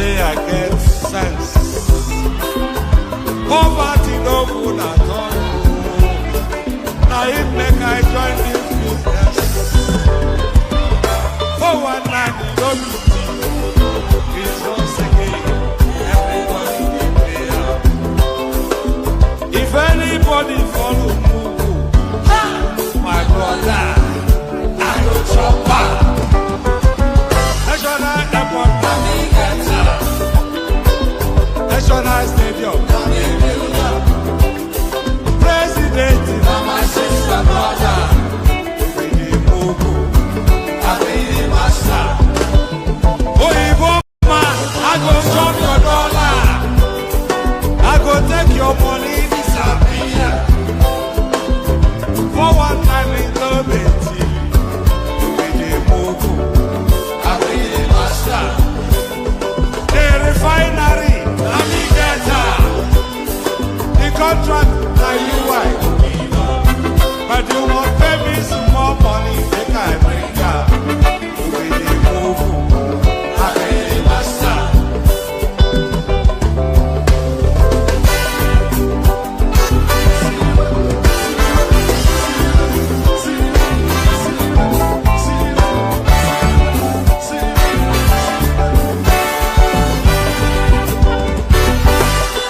say I get sense. Poverty no good at all. Now it make I join this business. For one night, don't be it's once again. Everybody be clear. If anybody follow Mugu, my brother, I go chopper. National airport, National stadium, president, my sister, brother, we need Mugu, I be the master. Oh, man, I go chop your dollar, I go take your money, disappear. For one time in the Betty, we need Mugu, I be the master. The refinery, the contract, now you white. But you won't pay me some more money, they can't bring up. We need Mugu, I be the master.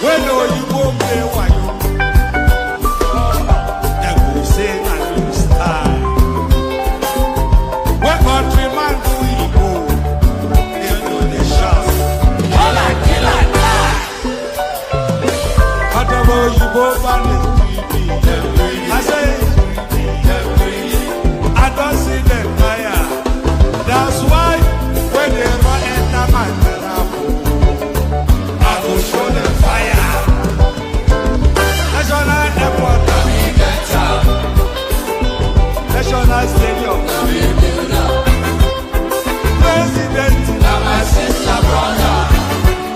When do you go play while you? They will say that you style. What countryman do you go? They know the shots. All I kill and die. Whatever you go back is greedy. I say, I don't see them fire. That's why when they run enter my therapy, I go show them fire. National airport, National stadium, president, my sister, brother,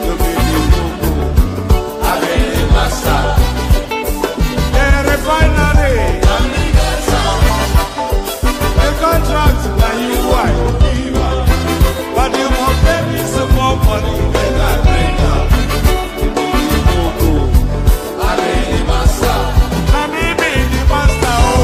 you be the Mugu, I be the master. The refinery, the contract, now you white. But you won't pay me some more money than I bring up. Mugu, I be the master. I be the master, oh.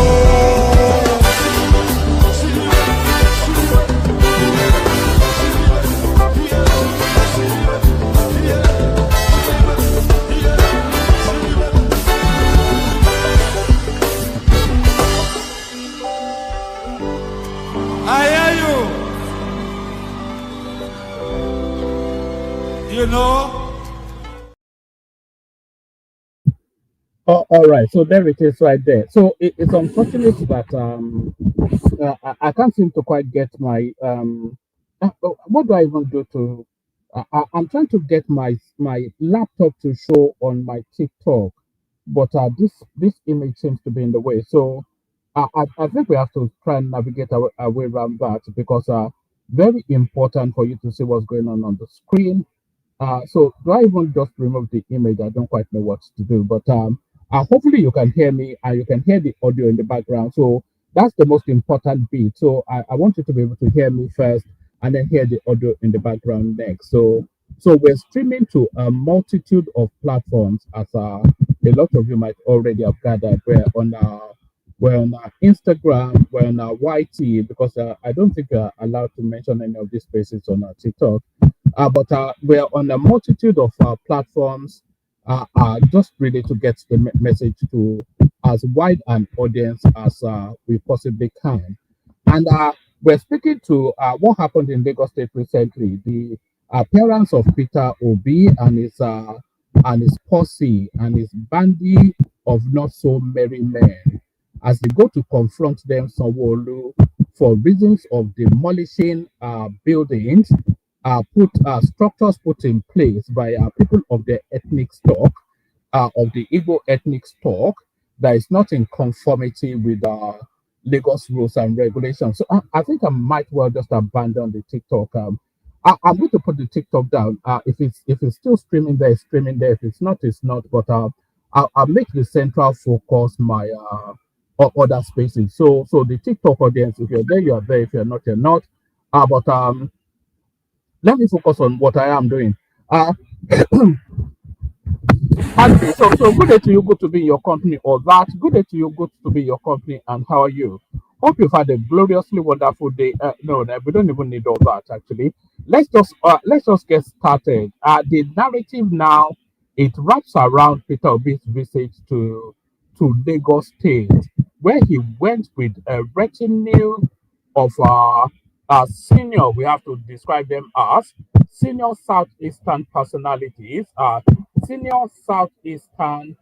I hear you. You know. Oh, all right, so there it is right there. So it's unfortunate that I can't seem to quite get my what do I even do to I'm trying to get my laptop to show on my TikTok, but this image seems to be in the way. So I think we have to try and navigate our way around that because very important for you to see what's going on the screen. So do I even just remove the image? I don't quite know what to do, but hopefully you can hear me and you can hear the audio in the background. So that's the most important bit. So I want you to be able to hear me first and then hear the audio in the background next. So we're streaming to a multitude of platforms, as a lot of you might already have gathered. We're on Instagram, we're on YT, because I don't think we're allowed to mention any of these spaces on TikTok. But we're on a multitude of platforms, just really to get the message to as wide an audience as we possibly can. And we're speaking to what happened in Lagos State recently, the appearance of Peter Obi and his posse and his bandy of not so merry men as they go to confront them, Sanwo-Olu, for reasons of demolishing buildings, put structures put in place by people of the ethnic stock, of the Igbo ethnic stock, that is not in conformity with Lagos rules and regulations. So I think I might well just abandon the TikTok. I'm going to put the TikTok down. If it's still streaming there, it's streaming there. If it's not, it's not. But I'll make the central focus my other spaces. So the TikTok audience, if you're there, you are there. If you're not, you're not. But let me focus on what I am doing. Uh, Andy, so good day to you, good to be in your company, or that. Good day to you, good to be in your company, and how are you? Hope you've had a gloriously wonderful day. No, we don't even need all that actually. Let's just get started. The narrative now it wraps around Peter Obi's visit to Lagos State, where he went with a retinue of senior. We have to describe them as senior southeastern personalities. Senior southeastern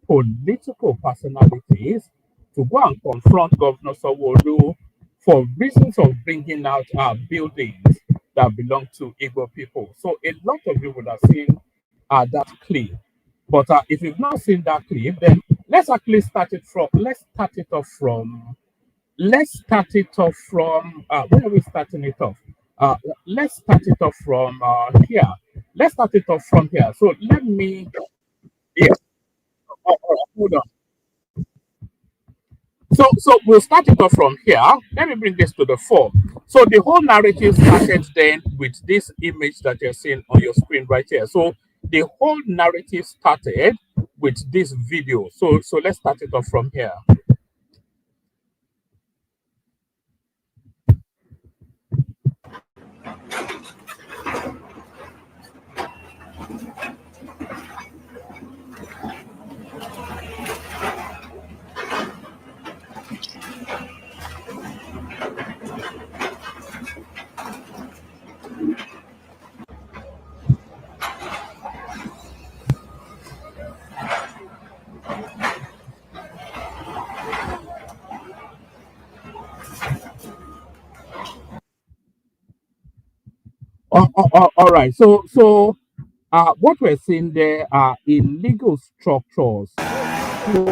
political personalities to go and confront Governor Sanwo-Olu for reasons of bringing out buildings that belong to Igbo people. So a lot of you would have seen that clip. But if you've not seen that clip, then let's start it off from where are we starting it off? Uh, let's start it off from here. Let's start it off from here. So let me, yeah, hold on. So we'll start it off from here. Let me bring this to the fore. So the whole narrative started then with this image that you're seeing on your screen right here. So the whole narrative started with this video. So let's start it off from here. All right. So what we're seeing there are illegal structures. You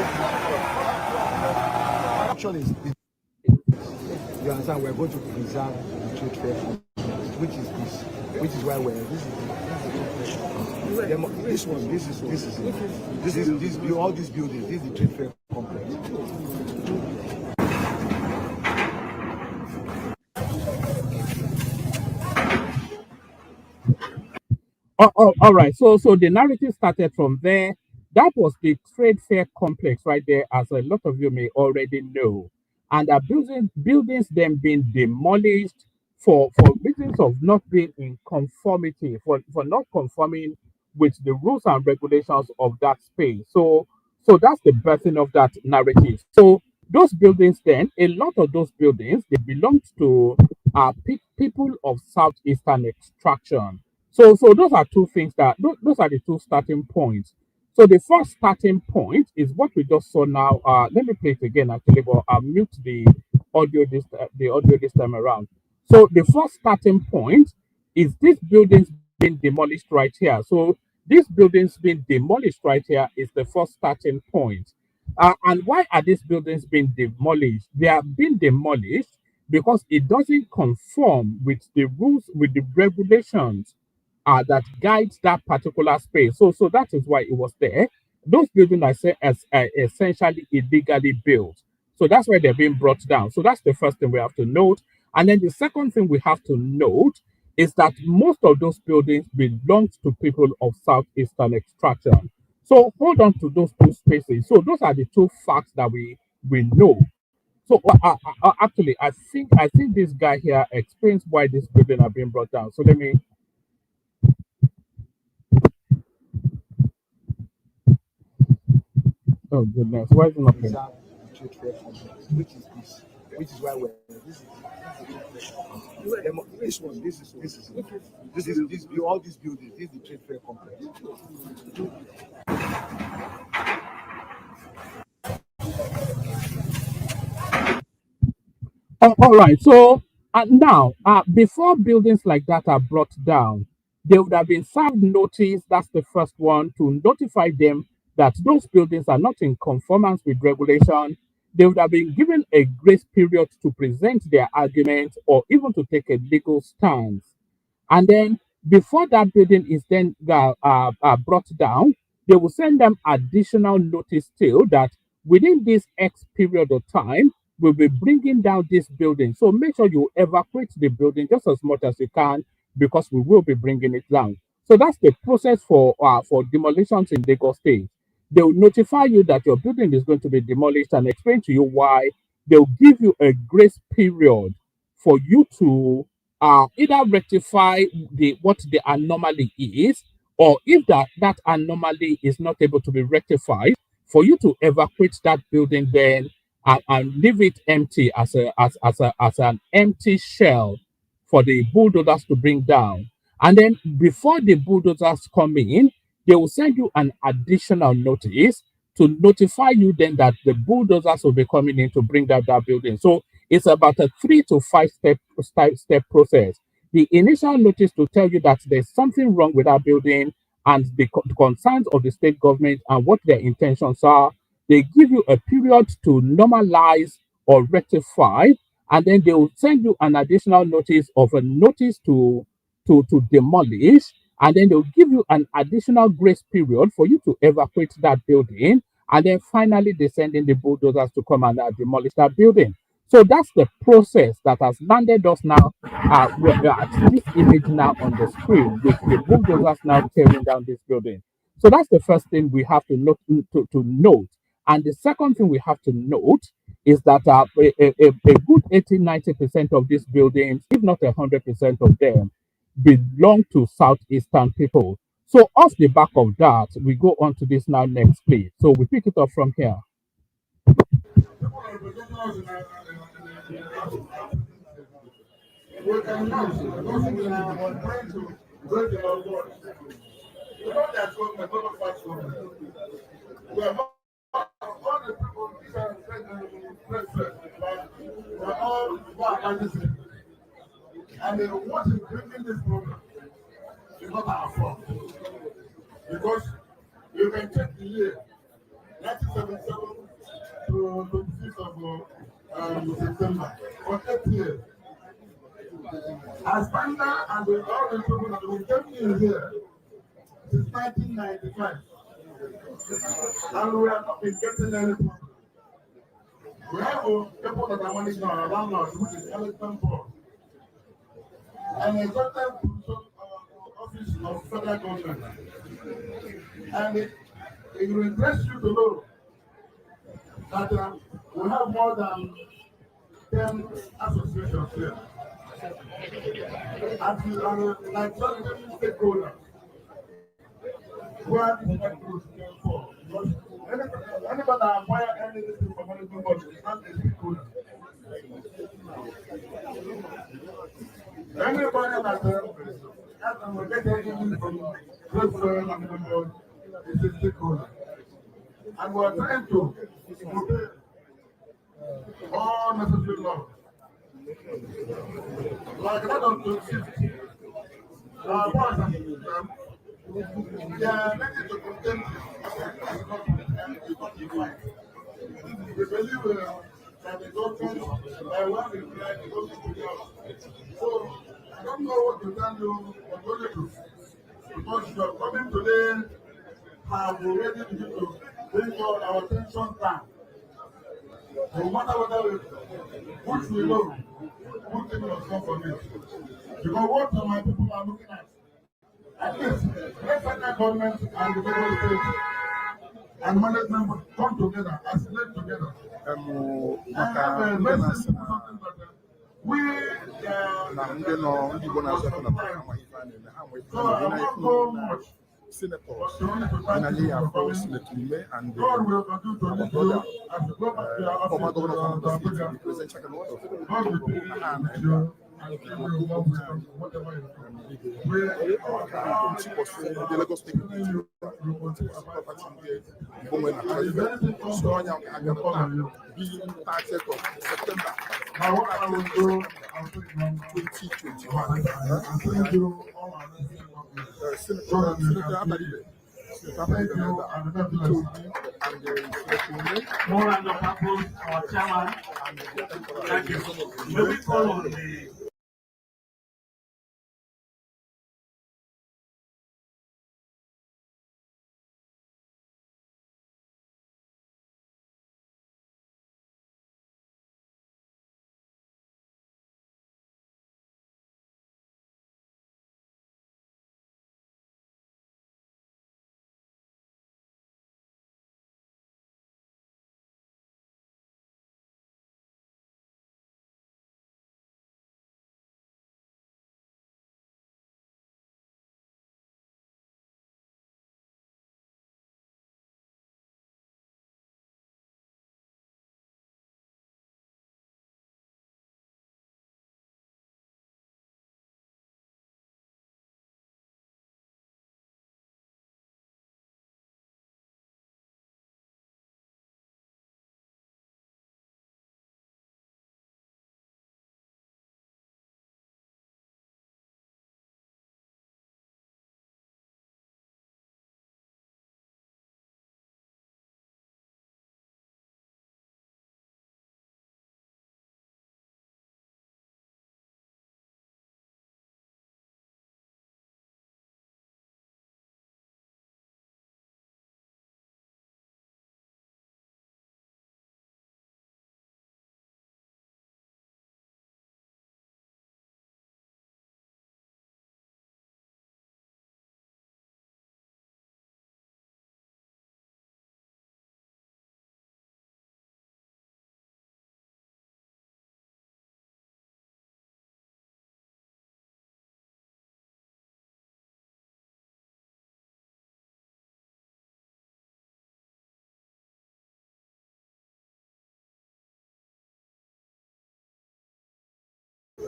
understand? We're going to preserve the trade fair, which is this, which is why we're this one, all these buildings. This is the trade fair complex. All right. So the narrative started from there. That was the trade fair complex right there, as a lot of you may already know. And buildings then being demolished for reasons of not being in conformity, for not conforming with the rules and regulations of that space. So that's the birthing of that narrative. So those buildings then, a lot of those buildings, they belonged to people of southeastern extraction. So those are two things those are the two starting points. So the first starting point is what we just saw now. Let me play it again actually, but I'll mute the audio this time around. So the first starting point is these buildings being demolished right here. So these buildings being demolished right here is the first starting point. And why are these buildings being demolished? They are being demolished because it doesn't conform with the rules, with the regulations that guides that particular space. So that is why it was there. Those buildings are essentially illegally built. So that's why they're being brought down. So that's the first thing we have to note. And then the second thing we have to note is that most of those buildings belong to people of southeastern extraction. So hold on to those two spaces. So those are the two facts that we know. So actually, I think this guy here explains why this building are being brought down. So let me. Oh goodness, why is it not playing? Preserve the trade fair complex, which is why we're this one, all these buildings. This is the trade fair complex. All right. So now, before buildings like that are brought down, they would have been served notice. That's the first one, to notify them that those buildings are not in conformance with regulation. They would have been given a grace period to present their argument or even to take a legal stance. And then before that building is then brought down, they will send them additional notice still that within this X period of time, we'll be bringing down this building. So make sure you evacuate the building just as much as you can because we will be bringing it down. So that's the process for demolitions in Lagos State. They will notify you that your building is going to be demolished and explain to you why. They'll give you a grace period for you to either rectify the what the anomaly is, or if that anomaly is not able to be rectified, for you to evacuate that building then and leave it empty as an empty shell for the bulldozers to bring down. And then before the bulldozers come in, they will send you an additional notice to notify you then that the bulldozers will be coming in to bring down that building. So it's about a 3 to 5 step process. The initial notice to tell you that there's something wrong with that building and the concerns of the state government and what their intentions are. They give you a period to normalize or rectify, and then they will send you an additional notice of a notice to demolish, and then they'll give you an additional grace period for you to evacuate that building, and then finally they send in the bulldozers to come and demolish that building. So that's the process that has landed us now. We're at this image now on the screen with the bulldozers now tearing down this building. So that's the first thing we have to note. And the second thing we have to note is that a good 80-90% of these buildings, if not 100% of them, belong to southeastern people. So off the back of that, we go on to this now next, please. So we pick it up from here. We can use those who are trying to break the law. We know that government, not fight government. We are not all the people who are we are all against it. And what is bringing this problem is not our fault. Because you can check the year 1977 to 26th of September for 8 years. As Panda and all the people that we came in here since 1995, and we have not been getting any problem. We have people that are managing our landlords, which is management board, and a certain office of federal government. And it will interest you to know that we have more than 10 associations here. And like some stakeholders who are groups for. Anybody that acquire anything from management board is not a stakeholder. Anybody that will get anything from president management board is a stakeholder. And we are trying to obey all necessary laws. Like that of 250. They are ready to condemn we believe that the government, by one reply, the government will help. So, I don't know what to tell you, what to do. Because you are coming today, have already begun to bring all our attention down. No matter whether which we know, good thing will come from it. Because what my people are looking at least, let federal government and the federal state and management come together and slate together. And have a very simple something that we so I won't go much. Senators, finally have forced Letume and God will continue to lead you as you go back to your office. former governor of the state, the president check a lot of God will be with you and give you love, wisdom, whatever you do. We the Lagos State being 30th of September. now what I will do, I'll put it on 2021. I'll send you all my messages. Thank you and God bless you. More than the purpose, our chairman. Thank you. May we call on the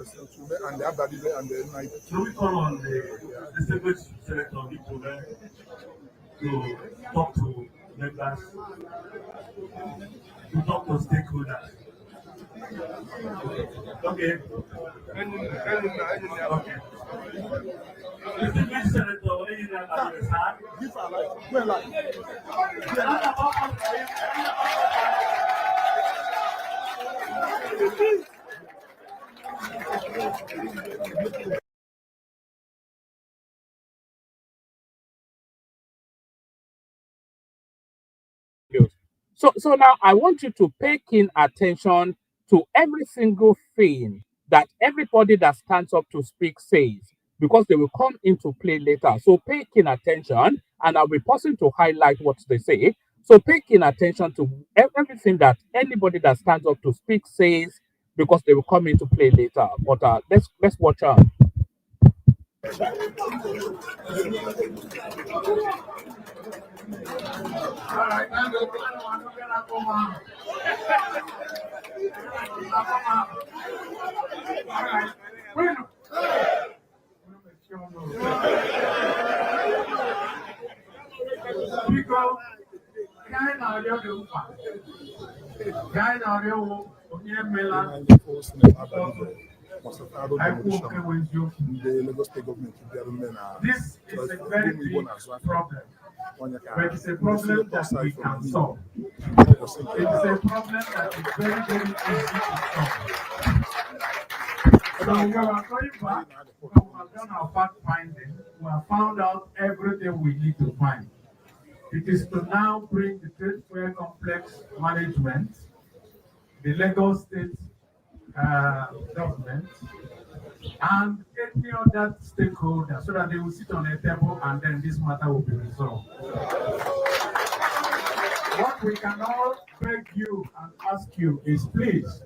and the Abadive and the night. So we call on the distinguished senator Igbos to talk to members, to talk to stakeholders. Okay. Okay. Distinguished senator, what do you know about this? Give a life. Well, like. So now I want you to pay keen attention to every single thing that everybody that stands up to speak says, because they will come into play later. So pay keen attention, and I'll be pausing to highlight what they say. So pay keen attention to everything that anybody that stands up to speak says, because they will come into play later. But let's watch out. Alright, bueno. Biko, guy na-arịọ gị mkpa. Guy na-arịọ wụ onye mela The Lagos State government this is a very big problem, but it's a problem that we can solve. It's a problem that is very, very easy to solve. So we are going back, we have done our fact finding, we have found out everything we need to find. It is to now bring the trade fair complex management, the Lagos State government, and any other stakeholder, so that they will sit on a table and then this matter will be resolved. What we can all beg you and ask you is, please,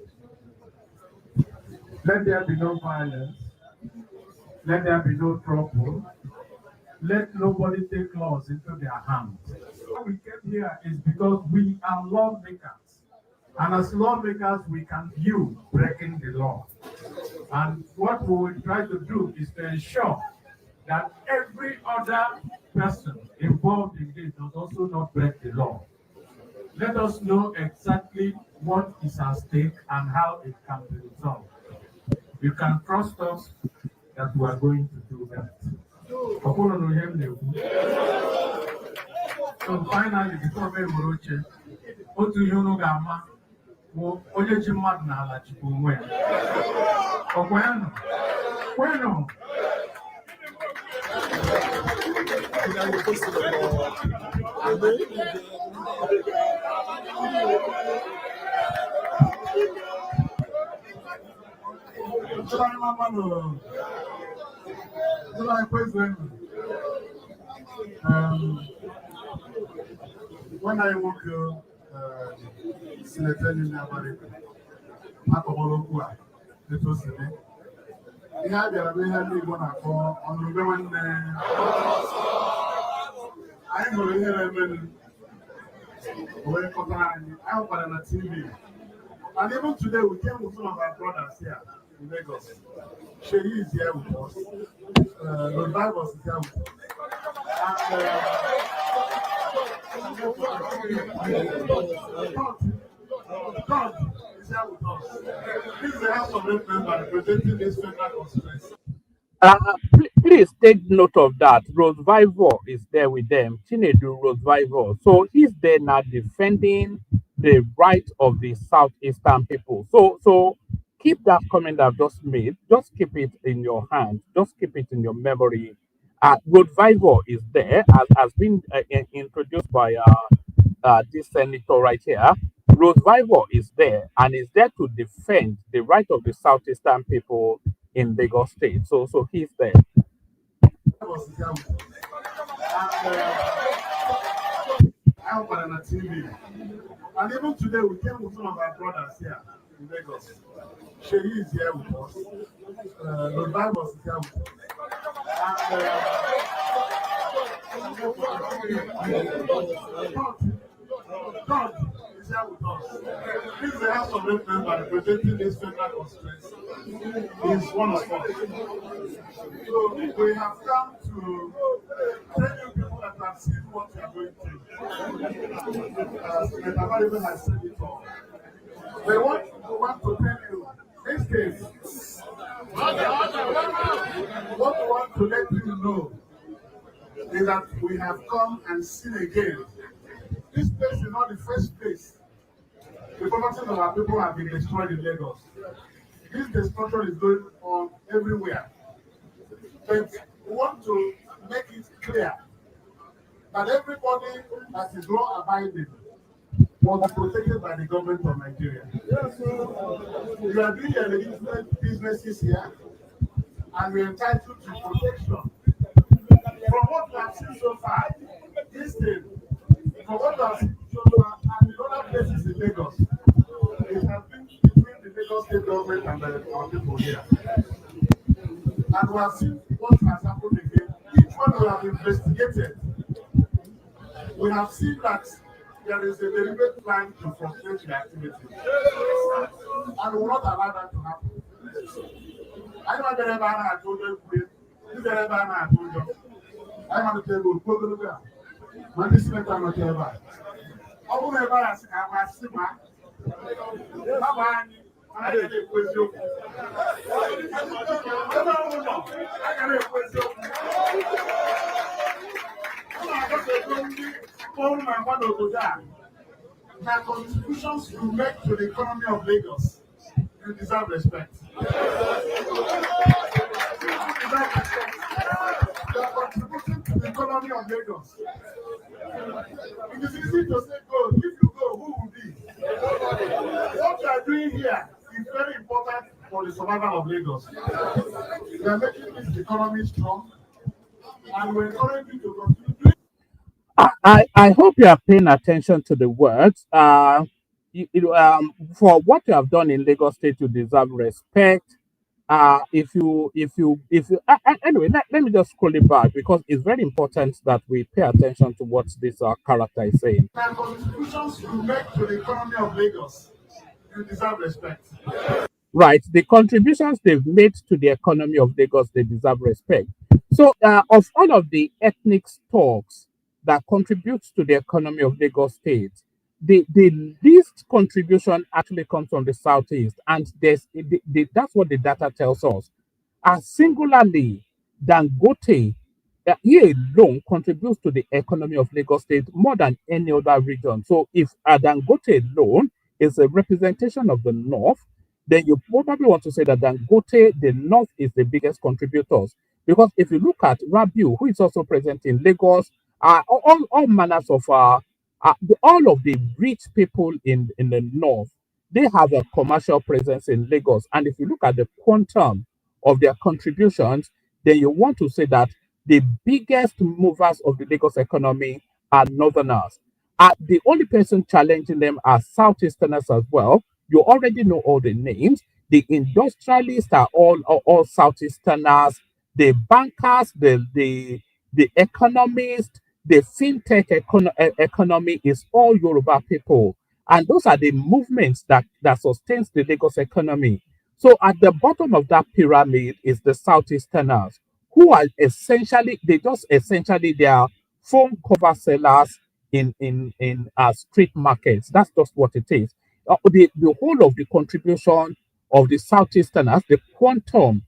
let there be no violence, let there be no trouble, let nobody take laws into their hands. What we came here is because we are lawmakers, and as lawmakers we can view breaking the law. And what we will try to do is to ensure that every other person involved in this does also not break the law. Let us know exactly what is at stake and how it can be resolved. You can trust us that we are going to do that. So finally, before we Moroche, otu ihe unu ga-ama bụ onye ji mmadụ n'ala chịkwa onwe ya. Ọkwa ya nọ? Kwenu! When I woke up, Senator in America, Makamoroku, the first day, he had a very heavy one for on the women. I know here a minute. I opened on a TV. And even today, we came with some of our brothers here in Lagos. Sheyi is here with us. Yoruba is here with us. God is here with us. This is the House of Representatives representing this federal constituency. Please take note of that. Rose Vivor is there with them. Chinedu Rose Vivor. So he's there now defending the right of the southeastern people. So keep that comment I've just made. Just keep it in your hand. Just keep it in your memory. Rose Vivor is there, has been introduced by this senator right here. Rose Vivor is there and is there to defend the right of the southeastern people in Lagos State. So he's there. I opened on a TV. And even today, we came with some of our brothers here in Lagos. Sheyi is here with us. Yoruba is here with us. God is here with us. This is the House of Representatives representing this federal constituency. is one of us. So we have come to tell you people that have seen what we are going through. Senator even has said it all. We want to tell you this case. What we want to let you know is that we have come and seen again. This place is not the first place the properties of our people have been destroyed in Lagos. This destruction is going on everywhere. But we want to make it clear that everybody that is law abiding must be protected by the government of Nigeria. You are doing your legitimate businesses here, and we are entitled to protection. From what we have seen so far, this thing, from what we have seen so far, and in other places in Lagos, it has been between the Lagos state government and our people here. And we have seen what has happened again. Each one we have investigated. We have seen that there is a deliberate plan to frustrate the activity. And we will not allow that to happen. I know that I told you, this I told you. I want to tell you, go to the car. My listener, I'm not telling you. I will never ask my sima. I get a question. The contributions you make to the economy of Lagos, you deserve respect. You are contributing to the economy of Lagos. It is easy to say go. If you go, who will be? What you are doing here is very important for the survival of Lagos. We are making this economy strong, and we encourage you to continue doing. I hope you are paying attention to the words. For what you have done in Lagos State, you deserve respect. Anyway, let me just scroll it back because it's very important that we pay attention to what this character is saying. The contributions you make to the economy of Lagos, you deserve respect. Right, the contributions they've made to the economy of Lagos, they deserve respect. So, of all of the ethnic stocks that contributes to the economy of Lagos State, the least contribution actually comes from the southeast, and that's what the data tells us. And singularly, Dangote, he alone contributes to the economy of Lagos State more than any other region. So if Dangote alone is a representation of the North, then you probably want to say that Dangote, the North, is the biggest contributors. Because if you look at Rabiu, who is also present in Lagos, all manners of all of the rich people in the North, they have a commercial presence in Lagos. And if you look at the quantum of their contributions, then you want to say that the biggest movers of the Lagos economy are Northerners. The only person challenging them are Southeasterners as well. You already know all the names. The industrialists are all Southeasterners. The bankers, the economists, the fintech economy is all Yoruba people. And those are the movements that sustains the Lagos economy. So at the bottom of that pyramid is the Southeasterners, who are they are phone cover sellers in street markets. That's just what it is. The whole of the contribution of the Southeasterners, the quantum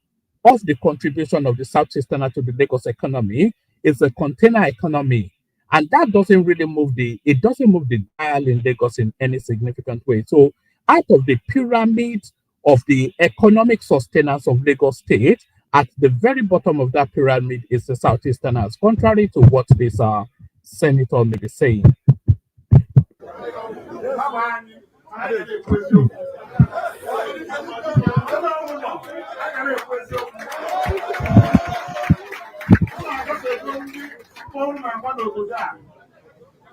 of the contribution of the Southeasterner to the Lagos economy is a container economy. And that doesn't move the dial in Lagos in any significant way. So out of the pyramid of the economic sustenance of Lagos State, at the very bottom of that pyramid is the Southeasterners, contrary to what this senator may be saying.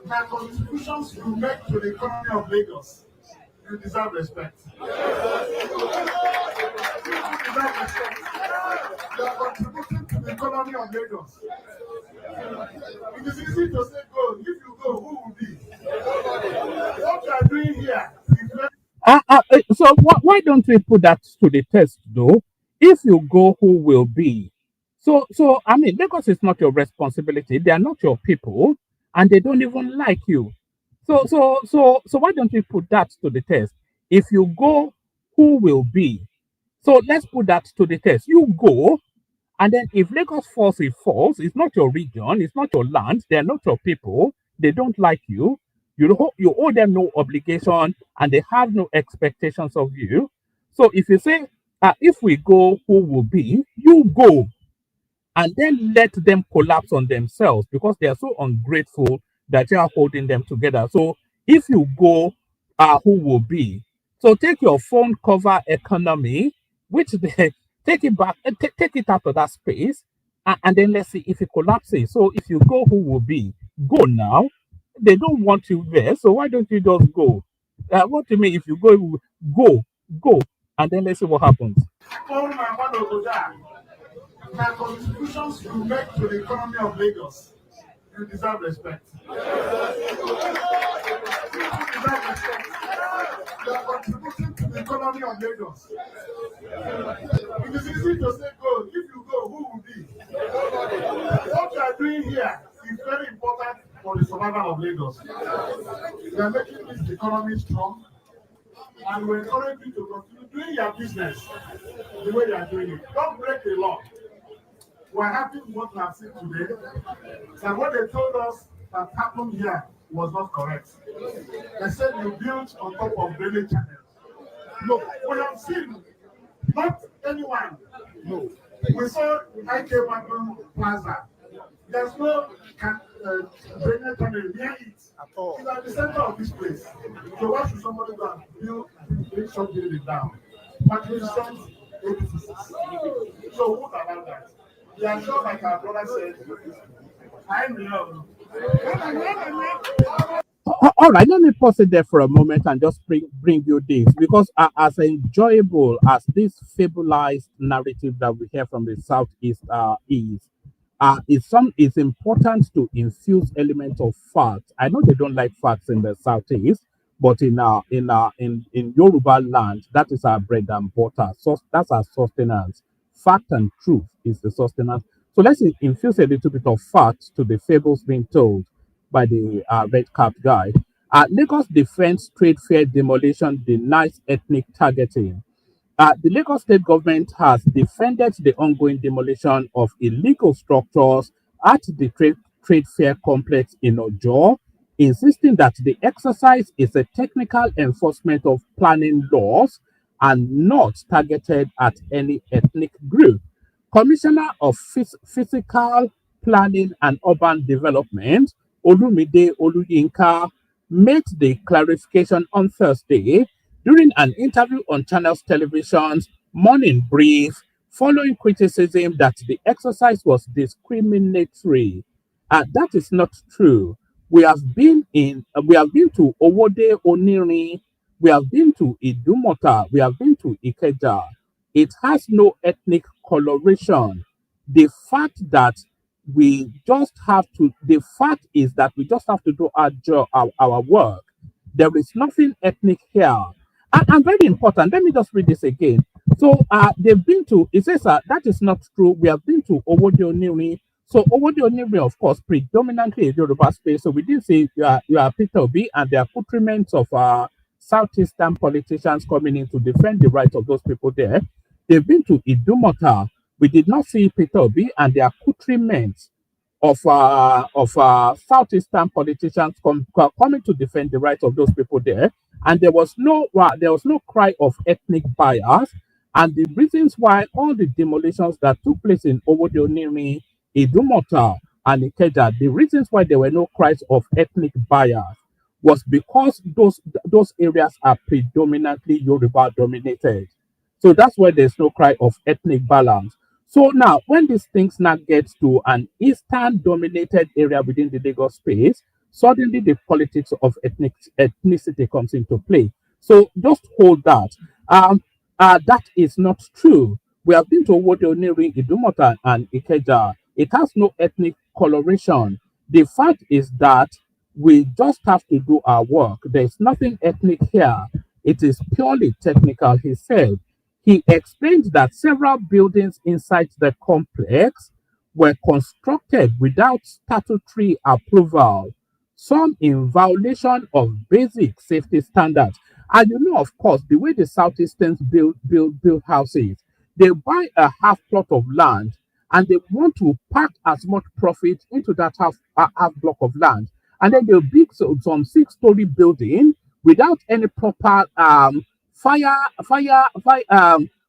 The contributions you make to the economy of Lagos, you deserve respect. You deserve respect. You are contributing to the economy of Lagos. It is easy to say go. If you go, who will be? What you are doing here is very So why don't we put that to the test though? If you go, who will be? So I mean, Lagos is not your responsibility. They are not your people, and they don't even like you. So why don't we put that to the test? If you go, who will be? So let's put that to the test. You go, and then if Lagos falls, it falls. It's not your region. It's not your land. They're not your people. They don't like you. You owe them no obligation, and they have no expectations of you. So if you say, if we go, who will be? You go, and then let them collapse on themselves because they are so ungrateful that you are holding them together. So if you go, who will be? So take your phone cover economy, which they take it back, take it out of that space, and then let's see if it collapses. So if you go, who will be? Go now. They don't want you there, so why don't you just go? What do you mean if you go, go, go, and then let's see what happens. Oh, my man, my contributions you make to the economy of Lagos, you deserve respect. You deserve respect. You are contributing to the economy of Lagos. It is easy to say go. If you go, who will be? What you are doing here is very important for the survival of Lagos. You are making this economy strong, and we encourage you to continue doing your business the way you are doing it. Don't break the law. We're happy with what we have seen today. And what they told us that happened here was not correct. They said you built on top of drainage channels. No, we have seen not anyone. No. We saw IK Bank Plaza. There's no drainage channel near it. At all. It's at the center of this place. So why should somebody go and build some building down? Magnificent edifices. So what about that? They are sure, like our brother said, I know. All right, let me pause it there for a moment and just bring you this because as enjoyable as this fabulized narrative that we hear from the southeast it's important to infuse elements of facts. I know they don't like facts in the southeast, but in Yoruba land, that is our bread and butter. So that's our sustenance. Fact and truth is the sustenance. So let's infuse a little bit of fact to the fables being told by the red cap guy. Lagos Defense Trade Fair demolition denies ethnic targeting. The Lagos state government has defended the ongoing demolition of illegal structures at the trade fair complex in Ojo, insisting that the exercise is a technical enforcement of planning laws and not targeted at any ethnic group. Commissioner of Physical Planning and Urban Development, Olumide Oluyinka, made the clarification on Thursday during an interview on Channels Television's Morning Brief following criticism that the exercise was discriminatory. That is not true. We have been to Owode Oniri, we have been to Idumota, we have been to Ikeja. It has no ethnic coloration. The fact that the fact is that we just have to do our job, our work. There is nothing ethnic here. And very important, let me just read this again. So they've been to, it says that is not true. We have been to Owode Oniri. So Owode Oniri, of course, predominantly a Yoruba space. So we didn't say you are Peter Obi and the accoutrements of Southeastern politicians coming in to defend the rights of those people there. They've been to Idumota. We did not see Peter Obi and the accoutrements of southeastern politicians coming to defend the rights of those people there, and there was no cry of ethnic bias. And the reasons why all the demolitions that took place in Owodioniri, Idumota, and Ikeja, the reasons why there were no cries of ethnic bias was because those areas are predominantly Yoruba dominated. So that's why there's no cry of ethnic balance. So now, when these things now get to an eastern dominated area within the Lagos space, suddenly the politics of ethnicity comes into play. So just hold that. That is not true. We have been to Wodoniri, Idumota, and Ikeja. It has no ethnic coloration. The fact is that we just have to do our work. There's nothing ethnic here. It is purely technical, he said. He explained that several buildings inside the complex were constructed without statutory approval, some in violation of basic safety standards. And you know, of course, the way the Southeasterns build houses, they buy a half plot of land and they want to pack as much profit into that half block of land. And then they'll build some 6-story building without any proper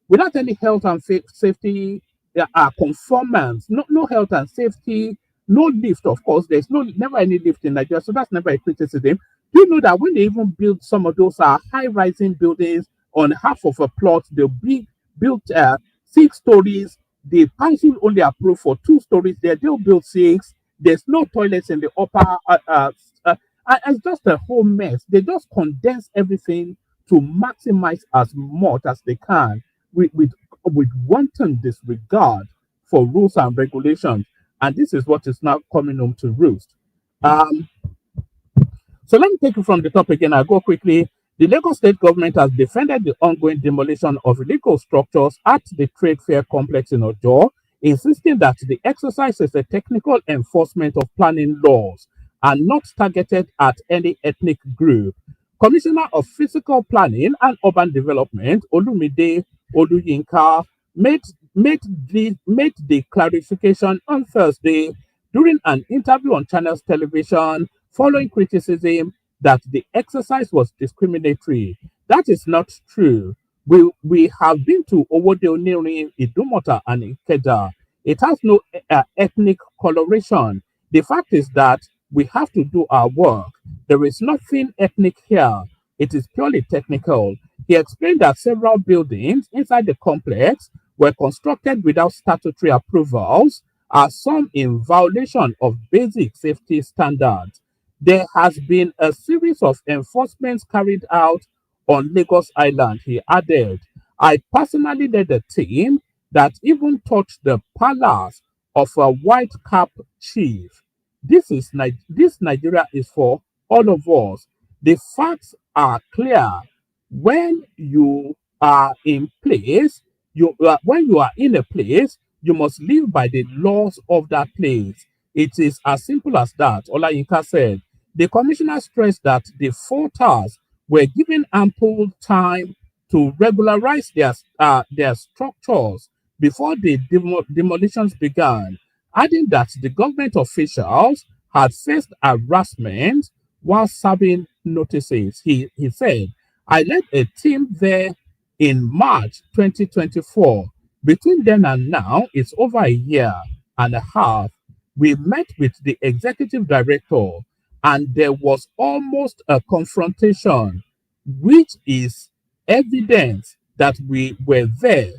without any health and safety conformance, no health and safety, no lift. Of course, there's never any lift in Nigeria, so that's never a criticism. Do you know that when they even build some of those high-rising buildings on half of a plot, they'll built 6 stories. The council only approved for 2 stories there. They'll build six. There's no toilets in the upper. It's just a whole mess. They just condense everything to maximize as much as they can with wanton disregard for rules and regulations. And this is what is now coming home to roost. Um, so let me take you from the top again. I'll go quickly. The Lagos state government has defended the ongoing demolition of illegal structures at the trade fair complex in Ojo, insisting that the exercise is a technical enforcement of planning laws and not targeted at any ethnic group. Commissioner of Physical Planning and Urban Development, Olumide Oluyinka, made the clarification on Thursday during an interview on Channels Television following criticism that the exercise was discriminatory. That is not true. We have been to Owode Onirin, Idumota, and Ikeja. It has no ethnic coloration. The fact is that we have to do our work. There is nothing ethnic here. It is purely technical. He explained that several buildings inside the complex were constructed without statutory approvals, are some in violation of basic safety standards. There has been a series of enforcements carried out on Lagos Island, he added. I personally led a team that even touched the palace of a white cap chief. This Nigeria is for all of us. The facts are clear. When you are in place, when you are in a place, you must live by the laws of that place. It is as simple as that, Olayinka said. The commissioner stressed that the faulters were given ample time to regularize their structures before the demolitions began, adding that the government officials had faced harassment while serving notices. He said, I led a team there in March 2024. Between then and now, it's over a year and a half. We met with the executive director and there was almost a confrontation, which is evidence that we were there.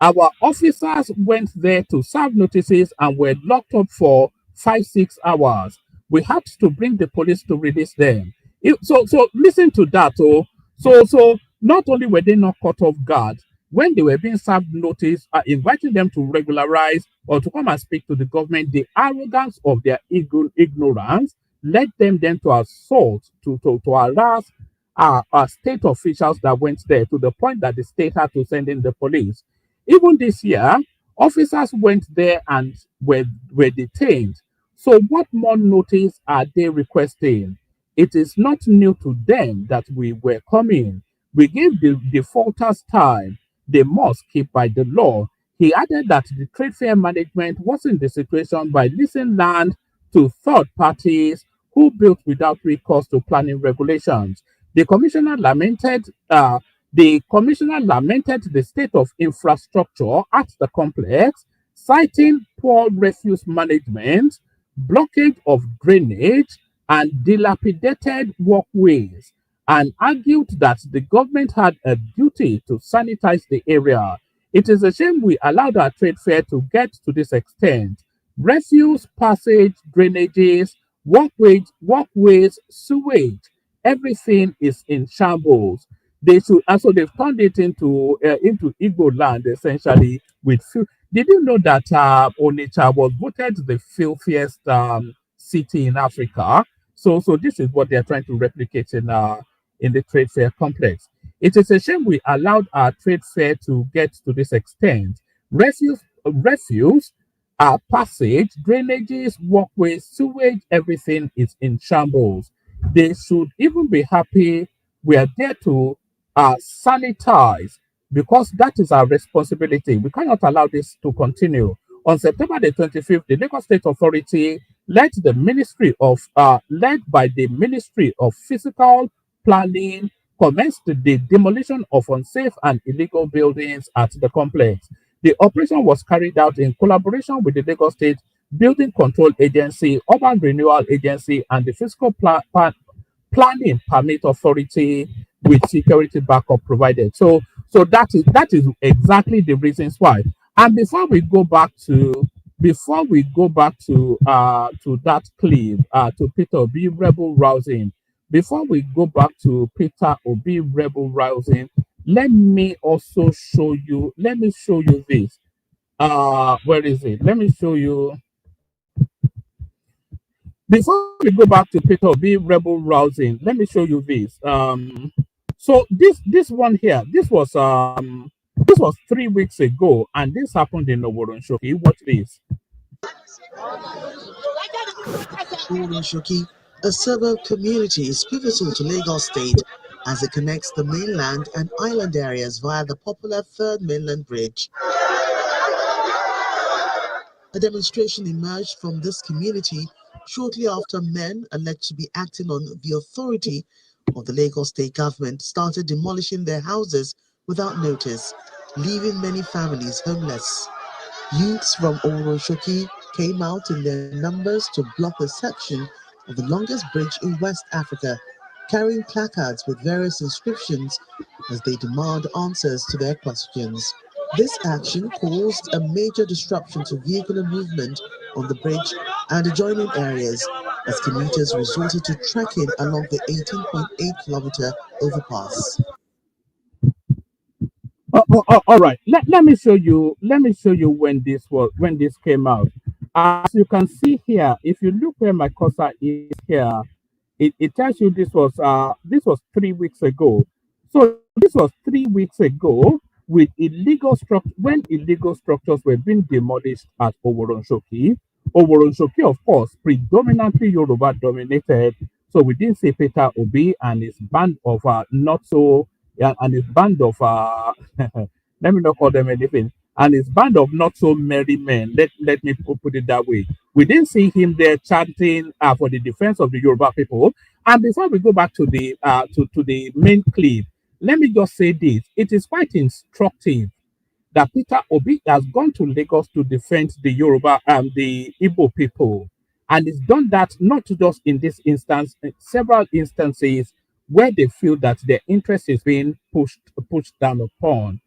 Our officers went there to serve notices and were locked up for 5, 6 hours. We had to bring the police to release them. So listen to that. So not only were they not caught off guard, when they were being served notice, inviting them to regularize or to come and speak to the government, the arrogance of their ignorance led them then to assault, to harass our state officials that went there to the point that the state had to send in the police. Even this year, officers went there and were detained. So, what more notice are they requesting? It is not new to them that we were coming. We gave the defaulters time. They must keep by the law. He added that the trade fair management was in the situation by leasing land to third parties who built without recourse to planning regulations. The commissioner lamented the state of infrastructure at the complex, citing poor refuse management, blockage of drainage, and dilapidated walkways, and argued that the government had a duty to sanitize the area. It is a shame we allowed our trade fair to get to this extent. Refuse, passage, drainages, walkways, sewage, everything is in shambles. They should also they've turned it into Igbo land essentially with did you know that Onitsha was voted the filthiest city in Africa? So this is what they're trying to replicate in the trade fair complex. It is a shame we allowed our trade fair to get to this extent. Refuse, passage, drainages, walkways, sewage, everything is in shambles. They should even be happy we are there to sanitize because that is our responsibility. We cannot allow this to continue. On September the 25th, the Lagos State Authority led by the Ministry of Physical Planning commenced the demolition of unsafe and illegal buildings at the complex. The operation was carried out in collaboration with the Lagos State Building Control Agency, Urban Renewal Agency, and the Planning Permit Authority with security backup provided. So that is exactly the reasons why. And before we go back to that clip to Peter Obi rebel rousing, before we go back to Peter Obi rebel rousing, let me show you this. Where is it? Let me show you. Before we go back to Peter Obi rebel rousing, let me show you this. So this one here, this was 3 weeks ago, and this happened in Oworonshoki. Watch this. Shoki, a suburb community, is pivotal to Lagos State as it connects the mainland and island areas via the popular Third Mainland Bridge. A demonstration emerged from this community shortly after men alleged to be acting on the authority of the Lagos State government started demolishing their houses without notice, leaving many families homeless. Youths from Oroshoki came out in their numbers to block a section of the longest bridge in West Africa, carrying placards with various inscriptions as they demand answers to their questions. This action caused a major disruption to vehicular movement on the bridge and adjoining areas as commuters resorted to trekking along the 18.8-kilometer overpass. All right. Let me show you. Let me show you when this came out. As you can see here, if you look where my cursor is here, it tells you this was 3 weeks ago. So this was 3 weeks ago when illegal structures were being demolished at Oworonshoki. Oworonshoki, of course, predominantly Yoruba dominated. So we didn't see Peter Obi and his band of not so yeah, and his band of let me not call them anything, and his band of not so merry men. Let me put it that way. We didn't see him there chanting for the defense of the Yoruba people. And before we go back to the main clip, let me just say this: it is quite instructive that Peter Obi has gone to Lagos to defend the Yoruba and the Igbo people. And he's done that not just in this instance, in several instances where they feel that their interest is being pushed down upon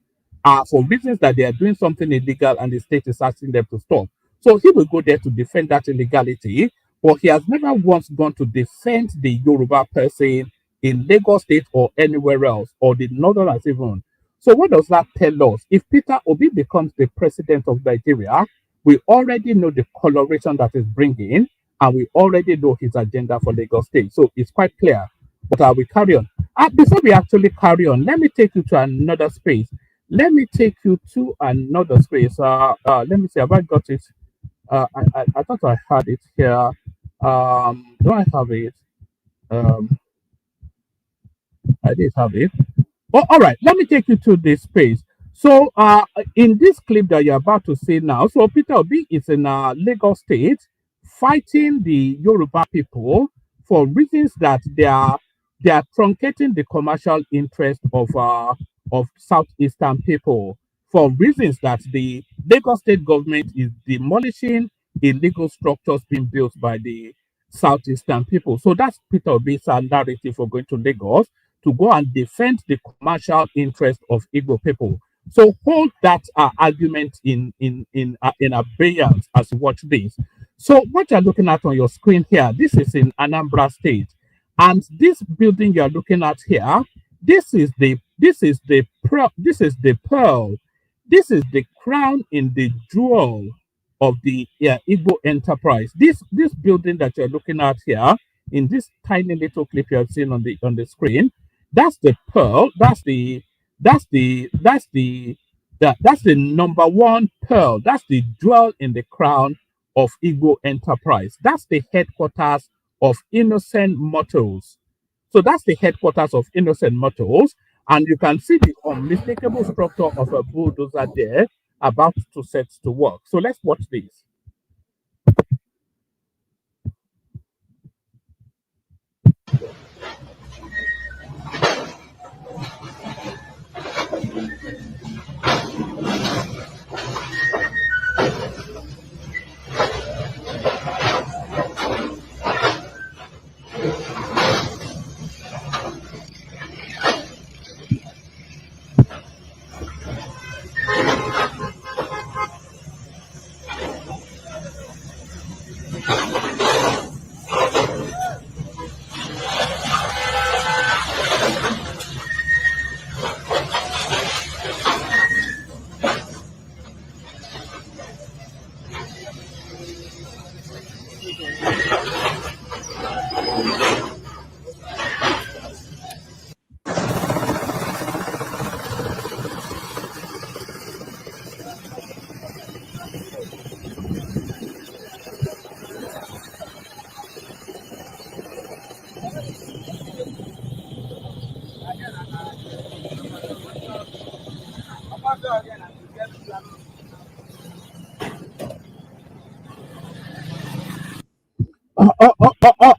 for reasons that they are doing something illegal and the state is asking them to stop. So he will go there to defend that illegality, but he has never once gone to defend the Yoruba person in Lagos State or anywhere else, or the Northerners even. So what does that tell us? If Peter Obi becomes the president of Nigeria, we already know the coloration that is bringing, and we already know his agenda for Lagos State. So it's quite clear. But I will carry on. Before we actually carry on, let me take you to another space. Let me take you to another space. Let me see. Have I got it? I thought I had it here. Do I have it? Um, I did have it. Oh, all right. Let me take you to this space. So, in this clip that you're about to see now, so Peter Obi is in Lagos State fighting the Yoruba people for reasons that they are truncating the commercial interest of southeastern people for reasons that the Lagos State government is demolishing illegal structures being built by the southeastern people. So that's Peter Obi's narrative for going to Lagos to go and defend the commercial interest of Igbo people. So hold that argument in abeyance as you watch this. So what you're looking at on your screen here, this is in Anambra State, and this building you're looking at here, this is the pearl, this is the crown in the jewel of the Igbo enterprise. This building that you're looking at here in this tiny little clip you have seen on the screen, That's the pearl. That's the number one pearl. That's the jewel in the crown of Igbo enterprise. That's the headquarters of innocent mortals. So that's the headquarters of innocent mortals. And you can see the unmistakable structure of a bulldozer there about to set to work. So let's watch this.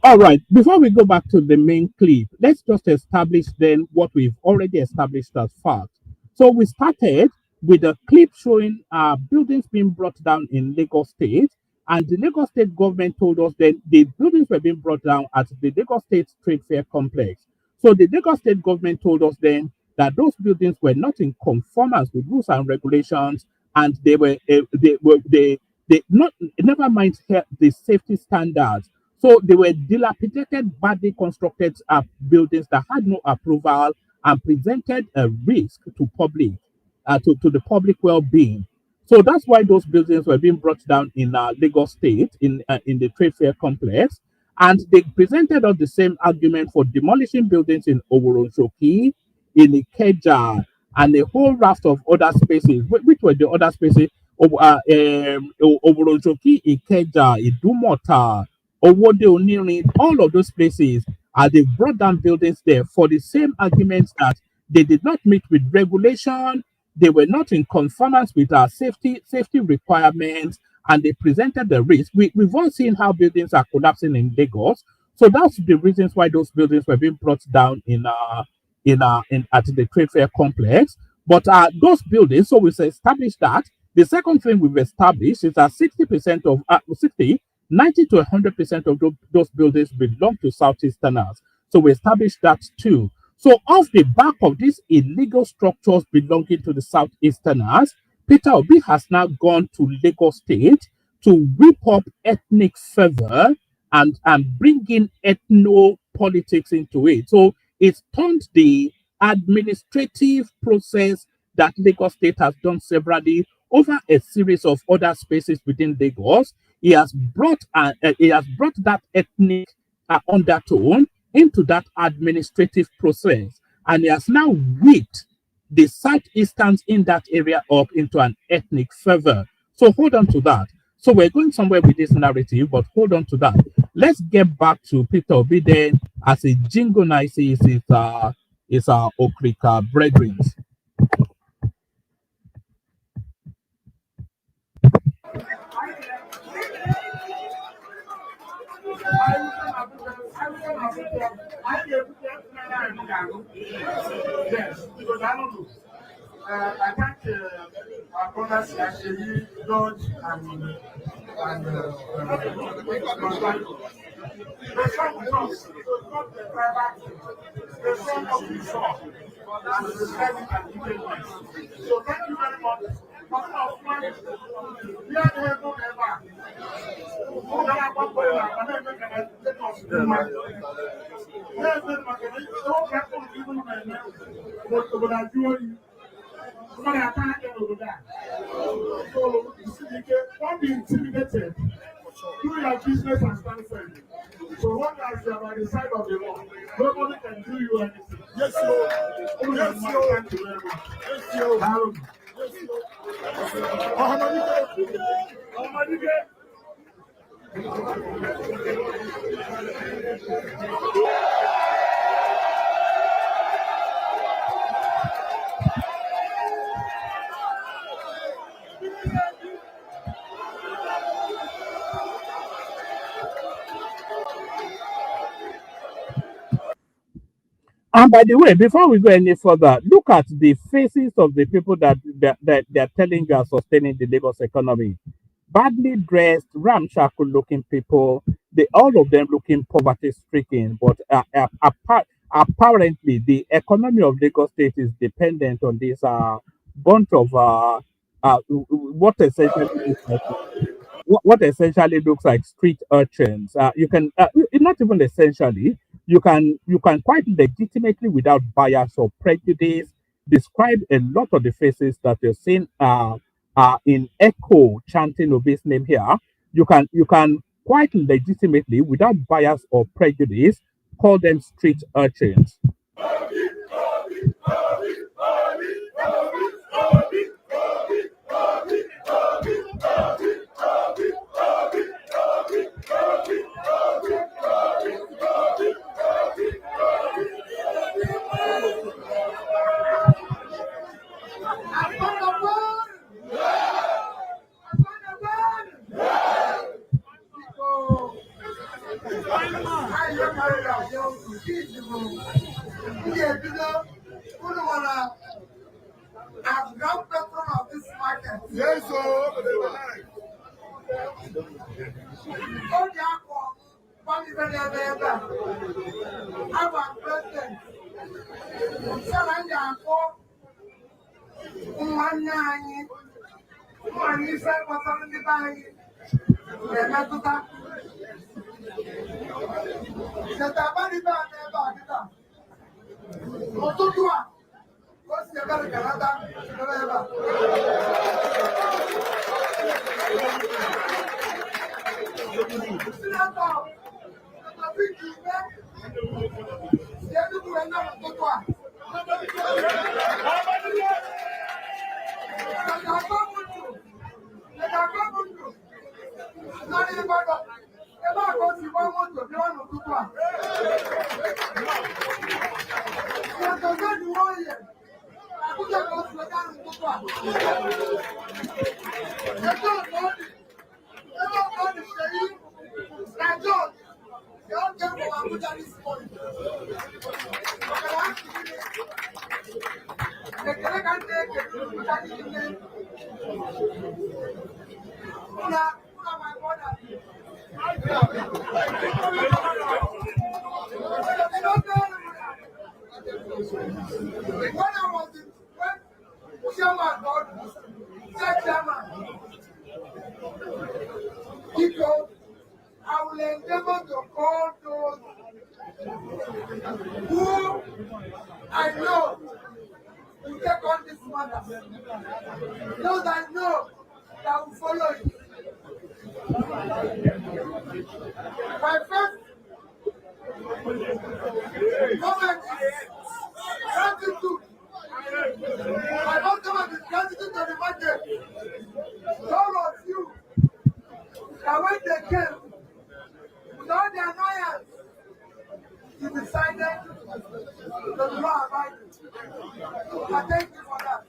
All right. Before we go back to the main clip, let's just establish then what we've already established as fact. So we started with a clip showing buildings being brought down in Lagos State, and the Lagos State government told us that the buildings were being brought down at the Lagos State Trade Fair Complex. So the Lagos State government told us then that those buildings were not in conformance with rules and regulations, and they not never mind the safety standards. So they were dilapidated, badly constructed buildings that had no approval and presented a risk to to the public well-being. So that's why those buildings were being brought down in Lagos State in the trade fair complex, and they presented us the same argument for demolishing buildings in Oworonshoki, in Ikeja, and a whole raft of other spaces. Which were the other spaces? Oworonshoki, Ikeja, Idumota, Owode Onirin, all of those places, they brought down buildings there for the same arguments that they did not meet with regulation, they were not in conformance with our safety requirements, and they presented the risk. We've all seen how buildings are collapsing in Lagos, so that's the reasons why those buildings were being brought down in at the trade fair complex. But those buildings, so we've established that. The second thing we've established is that 60% of 90 to 100% of those buildings belong to Southeasterners. So we established that too. So off the back of these illegal structures belonging to the Southeasterners, Peter Obi has now gone to Lagos State to whip up ethnic fervor and bring in ethno politics into it. So it's turned the administrative process that Lagos State has done severally over a series of other spaces within Lagos. He has brought that ethnic undertone into that administrative process, and he has now whipped the southeasterns in that area up into an ethnic fervor. So hold on to that. So we're going somewhere with this narrative, but hold on to that. Let's get back to Peter Obi then, as a jingle nice is our Okrika brethren. Yes, because I don't know. I thank our brothers actually, George and Constantin. The song is us, not the tribal. The song of the song, and the service and detailment. So thank you very much. We are the go ever. Who can I walk for? And then we can let us do my. Yes, then my. Don't get to people in my name. But I do you. Somebody attack them over there. So you see, don't be intimidated. Do your business and stand firm. So what as you are by the side of the law, nobody can do you anything. Yes, yo. Yes, yo. Yes, yo. Yes, yo. Ohamadike. Ohamadike. And by the way, before we go any further, look at the faces of the people that they're telling you are sustaining the Lagos economy. Badly dressed, ramshackle looking people, they all of them looking poverty stricken. But apparently, the economy of Lagos State is dependent on this bunch of what essentially looks like what essentially looks like street urchins. You can not even essentially. You can quite legitimately, without bias or prejudice, describe a lot of the faces that you're seeing in echo chanting Obi's name here. You can quite legitimately, without bias or prejudice, call them street urchins. I've got petrol of this market. Yes, sir. Oh, the aqua. One is our president. Saranja aqua. One nine. One is a person in the bank. The Matuta. The Tabari Band. Ototua. What's the Canada? I will endeavor to call those who I know will take on this matter. Those I know that will follow it. My first comment is gratitude. My first comment is gratitude to the market. All of you that when they came, with all the annoyance, you decided to do law abiding. I thank you for that.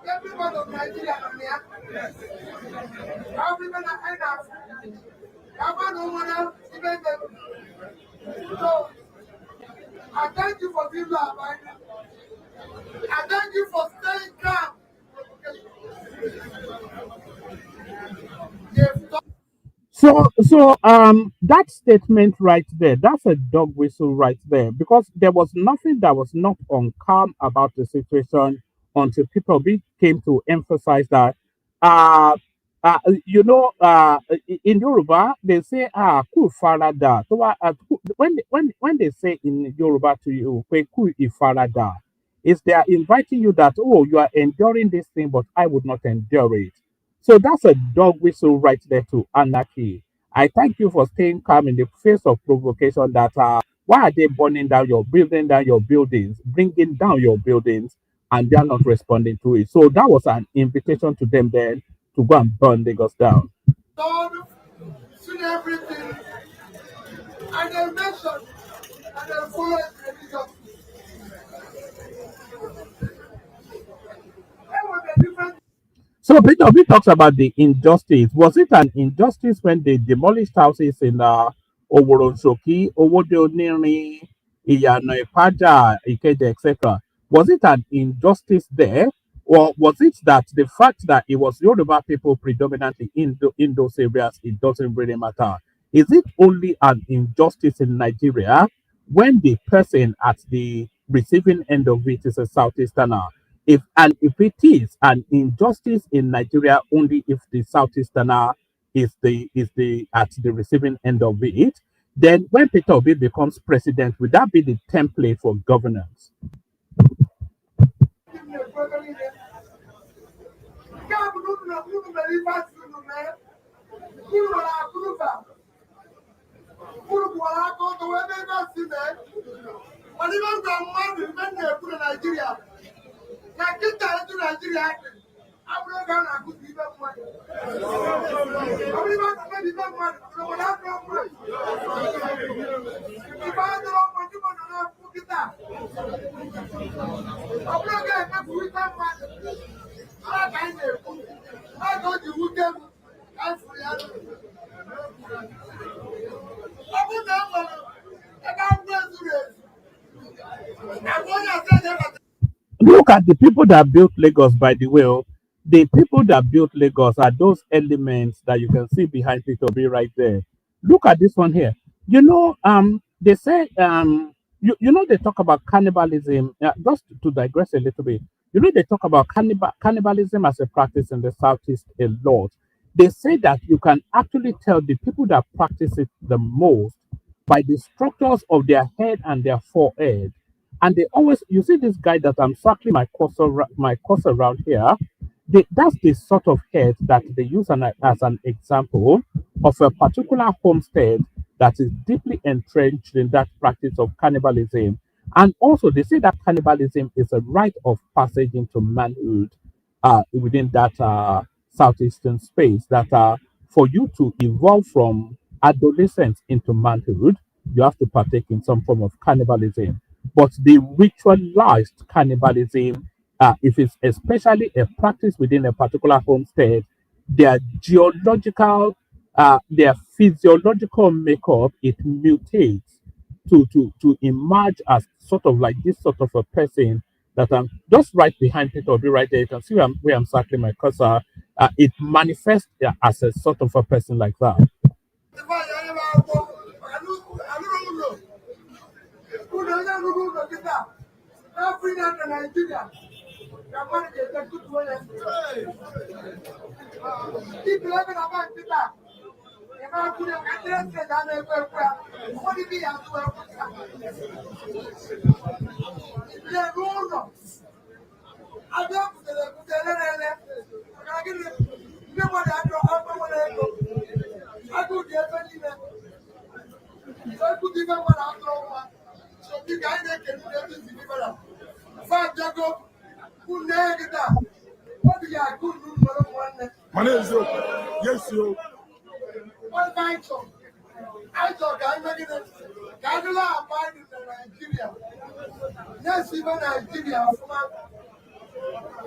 Everybody of Nigeria, so I thank you for being law abiding. I thank you for staying calm. So that statement right there, that's a dog whistle right there, because there was nothing that was not uncalm about the situation until people came to emphasize that uh in Yoruba they say ku farada. So when they say in Yoruba to you "Pe ku ifarada," is they are inviting you that, oh, you are enduring this thing, but I would not endure it. So that's a dog whistle right there to anarchy. I thank you for staying calm in the face of provocation that why are they burning down your building, down your buildings, bringing down your buildings, and they are not responding to it. So that was an invitation to them then to go and burn Lagos down. God seen everything and they mentioned and they follow it religiously. There was a different. So Peter Obi talks about the injustice. Was it an injustice when they demolished houses in Oworonshoki, Owode Onirin, Iyana Ipaja, Ikeja, etc.? Was it an injustice there? Or was it that the fact that it was Yoruba people predominantly in those areas, it doesn't really matter? Is it only an injustice in Nigeria when the person at the receiving end of it is a Southeasterner? If it is an injustice in Nigeria only if the Southeasterner is the at the receiving end of it, then when Peter Obi becomes president, would that be the template for governance? Nigeria. Nigeria into Nigeria. I'm not gonna go to even money. I'm not gonna give them money. I'm not gonna money. If I don't want you to put it down. I'm not gonna make you that money. I can't do. I go to weekend. I'm free. I'm not money. I'm going to raise. I'm going to say that. Look at the people that built Lagos, by the way. Oh. The people that built Lagos are those elements that you can see behind Peter B right there. Look at this one here. They say, they talk about cannibalism. Just to digress a little bit, they talk about cannibalism as a practice in the Southeast a lot. They say that you can actually tell the people that practice it the most by the structures of their head and their forehead. And they always, you see this guy that I'm circling my cursor around here. That's the sort of head that they use as an example of a particular homestead that is deeply entrenched in that practice of cannibalism. And also, they say that cannibalism is a rite of passage into manhood within that southeastern space. That for you to evolve from adolescence into manhood, you have to partake in some form of cannibalism. But the ritualized cannibalism, if it's especially a practice within a particular homestead, their geological, their physiological makeup, it mutates to emerge as sort of like this sort of a person that I'm just right behind Peter Obi right there. You can see where I'm circling my cursor. It manifests as a sort of a person like that. Nigeria. Keep living about Peter. My name is Yo. Yes, Yo. I thought I'm making it. Kadula abide in Nigeria. Yes, even Nigeria.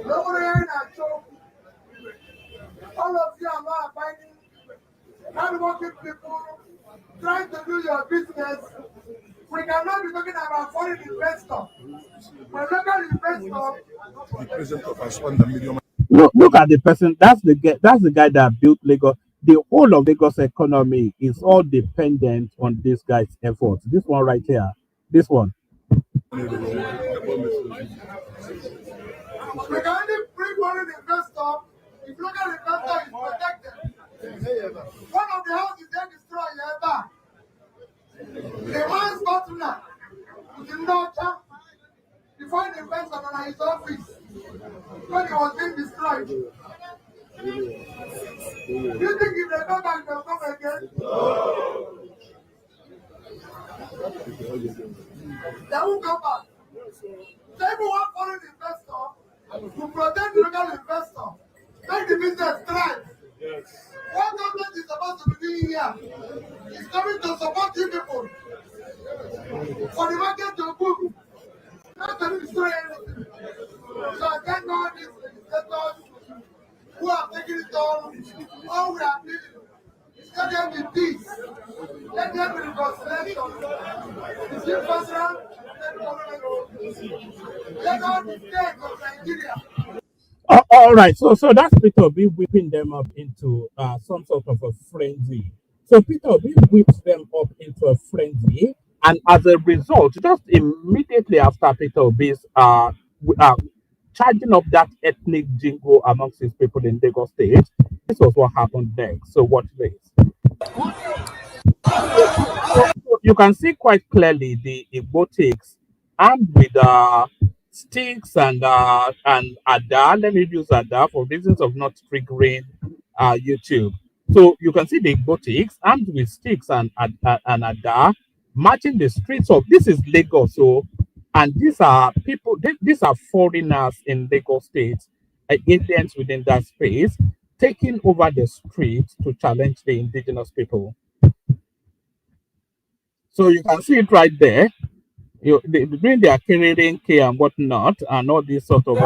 Nobody in all of you are not abiding. Hardworking people trying to do your business. We cannot be talking about foreign investors. When local investors. The president of us 1 million. Look at the person. That's the guy that built Lagos. The whole of Lagos economy is all dependent on this guy's efforts. This one right here. This one. We can only bring foreign investor if local investor is protected. One of the houses they destroy ever. The man's partner is in North. The find a person in his office when he was being destroyed. Do you think if they come back, they'll come again? They won't come back. So everyone foreign investor to protect the local investor, make the business thrive. Yes. What government is supposed to be doing here is coming to support you people for the market to boom, not to destroy anything. So I thank all these legislators who have taken it on. All we are needing is let there be peace, let there be reconciliation between personal and government. Let all the states of Nigeria. All right, so that's Peter Obi whipping them up into some sort of a frenzy. So Peter Obi whips them up into a frenzy, and as a result, just immediately after Peter Obi's charging up that ethnic jingle amongst his people in Lagos State, this was what happened next. So watch this. So you can see quite clearly the Igbotics armed with sticks and Ada. Let me use Ada for reasons of not triggering YouTube. So you can see the Igbotics armed with sticks and Ada marching the streets of this is Lagos. So and these are people. These are foreigners in Lagos State, Indians within that space, taking over the streets to challenge the indigenous people. So you can see it right there. They doing their carrying K and whatnot, and all these sort of.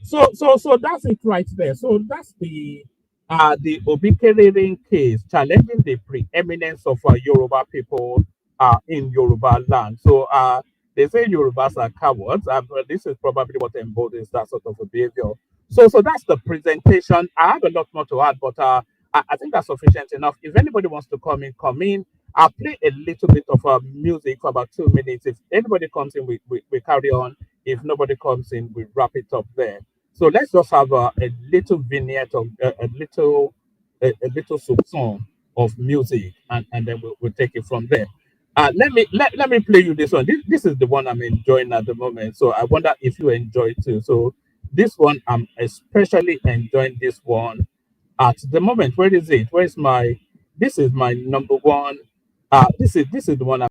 So that's it right there. So that's the Obikerering case challenging the preeminence of Yoruba people in Yoruba land. So they say Yorubas are cowards, but this is probably what embodies that sort of a behavior. So that's the presentation. I have a lot more to add, but I think that's sufficient enough. If anybody wants to come in, come in. I'll play a little bit of music for about 2 minutes. If anybody comes in, we carry on. If nobody comes in, we wrap it up there. So let's just have a little vignette of a little song of music, and then we'll take it from there. Let me play you this one. This is the one I'm enjoying at the moment. So I wonder if you enjoy it too. So this one I'm especially enjoying this one at the moment. Where is it? Where's my? This is my number one. This is the one.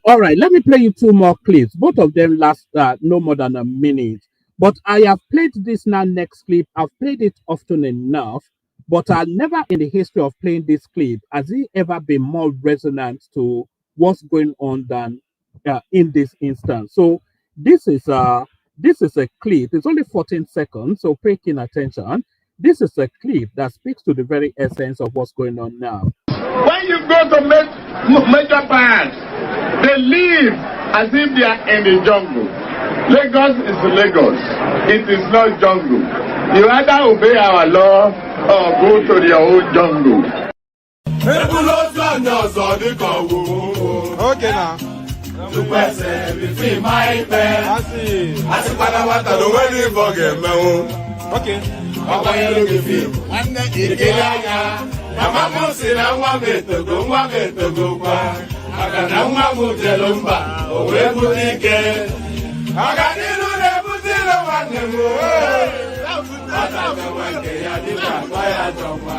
All right, let me play you two more clips. Both of them last no more than a minute. But I have played this now next clip. I've played it often enough, but never in the history of playing this clip has it ever been more resonant to what's going on than in this instance. So this is a clip. It's only 14 seconds, so pay keen attention. This is a clip that speaks to the very essence of what's going on now. When you go to major parks, they live as if they are in the jungle. Lagos is Lagos. It is not jungle. You either obey our law or go to your own jungle. Okay now. Okay. Mama musi na nwa metogo kwa aga na nwa mujelo mba o we butike aga nilu ne butilo wanne mo ata ga wanke ya di ba ya jomba.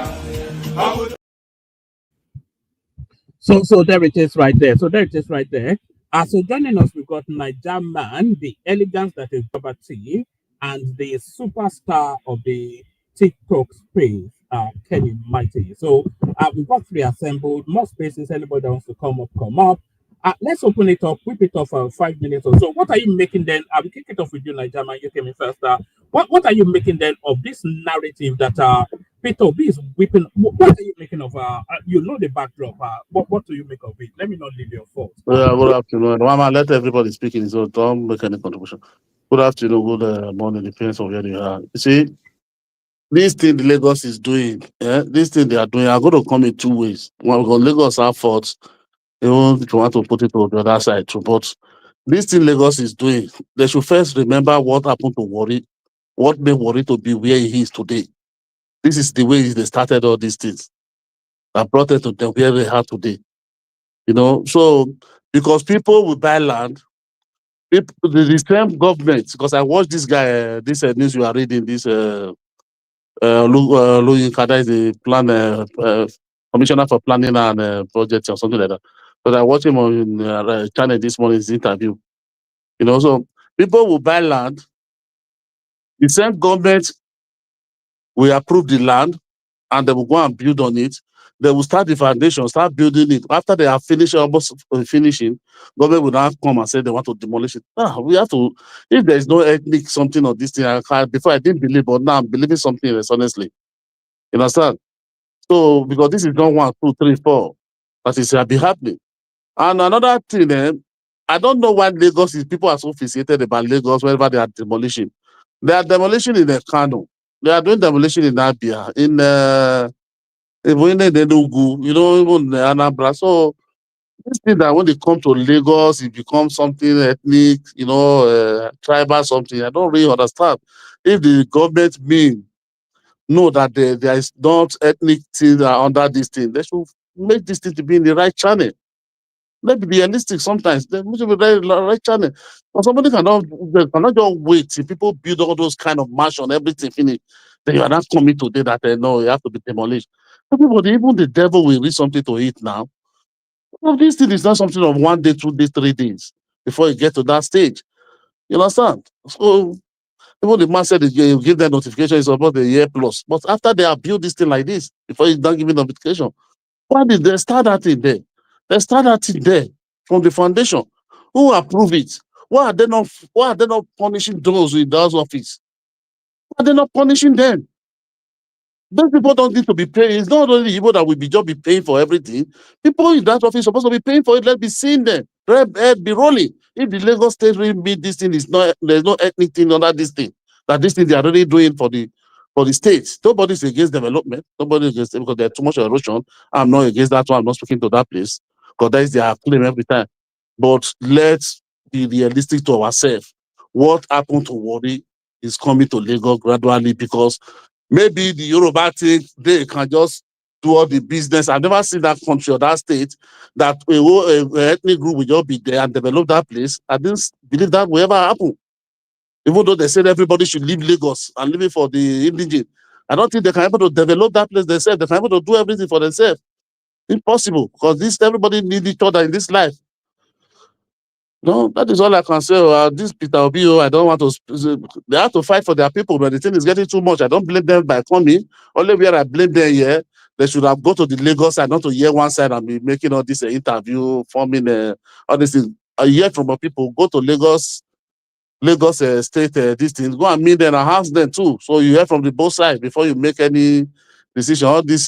So there it is right there. So joining us, we've got Niger Man, the elegance that is property, and the superstar of the TikTok space, Kenny Mighty. So we've got three assembled, more spaces. Anybody that wants to come up, come up. Let's open it up, whip it off for 5 minutes or so. What are you making then? I will kick it off with you, Niger Man. You came in first. What are you making then of this narrative that Peter Obi is whipping? What are you making of? You know the backdrop. What do you make of it? Let me not leave your fault. Good afternoon. Mama, let everybody speak in his own. Don't make any contribution. Good afternoon, good morning, depends on where you are. You see, this thing the Lagos is doing, this thing they are doing, are going to come in two ways. One, because Lagos have faults, Even if you want to put it to the other side too. But this thing Lagos is doing, they should first remember what happened to Warri, what made Warri to be where he is today. This is the way they started all these things that brought it to them where they are today. You know, so because people will buy land, people, the same government, because I watched this guy, this news you are reading, this Louis Kada is the commissioner for planning and projects or something like that. But I watched him on channel this morning, his interview. You know, so people will buy land, the same government will approve the land, and they will go and build on it. They will start the foundation, start building it. After they are finished, almost finishing, government will now come and say they want to demolish it. We have to, if there is no ethnic something or this thing, before I didn't believe, but now I'm believing something else, honestly. You understand? So, because this is not 1, 2, 3, 4, that is be happening. And another thing, I don't know why Lagos is, people are so fixated about Lagos whenever they are demolishing. They are demolishing in the Kano. They are doing demolition in Abia, even in Enugu, you know, even Anambra. So this thing that when they come to Lagos, it becomes something ethnic, you know, tribal something. I don't really understand. If the government know that there is not ethnic things under this thing, they should make this thing to be in the right channel. Let's be realistic sometimes. They should be right channel. But somebody they cannot just wait till people build all those kind of mansion, everything finished. Then you are not coming today that no, you have to be demolished. Everybody, even the devil will read something to eat now. Well, this thing is not something of 1 day, 2 days, 3 days before you get to that stage. You understand? So even the man said you give them notification is about a year plus. But after they have built this thing like this, before you don't give me notification, why did they start that thing there? They start that thing there from the foundation. Who approve it? Why are they not punishing those in those office? Why are they not punishing them? Those people don't need to be paying. It's not only people that will be just be paying for everything. People in that office supposed to be paying for it. Let's be seeing them. Let be rolling. If the Lagos State really mean this thing is not, there's no ethnic thing under this thing. That this thing they are already doing for the states. Nobody's against development. Nobody's against it because there's too much erosion. I'm not against that one. I'm not speaking to that place because that is their claim every time. But let's be realistic to ourselves. What happened to Warri is coming to Lagos gradually because maybe the Yoruba think they can just do all the business. I've never seen that country or that state that a whole ethnic group will just be there and develop that place. I didn't believe that will ever happen. Even though they said everybody should leave Lagos and leave it for the indigenous. I don't think they can able to develop that place themselves. They can able to do everything for themselves. Impossible, because this everybody need each other in this life. No, that is all I can say. This Peter Obi, I don't want to. They have to fight for their people, but the thing is getting too much. I don't blame them by coming. Only where I blame them here, they should have gone to the Lagos side, not to hear one side and be making all this interview, forming all these things. I hear from our people, go to Lagos state, these things, go and meet them and ask them too. So you hear from the both sides before you make any decision. All this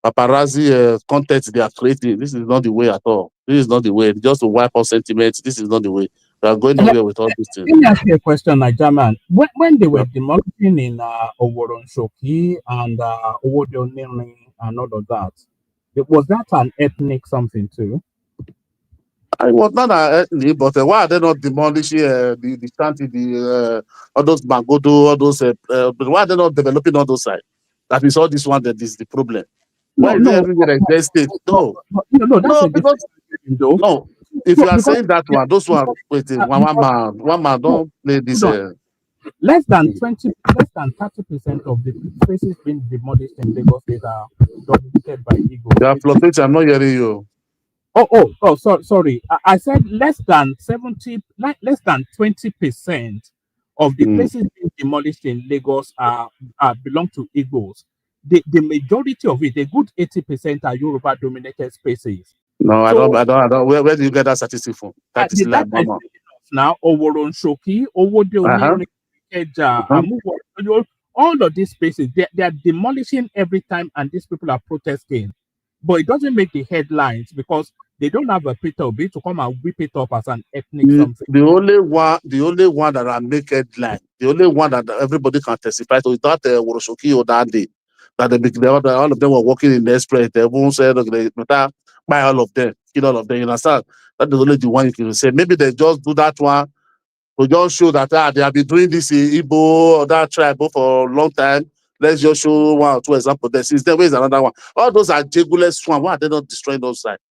paparazzi content they are creating. This is not the way at all. This is not the way. Just to wipe out sentiments. This is not the way. We are going Let nowhere with all these things. me ask you a question, Nigerman. When they Yeah. were demolishing in Oworonshoki and Owodioniri and all of that, was that an ethnic something too? I was not an ethnic, but why are they not demolishing the shanty, all those Bangodo, all those, but why are they not developing all those sides? That is all this one that is the problem. Why No, is it no, everywhere like that state? No, no, that's no, a different because, thing, though. no. If So, you are because, saying that yeah, one, those one, because wait, because one man, no, don't play this. hold on. Less than 30% of the spaces being demolished in Lagos State are dominated by You Igbos. are fluctuating. I'm not hearing you. Sorry. I said less than 20% of the Mm. places being demolished in Lagos are belong to Igbos. The majority of it, a good 80% are Yoruba dominated spaces. No, So I don't. Where do you get that statistic from? That the is data like is mama. big enough now. Oworonshoki, Owode Uh-huh. Onirin, Ikeja, Uh-huh. all of these spaces, they are demolishing every time, and these people are protesting. But it doesn't make the headlines because they don't have a Peter Obi to come and whip it up as an ethnic something. The only one that I make headline, the only one that everybody can testify to is that Woroshoki or that day. That all of them were working in the express. They won't say, look, buy all of them, kill all of them. You understand? That is only the one you can say. Maybe they just do that one to just show that they have been doing this in Igbo or that tribe for a long time. Let's just show one or two examples. There is there is another one. All those are Jeguless swamp. Why are they not destroying those sides?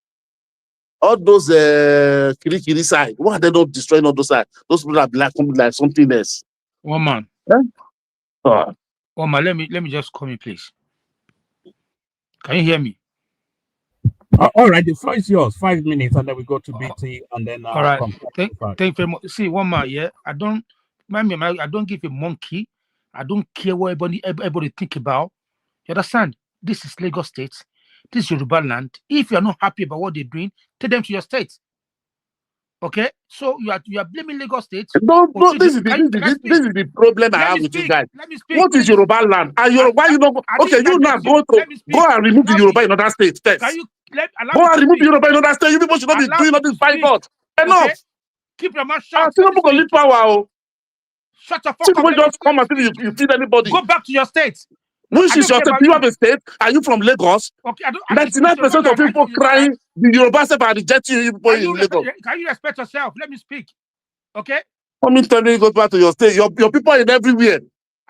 All those Kirikiri side. Why are they not destroying all those sides? Those people are like something else. One man. Uh, One man. Let me just come in, please. Can you hear me? All right, the floor is yours. 5 minutes, and then we go to BT, and then all right. Thank you very much. See, one man, yeah. I don't give a monkey. I don't care what everybody think about. You understand? This is Lagos State. This is Yoruba land. If you are not happy about what they're doing, take them to your state. Okay? So you are blaming Lagos State. No, this is the problem I have with you guys. Let me speak. What is Yoruba land? And why you don't okay, you now go and remove the Yoruba in other states first. Can you go and remove the Yoruba in other states? You people should not be doing all this by God. Enough. Okay? Keep your mouth shut. Still people leave power. Shut the fuck up. Just come and see you feed anybody. Go back to your state. Which is your state? You have a state? Are you from Lagos? Okay, 99% of people crying, the Yoruba state are rejecting you people in Lagos. Can you respect yourself? Let me speak. Okay? Come in, tell me you go back to your state. Your people are in everywhere.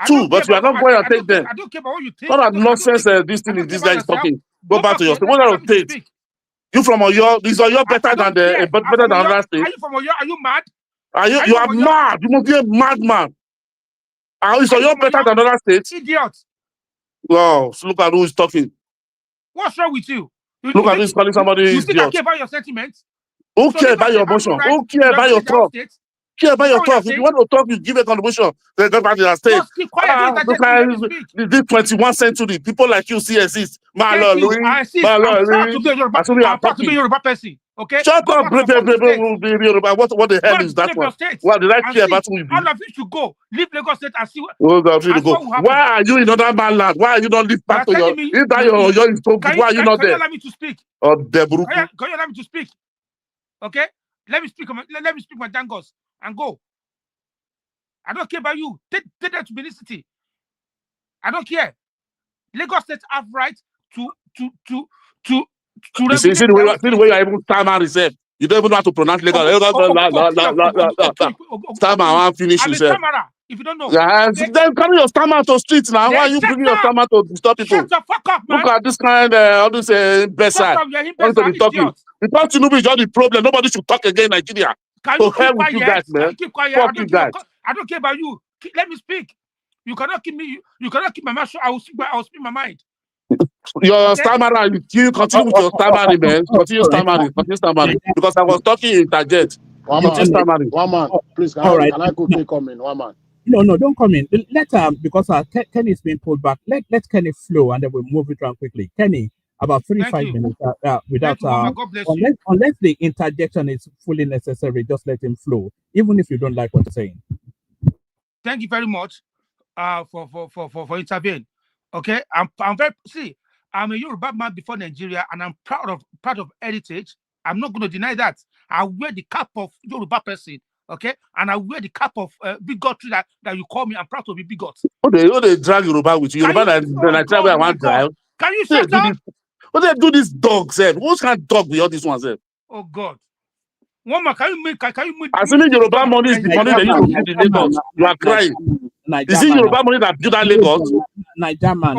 Too, but you are not going to take them. I don't care about what you think. Not that nonsense this guy is talking. Go back to your state. What are your state? You from Oyo? Is Oyo better than other states? Are you from Oyo? Are you mad? You are mad. You must be a madman. Is Oyo better than other states? Idiot. Wow, so look at who is talking. What's wrong with you? Look at who's calling somebody you idiot. think I care about your sentiments? Who care about your emotion? Who care about your talk? Care about your talk. If you want to talk, you give a contribution. Then go back to your state. Just keep quiet. This 21st century, people like you see exist. I'm proud to be a Yoruba person. Okay? Shut up, Yoruba. What the hell is that one? What did I care about who you be? All of you should go. Leave Lagos State and see what. Why are you in other man land? Why are you not leave back to your? If that your is so good, why are you not there? Can you allow me to speak? Can you allow me to speak? Okay? Let me speak my dangos and go. I don't care about you. Take them to Benin City. I don't care. Lagos State have right to see the way you are even stammer yourself. You don't even know how to pronounce Lagos. Stammer, I want to finish yourself. If you don't know. Then carry your stammer to streets now. Why are you bringing your stammer to disturb people? Shut the fuck up, man. Look at this kind all this best side. Because Tinubu is just the problem. Nobody should talk again in Nigeria. Can you keep quiet? You guys, man. Keep quiet. I don't care about you. Let me speak. You cannot keep me. You cannot keep my mouth shut. I will speak my mind. Your stammer, you continue with your stammering, man. Continue stammering. Because I was talking interjet. One man, please. Can I quickly come in? One man. No, don't come in. Let because Kenny is being pulled back. Let Kenny flow, and then we'll move it around quickly. Kenny, about 5 minutes without unless the interjection is fully necessary, just let him flow, even if you don't like what he's saying. Thank you very much for intervening. Okay, I'm a Yoruba man before Nigeria, and I'm proud of heritage. I'm not going to deny that. I wear the cap of Yoruba person, okay, and I wear the cap of bigotry that you call me. I'm proud to be bigot. They drag Yoruba with you. Yoruba and I travel and one drive. Can you shut up? What they do this dog, sir? What kind of dog be all this one, sir? Oh God. One man, can you make assuming Yoruba money is the money they use to build the Lagos. You are crying. Is it Yoruba money that build that Lagos? Niger man,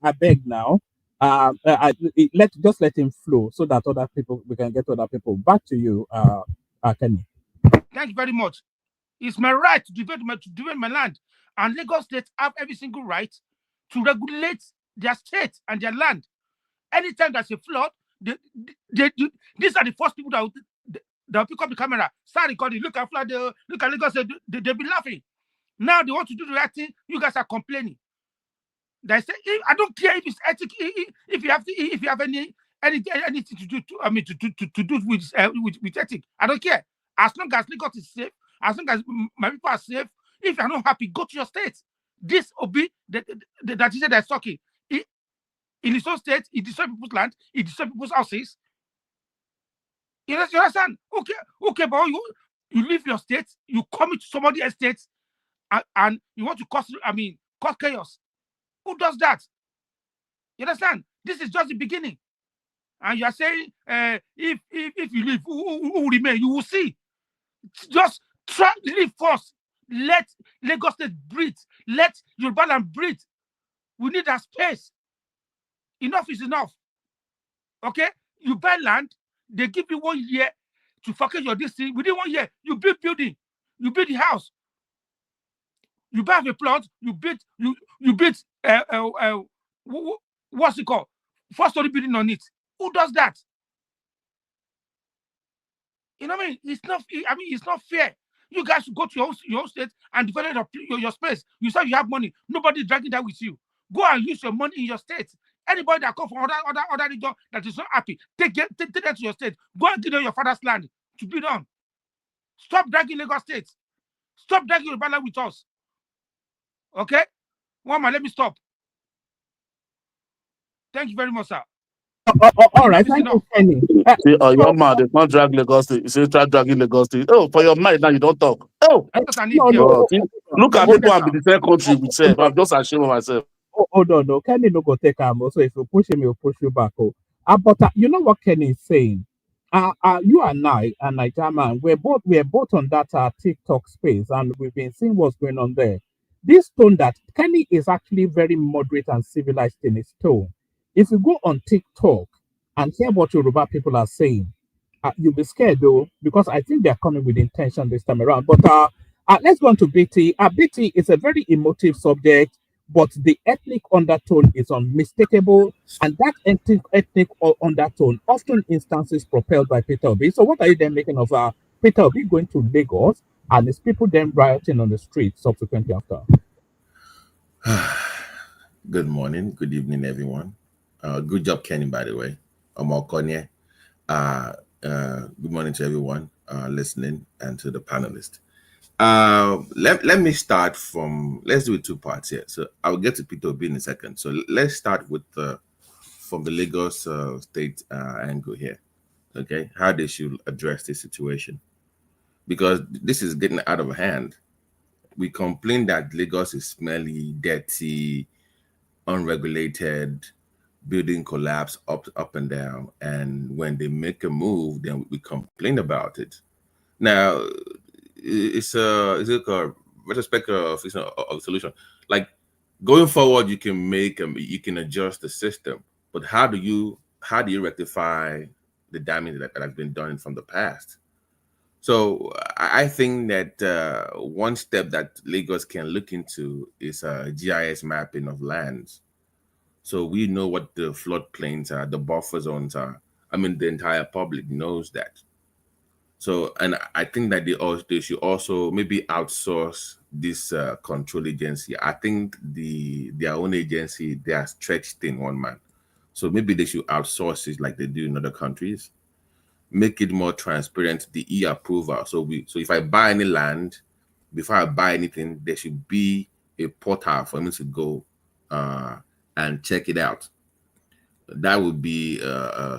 I beg now. Let's let him flow so that we can get other people. Back to you, Kenny. Thank you very much. It's my right to defend my land, and Lagos State have every single right to regulate their state and their land. Anytime there's a flood, these are the first people that will pick up the camera, start recording. Look at flood. Look at Lagos. They'll be laughing. Now they want to do the right thing. You guys are complaining. They say, I don't care if it's ethic. If you have anything to do to do with ethic, I don't care. As long as Lagos is safe, as long as my people are safe. If you're not happy, go to your state. This will be that is that that's talking. In his own state, he destroys people's land, he destroys people's houses. You understand? Okay, but you leave your state, you come into somebody else's state, and you want to cause chaos. Who does that? You understand? This is just the beginning. And you are saying, if you leave, who will remain? You will see. Just try leave first. Let Lagos State breathe. Let Yoruba land breathe. We need that space. Enough is enough. Okay? You buy land, they give you 1 year to focus your this thing. Within 1 year, you build building, you build the house, you buy a plot, you build what's it called? 4-story building on it. Who does that? You know what I mean? It's not fair. You guys should go to your own state and develop your space. You say you have money. Nobody dragging that with you. Go and use your money in your state. Anybody that come from other region that is not happy, take that to your state. Go and give them your father's land to build on. Stop dragging Lagos State. Stop dragging your land with us. Okay? One man, let me stop. Thank you very much, sir. All right, thank you, Kenny. See, your man, they can't drag Lagos State. You say, try dragging Lagos State. Oh, for your mind now, you don't talk. Oh, see, look at me go and be the third country with self. I'm just ashamed of myself. Oh no, Kenny no go take him. So if you push him, he'll push you back. But you know what Kenny is saying? You and I, and Niger man, we're both on that TikTok space, and we've been seeing what's going on there. This tone that Kenny is actually very moderate and civilized in his tone. If you go on TikTok and hear what Yoruba people are saying, you'll be scared though, because I think they're coming with intention this time around. But let's go on to BT. BT is a very emotive subject, but the ethnic undertone is unmistakable, and that ethnic undertone often instances propelled by Peter Obi. So, what are you then making of Peter Obi going to Lagos and his people then rioting on the streets subsequently after? Good morning, good evening, everyone. Good job, Kenny, by the way. I'm Okonye. Good morning to everyone listening and to the panelists. Let me start let's do it 2 parts here. So I'll get to Peter Obi in a second. So let's start with from the Lagos state angle here. Okay, how they should address this situation, because this is getting out of hand. We complain that Lagos is smelly, dirty, unregulated, building collapse up and down, and when they make a move, then we complain about it. Now, it's a retrospective of solution. Like going forward, you can adjust the system, but how do you rectify the damage that has been done from the past? So I think that one step that Lagos can look into is a GIS mapping of lands. So we know what the floodplains are, the buffer zones are. I mean, the entire public knows that. So, and I think that they should also maybe outsource this control agency. I think their own agency, they are stretched in one man. So maybe they should outsource it like they do in other countries. Make it more transparent, the e-approval. So if I buy any land, before I buy anything, there should be a portal for me to go and check it out. That would be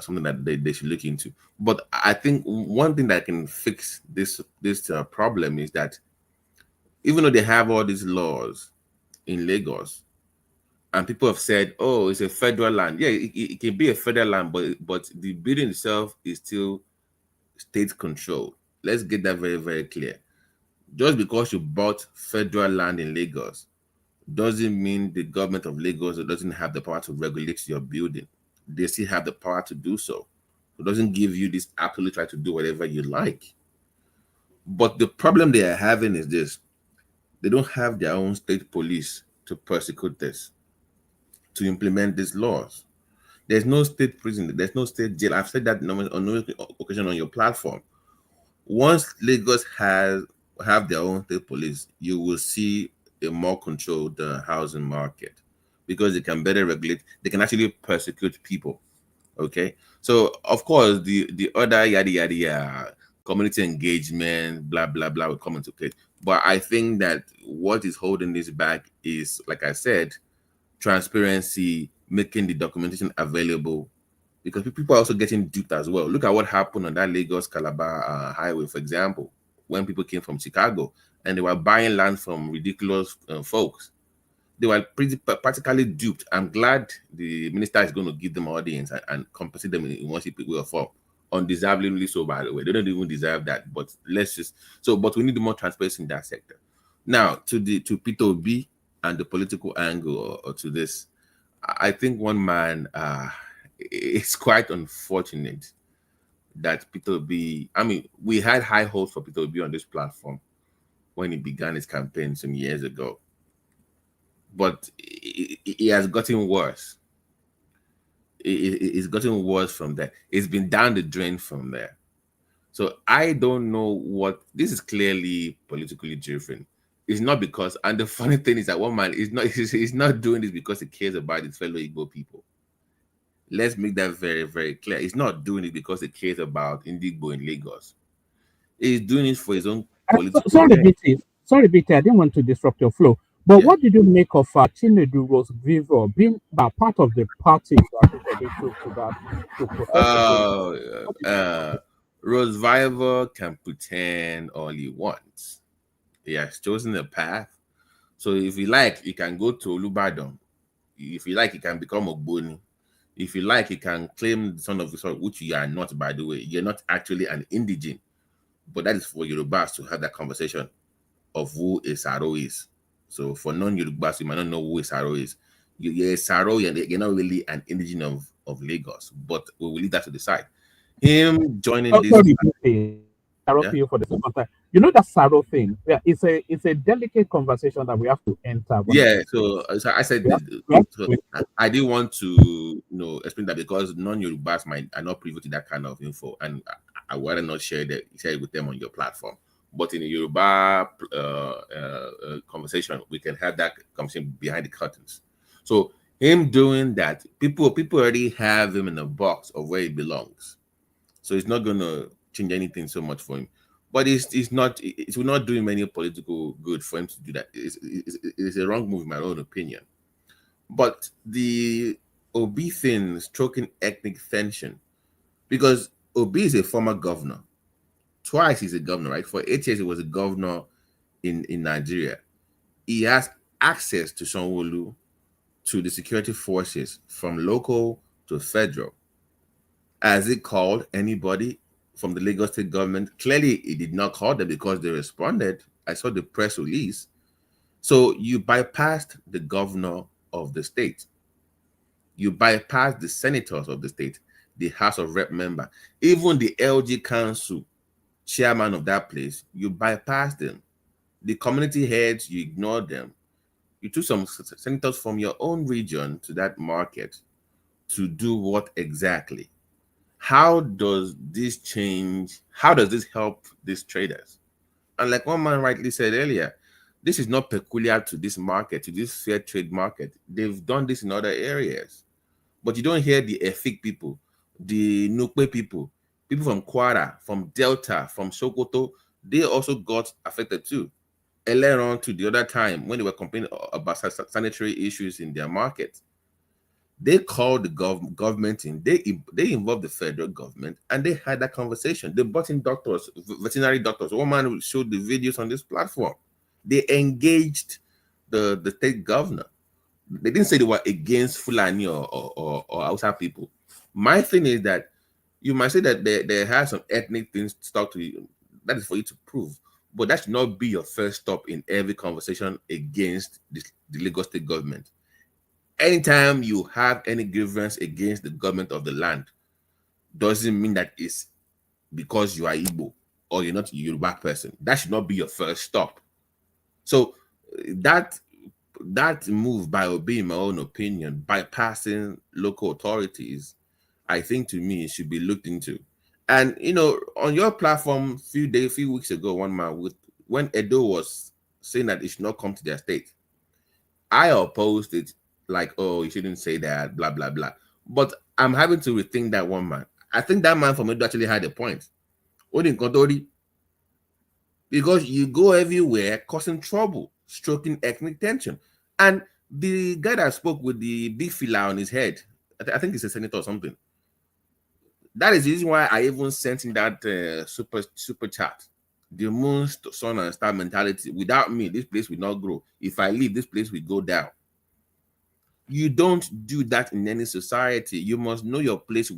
something that they should look into. But I think one thing that can fix this problem is that even though they have all these laws in Lagos, and people have said, "Oh, it's a federal land." Yeah, it can be a federal land, but the building itself is still state controlled. Let's get that very, very clear. Just because you bought federal land in Lagos doesn't mean the government of Lagos doesn't have the power to regulate your building. They still have the power to do so. It doesn't give you this absolute right to do whatever you like. But the problem they are having is this: they don't have their own state police to prosecute this, to implement these laws. There's no state prison, there's no state jail. I've said that on no occasion on your platform. Once Lagos have their own state police, you will see a more controlled housing market, because they can better regulate. They can actually persecute people. Okay, so of course the other yada yada yada, community engagement, blah blah blah, will come into play. But I think that what is holding this back is, like I said, transparency, making the documentation available, because people are also getting duped as well. Look at what happened on that Lagos Calabar highway, for example, when people came from Chicago and they were buying land from ridiculous folks. They were practically duped. I'm glad the minister is going to give them audience and compensate them in one shape, way or form. Undeservedly so, by the way. They don't even deserve that. But let's just but we need more transparency in that sector. Now, to Peter B and the political angle or to this, I think one man, it's quite unfortunate that Peter B. I mean, we had high hopes for Peter B on this platform when he began his campaign some years ago, but it has gotten worse. It's gotten worse from there. It's been down the drain from there. So I don't know what this is clearly politically driven. It's not because, and the funny thing is that one man is not he's not doing this because he cares about his fellow Igbo people. Let's make that very, very clear. He's not doing it because he cares about Indigbo in Lagos. He's doing it for his own political Sorry, gain. BT. Sorry, BT. I didn't want to disrupt your flow. But Yeah. what did you make of Chinedu Rose Vivo being part of the party that they took to that to protest against? What did you make of it? Rose Viver can pretend all he wants. He has chosen a path. So if you like, he can go to Olubadan. If you like, he can become Ogboni. If you like, he can claim the son of the son, which you are not, by the way. You're not actually an indigene. But that is for Yorubas to have that conversation of who a Saro is. So for non-Yorubas, you might not know who a Saro is. You're a Saro, you're not really an indigene of Lagos, but we will leave that to the side. Him joining Oh, this, sorry, BT. Interrupt yeah, you for the second time. You know that Saro thing? Yeah, it's a delicate conversation that we have to enter when it yeah. comes to So, this. so I said We have, this. we have So to, I didn't want to, explain that because non-Yorubas might are not privy to that kind of info, and I would rather not share it with them on your platform. But in a Yoruba conversation, we can have that conversation behind the curtains. So him doing that, people already have him in a box of where he belongs. So it's not gonna change anything so much for him. But it's not doing any political good for him to do that. It's a wrong move, in my own opinion. But the Obi thing, stroking ethnic tension, because Obi is a former governor. Twice he's a governor, right? For 8 years he was a governor in Nigeria. He has access to Sanwo-Olu, to the security forces from local to federal. Has it called anybody from the Lagos state government? Clearly, it did not call them because they responded. I saw the press release. So you bypassed the governor of the state. You bypassed the senators of the state, the House of Rep member, even the LG Council chairman of that place. You bypassed them. The community heads, you ignored them. You took some senators from your own region to that market to do what exactly? How does this change? How does this help these traders? And like one man rightly said earlier, this is not peculiar to this market, to this fair trade market. They've done this in other areas. But you don't hear the Efik people, the Nukwe people, people from Kwara, from Delta, from Sokoto, they also got affected too. Earlier on to the other time when they were complaining about sanitary issues in their market, they called the government in. They involved the federal government and they had that conversation. They brought in doctors, veterinary doctors. One man showed the videos on this platform. They engaged the state governor. They didn't say they were against Fulani or Hausa people. My thing is that you might say that there has some ethnic things stuck to you. That is for you to prove. But that should not be your first stop in every conversation against the Lagos state government. Anytime you have any grievance against the government of the land, doesn't mean that it's because you are Igbo or you're not a Yoruba person. That should not be your first stop. So that move by Obi, in my own opinion, bypassing local authorities, I think to me it should be looked into. And on your platform, few weeks ago, one man when Edo was saying that it should not come to their state, I opposed it, like, oh, you shouldn't say that, blah, blah, blah. But I'm having to rethink that one man. I think that man from Edo actually had a point. Odin Kotori, because you go everywhere causing trouble, stroking ethnic tension. And the guy that spoke with the big filler on his head, I think he's a senator or something. That is the reason why I even sent in that super chat. The moon, sun, and star mentality. Without me, this place will not grow. If I leave, this place will go down. You don't do that in any society. You must know your place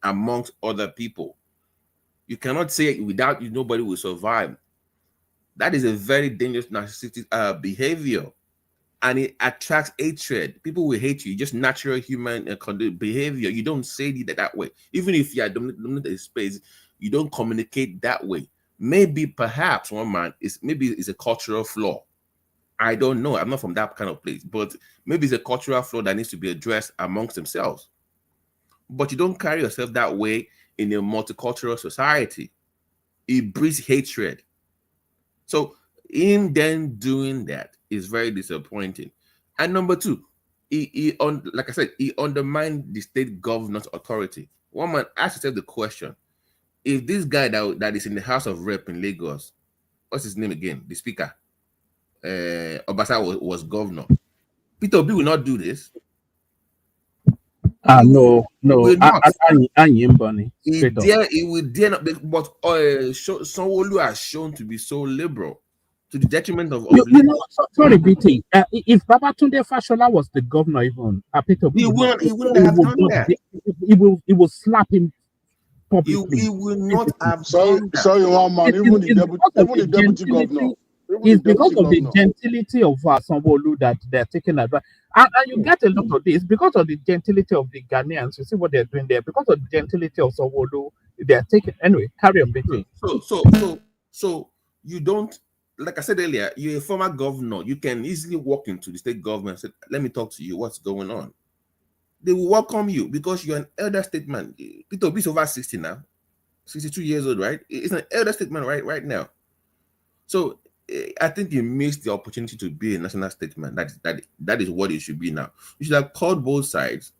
amongst other people. You cannot say without you nobody will survive. That is a very dangerous narcissistic behavior, and it attracts hatred. People will hate you. Just natural human behavior. You don't say it that way. Even if you are dominated a space, you don't communicate that way. Maybe, perhaps, one man maybe it's a cultural flaw. I don't know. I'm not from that kind of place, but maybe it's a cultural flaw that needs to be addressed amongst themselves. But you don't carry yourself that way in a multicultural society. It breeds hatred. So him then doing that is very disappointing. And number two, like I said, he undermined the state governor's authority. One man asked himself the question: if this guy that is in the House of Rep in Lagos, what's his name again? The speaker, Obasa was governor. Peter Obi will not do this. No. Will not. He will dare not. But Sanwo-Olu has shown to be so liberal, to the detriment of sorry, BT. If Babatunde Fashola was the governor, even Peter Obi he wouldn't have done that. He will slap him publicly. He will not have sorry, done that. Sorry, one man. Even the deputy governor. It's because of the gentility of Sanwo-Olu that they're taking advantage. And you get a lot of this because of the gentility of the Ghanaians. You see what they're doing there. Because of the gentility of Sanwo-Olu, they're taking. Anyway, carry on, BT. So you don't, like I said earlier, you're a former governor. You can easily walk into the state government and say, let me talk to you. What's going on? They will welcome you because you're an elder statesman. Peter Obi is over 60 now, 62 years old, right? It's an elder statesman right now. So I think you missed the opportunity to be a national statesman. That is what it should be now. You should have called both sides,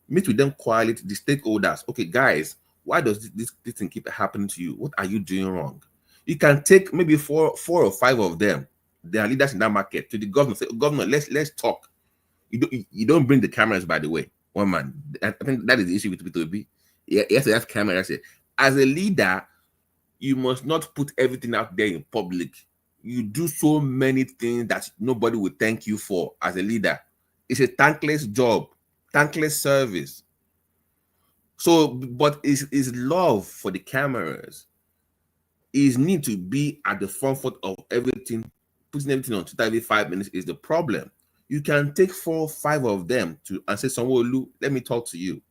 meet with them quietly, the stakeholders. Okay, guys, why does this thing keep happening to you? What are you doing wrong? You can take maybe four or five of them, they are leaders in that market, to the governor. Say, governor, let's talk. You don't bring the cameras, by the way. One man. I think that is the issue with P2B. He has to have cameras. As a leader, you must not put everything out there in public. You do so many things that nobody will thank you for as a leader. It's a thankless job, thankless service. So, but is love for the cameras. Is need to be at the forefront of everything. Putting everything on Twitter every 5 minutes is the problem. You can take 4 or 5 of them and say, Sanwo-Olu, let me talk to you.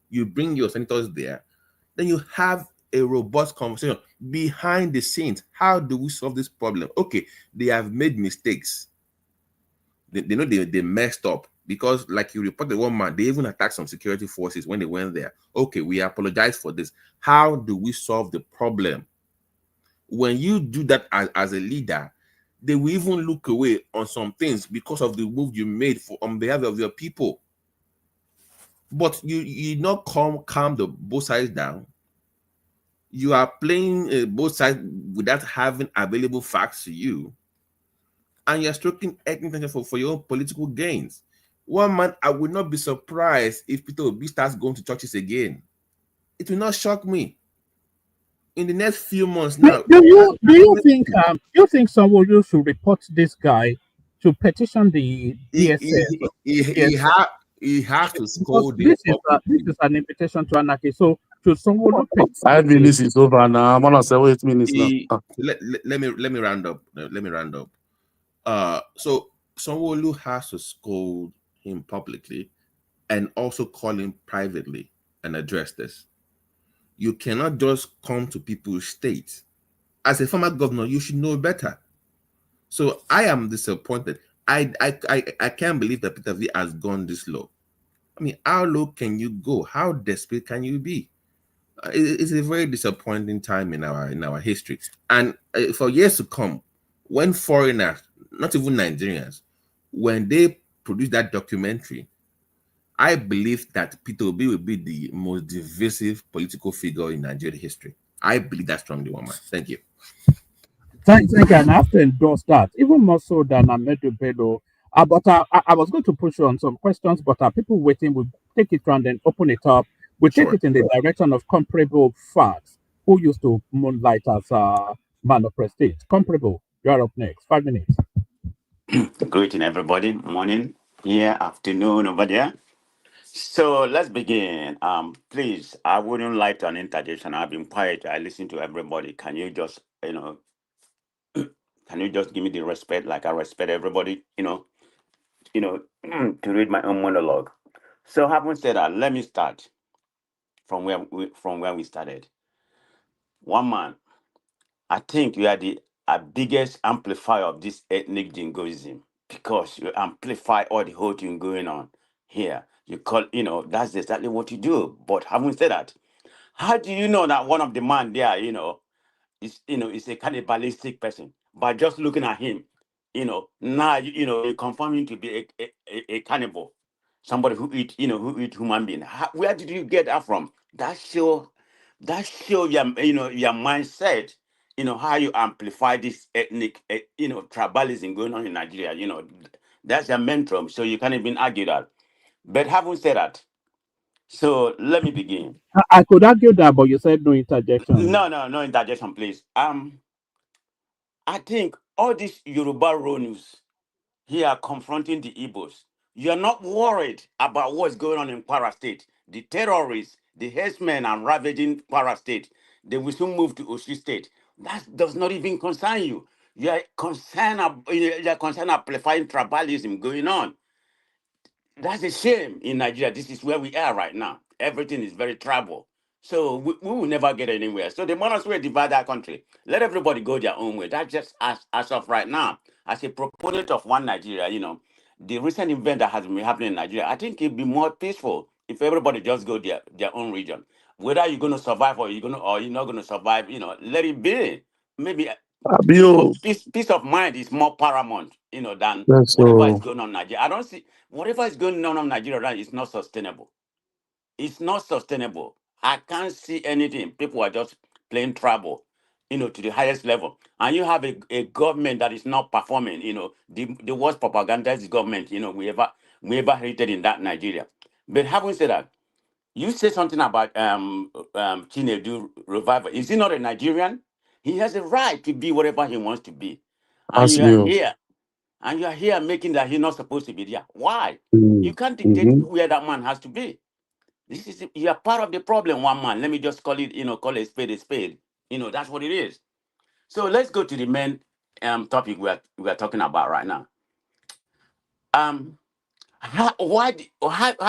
You bring your senators there, then you have a robust conversation behind the scenes. How do we solve this problem? Okay, they have made mistakes. They know they messed up because, like you reported, one man, they even attacked some security forces when they went there. Okay, we apologize for this. How do we solve the problem? When you do that as a leader, they will even look away on some things because of the move you made on behalf of your people. But you not calm the both sides down. You are playing both sides without having available facts to you, and you're stroking ethnic tension for your own political gains. One man, I would not be surprised if Peter Obi starts going to churches again. It will not shock me. In the next few months now, do you think Sanwo-Olu should report this guy to petition the DSS? He has to scold this is an invitation to anarchy. So should Sanwo-Olu 5 minutes is over now. I'm on 7-8 minutes now. Let me round up. So Sanwo-Olu has to scold him publicly and also call him privately and address this. You cannot just come to people's states. As a former governor, you should know better. So I am disappointed. I can't believe that Peter V has gone this low. I mean, how low can you go? How desperate can you be? It's a very disappointing time in our history. And for years to come, when foreigners, not even Nigerians, when they produce that documentary, I believe that Peter Obi will be the most divisive political figure in Nigerian history. I believe that strongly, one man. Thank you. Thank you, and I have to endorse that, even more so than Ahmedu Bello. But I was going to push you on some questions, but people waiting will take it round and open it up. We take it in the direction of comparable facts, who used to moonlight as man of prestige. Comparable, you're up next. 5 minutes. Greeting everybody. Morning. Yeah, afternoon over there. So let's begin. Please, I wouldn't like to an interjection. I've been quiet. I listen to everybody. Can you just, can you just give me the respect like I respect everybody? You know, to read my own monologue. So having said that, let me start from where we started. One man, I think you are the biggest amplifier of this ethnic jingoism because you amplify all the whole thing going on here. You call, that's exactly what you do. But having said that, how do you know that one of the man there, is a cannibalistic person by just looking at him? Now you confirm him to be a cannibal, somebody who eat human being. Where did you get that from? That show your mindset. How you amplify this ethnic tribalism going on in Nigeria. That's your mentrum. So you can't even argue that. But having said that, so let me begin. I could argue that, but you said no interjection. No, no, no interjection, please. I think all these Yoruba Ronus here confronting the Igbos. You're not worried about what's going on in Kwara State. The terrorists, the herdsmen are ravaging Kwara State. They will soon move to Oshi State. That does not even concern you. You are concerned amplifying tribalism going on. That's a shame in Nigeria. This is where we are right now. Everything is very tribal. So we will never get anywhere. So the monarchs will divide our country. Let everybody go their own way. That's just as of right now. As a proponent of one Nigeria, the recent event that has been happening in Nigeria, I think it'd be more peaceful if everybody just go their own region. Whether you're gonna survive or you're not gonna survive, let it be. Maybe Abio. peace of mind is more paramount, than Yes, whatever is so going on in Nigeria. I don't see whatever is going on in Nigeria right is not sustainable. It's not sustainable. I can't see anything. People are just playing trouble, to the highest level. And you have a government that is not performing, the worst propagandized government, we ever hated in that Nigeria. But having said that, you say something about Chinedu revival. Is he not a Nigerian? He has a right to be whatever he wants to be. And ask you are me. here. And you are here making that he's not supposed to be there. Why? You Mm. can't dictate Mm-hmm. where that man has to be. You are part of the problem, one man. Let me just call it a spade a spade. That's what it is. So let's go to the main topic we are talking about right now. Um how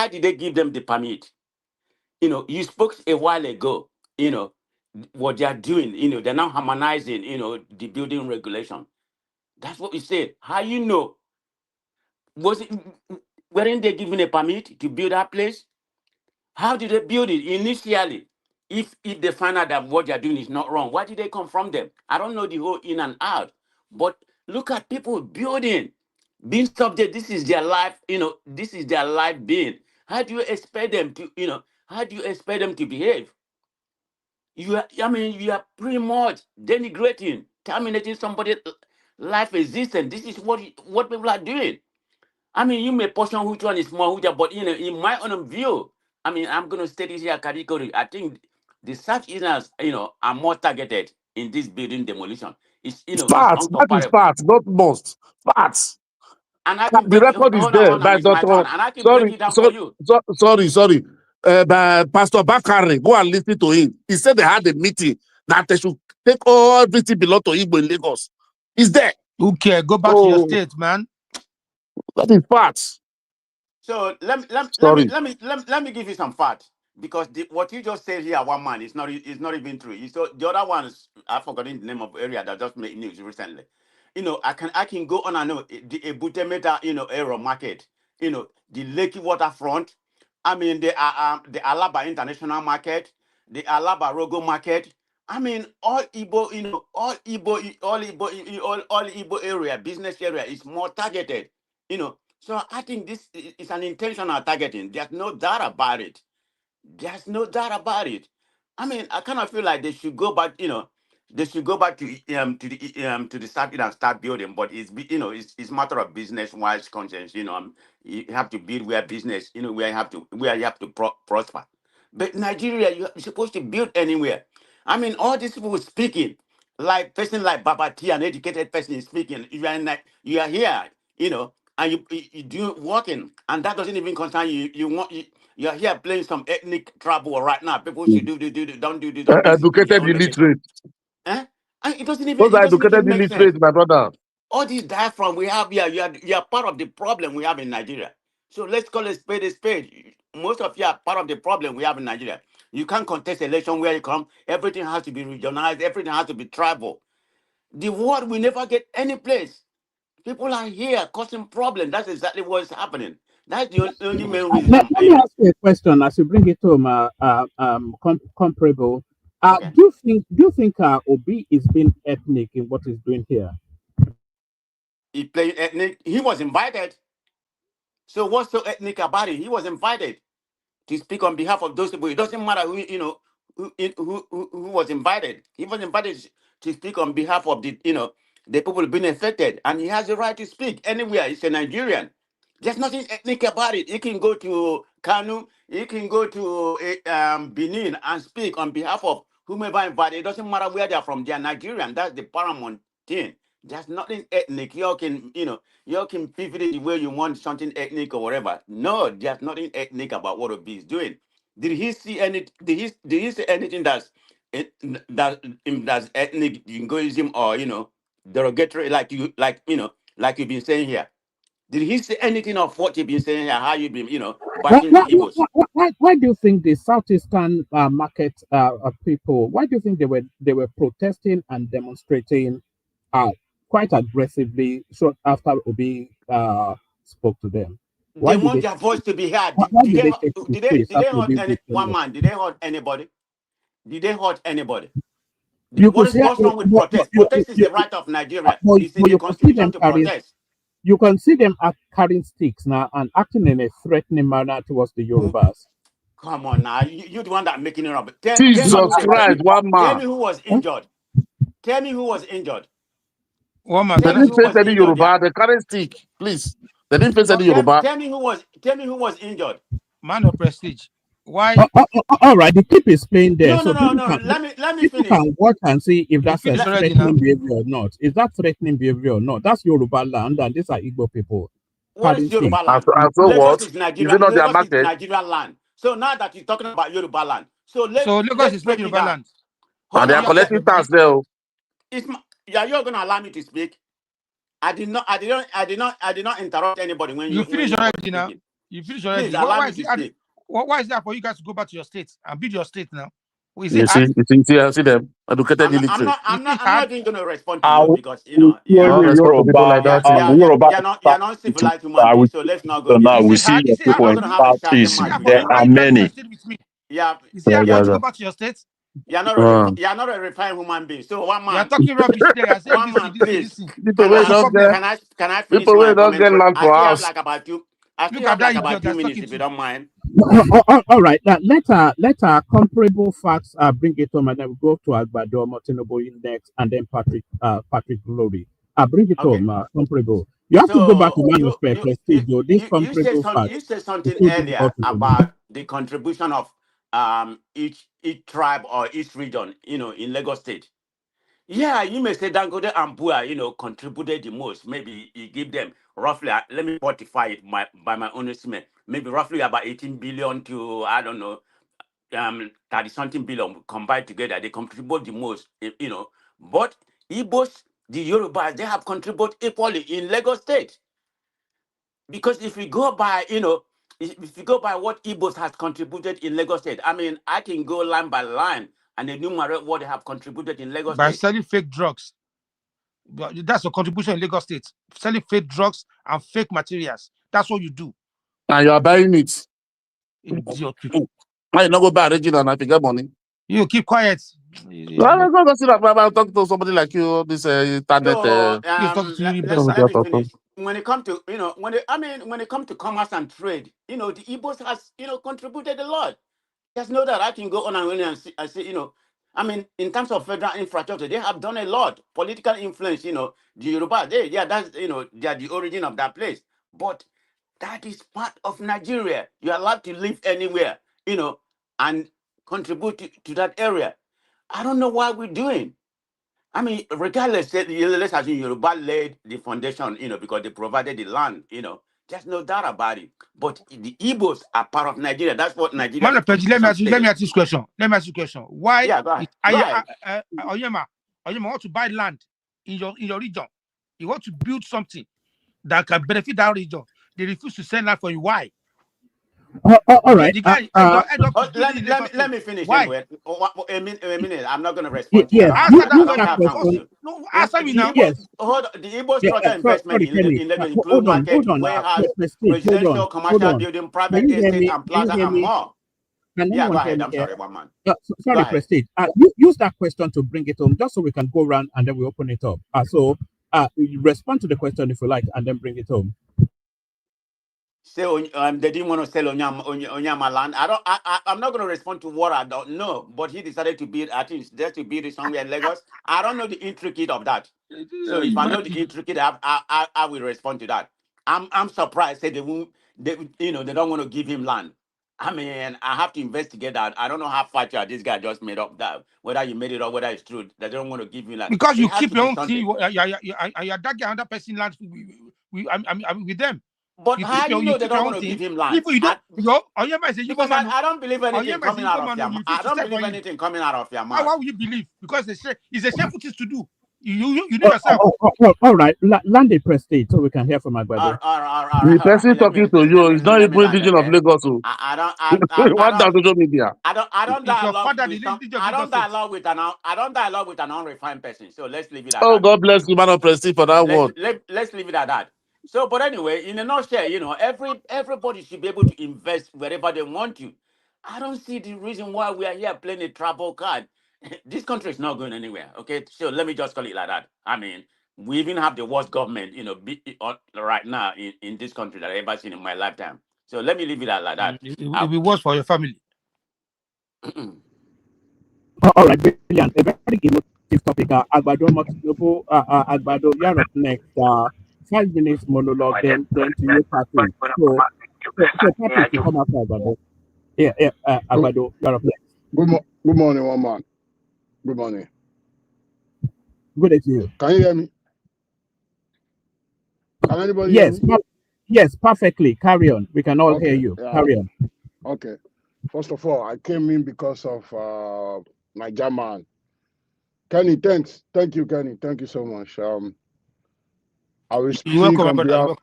did they give them the permit? You spoke a while ago, what they are doing, they're now harmonizing, the building regulation. That's what we said. How was it weren't they given a permit to build that place? How did they build it initially? If they find out that what they're doing is not wrong, why did they come from them? I don't know the whole in and out. But look at people building, being subject. This is their life, this is their life being. How do you expect them to behave? You are pretty much denigrating, terminating somebody's life existence. This is what people are doing. You may portion which one is more, but in my own view, I'm gonna state it here categorically. I think the South Easterners, are more targeted in this building demolition. It's Facts. That is uncomparable. facts, not most. Facts. And I can The break record is there hold on, by it's my Dr. turn, and I can break Sorry, it down for you. sorry. By Pastor Bakari, go and listen to him. He said they had a meeting that they should take all everything belong to Igbo in Lagos. He's there. Okay, go back to your So state, man. that is facts. So Sorry. let me give you some facts because what you just said here, one man, is not even true. So the other ones, I've forgotten the name of area that just made news recently. I can go on and on. The Ebutemeta, Aero Market, the Lakey Waterfront. The Alaba International Market, the Alaba Rogo Market. All Igbo, all Igbo area, business area is more targeted. So I think this is an intentional targeting. There's no doubt about it. There's no doubt about it. I kind of feel like they should go back. They should go back to the start and start building. But it's matter of business wise conscience. You have to build where business. Where you have to prosper. But Nigeria, you're supposed to build anywhere. All these people speaking like person like Baba T, an educated person is speaking. You are here. and you do working, and that doesn't even concern you. You're here playing some ethnic trouble right now. People should don't do this, don't do this. Educated illiterate. Eh? And it doesn't Those are educated even make sense. illiterate, my brother. All these diaphragm we have here, you are part of the problem we have in Nigeria. So let's call a spade a spade. Most of you are part of the problem we have in Nigeria. You can't contest election where you come. Everything has to be regionalized. Everything has to be tribal. The world will never get any place. People are here causing problems. That's exactly what's happening. That's the only main reason Let me ask you a question as you bring it home, comparable. Okay. Do you think Obi is being ethnic in what he's doing here? He played ethnic. He was invited. So what's so ethnic about it? He was invited to speak on behalf of those people. It doesn't matter who was invited. He was invited to speak on behalf of the people being affected, and he has the right to speak anywhere. He's a Nigerian. There's nothing ethnic about it. He can go to Kanu, he can go to Benin and speak on behalf of whomever invited. It doesn't matter where they're from. They're Nigerian. That's the paramount thing. There's nothing ethnic. You can pivot it the way you want, something ethnic or whatever. No, there's nothing ethnic about what Obi is doing. Did he see any? Did he see anything that's ethnic jingoism or derogatory like you've been saying here? Did he say anything of what you've been saying here? How you've been Why, bashing the why, Igbos? why do you think the southeastern market people? Why do you think they were protesting and demonstrating uh, quite aggressively short after Obi spoke to them? They Why did want they? their voice to be heard. Why did they take the space Did they after hurt Obi any beat them one up? man? Did they hurt anybody? Did they hurt anybody? You could see, What's wrong with protest? Protest is the right of Nigeria. It's in the you could see them constitution to carrying. protest. You can see them carrying sticks now and acting in a threatening manner towards the Yorubas. Come on now, you the one that making it up. Tell me Jesus Christ, one tell man. me who was Huh? injured. Tell me who was injured. One man, They Tell can I me didn't who speak? face was any injured there. Yoruba. They carry stick, please. They didn't face any Okay, Yoruba. Tell me who was injured. man of prestige. Why All right, the clip is playing there, No, so no, no, no. Let me people finish. can watch and see if you that's a finish Let, already now? threatening behavior or not. Is that threatening behavior or not? That's Yoruba land, and these are Igbo people what is carrying Yoruba sticks. land? And so Lagos what? is Is it Nigeria. not their Lagos is market? Nigeria land. So now that you're talking about Yoruba land, so So Lagos let's is not break it Yoruba down. land. Hold And they Are are you on. collecting accepting tax me? there. Oh. Yeah, you're gonna allow me to speak. I did not interrupt anybody You when finish you were already now. speaking. You finish Please already. allow Why me is it to hard? speak. Why is that for you guys to go back to your state and build your state now? Is it You see, hard? see them. Educated illiterate. Is it I'm hard? not even gonna respond to I you will because I show don't you respond to people like Yoruba, that. You. Yoruba you're not community. civilized human I will beings. So let's not go so there. now Is we it see hard? your Is it hard We're people for not in gonna you? have a shouting Southeast. Is it match hard with for There you? you. Why are you guys to your many. state with me? Yeah, Is it Yeah, hard for yeah. you yeah, to yeah. go back to your state? You're not a refined human being. So You are talking rubbish there. I say one this thing, man, this thing, this please. thing. People where What's the don't get problem? Can I finish people where my don't comment? get land I for still have house. like about two. I still Look at have that like idiot about two that's minutes talking if you to. don't mind. All right, let our comparable facts bring it home, and then we go to Agbado Motinobo Index, and then Patrick Glory. Bring it Okay. home, comparable. You have to go back So to man of prestige, though. These comparable you facts said is something too earlier difficult to remember. about the contribution of each tribe or each region, in Lagos State. Yeah, you may say Dangote and Bua, contributed the most. Maybe you give them roughly, let me fortify it by my own estimate, maybe roughly about 18 billion to, I don't know, 30 something billion combined together. They contribute the most, But Igbos, the Yorubas, they have contributed equally in Lagos State. Because if we go by, if you go by what Igbos has contributed in Lagos State, I mean, I can go line by line and enumerate what they have contributed in Lagos By State. selling fake drugs. That's your contribution in Lagos State. Selling fake drugs and fake materials. That's what you do. And you are buying it. Idiot people. Why you not go buy original and if you get money? You keep quiet. Let's not go sit up and talk to somebody like you, this internet. So He's talking to you, Oh, imbecile. let just me talk to- finish. When it comes to when it comes to commerce and trade, the Igbos has contributed a lot. Just know that I can go on and on and say, in terms of federal infrastructure, they have done a lot. Political influence, the Yoruba, they are the origin of that place. But that is part of Nigeria. You are allowed to live anywhere, and contribute to that area. I don't know what we're doing. I mean, regardless, let's assume Yoruba laid the foundation, because they provided the land, there's no doubt about it. But the Igbos are part of Nigeria. That's what Nigeria's Man of Peji, let constitution me states. ask this question. Why Yeah, go ahead. it Go ahead. Oyema want to buy land in your region? You want to build something that can benefit that region. They refuse to send land for you. Why? All right. The guy end up Oh, is building in Lagos let State. me finish Why? anyway. A minute. I'm not going to respond to you. Yes, Answer use that I don't that have time with question. question. you. No, answer me now. Yes. The Igbo Yeah, structure investment sorry, Kenny. in Lagos include Hold market, on. warehouse, Prestige, residential, hold commercial on. building, Can private you hear estate, me? and Can you plaza hear and me? more. Can Yeah, go anyone hear ahead. me I'm here? sorry, one man. Go Sorry, ahead. Prestige. Use that question to bring it home, just so we can go around and then we open it up. You respond to the question if you like, and then bring it home. Say they didn't want to sell Onyama land. I'm not going to respond to what I don't know. But he decided to build. I think just to build it somewhere in Lagos. I don't know the intricate of that. So if I know the intricate, I will respond to that. I'm surprised. Say they won't. They don't want to give him land. I mean, I have to investigate that. I don't know how far this guy just made up that. Whether you made it or whether it's true. They don't want to give you land. Because It you has keep to your be own thing, something. you're dagging another person land. I'm with them. But You how keep do your you know they don't own want to give thing. him land? If you don't, Oyema is a Because Igbo man. I don't believe anything Oyema is a coming out Igbo of man. your You mouth. refuse I to don't step believe for him. anything coming out of your Why mouth. would you believe? Because it's a shameful thing to do. You know yourself. All right. Land a Prestige so we can hear from Agbado. The All person right. talking to you is not even Land, indigenous of okay? Lagos. Oh. What does social media? I don't It's your dialogue father, the with some. leader of Lagos State. I don't dialogue with an unrefined person. So let's leave it at Oh, that. God bless you, man of prestige, for that word. Let's leave it at that. So, but anyway, in a nutshell, everybody should be able to invest wherever they want to. I don't see the reason why we are here playing a travel card. This country is not going anywhere. Okay, so let me just call it like that. I mean, we even have the worst government, right now in this country that I've ever seen in my lifetime. So let me leave it at like that. It will be worse for your family. All right, brilliant. A very emotive topic. Agbado, you're up next. 5 minutes monologue, then to you, Patrick. So Patrick, you come after Agbado. Yeah, Agbado, you're up next. Good morning, one man. Good morning. Good day to you. Can you hear me? Can anybody hear me? Yes, perfectly. Carry on. We can all hear you. Yeah. Carry on. Okay. First of all, I came in because of my German. Kenny, thanks. Thank you, Kenny. Thank you so much. I will speak on behalf.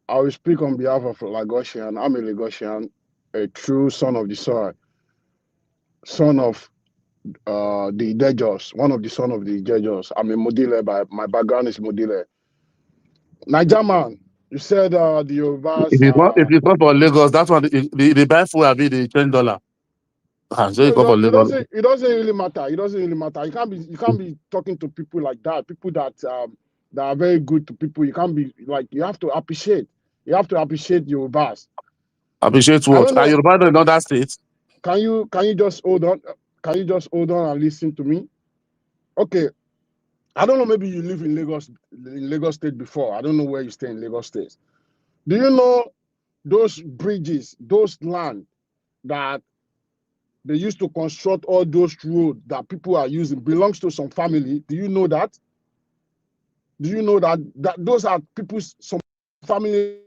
I will speak on behalf of Lagosian. I'm a Lagosian, a true son of the soil, son of the Dejos, one of the son of the Dejos. I'm a Modile, by my background is Modile. Niger man, you said the Yorubas. If it's not for Lagos, that's one the buy fuel will be the $10. So you come for Lagos. It doesn't really matter. It doesn't really matter. You can't be talking to people like that. People that are very good to people. You can't be like, you have to appreciate. You have to appreciate Yorubas. Appreciate what? Are Yoruba in other states? Can you just hold on? Can you just hold on and listen to me? Okay. I don't know, maybe you live in Lagos State before. I don't know where you stay in Lagos State. Do you know those bridges, those land that they used to construct all those roads that people are using belongs to some family? Do you know that? Do you know that those are people's, some family?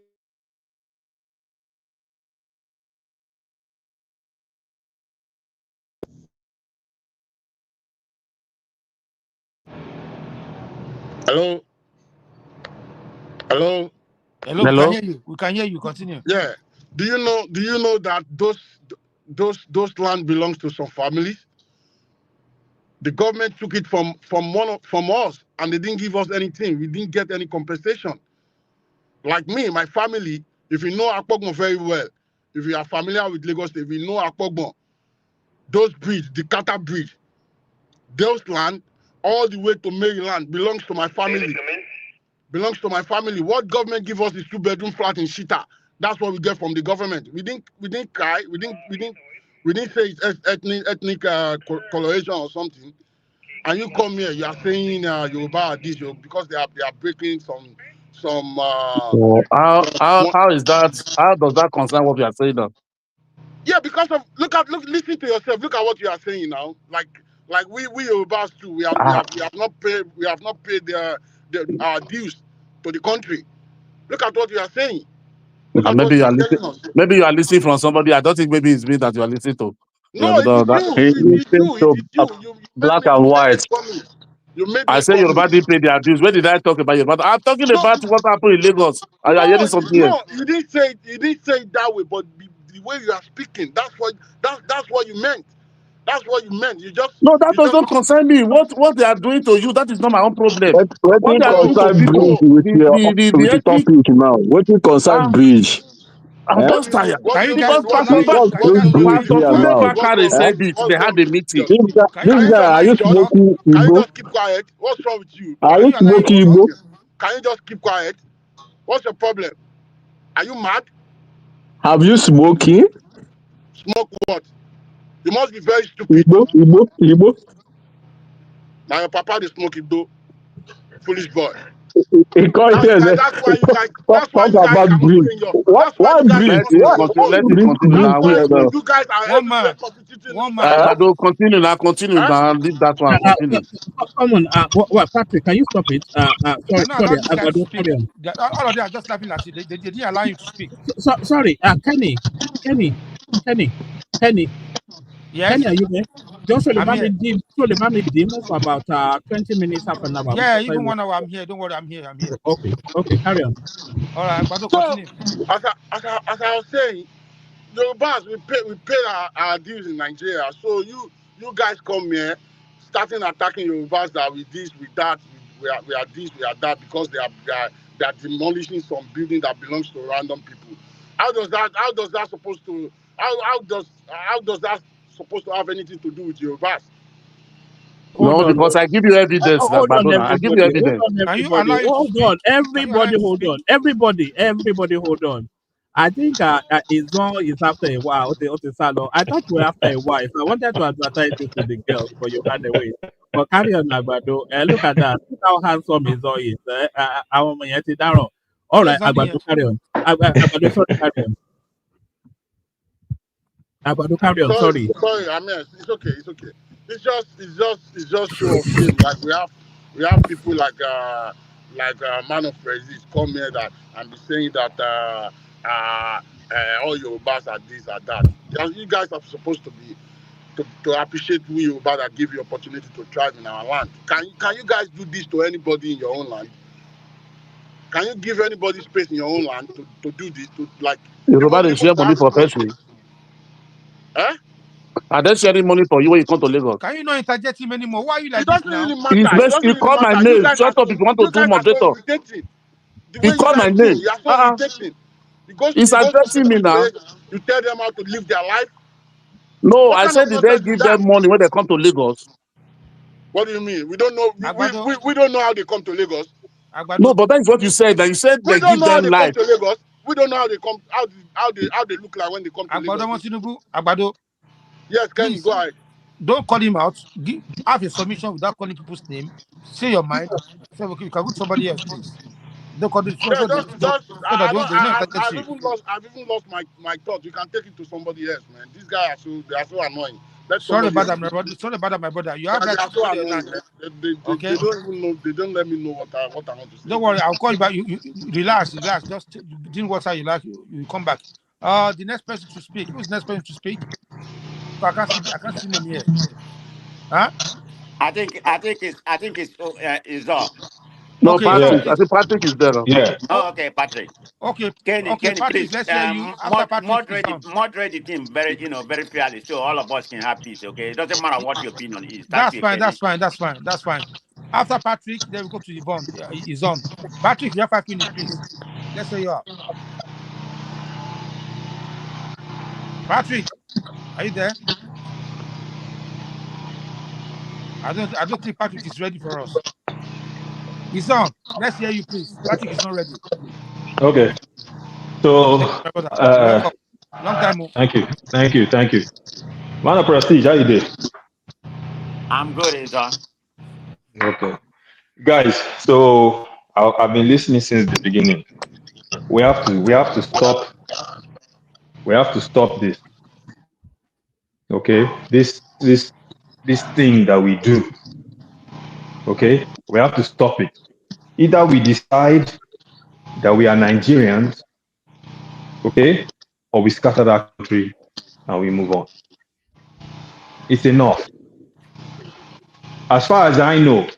Hello? Hello, we can hear you. We can hear you. Continue. Yeah. Do you know that those land belongs to some families? The government took it from us, and they didn't give us anything. We didn't get any compensation. Like me, my family, if you know Akpogbon very well, if you are familiar with Lagos, if you know Akpogbon, those bridge, the Kata Bridge, those land, all the way to Maryland belongs to my family. Belongs to my family. What government give us is 2-bedroom flat in Shita. That's what we get from the government. We didn't cry. We didn't say it's ethnic coloration or something. And you come here, you are saying Yoruba this because they are breaking some. So how is that? How does that concern what we are saying now? Yeah, because of listen to yourself. Look at what you are saying now. Like Like we Yorubas too. We have not paid our dues to the country. Look at what you are saying. Look at what Maybe you you are are listening. telling us. Maybe you are listening from somebody. I don't think maybe it's me that you are listening to. You No, know, it is that, you. It is Listen you. It to is you. black and You made white. me promise. You made I me say Yoruba promise. didn't pay their dues. When did I talk about Yoruba? I'm talking No, about what happened in Lagos. Are you no, hearing something here? no. You didn't say it. You didn't say it that way. But the way you are speaking, that's what you meant. That's what you meant. No, that You does just not concern me. What they are doing to you, that is not my own problem. What What will they are doing to concern people, bridge oh. with the the ethnic, topic now? What will concern bridge? I'm Eh? just tired. What Can do you you guys mean? Because What do allow you him? mean? What's Can you What do this guys you mean? allow bridge him With to here what? talk? about? What's Pastor wrong with Eh? you? said it. What's They wrong had with a you? meeting. Can you Can you guys just allow Are him you keep to short? talk? smoking Can you Igbo? just keep quiet? What's wrong with you? Can Are you you allow him to smoking talk? Igbo? Can you just keep quiet? What's your problem? Are you mad? Have you smoking Smoke what? You must be very stupid. Igbo? Igbo? Igbo? Now your papa they smoke it though. Foolish boy. He call That's here. why. Say, That's why you guys. talk That's why you guys about cannot bridge. stay in your. What? That's why you guys Let cannot him stay What? in your continue. What own. Let him bridge continue That's bridge now. why here now? you guys are One man, everywhere constituting one Yoruba man. stuff. But continue now. Continue Huh? now. Leave that one. Continue. Come on, Patrick, can you stop it? You Sorry, cannot allow sorry, this guy to Agbado, speak. carry on. All of them are just laughing at you. They didn't allow him to speak. Sorry, Kenny, Kenny, Kenny, Kenny, Yes, are you there? Just I'm here. So the mommy demo for about 20 minutes, half an hour. Yeah, even 1 hour, I'm here. Don't worry, I'm here. I'm here. Okay, carry on. All right, but don't So, continue. as I was saying, Yorubas we pay our dues in Nigeria. So you guys come here, starting attacking Yorubas that we this, we that, we are this, we are that because they are demolishing some building that belongs to random people. How does that supposed to how does that supposed to have anything to do with Yorubas? Hold No, on. because I give you evidence, Hold on, Badona. I give you everybody. Hold evidence. on, Can you everybody. allow him to Hold on, speak? Can you allow him everybody. to Hold speak? on, everybody. Hold on. I think Izon is after a while. Okay, Salo. I thought we were after a while. So I wanted to advertise this to the girls, but you ran away. But carry on, Agbado. Look at that. Look how handsome Izon is. Àwọn ọmọ yẹn ti dáràn. All Who right, is on Agbado, here? carry on. Agbado, sorry, carry on. Agbado, carry on. Sorry. Sorry, I mean it's okay, it's okay. It's just show of shame. Like we have people like man of resist come here that and be saying that all Yorubas are this or that. You guys are supposed to be to appreciate we Yoruba that give you opportunity to thrive in our land. Can you guys do this to anybody in your own land? Can you give anybody space in your own land to do this? To like Yoruba they even share to money have for even person. eh? Are they sharing money for you when you come to Lagos? Can you not interject him anymore? Why are you It like this doesn't now? really matter. It doesn't He really called my matter. name. Shut up if you want to You do guys are so moderator. irritating. The He way you called my guys do, name. you are so irritating. He's You go to addressing me people's now. place, you tell them how to live their life. No, What I kind of said, did they nonsense is give that? them money when they come to Lagos? What do you mean? We don't know. Agbado, We don't know how they come to Lagos. No, Agbado. but that is what you said. That you said We they don't give know how them they come life. to Lagos. We don't know how they come how they look like when they come to Agbado Lagos. Montinubu, Agbado, Yes, Kenny, please go ahead. don't call him out. Have a submission without calling people's name. Say your mind. Say, okay, you can go to somebody else, please. Don't call it Yeah, so that they don't interject you. I've even lost my thought. You can take it to somebody else, man. These guys are they are so annoying. Let Sorry somebody about else. that, my brother. Sorry about that, my brother. You have They right to are so defend your annoying, land. man. They Okay? don't even know. They don't let me know what I want to say. Don't worry, I'll call you back. You relax. Just drink water. You like. You come back. The next person to speak. Who's the next person to speak? I can't see. I can't see name here. Huh? I think it's up. No, Okay, so Yeah, Patrick. I please. think Patrick is there now. yeah. Oh, Oh, okay, Patrick. okay, okay, Kenny, Patrick. please, Let's hear you. After Patrick is on. moderate the team very, very fairly, so all of us can have peace. Okay, it doesn't matter what your opinion is. Thank That's you, fine. That's Kenny. fine. That's fine. That's fine. After Patrick, then we go to Yvonne. Is on. Patrick, you have 5 minutes, please. Let's say you are. Patrick, are you there? I don't think Patrick is ready for us. He's on. Let's hear you, please. Patrick is not ready. Okay. So, Thank you, my brother. You're welcome. Long time. Oh. thank you. Man of Prestige, how you doing? I'm good, Izan. Okay. Guys, so I've been listening since the beginning. We have to stop. We have to stop this. Okay. This this thing that we do. Okay, we have to stop it. Either we decide that we are Nigerians, okay, or we scatter that country and we move on. It's enough. As far as I know,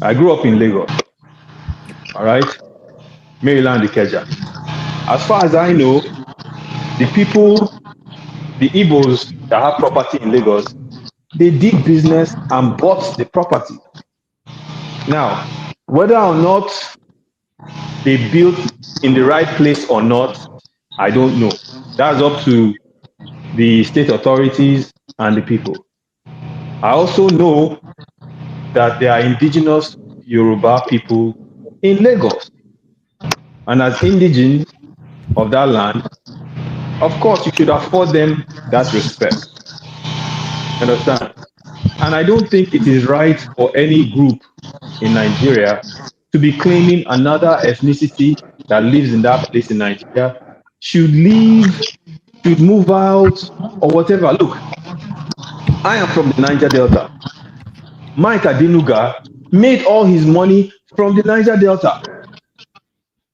I grew up in Lagos, all right, Maryland, Ikeja. As far as I know, the people, the Igbos that have property in Lagos, they did business and bought the property. Now, whether or not they built in the right place or not, I don't know. That's up to the state authorities and the people. I also know that there are indigenous Yoruba people in Lagos. And as indigenes of that land, of course, you should afford them that respect. Understand? And I don't think it is right for any group in Nigeria to be claiming another ethnicity that lives in that place in Nigeria should leave, should move out, or whatever. Look, I am from the Niger Delta. Mike Adenuga made all his money from the Niger Delta.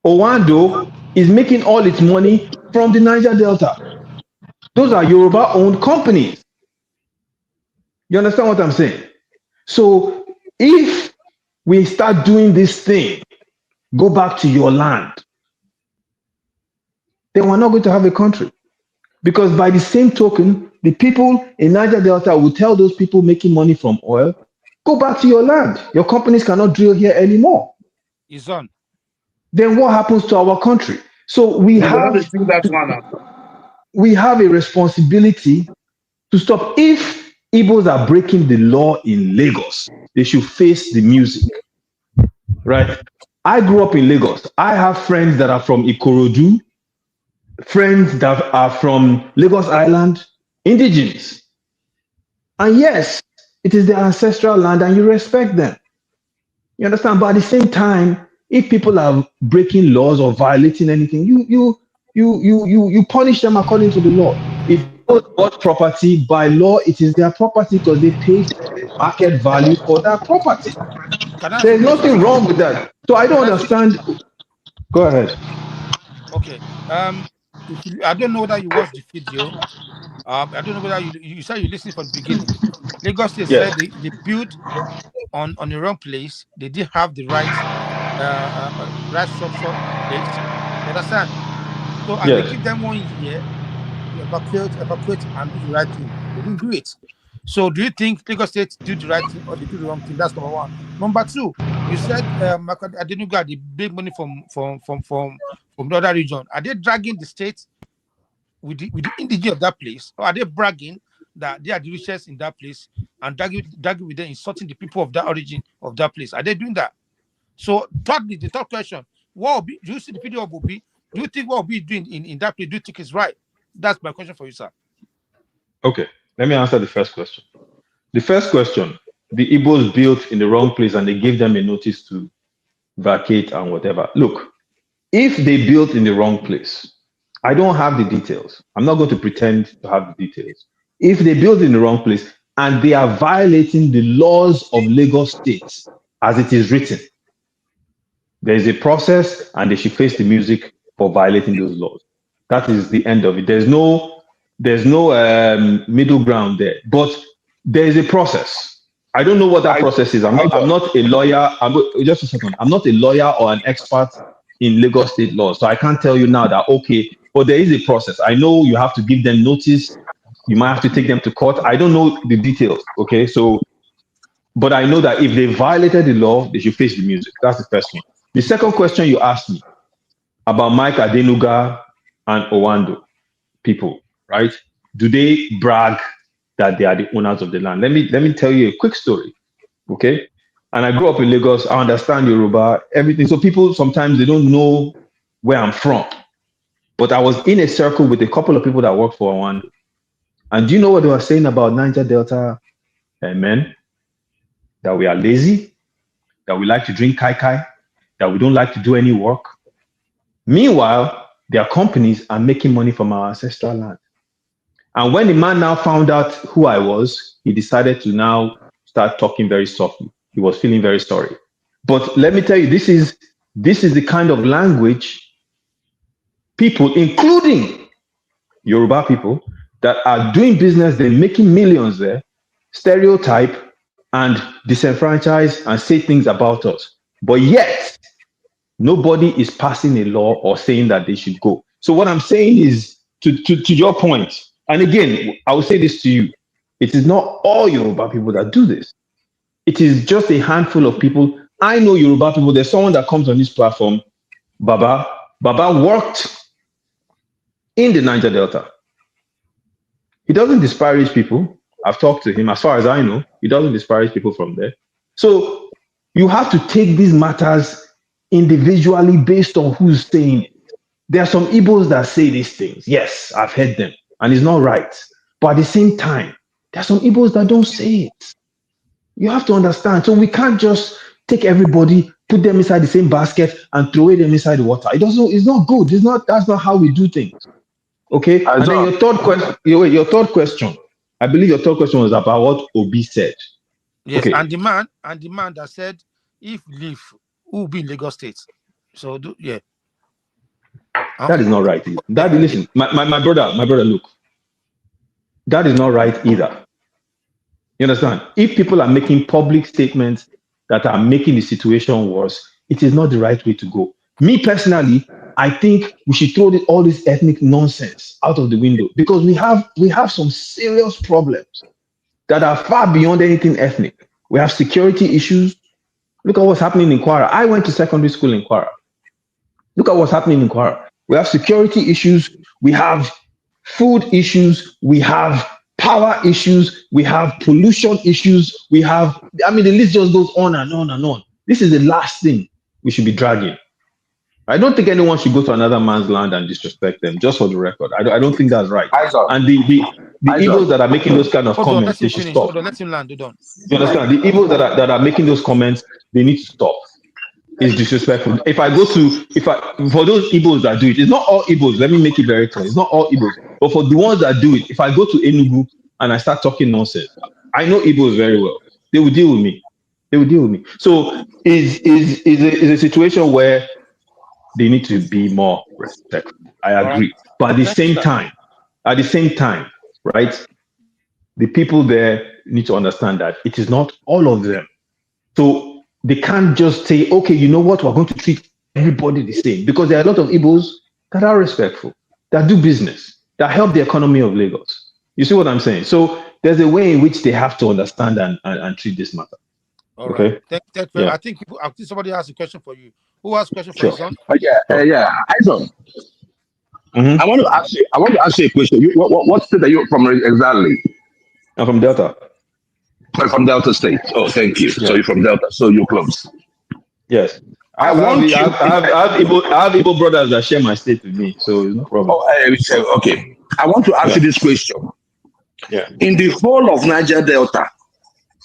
Owando is making all its money from the Niger Delta. Those are Yoruba owned companies. You understand what I'm saying? So if we start doing this thing, go back to your land, then we're not going to have a country. Because by the same token, the people in Niger Delta will tell those people making money from oil, go back to your land. Your companies cannot drill here anymore. Is on. Then what happens to our country? So we have a responsibility to stop. If Igbos are breaking the law in Lagos, they should face the music, right? I grew up in Lagos. I have friends that are from Ikorodu, friends that are from Lagos Island, indigenous. And yes, it is their ancestral land and you respect them. You understand? But at the same time, if people are breaking laws or violating anything, you punish them according to the law. If people bought property by law, it is their property because they paid market value for that property. Can I ask a There's question, nothing sir? wrong with that. So I don't Can I ask you? understand. Go ahead. Okay. If you, I don't know whether you watched the video. I don't know whether you said you listened from the beginning. Lagos State Yes. said they built on the wrong place. They didn't have the right structure in place. You understand? So and they Yes. give them 1 year to evacuate and do the right thing. They didn't do it. So do you think Lagos State do the right thing or they do the wrong thing? That's number one. Number two, you said Adenuga the big money from the other region. Are they dragging the state with the indigenous of that place, or are they bragging that they are the richest in that place and dragging with them, insulting the people of that origin of that place? Are they doing that? So, thirdly, the third question: what will be? Do you see the video of Obi? Do you think what Obi is doing in that place? Do you think is right? That's my question for you, sir. Okay. Let me answer the first question. The first question, the Igbos built in the wrong place and they gave them a notice to vacate and whatever. Look, if they built in the wrong place, I don't have the details. I'm not going to pretend to have the details. If they built in the wrong place and they are violating the laws of Lagos State as it is written, there is a process and they should face the music for violating those laws. That is the end of it. There's no middle ground there. But there is a process. I don't know what that process is. I'm not a lawyer. Just a second. I'm not a lawyer or an expert in Lagos state law. So I can't tell you now that, okay, but there is a process. I know you have to give them notice. You might have to take them to court. I don't know the details. Okay. So, but I know that if they violated the law, they should face the music. That's the first one. The second question you asked me about Mike Adenuga and Owando people, right? Do they brag that they are the owners of the land? Let me tell you a quick story, okay? And I grew up in Lagos. I understand Yoruba, everything. So people sometimes they don't know where I'm from. But I was in a circle with a couple of people that work for Owando. And do you know what they were saying about Niger Delta men? That we are lazy, that we like to drink kai kai, that we don't like to do any work. Meanwhile, their companies are making money from our ancestral land. And when the man now found out who I was, he decided to now start talking very softly. He was feeling very sorry. But let me tell you, this is the kind of language people, including Yoruba people, that are doing business, they're making millions there, stereotype and disenfranchise and say things about us. But yet, nobody is passing a law or saying that they should go. So what I'm saying is, to your point, and again, I will say this to you, it is not all Yoruba people that do this. It is just a handful of people. I know Yoruba people. There's someone that comes on this platform, Baba. Baba worked in the Niger Delta. He doesn't disparage people. I've talked to him. As far as I know, he doesn't disparage people from there. So you have to take these matters individually based on who's saying it. There are some Igbos that say these things. Yes, I've heard them, and it's not right. But at the same time, there are some Igbos that don't say it. You have to understand. So we can't just take everybody, put them inside the same basket, and throw them inside the water. It doesn't. It's not good. It's not. That's not how we do things. Okay. And then your third question. Your third question. I believe your third question was about what Obi said. Yes, Okay. and the man that said, if leave, who will be in Lagos State? So yeah. That is not right. That listen, my brother, look. That is not right either. You understand? If people are making public statements that are making the situation worse, it is not the right way to go. Me personally, I think we should throw all this ethnic nonsense out of the window, because we have some serious problems that are far beyond anything ethnic. We have security issues. Look at what's happening in Kwara. I went to secondary school in Kwara. Look at what's happening in Kwara. We have security issues. We have food issues. We have power issues. We have pollution issues. We have, I mean, the list just goes on and on and on. This is the last thing we should be dragging. I don't think anyone should go to another man's land and disrespect them, just for the record. I don't think that's right. And the Igbos that are making those kind of comments, they should stop. Hold on, let him land. Hold on. You understand? The Igbos that are making those comments, they need to stop. It's disrespectful. For those Igbos that do it, it's not all Igbos. Let me make it very clear. It's not all Igbos. But for the ones that do it, if I go to Enugu and I start talking nonsense, I know Igbos very well. They will deal with me. So is a situation where they need to be more respectful. I agree. Right. But at the same time, right? The people there need to understand that it is not all of them. So they can't just say, okay, you know what, we're going to treat everybody the same, because there are a lot of Igbos that are respectful, that do business, that help the economy of Lagos. You see what I'm saying? So there's a way in which they have to understand and treat this matter. All right. Okay. Yeah. I think somebody has a question for you. Who has a question for you, son? Yeah. Ison. I want to ask you a question. What state are you from exactly? I'm from Delta. From Delta State. Oh, thank you. Yeah. So you're from Delta. So you're close. Yes. I have Igbo brothers that share my state with me, so it's no problem. Okay. I want to ask you this question. Yeah. In the whole of Niger Delta,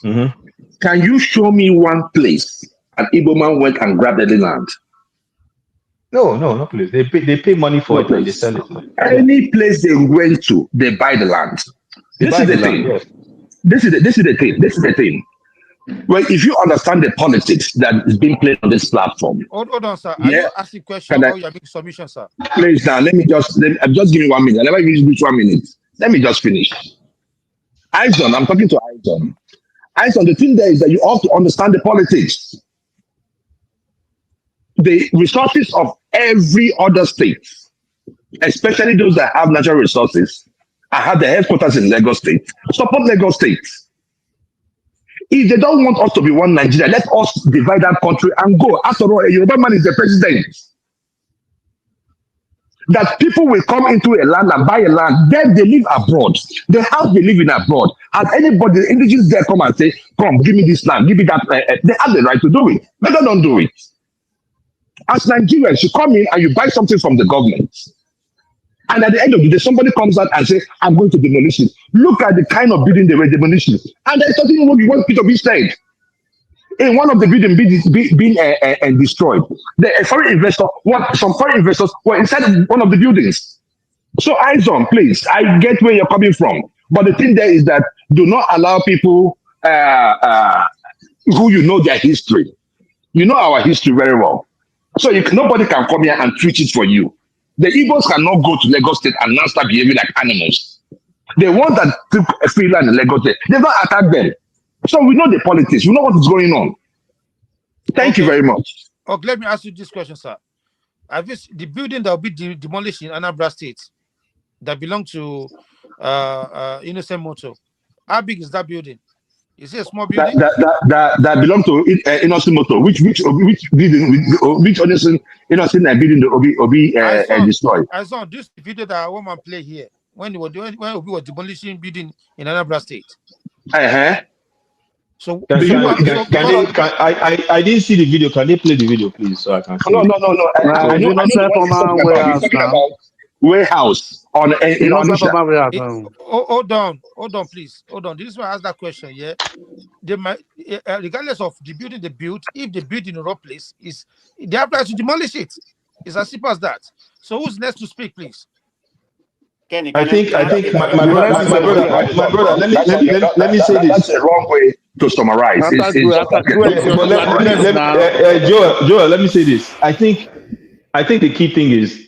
can you show me one place an Igbo man went and grabbed any land? No place. They pay money for it and they sell it. Any place they went to, they buy the land. This is the thing. Yes. This is the thing. Well, if you understand the politics that is being played on this platform. Hold on, sir. Are you asking questions or you are making submission, sir? Please, now just give me 1 minute. I never use this 1 minute. Let me just finish. Ison, I'm talking to Ison. Ison, the thing there is that you have to understand the politics. The resources of every other state, especially those that have natural resources, and have their headquarters in Lagos State, support Lagos State. If they don't want us to be one Nigeria, let us divide that country and go. After all, a Yoruba man is the president. That people will come into a land and buy a land, then they live abroad. The house they live in abroad. Has anybody, the indigenous there come and say, come, give me this land, give me that. They have the right to do it. But they don't do it. As Nigerians, you come in and you buy something from the government. And at the end of the day, somebody comes out and says, I'm going to demolish it. Look at the kind of building they were demolishing. And there's nothing what you want Peter B said. In one of the buildings being destroyed, some foreign investors were inside one of the buildings. So eyes on, please. I get where you're coming from, but the thing there is that do not allow people who you know their history. You know our history very well. So nobody can come here and treat it for you. The Igbos cannot go to Lagos State and now start behaving like animals. The ones that took a free land in Lagos State, they've not attacked them. So we know the politics. We know what is going on. Thank you very much. Okay, let me ask you this question, sir. Have you the building that will be demolished in Anambra State that belong to Innocent Motor? How big is that building? Is it a small building? That belong to Innocent Motor. Which building? Which innocent building the Obi destroyed? I saw this video that woman play here when Obi was demolishing building in Anambra State. So I didn't see the video. Can they play the video, please, so I can see? No. I know what you're talking about. Warehouse on Onisha. Hold on, please. Hold on. This is why I asked that question. Yeah, they might, regardless of the building they built, if they build in a wrong place, they have to demolish it. It's as simple as that. So who's next to speak, please? I think my brother. Let me say this. That's the wrong way to summarize. Joel, let me say this. I think the key thing is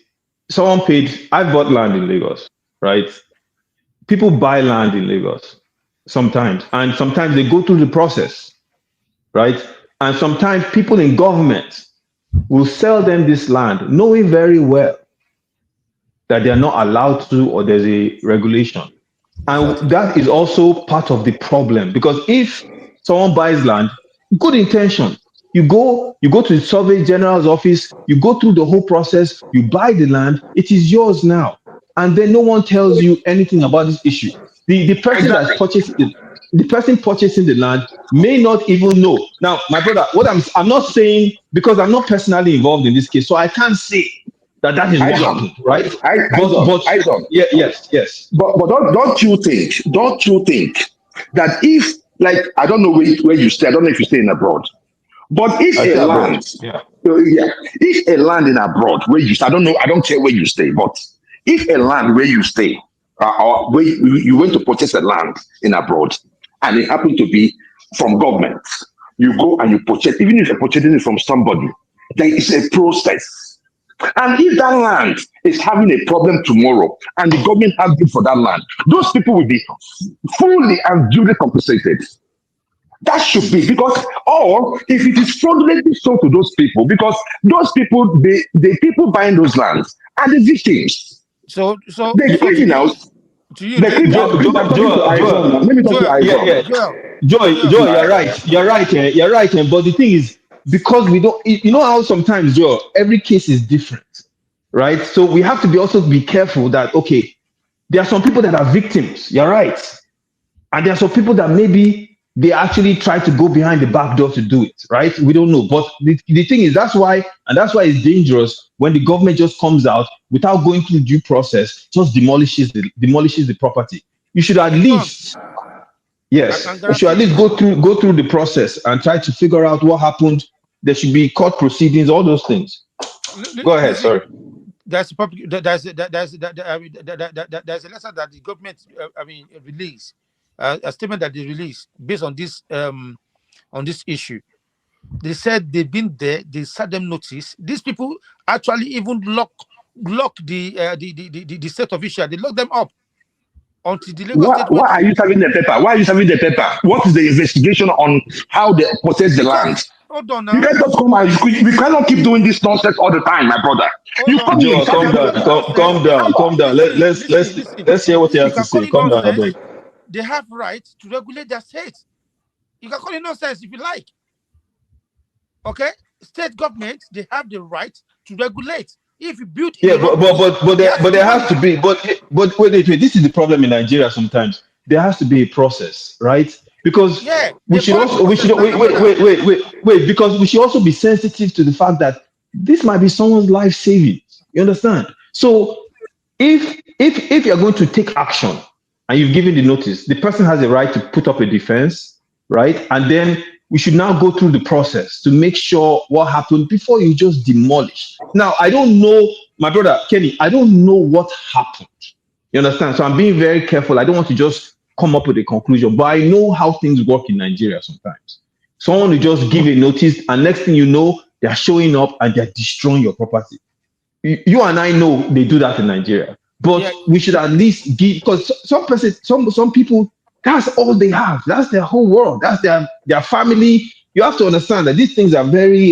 someone paid. I bought land in Lagos, right? People buy land in Lagos sometimes, and sometimes they go through the process, right? And sometimes people in government will sell them this land, knowing very well that they are not allowed to, or there's a regulation. And that is also part of the problem, because if someone buys land, good intention, you go to the Survey General's office, you go through the whole process, you buy the land, it is yours now. And then no one tells you anything about this issue. The person that purchased the person purchasing the land may not even know. Now, my brother, what I'm not saying, because I'm not personally involved in this case, so I can't say that is what happened, right? Yes. But don't you think that if, like, I don't know where you stay, I don't know if you stay in abroad, but if a land, if a land in abroad where you stay, I don't know, I don't care where you stay, but if a land where you stay, or where you went to purchase a land in abroad, and it happened to be from government, you go and you purchase, even if you're purchasing it from somebody, there is a process. And if that land is having a problem tomorrow and the government has bid for that land, those people will be fully and duly compensated. That should be, because, or if it is fraudulently sold to those people, because those people, the people buying those lands are the victims. So the criminals. Joel, you're right. But the thing is, because we don't, you know how sometimes, Joel, every case is different, right? So we have to also be careful that, okay, there are some people that are victims, you're right. And there are some people that maybe they actually try to go behind the back door to do it, right? We don't know. But the thing is, that's why it's dangerous when the government just comes out without going through due process, just demolishes the property. You should at least, you should at least go through the process and try to figure out what happened. There should be court proceedings, all those things. Go ahead, sorry. There's a letter that the government released, a statement that they released based on this issue. They said they've been there, they sent them notice. These people actually even lock the state official, they lock them up until the Lagos State. Why are you serving the paper? What is the investigation on how they possess the land? Hold on now. You guys just come out. We cannot keep doing this nonsense all the time, my brother. Calm down. Let's hear what you have to say. Calm down. They have rights to regulate their state. You can call it nonsense if you like. Okay? State government, they have the right to regulate. If you build, but there has to be. But wait. This is the problem in Nigeria. Sometimes there has to be a process, right? Because we should also be sensitive to the fact that this might be someone's life savings. You understand? So if you're going to take action and you've given the notice, the person has a right to put up a defense, right? And then we should now go through the process to make sure what happened before you just demolish. Now, I don't know my brother Kenny, I don't know what happened. You understand? So I'm being very careful. I don't want to just come up with a conclusion, but I know how things work in Nigeria sometimes. Someone will just give a notice, and next thing you know, they're showing up and they're destroying your property. You and I know they do that in Nigeria, but Yeah. we should at least give, because some people, that's all they have. That's their whole world. That's their family. You have to understand that these things are very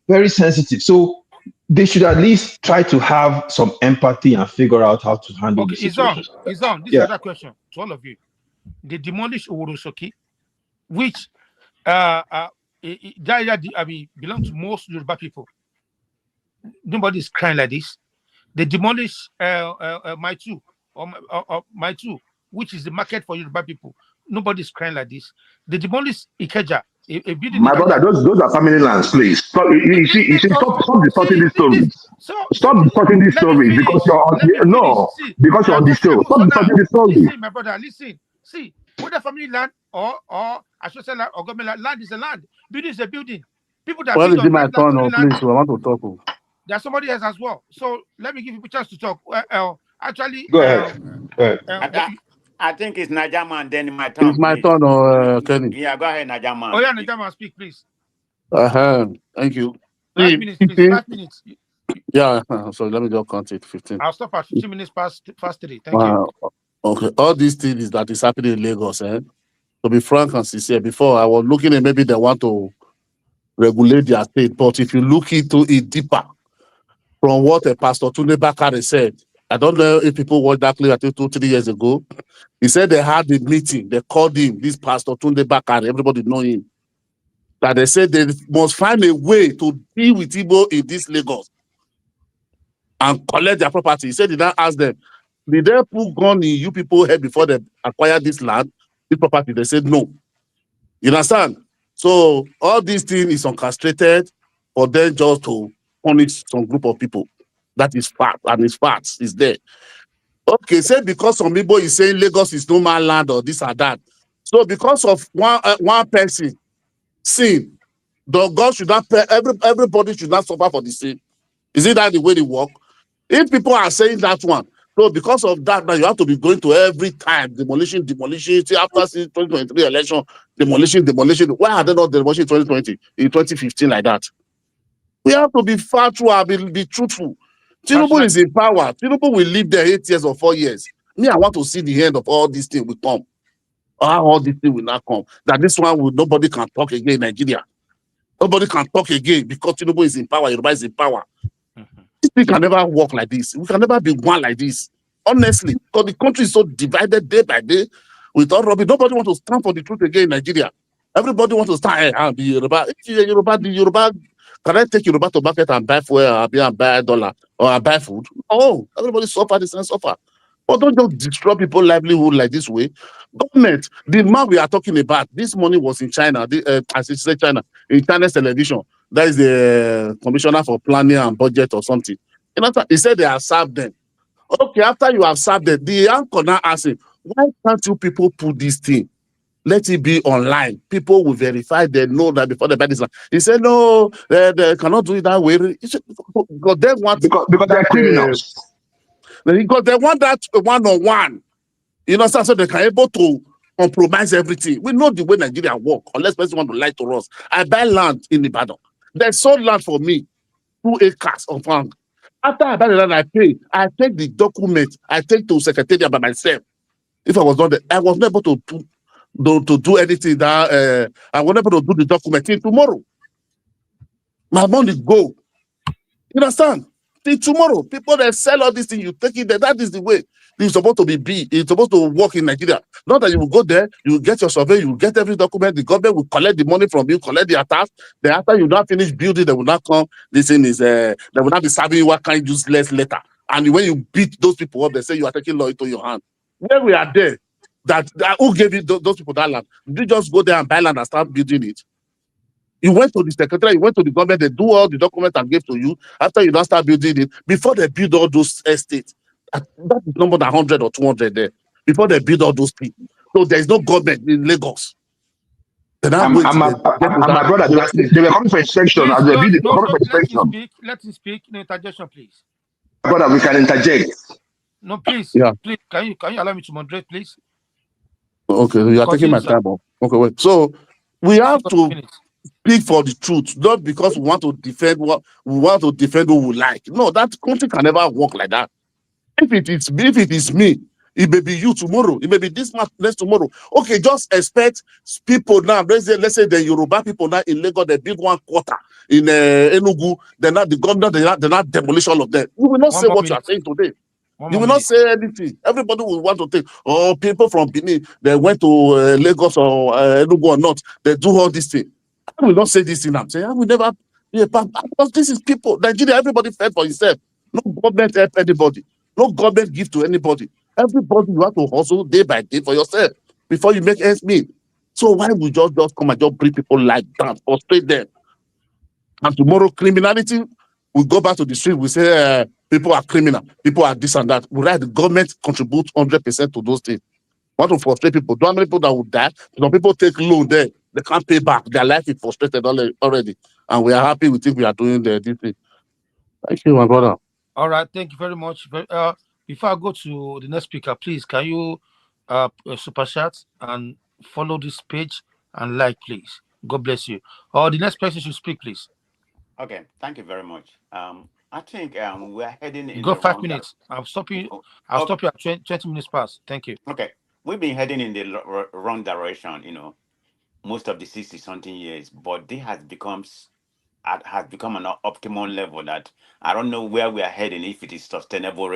very sensitive. So they should at least try to have some empathy and figure out how to handle the Okay, situation. It's on. This is Yeah. another question to all of you. They demolished Orosoki, which I mean belong to most Yoruba people. Nobody is crying like this. They demolished my two my two, which is the market for Yoruba people. Nobody is crying like this. They demolished Ikeja, a building in My brother, Ikeja. those are family lands, please. Stop, stop distorting See this story. so Stop distorting this let me story because finish. Let me finish. no, See, because you you're are on the talking show. Stop emotional. distorting this story. Listen, my brother, listen. See, whether family land or I should say land or government land is a land. Building is a building. People that Well, build is it on my that turn story or land, please? I want to talk. there's somebody else as well. So let me give you a chance to talk. Actually, Go ahead. Go ahead. I think it's Najaman, then my It's turn, my please. turn or Kenny. Yeah, go ahead, oh Najaman. yeah, Najama, speak please. Thank you. 5 minutes, please. 15. 5 minutes. Yeah, so let me just count it. 15. I'll stop at 15 minutes past 3. Thank you. Wow. Okay. All these things that is happening in Lagos, to be frank and sincere, before I was looking at maybe they want to regulate their state, but if you look into it deeper, from what a Pastor Tunde Bakare said, I don't know if people watched that clip, I think 2-3 years ago. He said they had a meeting, they called him, this Pastor Tunde Bakare, everybody know him, that they said they must find a way to deal with Igbo in this Lagos and collect their property. He said he now asked them, did they put gun in you people head before they acquired this land, this property? They said no. You understand? So all these things is orchestrated for them just to punish some group of people. That is fact, and it's facts, is there. Okay, say because some people is saying Lagos is no man land or this or that. So because of one person sin, the God should not pay, everybody should not suffer for the sin. Is it that the way they work? If people are saying that one, so because of that, now you have to be going to every time demolition. See, after 2023 election, demolition. Why are they not demolishing in 2020, in 2015 like that? We have to be factual and be truthful. Tinubu is in power. Tinubu will live there 8 years or 4 years. Me, I want to see the end of all these things will come. How all these things will not come. That this one will nobody can talk again in Nigeria. Nobody can talk again because Tinubu is in power. Yoruba is in power. This thing can never work like this. We can never be one like this. Honestly, because the country is so divided day by day with all rubbish. Nobody wants to stand for the truth again in Nigeria. Everybody wants to stand and be Yoruba. The Yoruba, can I take Yoruba to market and buy fuel and buy $1 or buy food? Oh, everybody suffer, the same suffer. But don't just destroy people's livelihood like this way. Government, the man we are talking about, this money was in China, as it said China, in China's television. That is the commissioner for planning and budget or something. He said they have served them. Okay, after you have served them, the anchor now asked him, why can't you people put this thing? Let it be online. People will verify, they know that before they buy this land. He said, no, they cannot do it that way. Because they want because they're criminals. Because they want that one-on-one. You know, so they can able to compromise everything. We know the way Nigeria work, unless person want to lie to us. I buy land in Ibadan. They sold land for me, 2 acres of land. After I buy the land, I pay. I take the document. I take to secretariat by myself. If I was not there, I was not able to do anything. That I was not able to do the document till tomorrow. My money go. You understand? Till tomorrow, people that sell all these things, you take it there. That is the way it's supposed to be. It's supposed to work in Nigeria. Not that you will go there, you will get your survey, you will get every document, the government will collect the money from you, collect the tax. Then after you not finish building, they will not come. This thing is, they will not be serving you what kind of useless letter. And when you beat those people up, they say you are taking law into your hand. When we are there, that who gave you those people that land? Did you just go there and buy land and start building it? You went to the secretary, you went to the government, they do all the documents and gave to you. After you don't start building it, before they build all those estates, that is no more than 100 or 200 there. Before they build all those things. So there is no government in Lagos. Then I wait till they get to my brother, they were coming for inspection. Please, As they build it, they were coming for let him inspection. speak. Let him speak. No interjection, please. brother, we can interject. No, please, Yeah. please, can you allow me to moderate, please? Okay, you are taking Continue, my sir. time off. Okay, wait. So we have Figure to minutes. speak for the truth, not because we want to defend what we want to defend who we like. No, that country can never work like that. If it is me, it may be you tomorrow, it may be this month, next tomorrow. Okay, just expect people now. Let's say the Yoruba people now in Lagos, they build 1 quarter in Enugu, they're not the government, they're not demolition of them. You will not say what you are saying today. You will not say anything. Everybody will want to think, oh, people from Benin, they went to Lagos or Enugu or not, they do all this thing. I will not say this thing. I'm saying I will never be a part, because this is people. Nigeria, everybody fed for himself. No government help anybody. No government give to anybody. Everybody, you have to hustle day by day for yourself before you make ends meet. So why would just come and just bring people like that, frustrate them? And tomorrow, criminality, we go back to the street, we say people are criminal, people are this and that. We write the government contribute 100% to those things. Want to frustrate people. Do you know how many people that would die? Some people take loan there, they can't pay back. Their life is frustrated already. And we are happy, we think we are doing this thing. Thank you, my brother. All right, thank you very much. Before I go to the next speaker, please, can you super chat and follow this page and like, please? God bless you. Or the next person should speak, please. Okay, thank you very much. I think we're heading You in got the 5 wrong minutes. I'll stop you. Oh, I'll okay. stop you at 20 minutes past. Thank you. Okay, we've been heading in the wrong direction. Most of the 60-something years, but this has become an optimal level that I don't know where we are heading, if it is sustainable,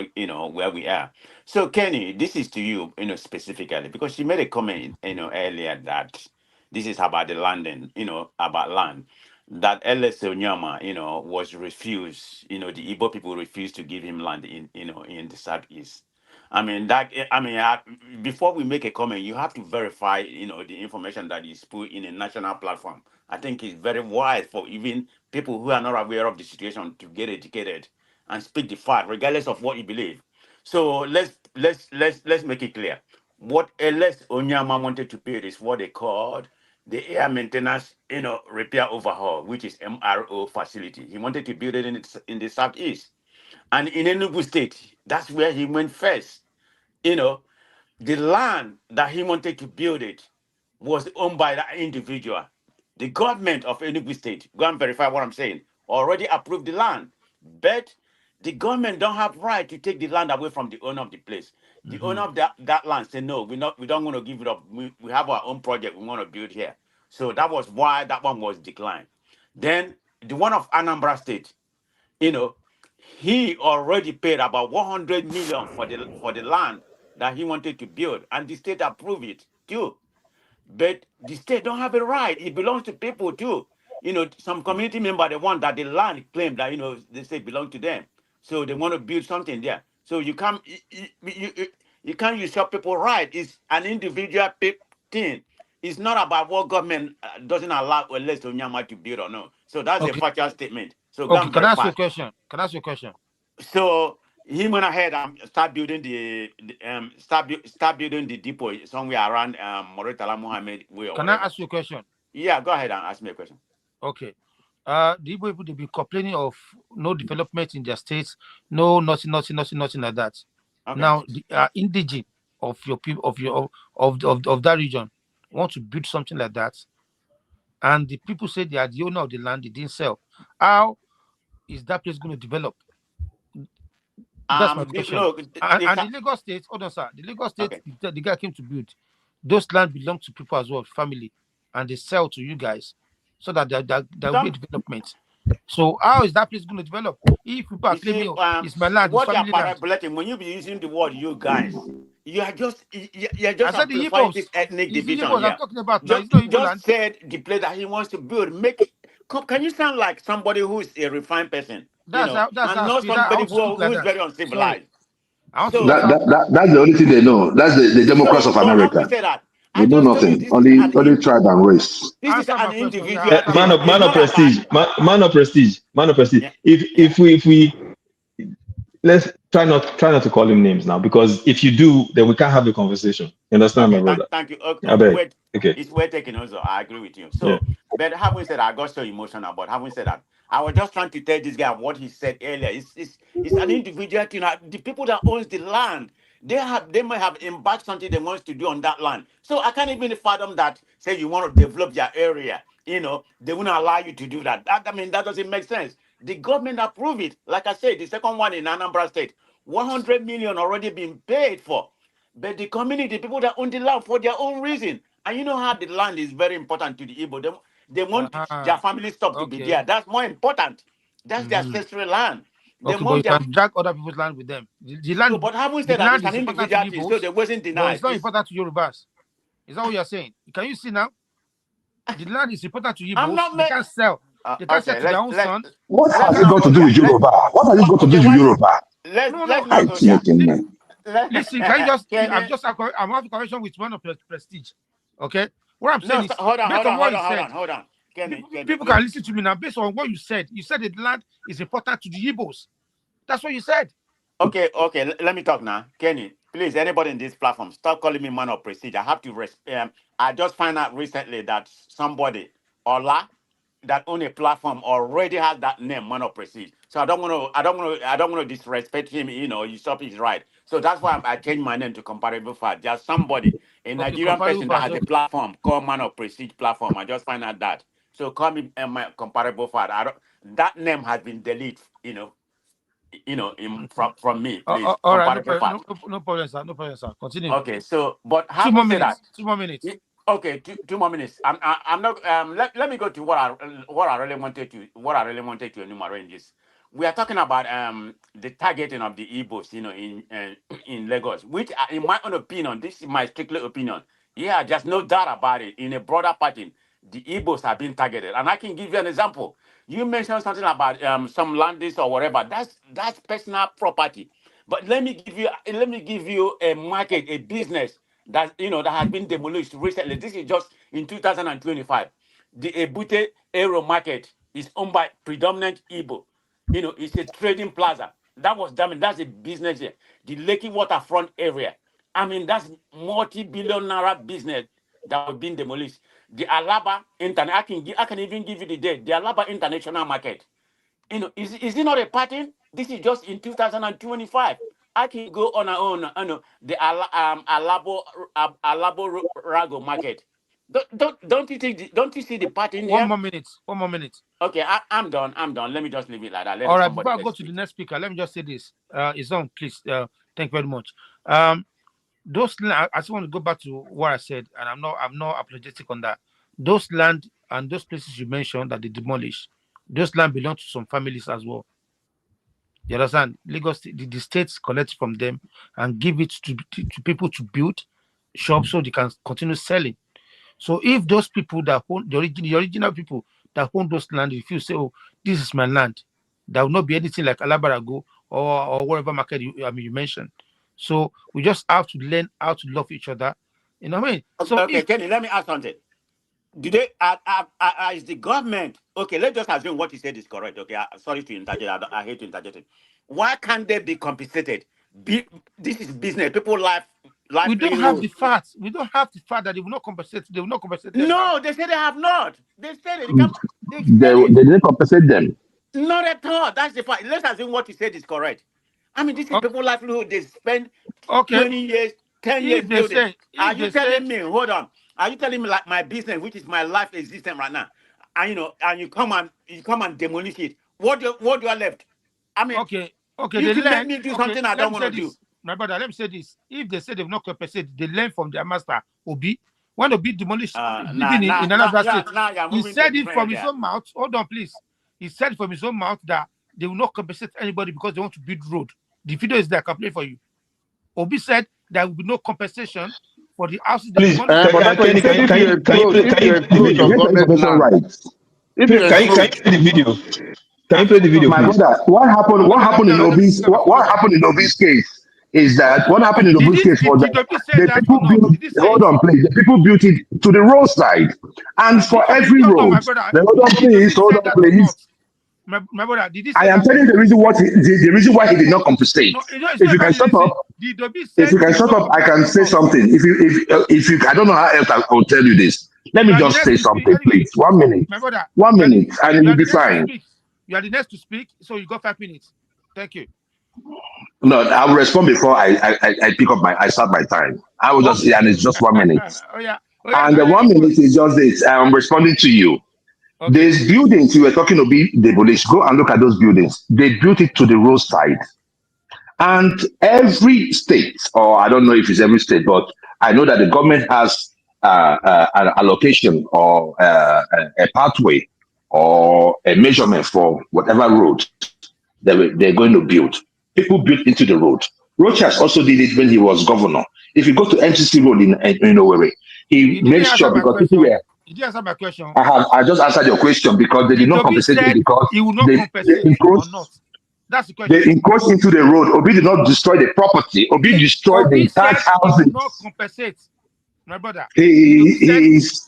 where we are. So, Kenny, this is to you, specifically, because you made a comment, earlier that this is about the landing, about land. That L.S. Onyama, was refused, the Igbo people refused to give him land in the Southeast. Before we make a comment, you have to verify, the information that is put in a national platform. I think it's very wise for even people who are not aware of the situation to get educated and speak the fact, regardless of what you believe. So let's make it clear. What L.S. Onyama wanted to build is what they called the air maintenance, repair overhaul, which is MRO facility. He wanted to build it in the southeast, and in Enugu State. That's where he went first. You know, the land that he wanted to build it was owned by that individual. The government of Enugu State, go and verify what I'm saying, already approved the land. But the government don't have right to take the land away from the owner of the place. The owner of that land said, no, we don't want to give it up. We have our own project we want to build here. So that was why that one was declined. Then the one of Anambra State, you know, he already paid about 100 million for the land that he wanted to build, and the state approved it too. But the state don't have a right. It belongs to people too. Some community member, they want that the land claim that they say belong to them, so they want to build something there. So you can't usurp people right. It's an individual thing. It's not about what government doesn't allow unless Onyama to build or no. So that's a Okay. factual statement. So go Okay. and Can I ask you verify. a question? Can I ask you a question? So he went ahead and start building start building the depot somewhere around Moritala Mohammed way or Can I whatever. ask you a question? Yeah, go ahead and ask me a question. Okay. The Igbo people, they be complaining of no development in their states, no nothing like that. Okay. Now the indigene of your people of that region want to build something like that, and the people say they are the owner of the land, they didn't sell. How is that place going to develop? That's my question. Look, And the Lagos State, hold on, sir. The Lagos State, okay. the guy came to build. Those land belong to people as well, family, and they sell to you guys, so that there will be development. So how is that place going to develop? If people are You see, claiming, oh, it's my land, it's what you're family land. parabolating, when you be using the word "you guys," you're just I said the amplifying Igbos. this ethnic It's the division Igbos I'm here. talking about now. It's not Igbo Just land. said the place that he wants to build. Can you sound like somebody who is a refined person, That's how and I not speak. I somebody want to speak like who is that. very Sorry. uncivilized? I want to So, understand. That's the only thing they know. That's the Democrats so of no, how can we America. say that? They I know just told you nothing. this is Only tribe and race. Answer my an question. Yeah, individual answer my thing. question. It's Man of not about. prestige, man of prestige, man of prestige. Yeah, yeah. If we let's try not to call him names now, because if you do, then we can't have a conversation. You understand, my Okay, brother? thank you. I beg. Wait, Okay. it's well taken also. I agree with you. Yeah. So But having said that, I got so emotional. But having said that, I was just trying to tell this guy what he said earlier. It's an individual thing. The people that owns the land, they might have embarked something they want to do on that land. So I can't even fathom that. Say you want to develop your area, they won't allow you to do that. I mean, that doesn't make sense. The government approved it. Like I said, the second one in Anambra State, 100 million already been paid for. But the community, people that own the land for their own reason. And you know how the land is very important to the Igbo. They want their family stuff to be Okay. there. That's more important. That's their ancestral land. They Okay, but you want their. can drag other people's land with them. The So, land, but having the said that, land it's an is important to individual thing, so Igbos, they wasn't but denied. it's not important to Yorubas. Is that what you're saying? Can you see now? The land is important to I'm Igbos. not They make. can't sell. They can't sell Okay, to their own let's son. What let's has it not. got to do Okay, with Yoruba? What has it got to do okay. with Why? Yoruba? Let's No. not I go there. see it, man. Listen, can you just? Can I'm having a conversation with one of Prestige. Okay, what I'm saying no, is hold on, based hold on on, what hold you on, hold said. on, hold on. Kenny, People please. can listen to me now based on what you said. You said that the land is important to the Igbos. That's what you said. Okay. Let me talk now, Kenny. Please, anybody in this platform, stop calling me man of prestige. I have to. I just found out recently that somebody, Ola, that own a platform already has that name, man of prestige. So I don't want to disrespect him. Usurp his right. So that's why I changed my name to Comparable Fat. Just somebody, a Okay, Nigerian comparable person that fast. has a Okay. platform called Man of Prestige platform. I just find out that. So call me my Comparable Fat. I don't. That name has been deleted. From me, please. All right, Comparative fact. no problem, sir. No problem, sir. Continue. Okay, so but 2 more having said that, minutes. 2 more minutes. okay, two more minutes. I'm not. Let me go to what I really wanted to enumerate in this. We are talking about the targeting of the Igbos, in Lagos, which, in my own opinion, this is my strictly opinion. Yeah, there's no doubt about it. In a broader pattern, the Igbos have been targeted, and I can give you an example. You mentioned something about some landis or whatever. That's personal property. But let me give you a market, a business that has been demolished recently. This is just in 2025. The Ebute Aero Market is owned by predominant Igbo. It's a trading plaza. That was damaged. That's a business here. The Lekki waterfront area. I mean, that's multi-billion naira business that was being demolished. The Alaba Internet. I can even give you the date. The Alaba International Market. Is it not a pattern? This is just in 2025. I can go on and on. The Alabo Rago market. Don't you think? Don't you see the pattern One here? more minute. 1 more minute. Okay, I'm done. I'm done. Let me just leave it like that. All Let right, somebody before I else go to the speak. next speaker, let me just say this. It's on, please. Thank you very much. I just want to go back to what I said, and I'm not apologetic on that. Those land and those places you mentioned that they demolished, those land belong to some families as well. You understand? Lagos, the states collect from them and give it to people to build shops so they can continue selling. So if those people that own the original people that own those land, if you say, "Oh, this is my land," there will not be anything like Alabarago or whatever market you mentioned. So we just have to learn how to love each other. You know what I mean? So Okay, if Kenny, let me ask something. Do they is the government okay? Let's just assume what you said is correct. Okay, sorry to interject. I hate to interject it. Why can't they be compensated? This is business. People we don't have the livelihood. facts, that they will not compensate. They will not compensate them now. No, they say they have not. They said it. They They, explain it. they didn't compensate them. Not at all. That's the fact. Let's assume what you said is correct. I mean, this is Okay, people livelihood. They spend okay. 20 years, 10 years If they building. say, Are if you they say, telling me, hold on, are you telling me like my business, which is my life existence right now, and you come and demolish it? What do I left? I mean, okay, okay, you they could make learn. me do Okay, something I let don't me want say to do. this, my brother. Let me say this. If they say they've not compensated, they learn from their master Obi. When Obi demolished Nah, building in nah, nah, Anambra yeah, State, now you're he moving to a said it different from his area. own mouth. Hold on, please. He said from his own mouth that they will not compensate anybody because they want to build road. The video is there. I can play for you. Obi said there will be no compensation for the houses they Please, demolished. But that way, he Kenny, said if you Can you play the encroach video? on Get your government information land, right. if you can encroach, you play the video? Can you play the Hold on. video, My please? brother, what happened? What Okay, happened in let me Obi's? get my phone What back. happened in Obi's case is that what happened in Did Obi's this case was did that Obi say the that or people not? built. Did he say Hold it? on, please. The people built it to the roadside, and for Okay, every hold on, road. my brother. Hold on, Did Obi please. Hold say on, that or not? please. My brother, did he I say am that or telling not? the reason the reason why he did not compensate. No, it's If not you can about the shut up, reason. Did Obi if said you can they will shut not up, I compensate can or say not? something. If you I don't know how else I will tell you this. Let You me are the just next say to speak. something, Anyway, please. 1 minute. my brother, 1 minute, and you you'll are the be next to fine. speak. You are the next to speak, so you got 5 minutes. Thank you. No, I will respond before I pick up I start my time. I will just, and Okay. it's just 1 minute. Oh yeah. Oh yeah. And the Now one you go. minute is just this. I'm responding to you. Okay. There's buildings you were talking to be demolished. Go and look at those buildings. They built it to the roadside. And every state, or I don't know if it's every state, but I know that the government has an allocation or a pathway or a measurement for whatever road they're going to build. People built into the road. Rochas also did it when he was governor. If you go to MCC Road in Owerri, he You didn't made answer sure my because people question. were. You didn't answer my question. I just answered your question because they did Did not Obi compensate him said because he will not they compensate or encroached not? That's the they question. encroached into the road. Obi did not destroy the property. Obi destroyed the Obi entire said he will not houses. compensate. My brother. Obi said He is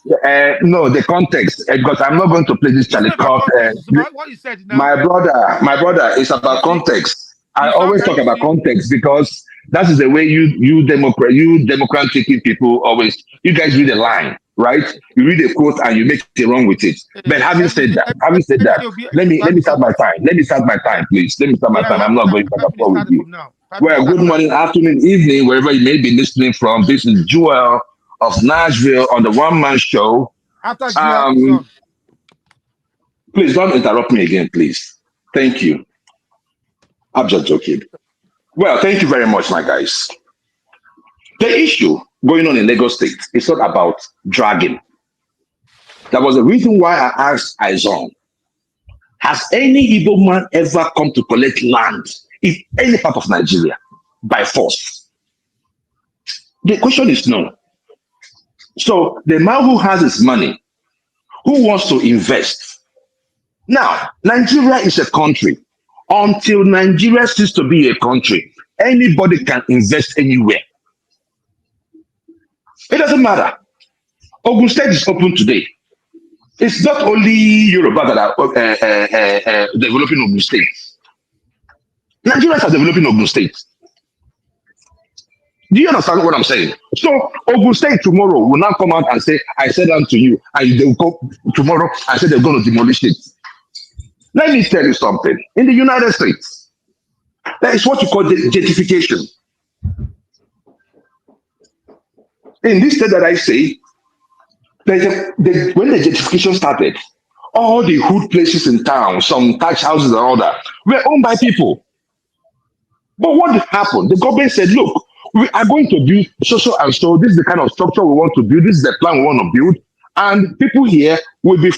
no the context because I'm not going to play this it's Charlie not about Kirk. context. It's about what you said now. My brother, it's You about see, context. I you sound always talk you about see. context because that is the way you democratic people always you guys read a line, right? You read a quote and you make it wrong with it. But having said that, Everything will be let me starting start from my time. Let me start my time, please. Let me start oh my yeah, time. your I'm not going back and 5 minutes forth with started you. from now. 5 minutes Well, start good now. morning, afternoon, evening, wherever you may be listening from. This is Joel of Nashville on the One Man Show. After Joel is Um, on. please don't interrupt me again, please. Thank you. I'm just joking. Well, thank you very much, my guys. The issue going on in Lagos State is not about dragging. That was the reason why I asked Izon, has any Igbo man ever come to collect land in any part of Nigeria by force? The question is no. So the man who has his money, who wants to invest. Now, Nigeria is a country. Until Nigeria ceases to be a country, anybody can invest anywhere. It doesn't matter. Ogun State is open today. It's not only Yoruba that are developing Ogun State. Nigerians are developing Ogun State. Do you understand what I'm saying? So Ogun State tomorrow will now come out and say, I said unto you, and they will come tomorrow and say they're going to demolish it. Let me tell you something. In the United States, there is what you call gentrification. In this state that I say, when the gentrification started, all the hood places in town, some thatch houses and all that, were owned by people. But what happened? The government said, look, we are going to build so and so. This is the kind of structure we want to build. This is the plan we want to build. And people here will be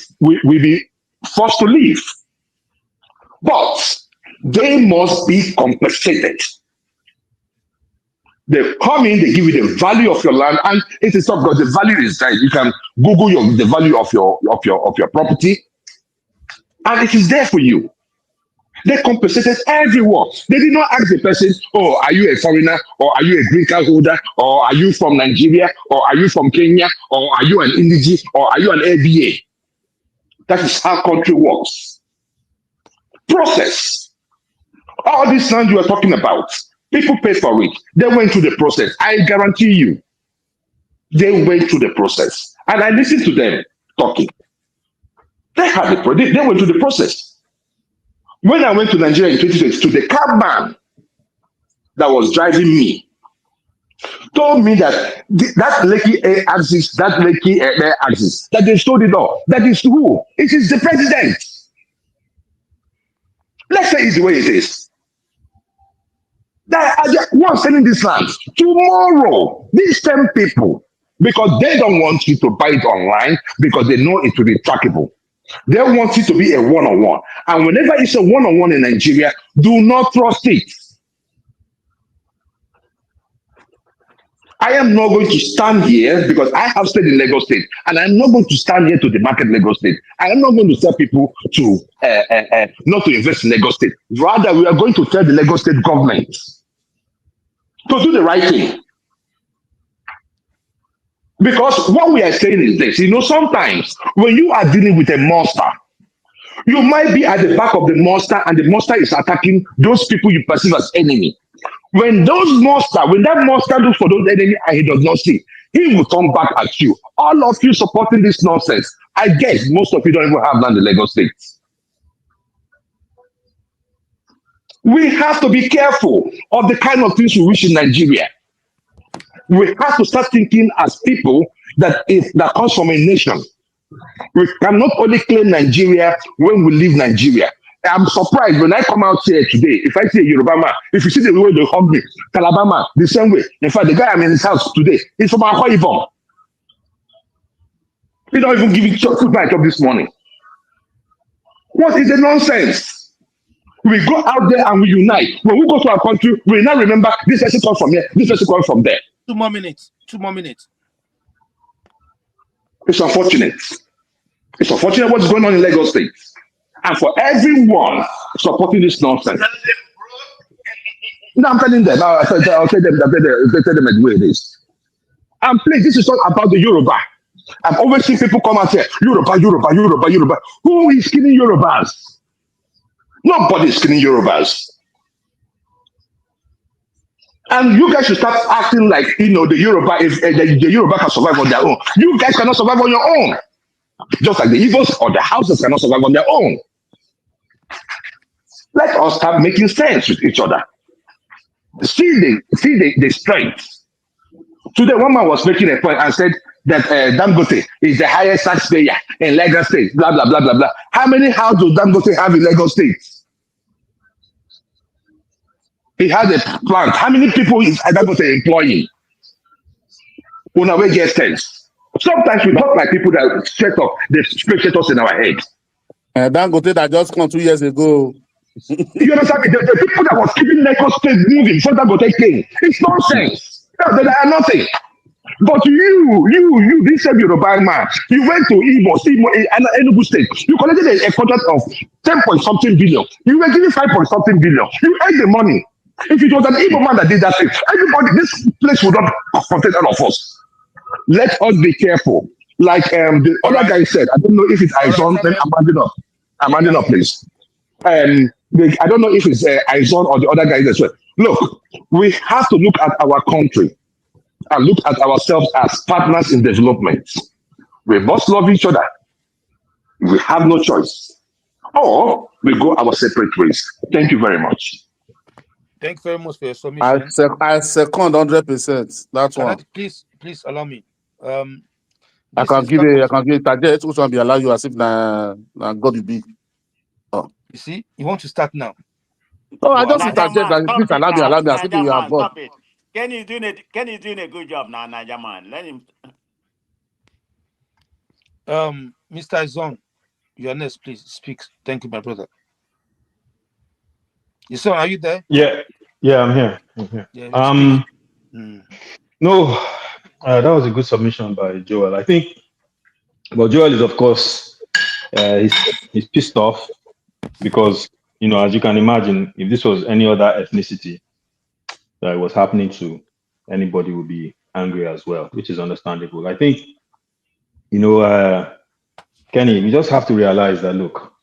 forced to leave. But they must be compensated. They come in, they give you the value of your land, and it is not because the value is there. You can Google the value of your property, and it is there for you. They compensated everyone. They did not ask the person, oh, are you a foreigner, or are you a green card holder, or are you from Nigeria, or are you from Kenya, or are you an indigene, or are you an ABA? That is how country works. Process. All this land you are talking about, people pay for it. They went through the process. I guarantee you, they went through the process. And I listened to them talking. They went through the process. When I went to Nigeria in 2022, the cabman that was driving me told me that that Lekki Air axis, that Lekki Air axis, that they sold it all. That is who? It is the president. Let's say it's the way it is. That who are selling this land tomorrow? These same people, because they don't want you to buy it online because they know it will be trackable. They want it to be a one-on-one. And whenever it's a one-on-one in Nigeria, do not trust it. I am not going to stand here because I have stayed in Lagos State, and I'm not going to stand here to demarket Lagos State. I am not going to tell people to not to invest in Lagos State. Rather, we are going to tell the Lagos State government to do the right thing. Because what we are saying is this, sometimes when you are dealing with a monster, you might be at the back of the monster and the monster is attacking those people you perceive as enemy. When that monster looks for those enemy and he does not see, he will come back at you. All of you supporting this nonsense, I guess most of you don't even have land in Lagos State. We have to be careful of the kind of things we wish in Nigeria. We have to start thinking as people that comes from a nation. We cannot only claim Nigeria when we leave Nigeria. I'm surprised when I come out here today. If I see a Yoruba man, if you see the way they hug me, Calabar man, the same way. In fact, the guy I'm in his house today is from Akwa Ibom. He don't even give it food my job this morning. What is the nonsense? We go out there and we unite. When we go to our country, we now remember this person comes from here, this person comes from there. 2 more minutes. 2 more minutes. It's unfortunate. It's unfortunate what's going on in Lagos State. And for everyone supporting this nonsense. No, I'm telling them. I'll tell them the way it is. And please, this is not about the Yoruba. I've always seen people come out here, Yoruba, Yoruba, Yoruba, Yoruba. Who is killing Yorubas? Nobody is killing Yorubas. And you guys should start acting like, the Yoruba, if the Yoruba can survive on their own. You guys cannot survive on your own. Just like the Igbos or the houses cannot survive on their own. Let us start making sense with each other. See the strength. Today, one man was making a point and said that Dangote is the highest taxpayer in Lagos State, blah, blah, blah, blah, blah. How many houses does Dangote have in Lagos State? He has a plant. How many people is Dangote employing? When we get sense. Sometimes we talk like people that straight up, they straight us in our head. Dangote that just come 2 years ago. You understand me? The people that was keeping Lagos State moving before Dangote came, it's nonsense. They are nothing. But you, this same Yoruba man, you went to Igbos, Enugu State, you collected a contract of 10-point-something billion. You were given 5-point-something billion. You earned the money. If it was an Igbo man that did that thing, everybody, this place would not contain all of us. Let us be careful. Like the other guy said, I don't know if it's Aizon, then I'm handing up, please. I don't know if it's Aizon or the other guys as well. Look, we have to look at our country and look at ourselves as partners in development. We must love each other. We have no choice. Or we go our separate ways. Thank you very much. Thank you very much for your submission. I second 100%. That's one. Please allow me. I can give it target which one be allow you as if na God you be. Oh. You see, you want to start now. Oh, I just interject that please allow me as if you are God. Kenny's doing a good job now, Niger man. Let him. Mr. Izon, your next, please speak. Thank you, my brother. Son, are you there? Yeah, I'm here. Yeah, no, that was a good submission by Joel. I think, but Joel is of course he's pissed off because as you can imagine, if this was any other ethnicity that was happening to, anybody would be angry as well, which is understandable. I think Kenny, we just have to realize that look,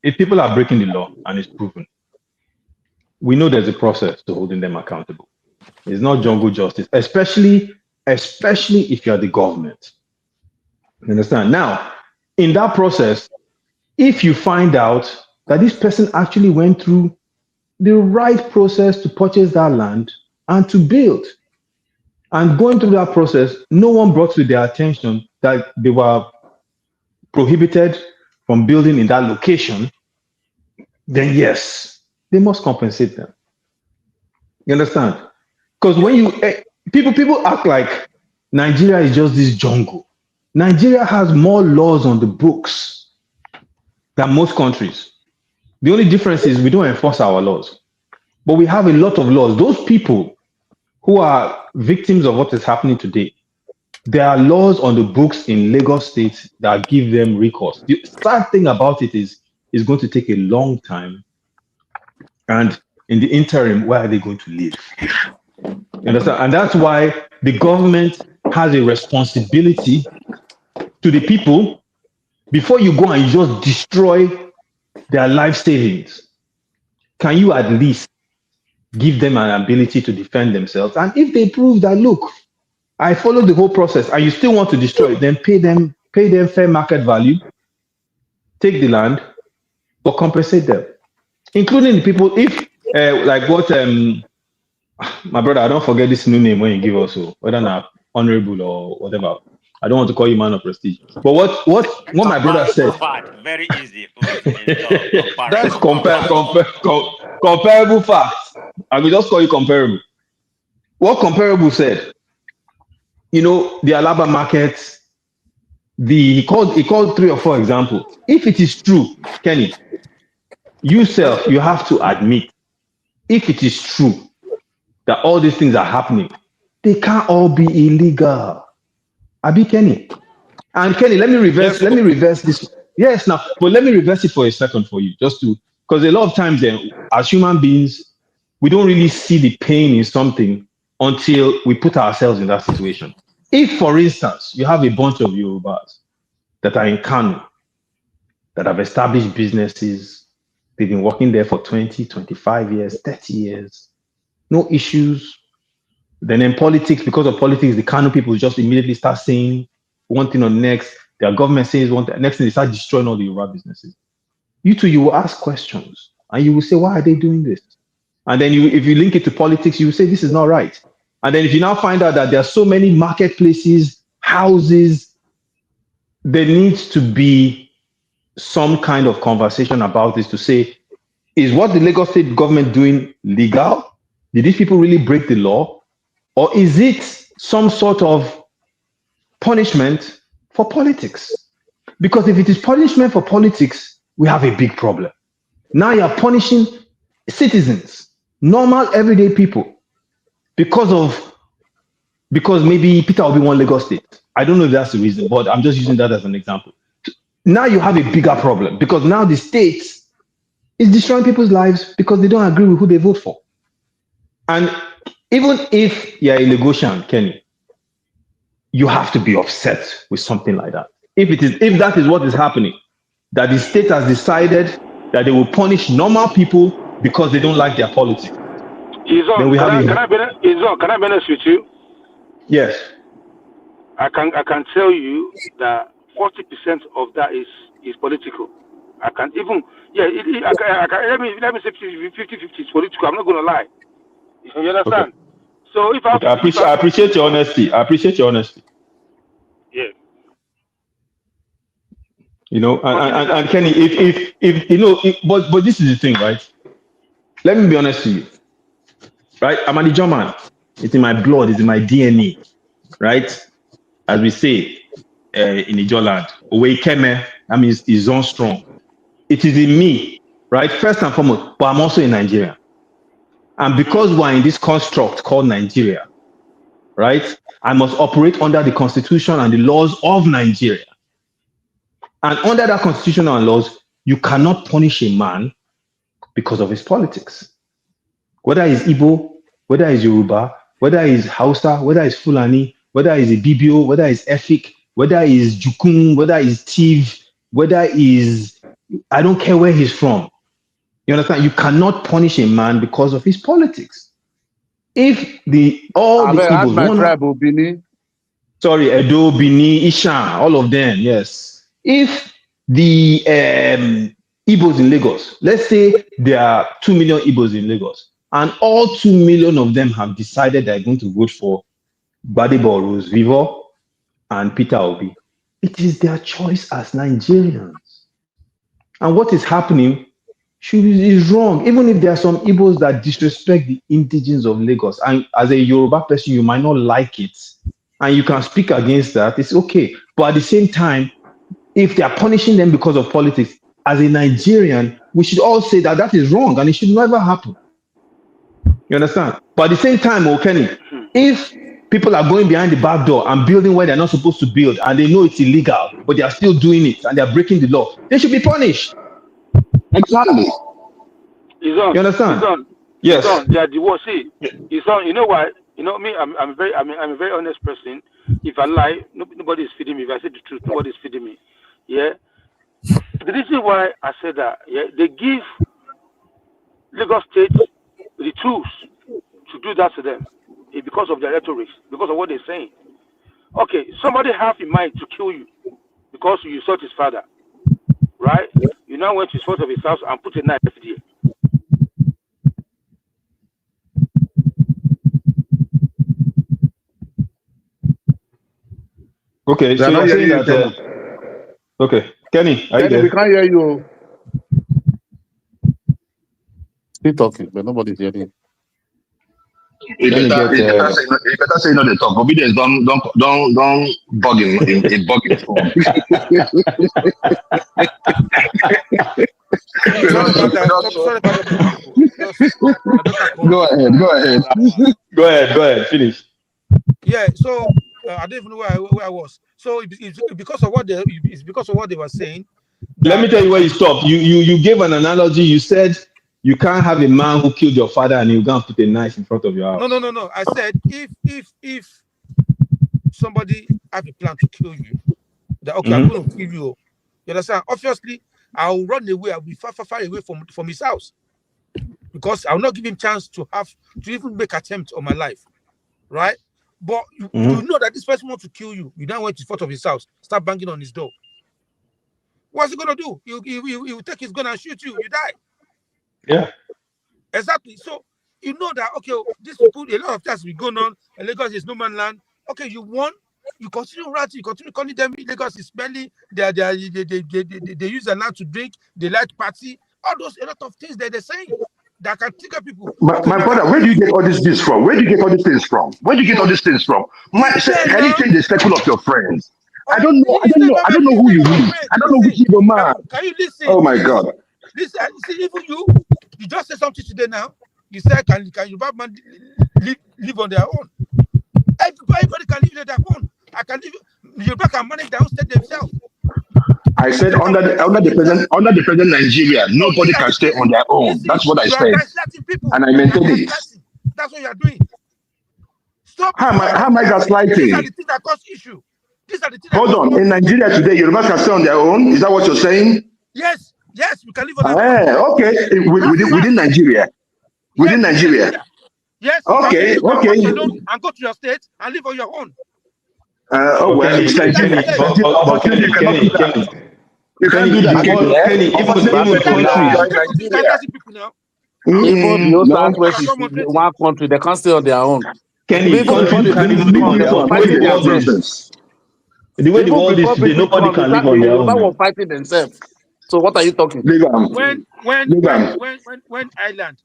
if people are breaking the law and it's proven, we know there's a process to holding them accountable. It's not jungle justice, especially if you're the government. You understand? Now, in that process, if you find out that this person actually went through the right process to purchase that land and to build, and going through that process, no one brought to their attention that they were prohibited from building in that location, then yes, they must compensate them. You understand? Because when people act like Nigeria is just this jungle. Nigeria has more laws on the books than most countries. The only difference is we don't enforce our laws, but we have a lot of laws. Those people who are victims of what is happening today, there are laws on the books in Lagos State that give them recourse. The sad thing about it is it's going to take a long time. And in the interim, where are they going to live? You understand? And that's why the government has a responsibility to the people before you go and you just destroy their life savings. Can you at least give them an ability to defend themselves. And if they prove that, look, I followed the whole process and you still want to destroy it, then pay them fair market value, take the land, but compensate them, including the people. If like what my brother, I don't forget this new name when you give us, so whether not honorable or whatever. I don't want to call you man of prestige. But what my brother Comparable said, fact, very easy in law. That's Comparable compare, fact. compare, comparable facts. I will just call you comparable. What comparable said, the Alaba market, he called 3 or 4 examples. If it is true, Kenny, yourself, you have to admit, if it is true that all these things are happening, they can't all be illegal. Abi Kenny. And Kenny, let me yes. reverse this. Yes, now, but let me reverse it for a second for you, just to, because a lot of times then, as human beings, we don't really see the pain in something until we put ourselves in that situation. If, for instance, you have a bunch of Yorubas that are in Kano, that have established businesses, they've been working there for 20, 25 years, 30 years, no issues. Then in politics, because of politics, the Kano people just immediately start saying one thing or next. Their government says one thing, next thing they start destroying all the Yoruba businesses. You too, you will ask questions and you will say, why are they doing this? And then if you link it to politics, you will say, this is not right. And then if you now find out that there are so many marketplaces, houses, there needs to be some kind of conversation about this to say, is what the Lagos state government doing legal? Did these people really break the law? Or is it some sort of punishment for politics? Because if it is punishment for politics, we have a big problem. Now you're punishing citizens, normal everyday people, because maybe Peter Obi won Lagos State. I don't know if that's the reason, but I'm just using that as an example. Now you have a bigger problem because now the state is destroying people's lives because they don't agree with who they vote for. And even if you're a Lagosian, Kenny, you have to be upset with something like that. If that is what is happening, that the state has decided that they will punish normal people because they don't like their politics, then we have Can I be honest with you? yes. I can tell you that 40% of that is political. I can even let me say 50-50 is political. I'm not gonna lie. You Okay. understand? So if I have Okay. to, I appreciate your honesty. yeah. And Kenny, if but this is the thing, right? Let me be honest with you, right? I'm an German. It's in my blood. It's in my DNA, right? As we say in Ijoland, Owekeme, that means is on strong. It is in me, right? First and foremost, but I'm also in Nigeria. And because we're in this construct called Nigeria, right? I must operate under the constitution and the laws of Nigeria. And under that constitution and laws, you cannot punish a man because of his politics. Whether it's Igbo, whether it's Yoruba, whether it's Hausa, whether it's Fulani, whether it's a Bibio, whether it's Efik, whether it's Jukun, whether it's Tiv, whether it's, I don't care where he's from. You understand? You cannot punish a man because of his politics. If all I the mean, ask Igbos my want, tribe, Obini. sorry, Edo, Bini, Ishan, all of them, yes. If the Igbos in Lagos, let's say there are 2 million Igbos in Lagos, and all 2 million of them have decided they're going to vote for Gbadebo Rose Vivo and Peter Obi, it is their choice as Nigerians. And what is happening is wrong. Even if there are some Igbos that disrespect the indigenes of Lagos, and as a Yoruba person, you might not like it, and you can speak against that, it's okay. But at the same time, if they are punishing them because of politics, as a Nigerian, we should all say that that is wrong and it should never happen. You understand? But at the same time, Kenny, if people are going behind the back door and building where they're not supposed to build and they know it's illegal, but they are still doing it and they're breaking the law, they should be punished. Exactly. You understand? It's Yes. on. They are divorced. See, it's on. You know why? You know me. I'm a very honest person. If I lie, nobody is feeding me. If I say the truth, nobody is feeding me. Yeah. The reason why I said that, yeah, they give Lagos State the choose to do that to them, it's because of their rhetoric, because of what they're saying. Okay, somebody have in mind to kill you because you sought his father, right? You now went to his front of his house and put a knife there. Okay, We so are not you're saying hearing you, that. Kenny. Okay, Kenny, are you Kenny, we there? can't hear you. Still talking, but nobody's hearing. You Let me better, get. you better say, you better say no. They talk. Obedience don't bug in bug in phone. We Sorry don't, about we that. don't. Sorry about that, my people. Just my daughter called Go me. ahead, go ahead. Go ahead. Go ahead. Finish. Yeah, so I don't even know where I was. So it's because of it's because of what they were saying Let me that tell you where you stopped. You gave an analogy. You said you can't have a man who killed your father and you can't put a knife in front of your house. no. I said if somebody have a plan to kill you, that okay, I'm Mm-hmm. going to kill you. You understand? Obviously, I'll run away. I'll be far away from his house because I'll not give him chance to even make attempt on my life, right? But you Mm-hmm. know that this person wants to kill you. You now went to the front of his house, start banging on his door. What's he gonna do? He will take his gun and shoot you. You die. Yeah. Exactly. So you know that okay, these people, a lot of things will go on. And Lagos is no man land. Okay, you won. You continue writing. You continue calling them Lagos is smelly. They use the land to drink. They like party. All those a lot of things that they're saying that can trigger people. Okay, My you can brother, where only do you get do. all these things from? Where do you get all these things from? Where do you get all these things from? It's there Can you now. change the circle of your friends? I Oh, don't know. I it's don't there, know. I Baba. don't know It's who there you with your meet. friend. I don't know Listen. which Igbo man. Can you listen, Oh my please? God. Listen. See, even you just said something today now. You said, can you man live on their own? Everybody can live on their own. I can live. Yoruba can manage their own state themselves. I said Nigeria can manage their state themselves. under the present Nigeria, So these nobody are can the stay things. on their own. Listen, That's what I you are said, gaslighting people. and I You are maintain it. gaslighting. That's what you are doing. Stop. How am I These are the gaslighting? things that cause issue. These are the things that Hold cause on. In problem. Nigeria today, Yoruba can stay on their own. Is that what you're saying? Yes, we can live on our own. Okay. That's Within fact. Nigeria. Yes, Within within Nigeria. Nigeria. Yes, Okay. you can walk Okay. alone and go to your state and live on your own. Oh But well, Kenny, it's That's Nigeria. the Kenny, case. but Unfortunately, you cannot do that. Kenny, You can't do Kenny, that the again. world, Eh? Kenny, Unfortunately, even you cannot do I that countries, get in to this Nigeria. gaslighting people now. Even the Old No. Southwest is I'm moderating. one country, they can't stay on their own. Kenny, Even before countries they can't even live become, on they their were own. The way fighting the world themselves. Nonsense. the way the Even world is before today, British nobody come, can live the on their Yoruba own were now. fighting themselves. So what are you talking? Leave am. Leave am. When Ireland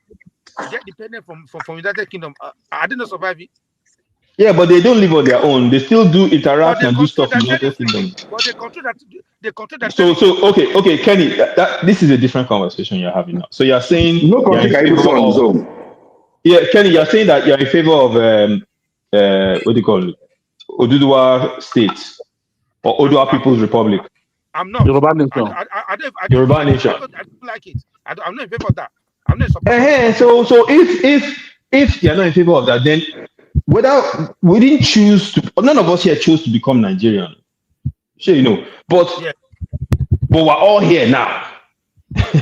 get dependent from United Kingdom, I didn't survive it. Yeah, but they don't live on their own. They still do But interact they and do control stuff in their the United territory. Kingdom. But they control their So, territory. okay, Kenny, this is a different conversation you're having now. So you're saying No you're country in can even favor stay on its of, own. yeah, Kenny, you're saying that you're in favor of, what do you call it, Oduduwa State or I'm Odua I'm People's Republic, I'm not. Yoruba I, nation. I, I, I don't Yoruba nation. I don't like it. I'm not in favor of that. I'm not in support of it. So if you're not in favor of that, then whether we didn't choose to, none of us here chose to become Nigerian. Sure, but Yeah. we're all here now.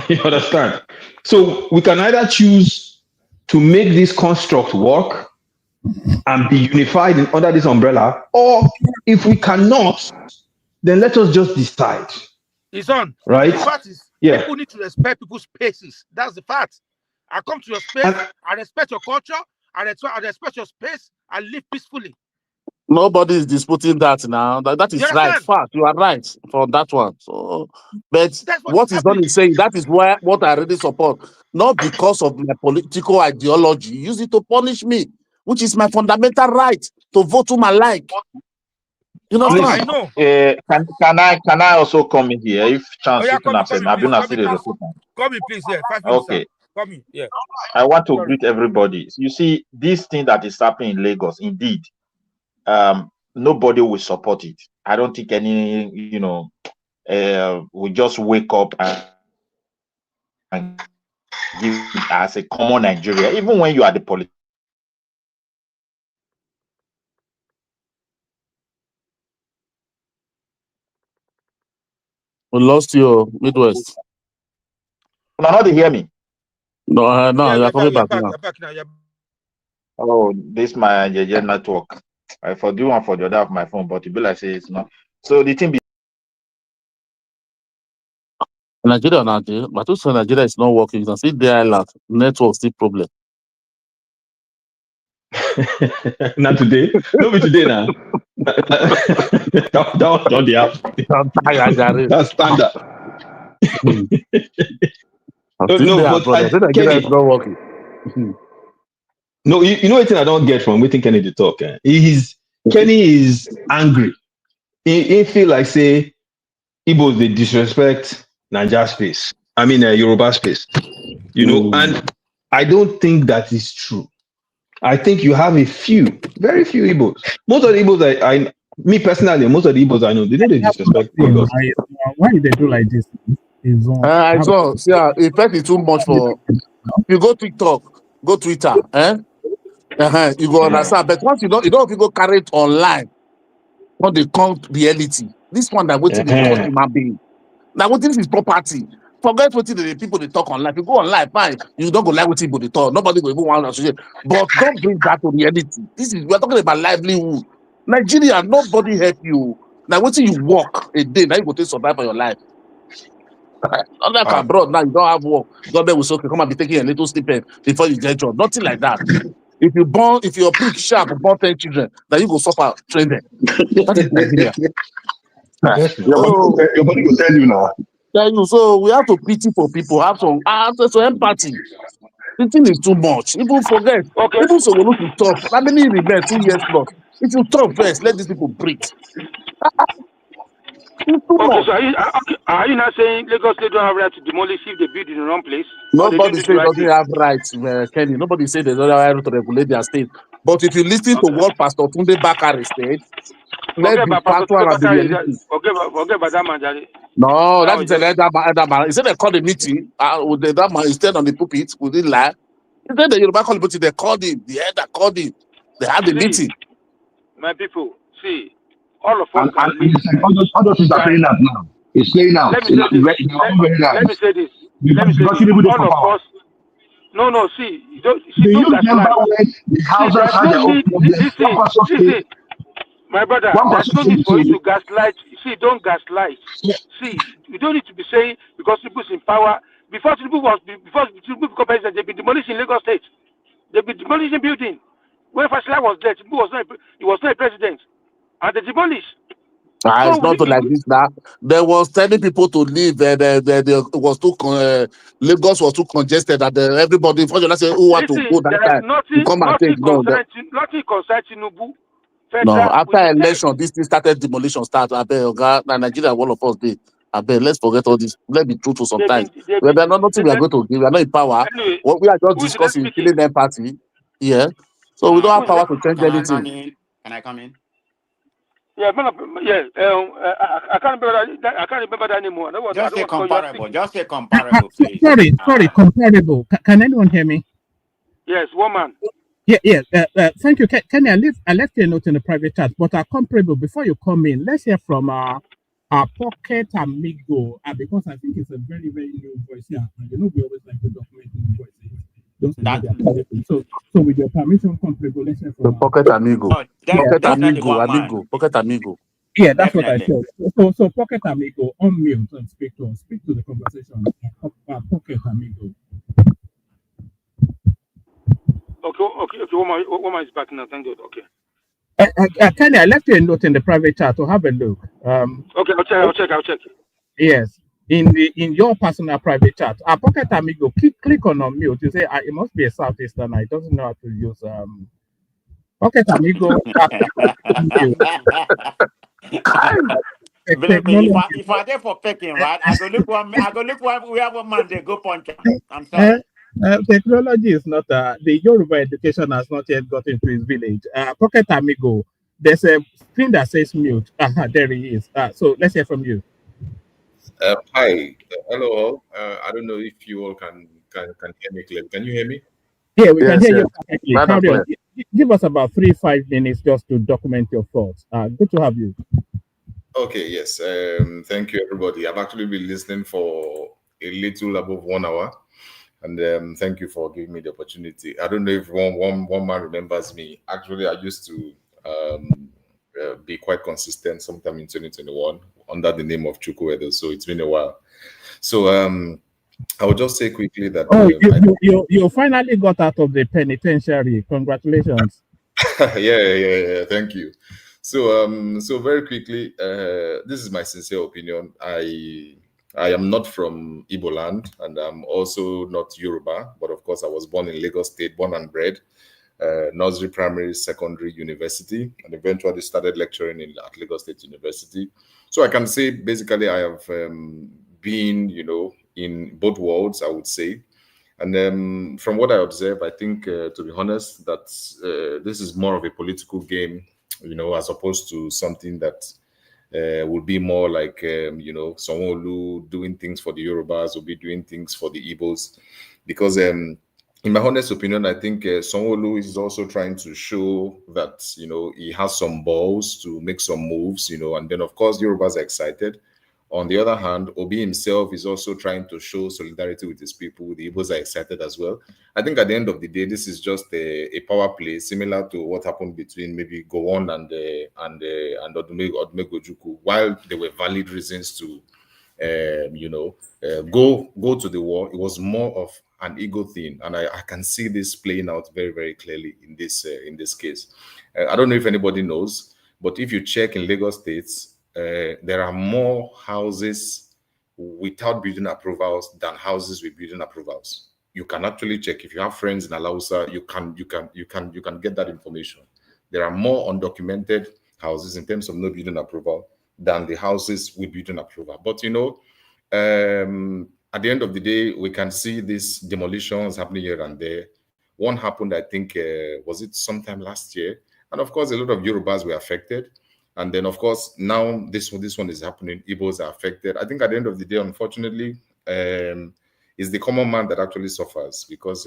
You understand? So we can either choose to make this construct work and be unified under this umbrella, or if we cannot, then let us just decide, It's on. right? The fact is, Yeah. people need to respect people's spaces. That's the fact. I come to your And space, I respect your culture, I respect your space, I live peacefully. Nobody is disputing that now. That You is right. understand? Fact, you are right for that one. So, but That's what is what is done happening. is saying that is what I really support. Not because of my political ideology. Use it to punish me, which is my fundamental right to vote whom I like. You I understand? know. Can I also come in here if Oh chance yeah, shooting come in, have come said in, I've please. been Come see in, the please. report. Come in, please. Yeah, 5 minutes, sir. Okay. Come in. Yeah. I want to Sorry. greet everybody. You see, this thing that is happening in Lagos, indeed, nobody will support it. I don't think any, will just wake up and give it as a common Nigeria, even when you are the politician. We lost you, Midwest. You not hear me. No, no, Yeah, you are you're back. coming You're back back. now. You're back now. You're Oh, this my JJ network. I for do one for the other of my phone, but it be like say it's not. So the thing be Nigeria now, but also Nigeria is not working. You can see there island network still problem. Not today. No, be today now. that was not the app. I'm tired, Jare. That's standard. I'm No, still no, there, but brother. I think Nigeria is Kenny, not working. no, you know what thing I don't get from waiting Kenny to talk. Kenny is angry. He feel like say Igbos they disrespect Niger space. I mean Yoruba space. You know, and I don't think that is true. I think you have a few, very few Igbos. Most of the Igbos me personally, most of the Igbos I know, they know they disrespect Lagos. Why did they do like this? Is I saw, see, in fact, it's too much for you go TikTok, go Twitter, you go understand. But once you don't people carry it online, when they come reality, this one that waiting they cost human being. Now what this is property. Forget what the people they talk online. If you go online, fine, you don't go like what people they talk. Nobody will even want to associate. But don't bring that to reality. We're talking about livelihood. Nigeria, nobody help you. Now what you work a day, now you go to survive for your life. Unlike abroad, now you don't have work. Government will say, okay, come and be taking a little stipend before you get job. Nothing like that. If you're prick sharp, born 10 children, then you go suffer, train them. That is Nigeria. Your body will tell you now. So we have to pity for people, have some empathy. The thing is too much. Even forget. okay. Even so, we need to talk. How many remain 2 years plus? If you talk first, let these people breathe. It's too Okay, much. so are you not saying Lagos State don't have right to demolish if they build in the wrong place? Or they didn't Nobody do say the it right doesn't thing? have rights, Kenny. Nobody say there's no right to regulate their state. But if you listen to what Pastor Tunde Bakare said, Forget let's be about Pastor factual and be Bakari. realistic. Forget about that man, Jare. No, That that was is an just elder man. He said they called a meeting. That man is staying on the pulpit. We didn't lie. He said the Yoruba called the meeting. They called him. The elder called him. They had the see, meeting. my people. See, all of us And can live. all those things are playing out now. It's playing out. Let me say this. Let me say this. Let me say Because this. people dey All for of power. us. No. See, The don't youth member gaslight. when the See, houses there's had no their own need. problems. Listen, my brother. One There's person no need for you say, to gaslight. See, don't gaslight. See, you don't need to be saying because people's in power. Before Tinubu become president, they've been demolishing Lagos State. They've been demolishing building. When Fasila was there, Tinubu was not a president, and they demolished. So It's not like this now. There was telling people to leave. It was too Lagos was too congested that everybody. Unfortunately, say who want to listen, go that there's time to come and take. nothing concern Tinubu. No, after with the election, this thing started demolition start. I bet Nigeria, all of us did. I bet let's forget all this. Let's be truthful sometimes. There's nothing we are going to give. We are not in power. Anyway, What we are just who is the next discussing, speaking? killing empathy. Yeah. So we don't have power to change Can I anything. come in? Can I come in? Yeah, I can't remember that anymore. I don't want Just say to call you comparable. speaking. Just say comparable, please. Sorry, comparable. Can anyone hear me? Yes, woman. Yeah. Thank you, Kenny. I left you a note in the private chat, but comparable. Before you come in, let's hear from our Pocket Amigo, because I think it's a very, very new voice here. And you know we always like to document new voices. Those people so with your permission, comparable, let's hear from Pocket Amigo. Oh, definitely one man. Pocket Amigo. Yeah, that's definitely what I said. So Pocket Amigo, unmute and speak to the conversation. Pocket Amigo. Okay. Woman is back now. Thank God. Okay. Kenny, I left you a note in the private chat to have a look. Okay, I'll check. Yes, in your personal private chat, Pocket Amigo, click on unmute. You say it must be a Southeastern. I doesn't know how to use Pocket Amigo. Believe me, if I there for pecking, right, I go look one. We have one man there go punch. I'm sorry. Technology is not the Yoruba education has not yet got into his village. Pocket Amigo, there's a screen that says mute. There he is. So let's hear from you. Hi, hello all. I don't know if you all can hear me clearly. Can you hear me? Yeah, we can hear you perfectly. Carry on. Give us about 3-5 minutes just to document your thoughts. Good to have you. Okay, yes. Thank you, everybody. I've actually been listening for a little above 1 hour. And thank you for giving me the opportunity. I don't know if one man remembers me. Actually, I used to be quite consistent sometime in 2021 under the name of Chukwuedo. So it's been a while. So I will just say quickly that Oh, you finally got out of the penitentiary. Congratulations. yeah. Thank you. So very quickly, this is my sincere opinion. I am not from Igbo land, and I'm also not Yoruba. But of course, I was born in Lagos State, born and bred. Nursery, primary, secondary, university, and eventually started lecturing at Lagos State University. So I can say basically I have been, in both worlds, I would say. And from what I observe, I think, to be honest, that this is more of a political game, as opposed to something that would be more like, Sanwo-Olu doing things for the Yorubas, will be doing things for the Igbos. Because in my honest opinion, I think Sanwo-Olu is also trying to show that, he has some balls to make some moves, and then, of course, Yorubas are excited. On the other hand, Obi himself is also trying to show solidarity with his people. The Igbos are excited as well. I think at the end of the day, this is just a power play similar to what happened between maybe Gowon and Odumegojukwu, while there were valid reasons to go to the war. It was more of an ego thing, and I can see this playing out very, very clearly in this case. I don't know if anybody knows, but if you check in Lagos State, there are more houses without building approvals than houses with building approvals. You can actually check. If you have friends in Alausa, you can get that information. There are more undocumented houses in terms of no building approval than the houses with building approval. But at the end of the day, we can see these demolitions happening here and there. One happened, I think, was it sometime last year? And of course, a lot of Yorubas were affected. And then, of course, now this one is happening. Igbos are affected. I think at the end of the day, unfortunately, it's the common man that actually suffers, because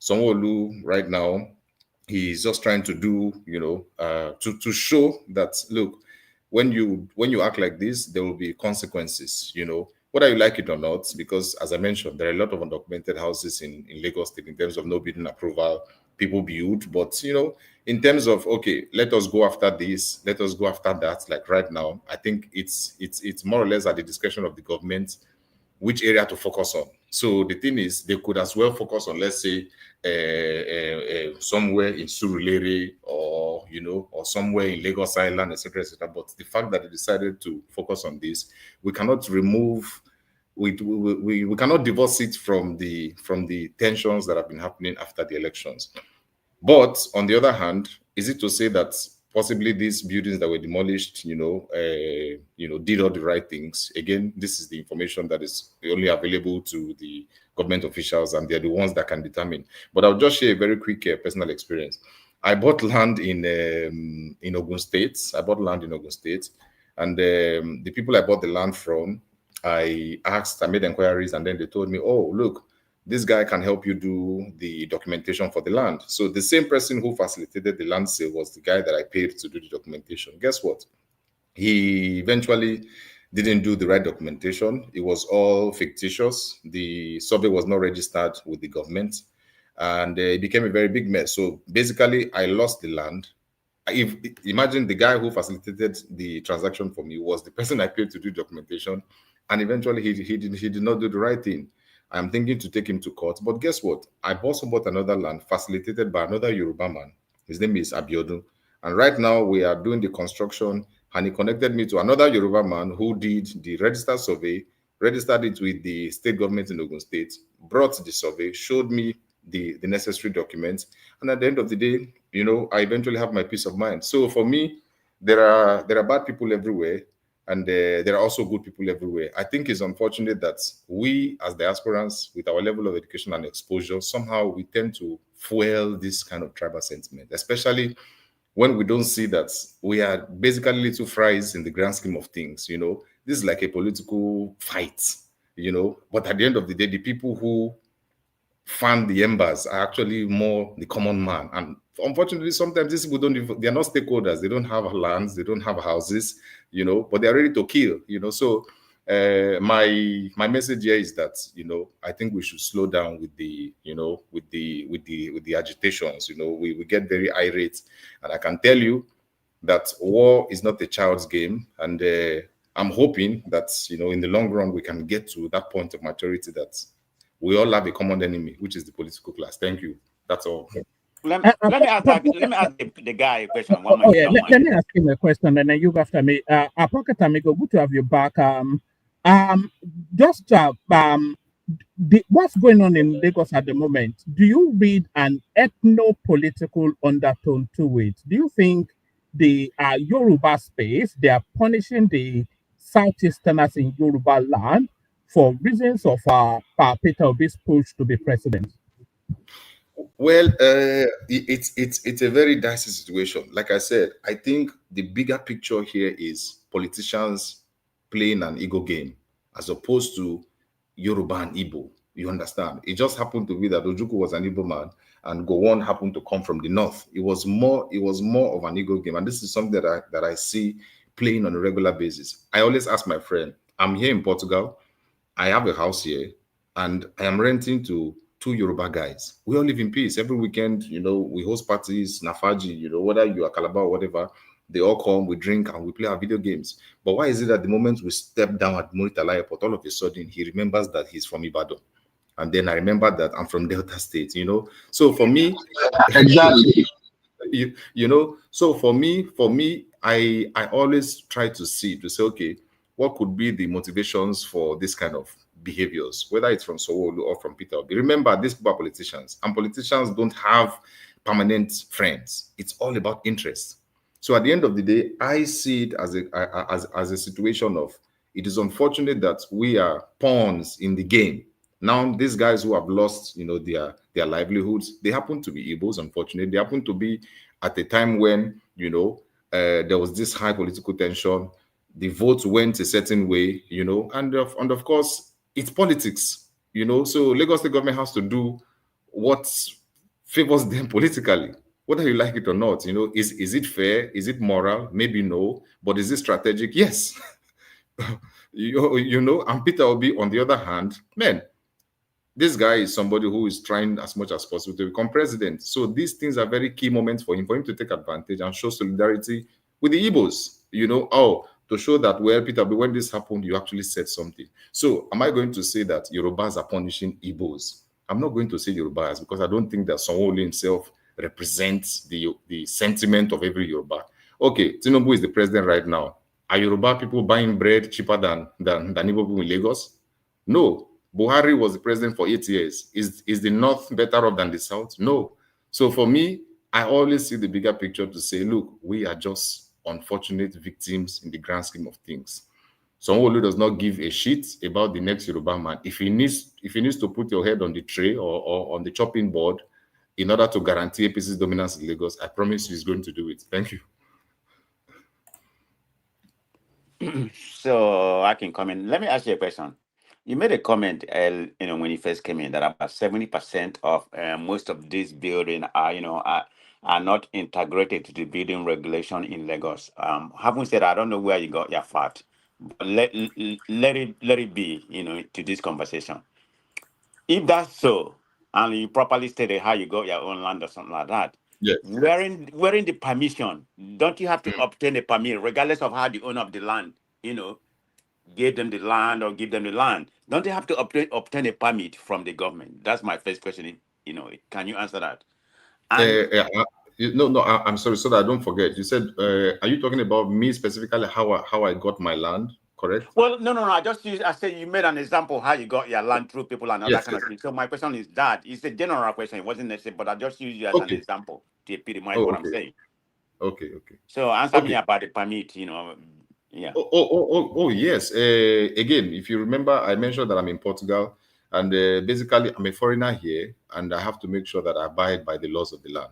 Sanwo-Olu right now, he's just trying to do, to show that, look, when you act like this, there will be consequences, whether you like it or not, because as I mentioned, there are a lot of undocumented houses in Lagos State in terms of no building approval, people build, but in terms of, okay, let us go after this, let us go after that, like right now, I think it's more or less at the discretion of the government which area to focus on. So the thing is, they could as well focus on, let's say, somewhere in Surulere, or somewhere in Lagos Island, etc., etc. But the fact that they decided to focus on this, we cannot remove, we cannot divorce it from the tensions that have been happening after the elections. But on the other hand, is it to say that possibly these buildings that were demolished, did all the right things? Again, this is the information that is only available to the government officials, and they're the ones that can determine. But I'll just share a very quick personal experience. I bought land in Ogun State. And the people I bought the land from, I made inquiries, and then they told me, oh, look, this guy can help you do the documentation for the land. So the same person who facilitated the land sale was the guy that I paid to do the documentation. Guess what? He eventually didn't do the right documentation. It was all fictitious. The survey was not registered with the government, and it became a very big mess. So basically, I lost the land. Imagine the guy who facilitated the transaction for me was the person I paid to do documentation, and eventually he did not do the right thing. I'm thinking to take him to court, but guess what? I also bought another land facilitated by another Yoruba man. His name is Abiodun. And right now we are doing the construction, and he connected me to another Yoruba man who did the register survey, registered it with the state government in Ogun State, brought the survey, showed me the necessary documents. And at the end of the day, I eventually have my peace of mind. So for me, there are bad people everywhere, and there are also good people everywhere. I think it's unfortunate that we, as diasporans, with our level of education and exposure, somehow we tend to fuel this kind of tribal sentiment, especially when we don't see that we are basically little fries in the grand scheme of things. This is like a political fight, but at the end of the day, the people who fan the embers are actually more the common man. And unfortunately, sometimes these people they're not stakeholders. They don't have lands, they don't have houses, but they're ready to kill, So my message here is that, I think we should slow down with the, with the agitations. We get very irate, and I can tell you that war is not a child's game, and I'm hoping that, in the long run we can get to that point of maturity that we all have a common enemy, which is the political class. Thank you. That's all. Let me ask the guy a question one more, if you Yeah, don't let mind. me ask him a question, and then you go after me. Pocket Amigo, good to have you back. Just what's going on in Lagos at the moment? Do you read an ethno-political undertone to it? Do you think the Yoruba space, they are punishing the Southeasterners in Yoruba land for reasons of Peter Obi's push to be president? Well, it's a very dicey situation. Like I said, I think the bigger picture here is politicians playing an ego game as opposed to Yoruba and Igbo. You understand? It just happened to be that Ojukwu was an Igbo man and Gowon happened to come from the north. It was more of an ego game, and this is something that I see playing on a regular basis. I always ask my friend, I'm here in Portugal. I have a house here, and I am renting to two Yoruba guys. We all live in peace. Every weekend, we host parties, Nafaji, whether you are Calabar or whatever, they all come, we drink, and we play our video games. But why is it that the moment we step down at Muritala Airport, all of a sudden he remembers that he's from Ibadan? And then I remember that I'm from Delta State, So for me, Exactly. so for me, I always try to say, okay, what could be the motivations for this kind of behaviors, whether it's from Sowolu or from Peter Obi. Remember, these people are politicians, and politicians don't have permanent friends. It's all about interest. So at the end of the day, I see it as a situation of, it is unfortunate that we are pawns in the game. Now, these guys who have lost, their livelihoods, they happen to be Igbos, unfortunately. They happen to be at a time when, there was this high political tension. The vote went a certain way, and of course, it's politics, So Lagos State government has to do what favors them politically, whether you like it or not. Is it fair? Is it moral? Maybe no. But is it strategic? Yes. And Peter Obi, on the other hand, man, this guy is somebody who is trying as much as possible to become president. So these things are very key moments for him to take advantage and show solidarity with the Igbos, to show that, well, Peter, but when this happened, you actually said something. So am I going to say that Yorubas are punishing Igbos? I'm not going to say Yorubas, because I don't think that Sanwo-Olu himself represents the sentiment of every Yoruba. Okay, Tinubu is the president right now. Are Yoruba people buying bread cheaper than Igbo people in Lagos? No. Buhari was the president for 8 years. Is the North better off than the South? No. So for me, I always see the bigger picture to say, look, we are just unfortunate victims in the grand scheme of things. Someone who does not give a shit about the next Yoruba man. If he needs to put your head on the tray or on the chopping board in order to guarantee APC's dominance in Lagos, I promise you he's going to do it. Thank you. So I can comment. Let me ask you a question. You made a comment, when you first came in, that about 70% of most of these buildings are not integrated to the building regulation in Lagos. Having said, I don't know where you got your fact, but let it be, to this conversation. If that's so, and you properly stated how you got your own land or something like that, yes, wearing the permission, don't you have to obtain a permit, regardless of how the owner of the land, gave them the land or give them the land? Don't they have to obtain a permit from the government? That's my first question. Can you answer that? And no, I'm sorry, so that I don't forget. You said, are you talking about me specifically, how I got my land? Correct? well, no. I said you made an example how you got your land through people and all Yes, that kind of thing. So my question is that it's a general question. It wasn't necessary, but I just use you as an okay. example to epitomize Oh, what okay. I'm saying. Okay. So answer me Okay. about the permit. Yeah. Oh, yes. Again, if you remember, I mentioned that I'm in Portugal, and basically I'm a foreigner here, and I have to make sure that I abide by the laws of the land.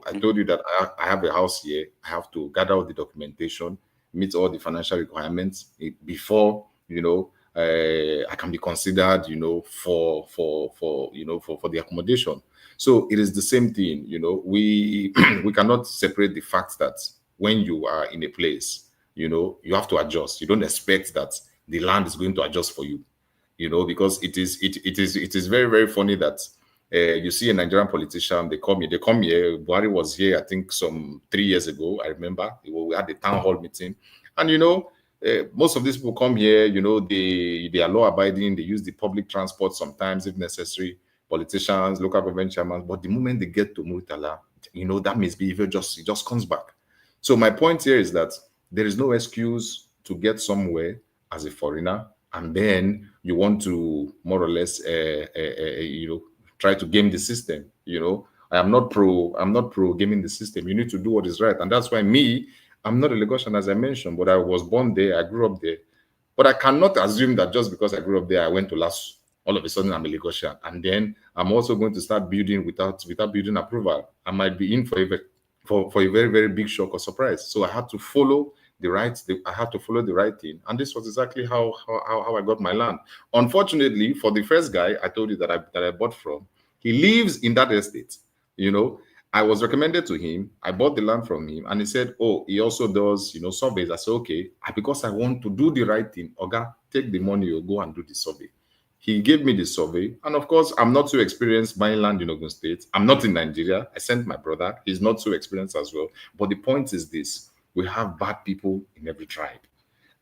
I told you that I have a house here. I have to gather all the documentation, meet all the financial requirements before I can be considered for the accommodation. So it is the same thing. We we cannot separate the fact that when you are in a place, you have to adjust. You don't expect that the land is going to adjust for you. Because it is very, very funny that you see a Nigerian politician, they come here. Buhari was here, I think, some 3 years ago. I remember we had a town hall meeting, and most of these people come here. They are law abiding. They use the public transport sometimes if necessary. Politicians, local government chairmen, but the moment they get to Muritala, that misbehavior just comes back. So my point here is that there is no excuse to get somewhere as a foreigner, and then you want to more or less, try to game the system. I'm not pro gaming the system. You need to do what is right, and that's why I'm not a Lagosian, as I mentioned, but I was born there, I grew up there. But I cannot assume that just because I grew up there, I went to Lasso, all of a sudden I'm a Lagosian, and then I'm also going to start building without building approval. I might be in for a very, very big shock or surprise. So I had to follow I had to follow the right thing, and this was exactly how I got my land. Unfortunately, for the first guy I told you that I bought from, he lives in that estate. I was recommended to him. I bought the land from him, and he said, "Oh, he also does, surveys." I said, "Okay, because I want to do the right thing, Oga, take the money, you go and do the survey." He gave me the survey, and of course, I'm not too experienced buying land in Ogun State. I'm not in Nigeria. I sent my brother. He's not too experienced as well. But the point is this: we have bad people in every tribe,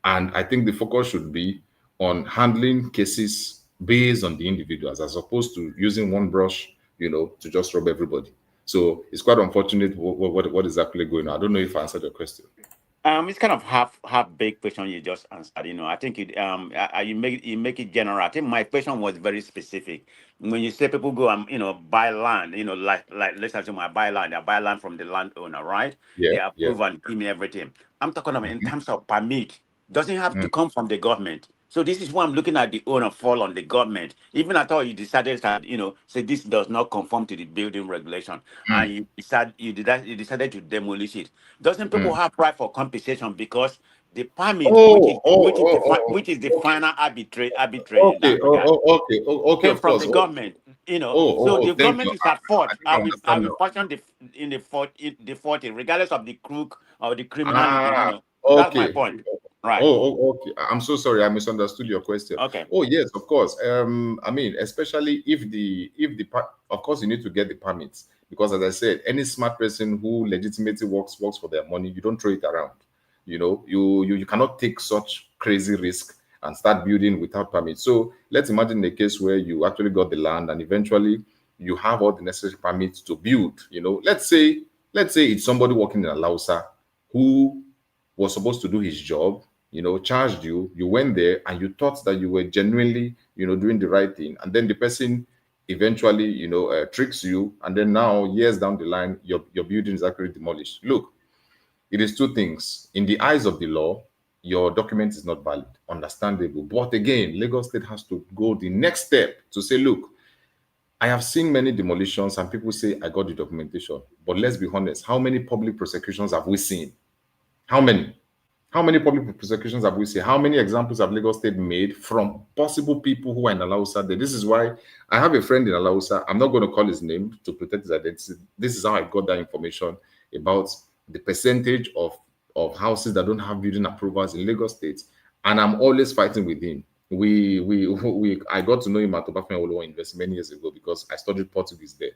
and I think the focus should be on handling cases based on the individuals, as opposed to using one brush, to just rub everybody. So it's quite unfortunate what is actually going on. I don't know if I answered your question. It's kind of half big question you just answered. I think you make it general. I think my question was very specific. When you say people go and buy land, like let's assume I buy land from the landowner, right? They Yeah, yeah. approve and give me everything. I'm talking about in terms of permit. Doesn't have to Mm. come from the government. So this is why I'm looking at the owner fall on the government. Even at all, you decided that say this does not conform to the building regulation, Mm. and you decided to demolish it. Doesn't people Mm. have right for compensation because the permit, Oh, oh, oh, oh, which is the okay, final arbitrary in okay, that regard, okay, came of from course. the Oh, government. So oh, the thank you. government is at fault. I think I I understand will now. question the fault, regardless of the crook or the criminality. Ah, That's my okay. point. Right. Okay. I'm so sorry. I misunderstood your question. Okay. Oh, yes, of course. I mean, especially of course, you need to get the permits, because, as I said, any smart person who legitimately works for their money, you don't throw it around. You cannot take such crazy risk and start building without permits. So let's imagine a case where you actually got the land and eventually you have all the necessary permits to build. Let's say it's somebody working in a Lausa who was supposed to do his job, charged you, you went there and you thought that you were genuinely, doing the right thing. And then the person eventually, tricks you. And then now, years down the line, your building is actually demolished. Look, it is two things. In the eyes of the law, your document is not valid, understandable. But again, Lagos State has to go the next step to say, look, I have seen many demolitions and people say, I got the documentation. But let's be honest, how many public prosecutions have we seen? How many? How many public prosecutions have we seen? How many examples have Lagos State made from possible people who are in Alausa? This is why I have a friend in Alausa. I'm not going to call his name to protect his identity. This is how I got that information about the percentage of houses that don't have building approvals in Lagos State. And I'm always fighting with him. I got to know him at Obafemi Awolowo University many years ago because I studied Portuguese there.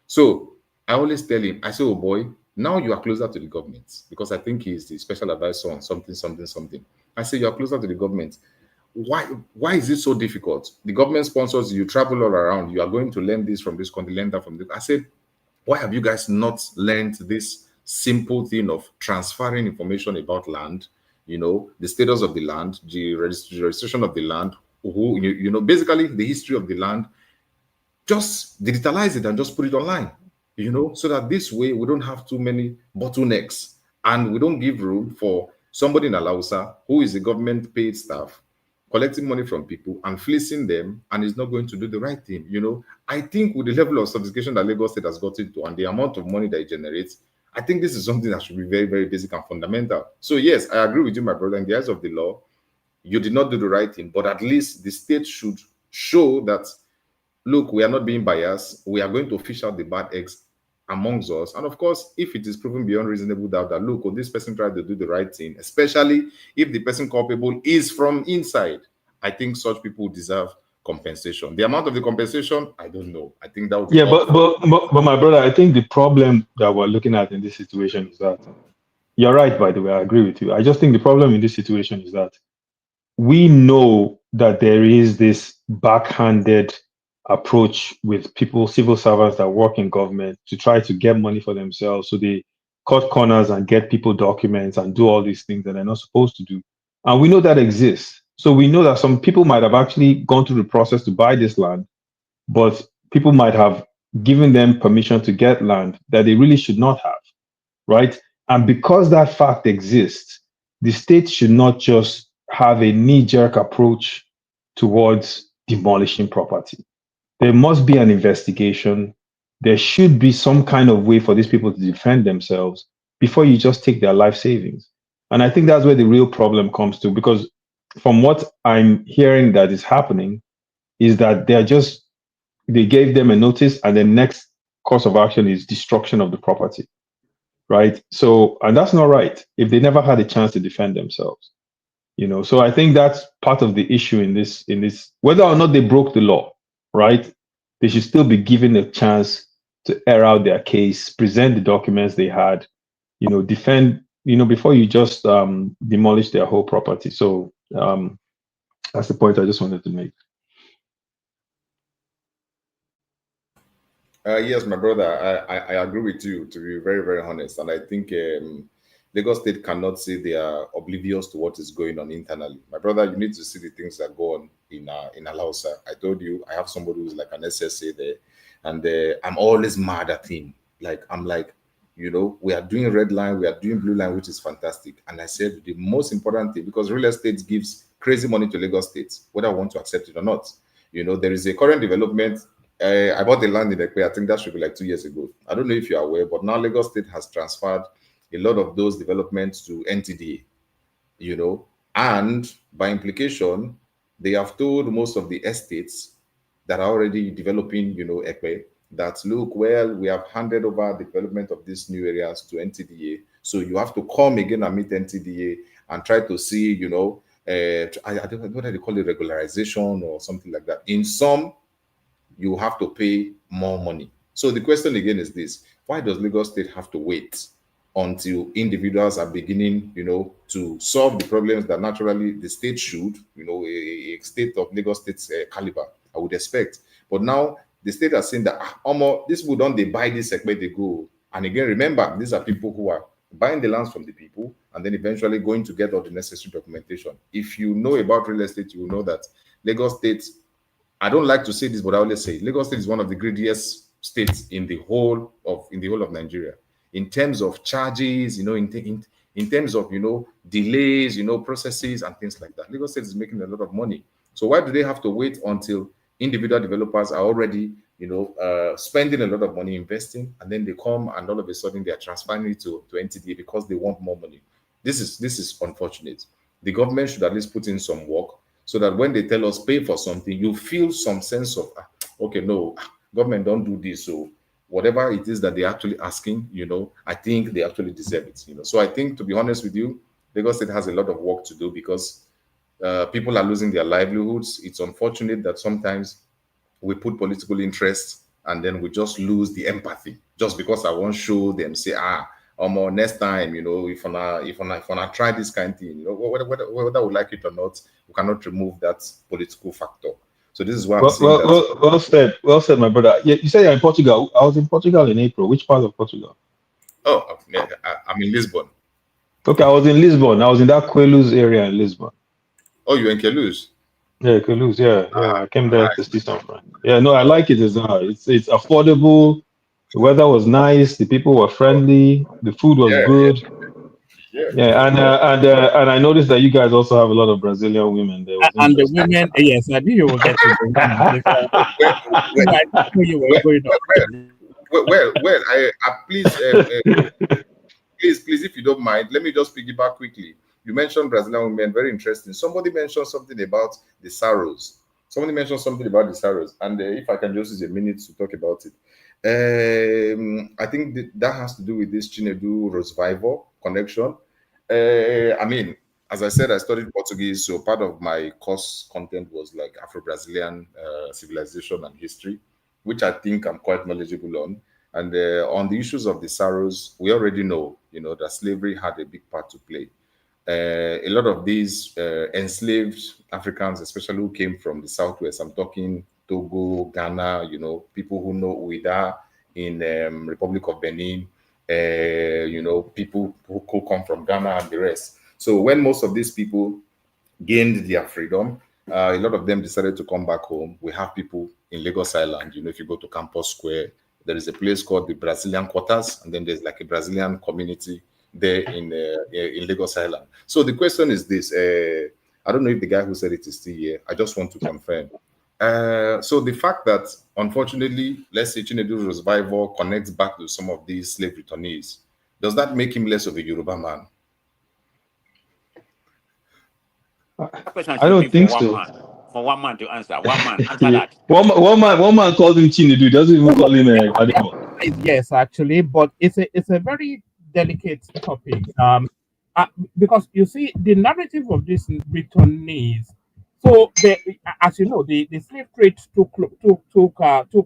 So I always tell him, I say, oh boy, now you are closer to the government, because I think he's the special advisor on something, something, something. I say, you are closer to the government. Why is it so difficult? The government sponsors you, travel all around. You are going to learn this from this country, learn that from this. I said, why have you guys not learned this simple thing of transferring information about land, the status of the land, the registration of the land, basically the history of the land, just digitalize it and just put it online, so that this way we don't have too many bottlenecks and we don't give room for somebody in Alausa who is a government paid staff collecting money from people and fleecing them and is not going to do the right thing. I think with the level of sophistication that Lagos State has gotten to and the amount of money that it generates, I think this is something that should be very, very basic and fundamental. So yes, I agree with you, my brother. In the eyes of the law, you did not do the right thing, but at least the state should show that, look, we are not being biased. We are going to fish out the bad eggs amongst us. And of course, if it is proven beyond reasonable doubt that, look, this person tried to do the right thing, especially if the person culpable is from inside, I think such people deserve compensation. The amount of the compensation, I don't know. I think that would be Yeah, up for. but my brother, I think the problem that we're looking at in this situation is that you're right, by the way, I agree with you. I just think the problem in this situation is that we know that there is this backhanded approach with people, civil servants that work in government to try to get money for themselves. So they cut corners and get people documents and do all these things that they're not supposed to do. And we know that exists. So we know that some people might have actually gone through the process to buy this land, but people might have given them permission to get land that they really should not have, right? And because that fact exists, the state should not just have a knee-jerk approach towards demolishing property. There must be an investigation. There should be some kind of way for these people to defend themselves before you just take their life savings. And I think that's where the real problem comes to, because from what I'm hearing that is happening is that they gave them a notice and the next course of action is destruction of the property, right? So, and that's not right if they never had a chance to defend themselves, So I think that's part of the issue in this, whether or not they broke the law, right? They should still be given a chance to air out their case, present the documents they had, defend, before you just demolish their whole property. So that's the point I just wanted to make. Yes, my brother, I agree with you, to be very, very honest. And I think Lagos State cannot say they are oblivious to what is going on internally. My brother, you need to see the things that go on in Alausa. I told you, I have somebody who's like an SSA there, and I'm always mad at him. I'm like, we are doing red line, we are doing blue line, which is fantastic. And I said the most important thing, because real estate gives crazy money to Lagos State, whether I want to accept it or not. There is a current development. I bought the land in Ekpe. I think that should be like 2 years ago. I don't know if you're aware, but now Lagos State has transferred a lot of those developments to NTDA, and by implication, they have told most of the estates that are already developing, Ekpe, that look, well, we have handed over the development of these new areas to NTDA. So you have to come again and meet NTDA and try to see, I don't know what they call it, regularization or something like that. In some, you have to pay more money. So the question again is this: why does Lagos State have to wait until individuals are beginning, to solve the problems that naturally the state should, a state of Lagos State's caliber, I would expect. But now the state has seen that, these people don't they buy this where they go. And again, remember, these are people who are buying the lands from the people and then eventually going to get all the necessary documentation. If you know about real estate, you will know that Lagos State, I don't like to say this, but I always say Lagos State is one of the greediest states in the whole of Nigeria, in terms of charges, in terms of delays, processes and things like that. Lagos State is making a lot of money. So why do they have to wait until individual developers are already spending a lot of money investing, and then they come and all of a sudden they are transferring it to NTDA because they want more money? This is unfortunate. The government should at least put in some work, so that when they tell us pay for something, you feel some sense of, okay, no, government don't do this. So whatever it is that they're actually asking, I think they actually deserve it. So I think, to be honest with you, Lagos State has a lot of work to do, because people are losing their livelihoods. It's unfortunate that sometimes we put political interest and then we just lose the empathy, just because I won't show them, say, next time, if I try this kind of thing, whether we like it or not, we cannot remove that political factor. So this is why I'm saying that. Well said, my brother. Yeah, you say you're in Portugal. I was in Portugal in April. Which part of Portugal? Oh, I'm in Lisbon. Okay, I was in Lisbon. I was in that Queluz area in Lisbon. Oh, you're in Queluz? Yeah, Queluz. Yeah. I came there to Nice. see some friends. Yeah, no, I like it as well. It's affordable. The weather was nice. The people were friendly. The food was good. Yeah, and I noticed that you guys also have a lot of Brazilian women there. It was And the interesting. women, yes, I knew you were getting the women. I knew you were going on. Well, please, please, if you don't mind, let me just piggyback quickly. You mentioned Brazilian women, very interesting. Somebody mentioned something about the Saros. And if I can just use a minute to talk about it. I think that has to do with this Chinedu Roosevelt connection. I mean, as I said, I studied Portuguese, so part of my course content was like Afro-Brazilian civilization and history, which I think I'm quite knowledgeable on. And on the issues of the Saros, we already know, that slavery had a big part to play. A lot of these enslaved Africans, especially who came from the southwest, I'm talking Togo, Ghana, people who know Ouida in Republic of Benin, people who come from Ghana and the rest. So when most of these people gained their freedom, a lot of them decided to come back home. We have people in Lagos Island. If you go to Campus Square, there is a place called the Brazilian Quarters, and then there's like a Brazilian community there in Lagos Island. So the question is this: I don't know if the guy who said it is still here. I just want to confirm. So the fact that, unfortunately, let's say Chinedu Roosevelt connects back to some of these slave returnees, does that make him less of a Yoruba man? That question I should be don't think for one so. man. For one man to answer. One man, answer Yeah. that. One man called him Chinedu. Doesn't even call him Ademo. Yes, actually, but it's a very delicate topic. Uh, because you see the narrative of these returnees. So as you know, the slave trade took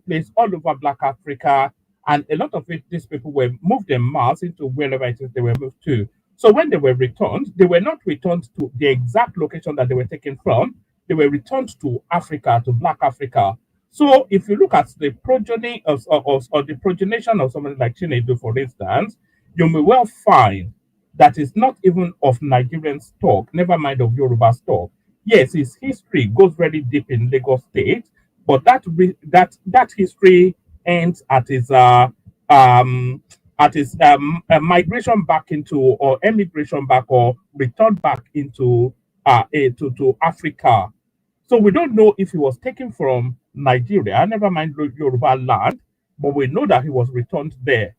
place all over Black Africa, and a lot of these people were moved en masse into wherever it is they were moved to. So when they were returned, they were not returned to the exact location that they were taken from. They were returned to Africa, to Black Africa. So if you look at the progeny or the progenation of somebody like Chinedu, for instance, you may well find that is not even of Nigerian stock, never mind of Yoruba stock. Yes, his history goes very deep in Lagos State, but that history ends um at his migration back into or emigration back or return back into to Africa. So we don't know if he was taken from Nigeria, never mind Yoruba land, but we know that he was returned there.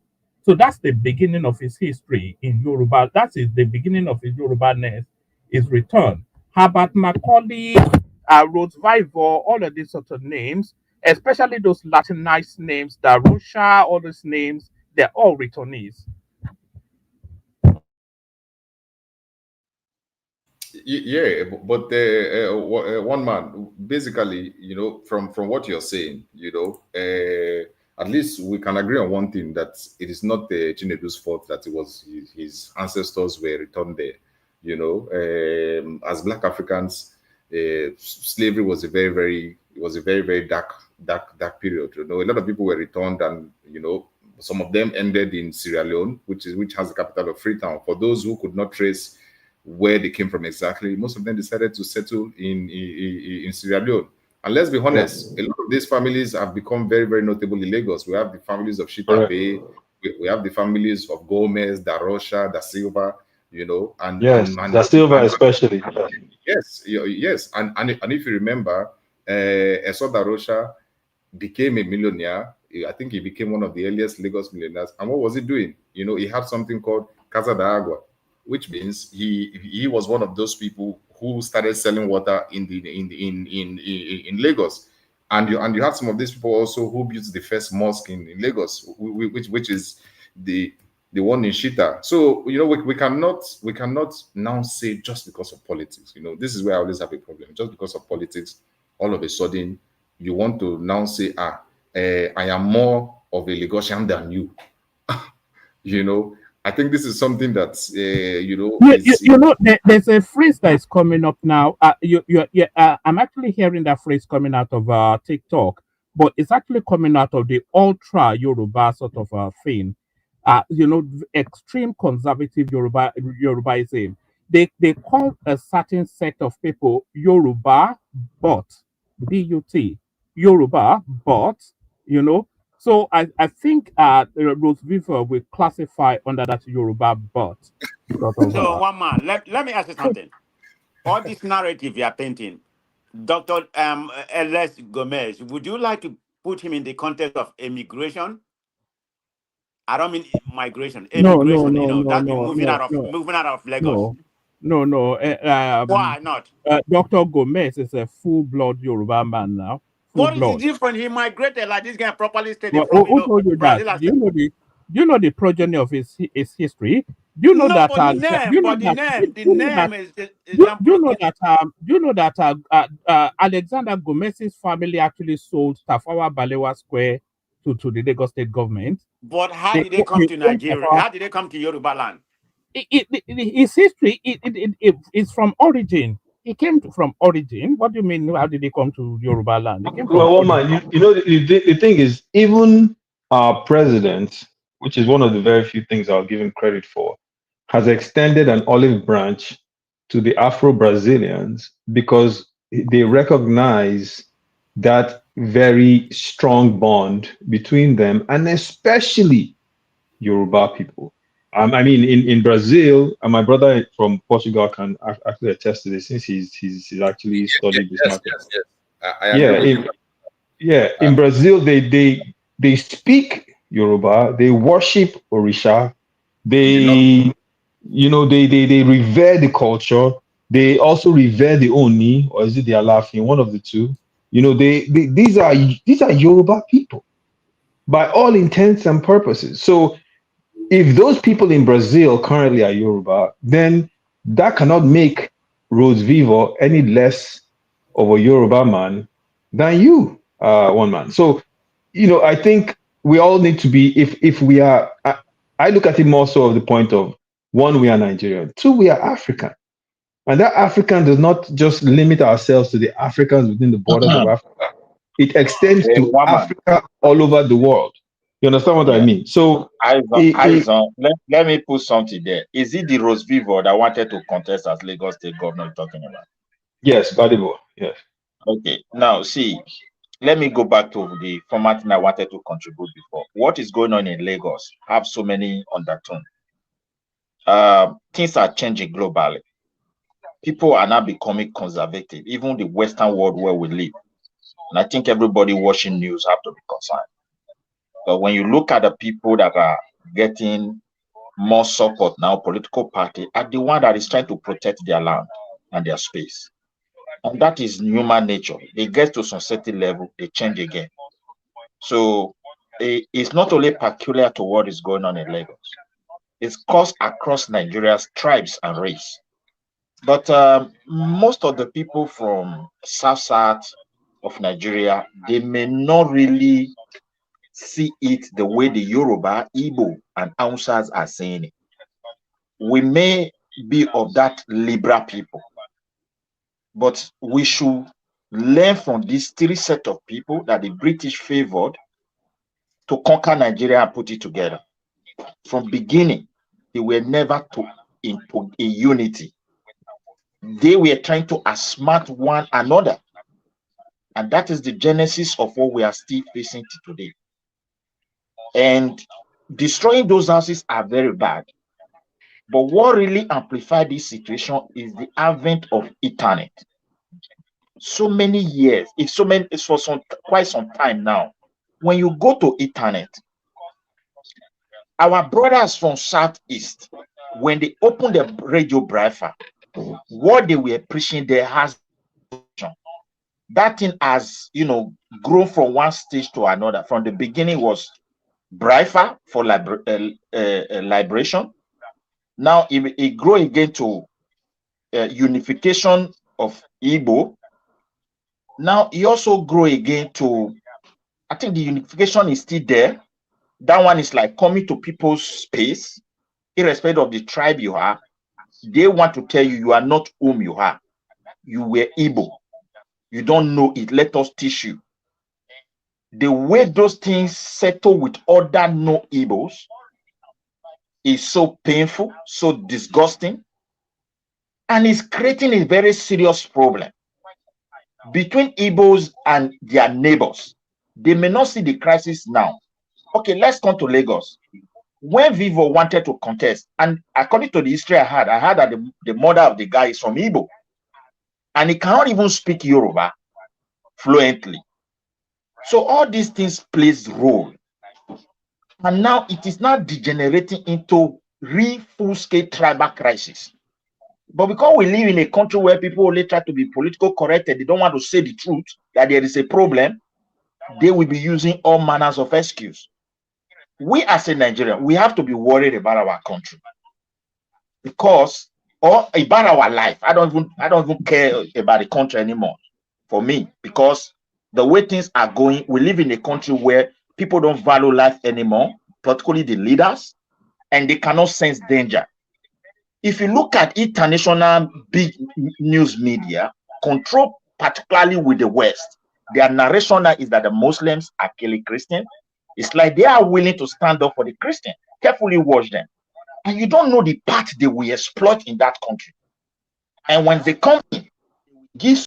So that's the beginning of his history in Yoruba. That is the beginning of his Yoruba-ness, his return. Herbert Macaulay, Rhodes Vival, all of these sort of names, especially those Latinized names, Darusha, all those names, they're all returnees. Yeah, but one man, basically, from what you're saying, at least we can agree on one thing, that it is not Chinedu's fault that it was his ancestors were returned there. As Black Africans, slavery was a very, very dark period. A lot of people were returned, and some of them ended in Sierra Leone, which has the capital of Freetown. For those who could not trace where they came from exactly, most of them decided to settle in Sierra Leone. And let's be honest, a lot of these families have become very, very notable in Lagos. We have the families of Shita Bay, we have the families of Gomez, Da Rocha, Da Silva, Yes, Da Silva especially. yes. And if you remember, Eso Da Rocha became a millionaire. I think he became one of the earliest Lagos millionaires. And what was he doing? He had something called Casa de Agua, which means he was one of those people who started selling water in Lagos. And you have some of these people also who built the first mosque in Lagos, which is the one in Shita. So we cannot now say just because of politics. This is where I always have a problem. Just because of politics, all of a sudden you want to now say, I am more of a Lagosian than you. I think this is something that there's a phrase that is coming up now. I'm actually hearing that phrase coming out of TikTok, but it's actually coming out of the ultra Yoruba sort of thing. Extreme conservative Yorubaism. They call a certain set of people Yoruba but but Yoruba but you know so I think Rose Viva will classify under that Yoruba but sort of So one man, let me ask you something. All this narrative you are painting, Dr. L.S. Gomez, would you like to put him in the context of immigration? I don't mean migration, no no immigration. no no That no no no moving out of Lagos. no no Why not? Dr. Gomez is a full blood Yoruba man now, What is the blood. difference? He migrated like this guy properly stated But from who told you that? Brazil. Do you know the progeny of his history? Do you know No, that? but the Do name, you know but the that? name, the Do you know that? name is the example against. Do you know that Alexander Gomez's family actually sold Tafawa Balewa Square to the Lagos State government? But how They, did they come they to owned Nigeria? Tafawa. How did they come to Yoruba land? His history is from origin. He came from origin. What do you mean? How did he come to Yoruba land? He came from Well, one origin. man, you know, the thing is, even our president, which is one of the very few things I'll give him credit for, has extended an olive branch to the Afro Brazilians because they recognize that very strong bond between them, and especially Yoruba people. I mean, in Brazil, and my brother from Portugal can actually attest to this since he's actually studied this Yes, market. yes, yes. I agree Yeah, with you. in Brazil, they speak Yoruba, they worship Orisha, In the north, they they revere the culture, they also revere the Oni, or is it the Alafin, one of the two. You know, these are Yoruba people by all intents and purposes. So if those people in Brazil currently are Yoruba, then that cannot make Rose Vivo any less of a Yoruba man than you, one man. So, I think we all need to be, if we are, I look at it more so of the point of, one, we are Nigerian, two, we are African. And that African does not just limit ourselves to the Africans within the borders of Africa. It extends to Woman, Africa all over the world. You understand what I yeah. mean? So, Eyes on. Let me put something there. Is it the Rose Vivo that wanted to contest as Lagos State governor you're talking about? yes, valuable. Yes. Okay. Now, see, let me go back to the format I wanted to contribute before. What is going on in Lagos have so many undertones. Things are changing globally. People are now becoming conservative, even the Western world where we live. And I think everybody watching news have to be concerned. But when you look at the people that are getting more support now, political party, are the one that is trying to protect their land and their space. And that is human nature. They get to some certain level, they change again. So it's not only peculiar to what is going on in Lagos. It's caused across Nigeria's tribes and race. But most of the people from south of Nigeria, they may not really see it the way the Yoruba, Igbo, and Hausas are saying it. We may be of that liberal people, but we should learn from these three set of people that the British favored to conquer Nigeria and put it together. From beginning, they were never into a unity. They were trying to outsmart one another. And that is the genesis of what we are still facing today. And destroying those houses are very bad. But what really amplified this situation is the advent of internet. So many years, it's for quite some time now. When you go to internet, our brothers from Southeast, when they opened the radio Briefer, what they were preaching there has that thing has grown from one stage to another. From the beginning was Briefer for liberation. Now it grew again to unification of Igbo. Now it also grew again to, I think the unification is still there. That one is like coming to people's space, irrespective of the tribe you are. They want to tell you you are not whom you are. You were Igbo. You don't know it. Let us teach you. The way those things settle with other no Igbos is so painful, so disgusting, and it's creating a very serious problem between Igbos and their neighbors. They may not see the crisis now. Okay, let's come to Lagos. When Vivo wanted to contest, and according to the history I heard that the mother of the guy is from Igbo, and he cannot even speak Yoruba fluently. So all these things plays role. And now it is now degenerating into real full-scale tribal crisis. But because we live in a country where people only try to be political correct and they don't want to say the truth, that there is a problem, they will be using all manners of excuse. We as a Nigerian, we have to be worried about our country because, or about our life. I don't even care about the country anymore for me, because the way things are going, we live in a country where people don't value life anymore, particularly the leaders, and they cannot sense danger. If you look at international big news media, controlled particularly with the West, their narration now is that the Muslims are killing Christians. It's like they are willing to stand up for the Christian. Carefully watch them. And you don't know the part they will exploit in that country. And when they come in, give.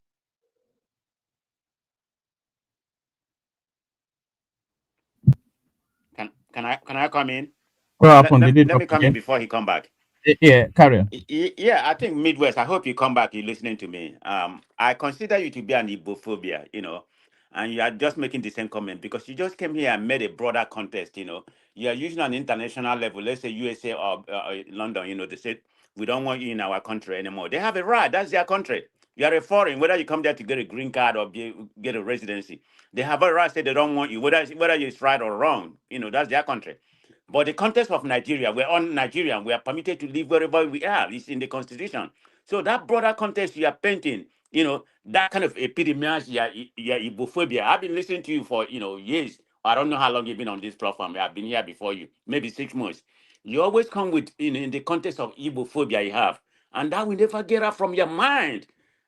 Can I come in? What happened? Did it Let drop me come in again? before he come back. Yeah, carry on. Yeah, I think Midwest. I hope you come back. You're listening to me. I consider you to be an Igbophobia, and you are just making the same comment because you just came here and made a broader contest. You are using an international level. Let's say USA or London. They said we don't want you in our country anymore. They have a right. That's their country. You are a foreign, whether you come there to get a green card or get a residency. They have a right to say they don't want you, whether it's right or wrong. That's their country. But the context of Nigeria, we're on Nigerian. We are permitted to live wherever we are. It's in the constitution. So that broader context you are painting, that kind of epidemias, Igbophobia. I've been listening to you for, years. I don't know how long you've been on this platform. I've been here before you, maybe 6 months. You always come with, in the context of Igbophobia you have. And that will never get out from your mind.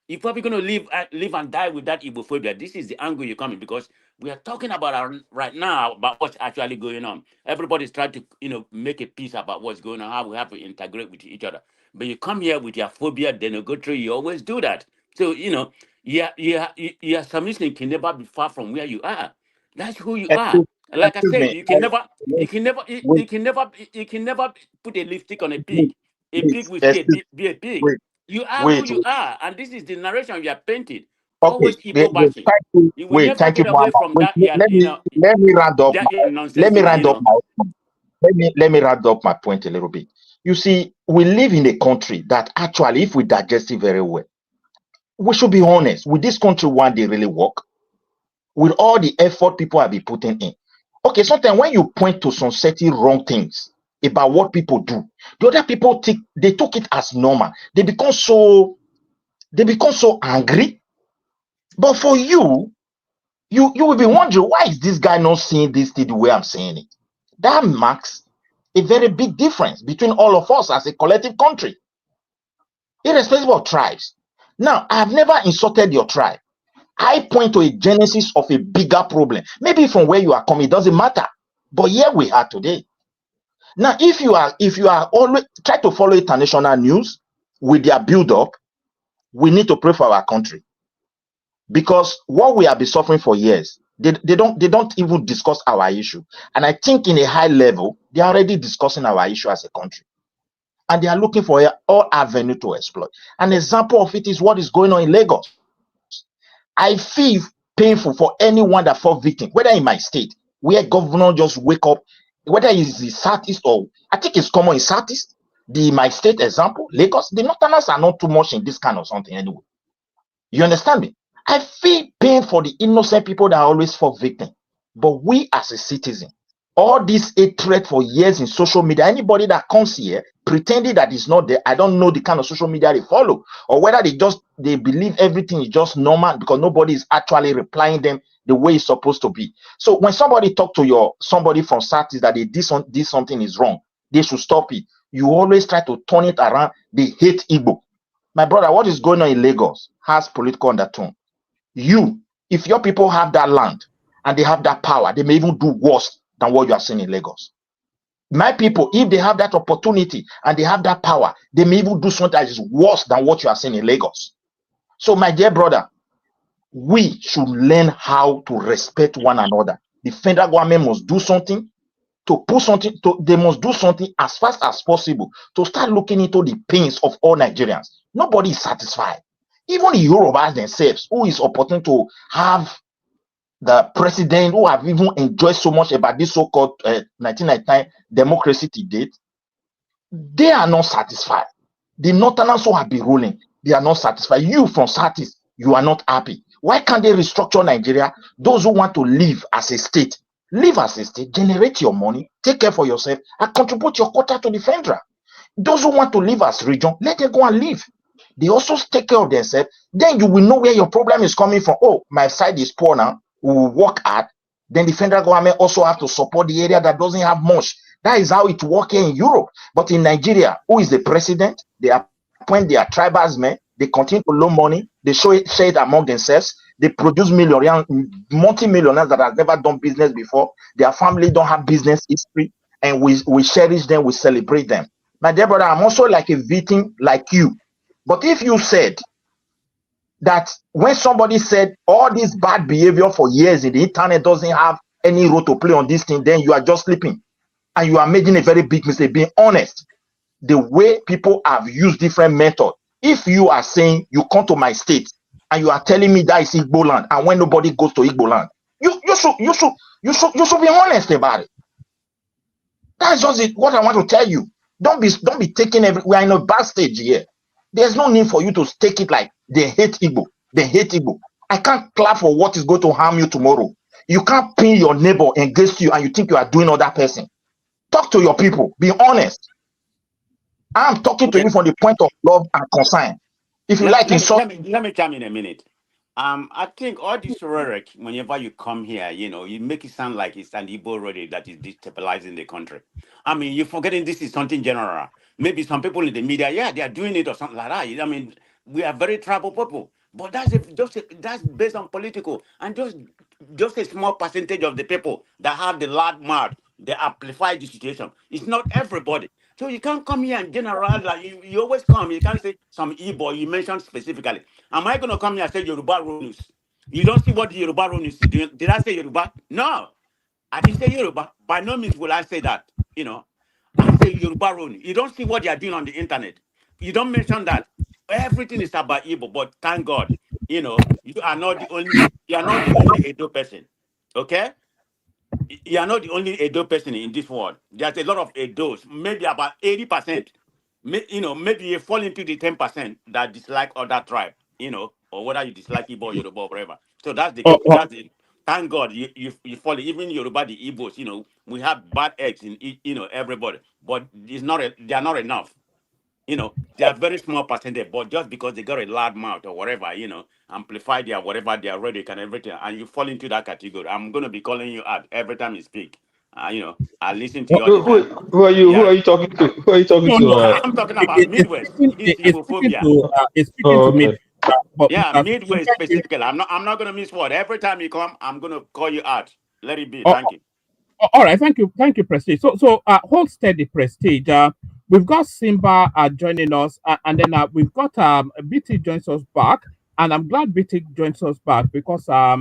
You're probably going to live and die with that Igbophobia. This is the angle you're coming because we are talking about right now about what's actually going on. Everybody's trying to, make a peace about what's going on, how we have to integrate with each other. But you come here with your phobia, denogatory, you always do that. So, your submission can never be far from where you are. That's who you are. Like I Excuse said, me. you can never put a lipstick on a Wait, pig. A pig will still excuse, be a pig. wait, You are who wait. you are, and this is the narration you are painted. Okay. Always Igbo bashing. Thank you. You will Wait, never thank you, get away Muhammad. from Wait, that. Yeah, let me round up that my let nonsense. me round up my let me round up my point a little bit. You see, we live in a country that actually, if we digest it very well, we should be honest. With this country one day really work? With all the effort people have been putting in. Okay, sometimes when you point to some certain wrong things about what people do, the other people they took it as normal. They become so angry. But for you will be wondering, why is this guy not seeing this thing the way I'm saying it? That marks a very big difference between all of us as a collective country, irrespective of tribes. Now, I've never insulted your tribe. I point to a genesis of a bigger problem. Maybe from where you are coming, it doesn't matter. But here we are today. Now, if you are always try to follow international news with their build-up, we need to pray for our country. Because what we have been suffering for years, they don't even discuss our issue. And I think in a high level, they are already discussing our issue as a country. And they are looking for all avenue to exploit. An example of it is what is going on in Lagos. I feel painful for anyone that fall victim, whether in my state, where governor just wake up, whether it's the Southeast or I think it's common in Southeast, my state example, Lagos, the Northerners are not too much in this kind of something anyway. You understand me? I feel pain for the innocent people that always fall victim. But we as a citizen, all this hatred for years in social media, anybody that comes here pretending that it's not there, I don't know the kind of social media they follow, or whether they believe everything is just normal because nobody is actually replying them the way it's supposed to be. So when somebody talk to somebody from Southeast that they did something is wrong, they should stop it. You always try to turn it around. They hate Igbo. My brother, what is going on in Lagos has political undertone. If your people have that land and they have that power, they may even do worse than what you are seeing in Lagos. My people, if they have that opportunity and they have that power, they may even do something that is worse than what you are seeing in Lagos. So, my dear brother, we should learn how to respect one another. The federal government must do something they must do something as fast as possible to start looking into the pains of all Nigerians. Nobody is satisfied. Even the Yorubas themselves, who is opportune to have the president who have even enjoyed so much about this so-called 1999 democracy to date, they are not satisfied. The Northerners who have been ruling, they are not satisfied. You from Southeast, you are not happy. Why can't they restructure Nigeria? Those who want to live as a state, generate your money, take care for yourself, and contribute your quota to the federal. Those who want to live as region, let them go and live. They also take care of themselves. Then you will know where your problem is coming from. Oh, my side is poor now. We will work hard. Then the federal government also have to support the area that doesn't have much. That is how it works here in Europe. But in Nigeria, who is the president? They appoint their tribesmen. They continue to loan money. They share it among themselves. They produce multi-millionaires that have never done business before. Their family don't have business history. And we cherish them. We celebrate them. My dear brother, I'm also like a victim like you. But if you said that when somebody said all this bad behavior for years in the internet doesn't have any role to play on this thing, then you are just sleeping. And you are making a very big mistake, being honest. The way people have used different methods. If you are saying you come to my state and you are telling me that is Igbo land, and when nobody goes to Igbo land, you should be honest about it. That's just what I want to tell you. Don't be taking we are in a bad stage here. There's no need for you to take it like they hate Igbo. They hate Igbo. I can't clap for what is going to harm you tomorrow. You can't pin your neighbor against you and you think you are doing other person. Talk to your people. Be honest. I'm talking to you from the point of love and concern. If you like insult, let me chime in a minute. I think all this rhetoric, whenever you come here, you make it sound like it's an Igbo rhetoric that is destabilizing the country. I mean, you're forgetting this is something general. Maybe some people in the media, yeah, they are doing it or something like that. I mean, we are very tribal people, but that's based on political and just a small percentage of the people that have the loud mouth. They amplify the situation. It's not everybody. So you can't come here and generalize. Like you always come. You can't say some Igbo. You mentioned specifically. Am I going to come here and say Yoruba Road News? You don't see what the Yoruba Road News is doing. Did I say Yoruba? No. I didn't say Yoruba. By no means will I say that. I say Yoruba Road News. You don't see what they are doing on the internet. You don't mention that. Everything is about Igbo, but thank God, you are not the only. You are not the only Edo person. Okay? You are not the only Edo person in this world. There's a lot of Edos, maybe about 80%. Maybe you fall into the 10% that dislike other tribe, or whether you dislike Igbo or Yoruba or whatever. So that's the thank God you fall. Even Yoruba, the Igbos, we have bad eggs in everybody, but they are not enough. They are very small percentage, but just because they got a loud mouth or whatever, amplify their whatever their rhetoric and everything, and you fall into that category. I'm gonna be calling you out every time you speak. I listen to you all the time. Who are you? Who Yeah, are you talking to? Who are you talking No, to? no. I'm talking about Midwest. This Igbophobia. It's speaking Oh, to me. okay. Yeah, But Midwest thank you. specifically. I'm not gonna miss word. Every time you come, I'm gonna call you out. Let it be. Oh, Thank you. all right, thank you, Prestige. So hold steady, Prestige. We've got Simba joining us, and then we've got BT joins us back, and I'm glad BT joins us back because our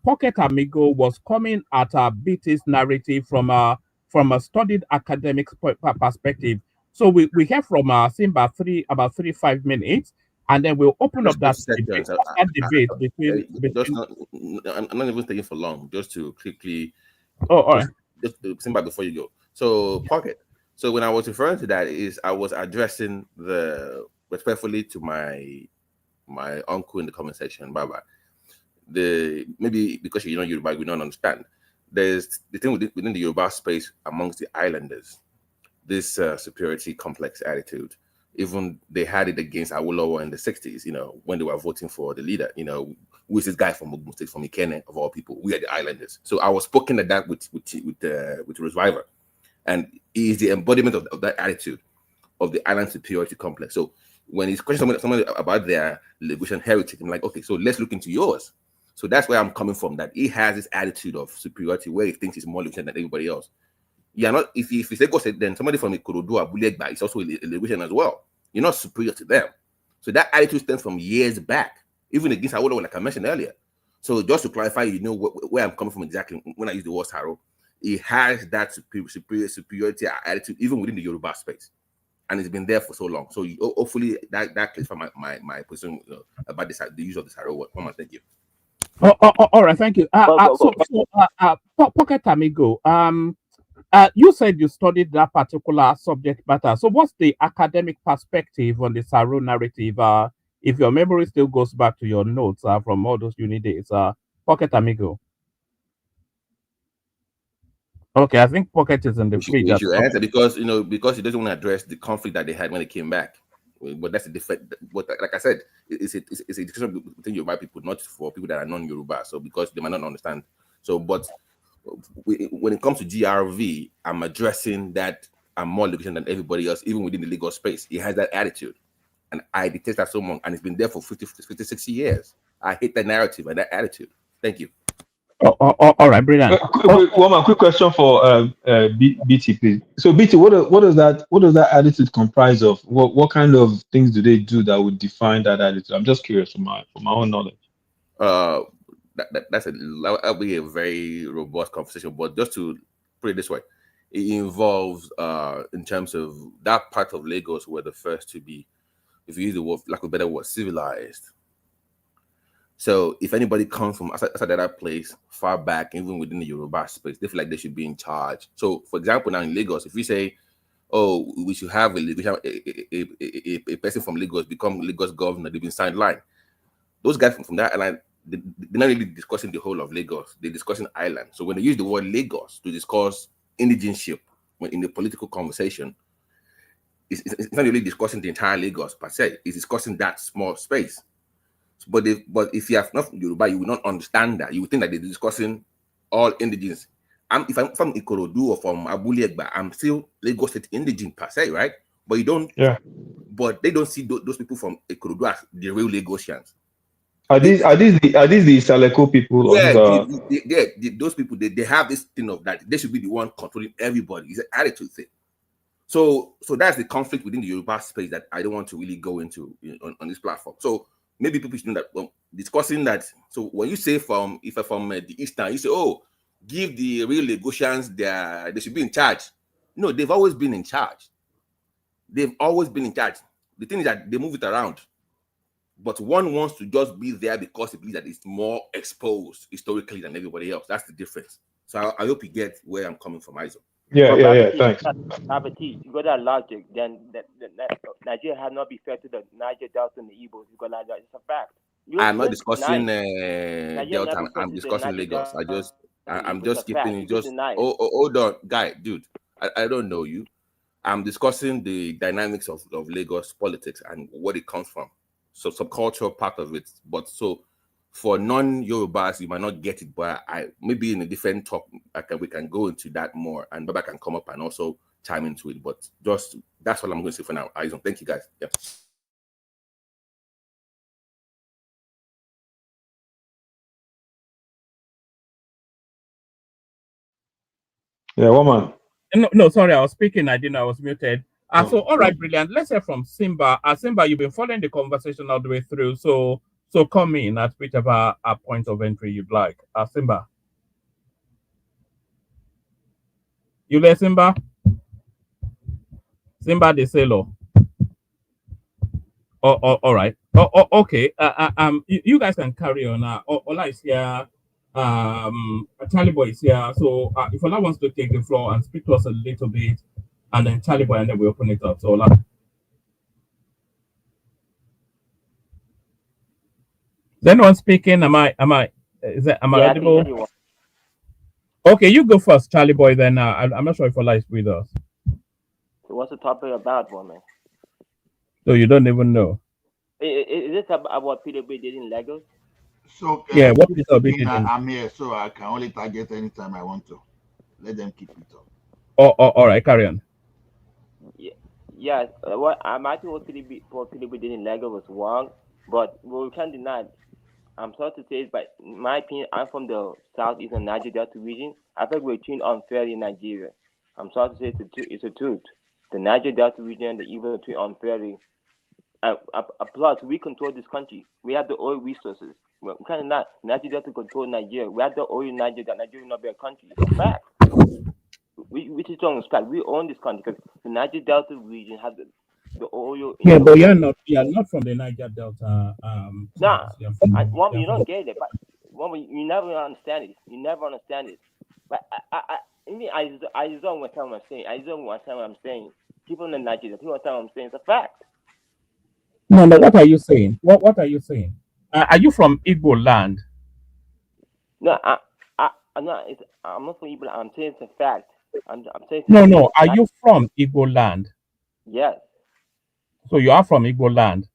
Pocket Amigo was coming at BT's narrative from a studied academic perspective. So we hear from Simba about 5 minutes, and then we'll open up Just that 30 debate, seconds. Just between. not, I'm not even taking for long. Just to quickly, Oh, all right. just Simba before you go. So Pocket. So when I was referring to that, is I was addressing respectfully to my uncle in the comment section, Baba. Maybe because you know Yoruba, we don't understand. There's the thing within the Yoruba space amongst the islanders, this superiority complex attitude. Even they had it against Awolowo in the 60s, when they were voting for the leader, who is this guy from Ogun State, from Ikene, of all people. We are the islanders. So I was poking at that with Reviver. And he is the embodiment of that attitude of the island superiority complex. So when he's questioning someone about their linguistic heritage, I'm like, okay, so let's look into yours. So that's where I'm coming from, that he has this attitude of superiority where he thinks he's more Lugisian than anybody else. You're not, if you say Go, then somebody from Ikorodu or Bulegba is also a Lugisian as well. You're not superior to them. So that attitude stems from years back, even against Awolowo, like I mentioned earlier. So just to clarify, where I'm coming from exactly when I use the word Saro, he has that superiority attitude even within the Yoruba space, and it's been there for so long. So hopefully that clarifies my position about the use of the Saro word. Thank you. All right, thank you. Pocket Amigo, you said you studied that particular subject matter. So, what's the academic perspective on the Saro narrative? if your memory still goes back to your notes from all those uni days, Pocket Amigo. Okay, I think Pocket is in the fridge. We should answer because because he doesn't want to address the conflict that they had when they came back. But that's a different. But like I said, it's a discussion between Yoruba people, not for people that are non-Yoruba. So because they might not understand. So, but when it comes to GRV, I'm addressing that I'm more Lagosian than everybody else, even within the legal space. He has that attitude, and I detest that so much. And it's been there for 50, 60 years. I hate that narrative and that attitude. Thank you. All right, brilliant. One quick question for BT, please. So BT, what does that attitude comprise of? What kind of things do they do that would define that attitude? I'm just curious from my own knowledge. That'll be a very robust conversation. But just to put it this way, it involves in terms of that part of Lagos were the first to be, if you use the word like a better word, civilized. So if anybody comes from outside that place, far back, even within the Yoruba space, they feel like they should be in charge. So, for example, now in Lagos, if we say, "Oh, we should have a person from Lagos become Lagos governor," they've been signed line. Those guys from that island, they're not really discussing the whole of Lagos. They're discussing island. So when they use the word Lagos to discuss indigenship, when in the political conversation, it's not really discussing the entire Lagos per se. It's discussing that small space. But if you have not Yoruba, you will not understand that. You would think that they're discussing all indigenous. If I'm from Ikorodu or from Abulegba, I'm still Lagos State indigene per se, right? But you don't. Yeah. But they don't see those people from Ikorodu as the real Lagosians. Are these the Saleko people? Yeah, those people they have this thing of that they should be the one controlling everybody. It's an attitude thing. So that's the conflict within the Yoruba space that I don't want to really go into on this platform. So maybe people should know that discussing that. So when you say from the Eastern, you say, "Oh, give the real Lagosians they should be in charge." No, they've always been in charge. They've always been in charge. The thing is that they move it around. But one wants to just be there because he believes that it's more exposed historically than everybody else. That's the difference. So I hope you get where I'm coming from, Isaac. Yeah. Thanks. Baptiste, you got that logic. Then Nigeria has not been fair to the Niger Delta and the Igbos. You got that. It's a fact. I'm not discussing Delta. I'm discussing Lagos. I'm just skipping it. Just hold on, guy, dude. I don't know you. I'm discussing the dynamics of Lagos politics and what it comes from. So subcultural part of it. But so for non-Yorubas, you might not get it, but I maybe in a different talk, we can go into that more, and Baba can come up and also chime into it. But just that's what I'm going to say for now. Aizon, thank you guys. Yeah. Yeah, woman. No, sorry, I was speaking. I didn't know I was muted. So, all right, brilliant. Let's hear from Simba. Simba, you've been following the conversation all the way through. So come in at whichever point of entry you'd like. Simba. You there, Simba? Simba de Selo. All right. Okay. You guys can carry on. Ola is here. Charlie Boy is here. So if Ola wants to take the floor and speak to us a little bit, and then Charlie Boy, and then we open it up. So Ola. Is anyone speaking? Am I audible? Okay, you go first, Charlie Boy. Then I'm not sure if Ola is with us. So what's the topic about, woman? So you don't even know. Is this about what Peter B did in Lagos? So yeah, what Peter B did. I'm here, so I can only target anytime I want to. Let them keep it up. All right, carry on. Yes. What what Peter B did in Lagos was wrong, but we can't deny it. I'm sorry to say it, but in my opinion, I'm from the southeastern Niger Delta region. I think we're treated unfairly in Nigeria. I'm sorry to say it's a truth. The Niger Delta region, the Igbo are treated unfairly. Plus, we control this country. We have the oil resources. We kind of Niger Delta control Nigeria. We have the oil in Nigeria. That Nigeria will not be a country. It's a fact. We just don't respect. We own this country because the Niger Delta region has the oil. Yeah, but you're not from the Niger Delta. Nah, you don't get it. But you never understand it. You never understand it. But I just don't understand what I'm saying. I just don't understand what I'm saying. People in Nigeria, people understand what I'm saying. It's a fact. No, no. What are you saying? What are you saying? Are you from Igbo land? No, I'm not. I'm not from Igbo. I'm saying it's a fact. I'm saying it's a No, truth. no. Are you from Igbo land? Yes. So you are from Igbo land.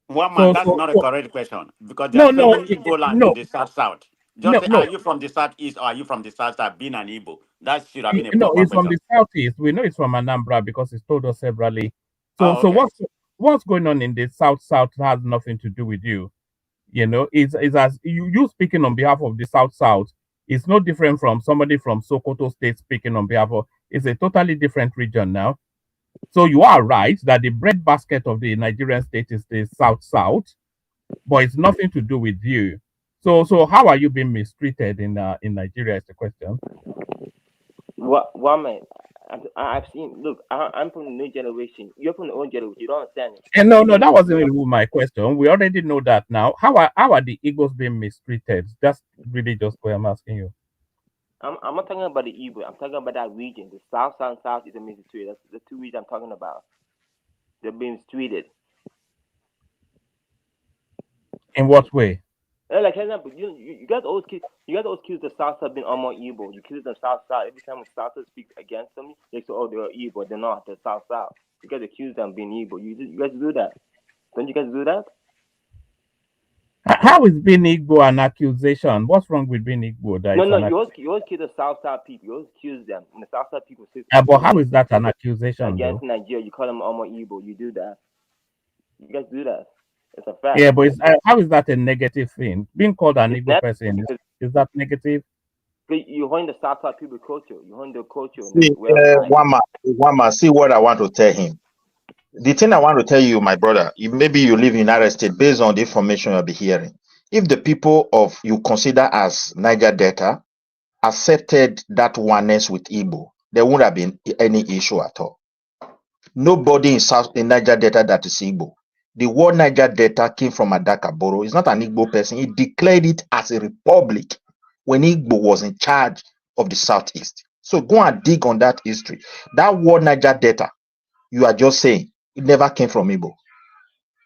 One man, So that's so, not a so correct question because there are no, so no, many Igbo land in no, the South South. Just no, say, are no. you from the Southeast or are you from the South South? Being an Igbo, that should have been a No, proper it's from the question. southeast. We know it's from Anambra because it's told us severally. So Oh, so okay. what's going on in the south has nothing to do with you. You know, it's as you speaking on behalf of the south. It's no different from somebody from Sokoto State speaking on behalf of. It's a totally different region now. So you are right that the breadbasket of the Nigerian state is the south, but it's nothing to do with you. So how are you being mistreated in Nigeria is the question. What man? I've seen. Look, I'm from the new generation. You're from the old generation. You don't understand it. And no, You no, don't. that wasn't even my question. We already know that now. How are the Eagles being mistreated? That's really just what I'm asking you. I'm not talking about the Igbo. I'm talking about that region. The South, South, South is a mystery. That's the two regions I'm talking about. They're being mistreated. In what way? Like for example, you guys always accuse the South South being more evil. You accuse the South South every time the South South speaks against them. They say, "Oh, they're evil." They're not. The South South. You guys accuse them being evil. You guys do that. Don't you guys do that? How is being Igbo an accusation? What's wrong with being Igbo? That No, is no. an You always accuse the South South people. You always accuse them. When the South South people say but something how is that an accusation against though? Nigeria, you call them more evil. You do that. You guys do that. It's a fact. Yeah, but how is that a negative thing? Being called an It's Igbo not person because is that negative? you're holding the South South people culture. You're holding their culture and See, their way of life. Wama, see what I want to tell him. The thing I want to tell you, my brother, maybe you live in United States based on the information you'll be hearing. If the people of you consider as Niger Delta accepted that oneness with Igbo, there wouldn't have been any issue at all. Nobody in Niger Delta that is Igbo. The word Niger Delta came from Adakaboro. It's not an Igbo person. He declared it as a republic when Igbo was in charge of the southeast. So go and dig on that history. That word Niger Delta, you are just saying, it never came from Igbo.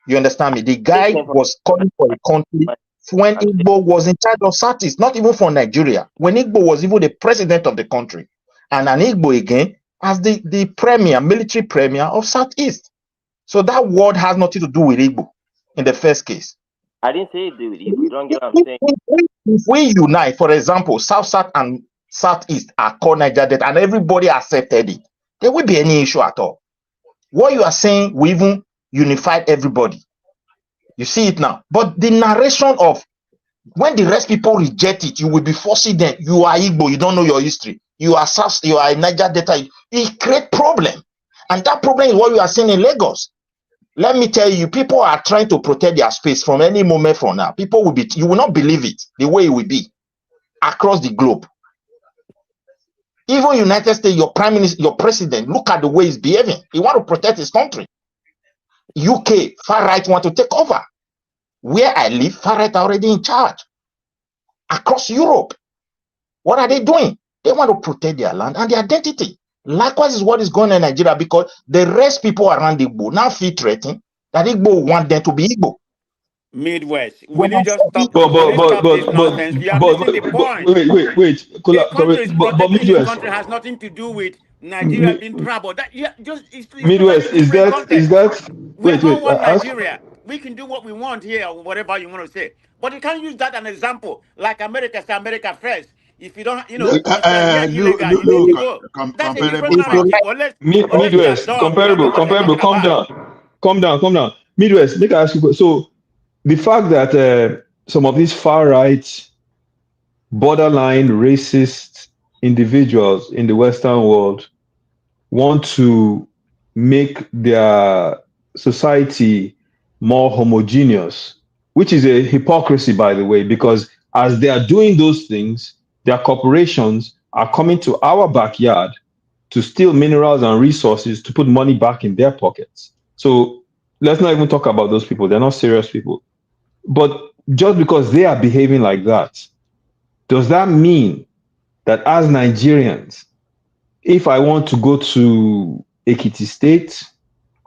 You understand me? The It guy came from was calling for a country my, when I'm saying Igbo was in charge of Southeast, not even for Nigeria. When Igbo was even the president of the country, and an Igbo again as the premier, military premier of Southeast. So that word has nothing to do with Igbo in the first case. I didn't say it do with Igbo. You don't get what I'm If, saying. if we unite, for example, South South and Southeast are called Niger Delta, and everybody accepted it, there will be any issue at all. What you are saying, we even unified everybody. You see it now. But the narration of when the rest people reject it, you will be forcing them. You are Igbo, you don't know your history. You are South, you are Niger Delta. It create problem. And that problem is what you are seeing in Lagos. Let me tell you, people are trying to protect their space from any moment from now. People will be, you will not believe it, the way it will be across the globe. Even United States, your prime minister, your president, look at the way he's behaving. He want to protect his country. UK, far right want to take over. Where I live, far right are already in charge. Across Europe, what are they doing? They want to protect their land and their identity. Likewise is what is going on in Nigeria because the rest people around Igbo now feel threatened that Igbo want them to be Igbo. Midwest. When Will you I just say stop? Will you stop this nonsense? We are missing the point. A country is but protecting its Midwest, country has nothing to do with Nigeria being troubled. That yeah, just it's totally Midwest, different is context. that, We are wait, all wait, one ask, Nigeria. We can do what we want here, or whatever you want to say. But you can't use that as an example. Like America, say America first. If you don't, if you're here illegal, you need to Look, go. That's a different comparable, if you narrative. Unless you are Midwest, dumb, you don't know what you're talking calm about. down, calm down. Midwest, make I ask you, so the fact that some of these far right, borderline racist individuals in the Western world want to make their society more homogeneous, which is a hypocrisy, by the way, because as they are doing those things, their corporations are coming to our backyard to steal minerals and resources to put money back in their pockets. So let's not even talk about those people. They're not serious people. But just because they are behaving like that, does that mean that as Nigerians, if I want to go to Ekiti State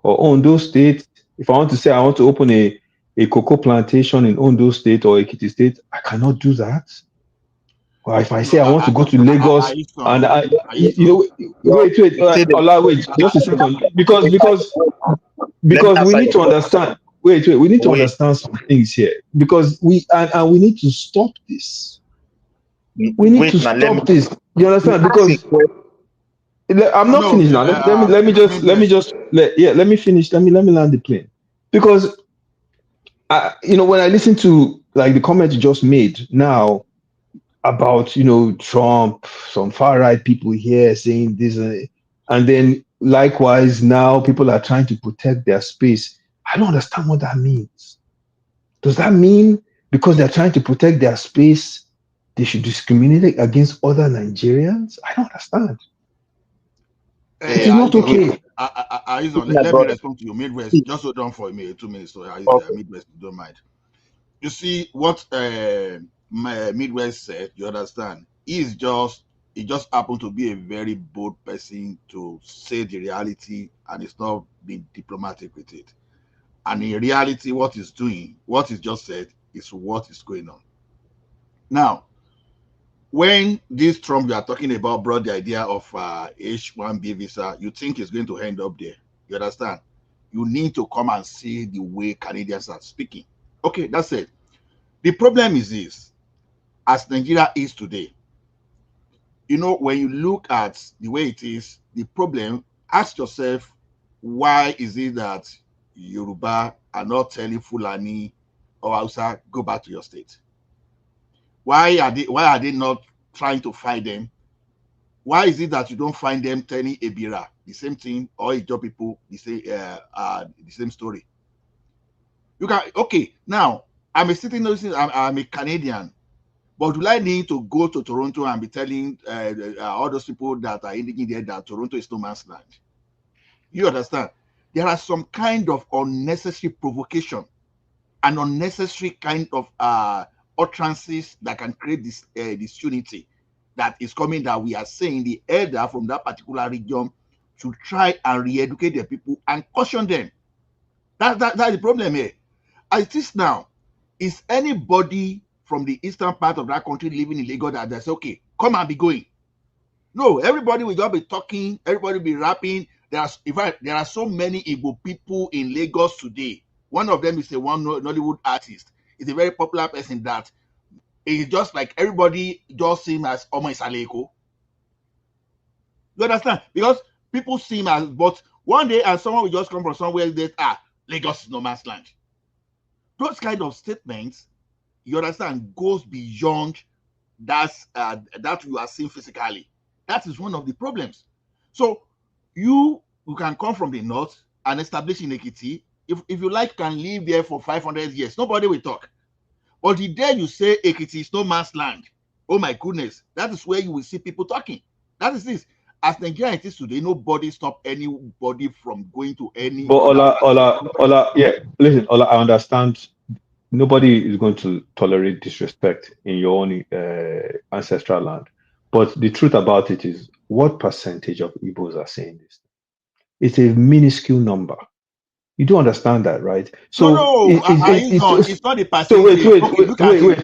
or Ondo State, If I want to say I want to open a cocoa plantation in Ondo State or Ekiti State, I cannot do that. Or if I say I want to go to Lagos and wait, Ola, wait, just a second, because we need to understand. Wait, we need to understand some things here because and we need to stop this. We need to stop this. You understand? Because I'm not finished now. Let me finish. Let me land the plane because when I listen to like the comment you just made now about Trump, some far right people here saying this, and then likewise now people are trying to protect their space. I don't understand what that means. Does that mean because they're trying to protect their space, they should discriminate against other Nigerians? I don't understand. It is not okay. Let me respond to you. Midwest, just hold on for me 2 minutes. So Midwest, don't mind. You see what my Midwest said. You understand? He just happened to be a very bold person to say the reality, and it's not being diplomatic with it. And in reality, what he's doing, what he's just said, is what is going on. Now, when this Trump you are talking about brought the idea of H-1B visa, you think it's going to end up there. You understand? You need to come and see the way Canadians are speaking. Okay, that's it. The problem is this. As Nigeria is today, when you look at the way it is, the problem, ask yourself, why is it that Yoruba are not telling Fulani or Hausa, go back to your state? Why are they not trying to find them? Why is it that you don't find them telling Ebira the same thing, or Ijaw people the same story? You can now I'm a citizen, I'm a Canadian, but do I need to go to Toronto and be telling all those people that are indicating there that Toronto is no man's land? You understand? There are some kind of unnecessary provocation and unnecessary kind of utterances that can create this disunity that is coming, that we are saying the elder from that particular region should try and re-educate the people and caution them. That's the problem here. As it is now, is anybody from the eastern part of that country living in Lagos that says, okay, come and be going? No, everybody will just be talking, everybody will be rapping. In fact, there are so many Igbo people in Lagos today. One of them is a Nollywood artist. He's a very popular person that is just like everybody just see him as Omo Isaleko. You understand? Because people see him as, but one day and someone will just come from somewhere that Lagos is no man's land. Those kind of statements, you understand, goes beyond that you are seeing physically. That is one of the problems. So you can come from the north and establish in Ekiti. If you like, can live there for 500 years. Nobody will talk. But the day you say Ekiti is no man's land, oh my goodness, that is where you will see people talking. That is this. As Nigeria it is today, nobody stop anybody from going to any. But Ola, yeah, listen, Ola, I understand. Nobody is going to tolerate disrespect in your own ancestral land. But the truth about it is, what percentage of Igbos are saying this? It's a minuscule number. You do understand that, right? So it's not the percentage. So wait.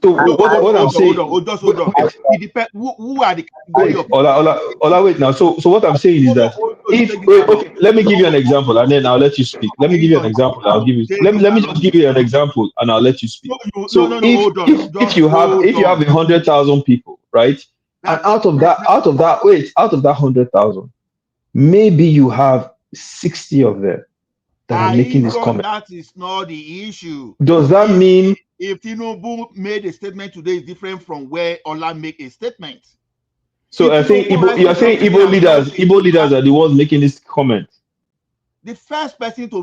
So what I'm saying? Hold on. It depends. Who are the category of? Ola, wait now. So what I'm saying is that okay, let me give you an example, and then I'll let you speak. Let me give you an example. I'll give you. Let me just give you an example, and I'll let you speak. So if you have 100,000 people, right, and out of that 100,000, maybe you have 60 of them that are making this comment. That is not the issue. Does that mean if Tinubu made a statement today is different from where Ola make a statement? So I think you're saying Igbo leaders are the ones making this comment. The first person to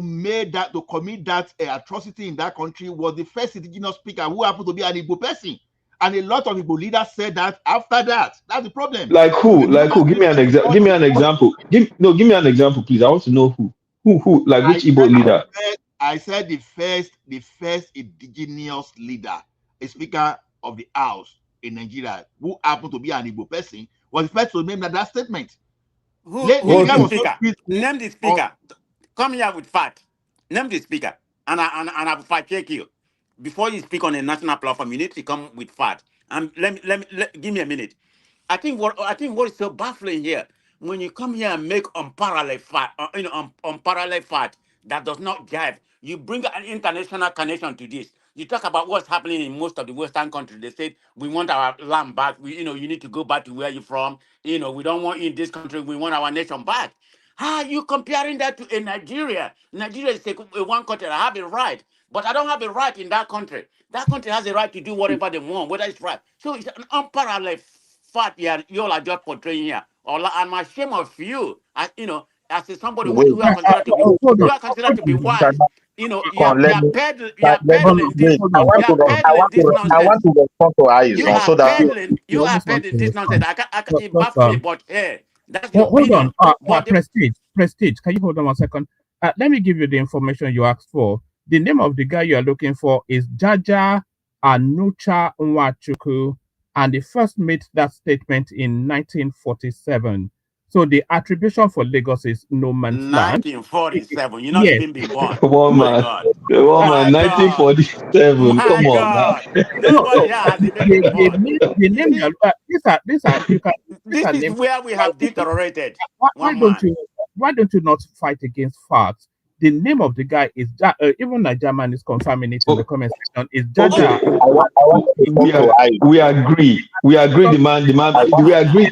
commit that atrocity in that country was the first indigenous speaker, who happened to be an Igbo person. And a lot of Igbo leaders said that after that. That's the problem. Like who? Give me an example. Give me an example. Give me an example, please. I want to know who. Who? Like which Igbo leader? I said the first indigenous leader, a speaker of the House in Nigeria, who happened to be an Igbo person, was the first to name that statement. Who is the speaker? Name the speaker. Come here with fact. Name the speaker. and I will fact check you. Before you speak on a national platform, you need to come with fact. And give me a minute. I think what is so baffling here, when you come here and make unparalleled fact, unparalleled fact that does not jive, you bring an international connection to this. You talk about what's happening in most of the Western countries. They said we want our land back. You need to go back to where you're from. We don't want you in this country. We want our nation back. How are you comparing that to a Nigeria? Nigeria is a one country. I have a right, but I don't have a right in that country. That country has a right to do whatever they want, whether it's right. So it's an unparalleled fact you all are just portraying here. I'm ashamed of you. As somebody Wait, who are considered to be Hold on, hold wise. let me on, Peddling this. hold on. You are peddling this I want nonsense. to respond to You Aizon are so that peddling. You You are almost want peddling to this nonsense. respond. It Just, baffles me, but hey, that's your hold on. opinion. But the Prestige. Can you hold on 1 second? Let me give you the information you asked for. The name of the guy you are looking for is Jaja Anucha Nwachuku, and he first made that statement in 1947. So the attribution for Lagos is no man's land. 1947. You're not Yes. even been born. One My man, God. one man, My God. 1947. My Come on now. God. No, Nobody here has even been born. the You name see, these are you can these this are is names. where we have deteriorated. Why One don't man. you not fight against facts? The name of the guy is even German is confirming it in the Oh, comment section. Is okay, Jaja. I want to respond to Aizon. we agree. We agree. We agree.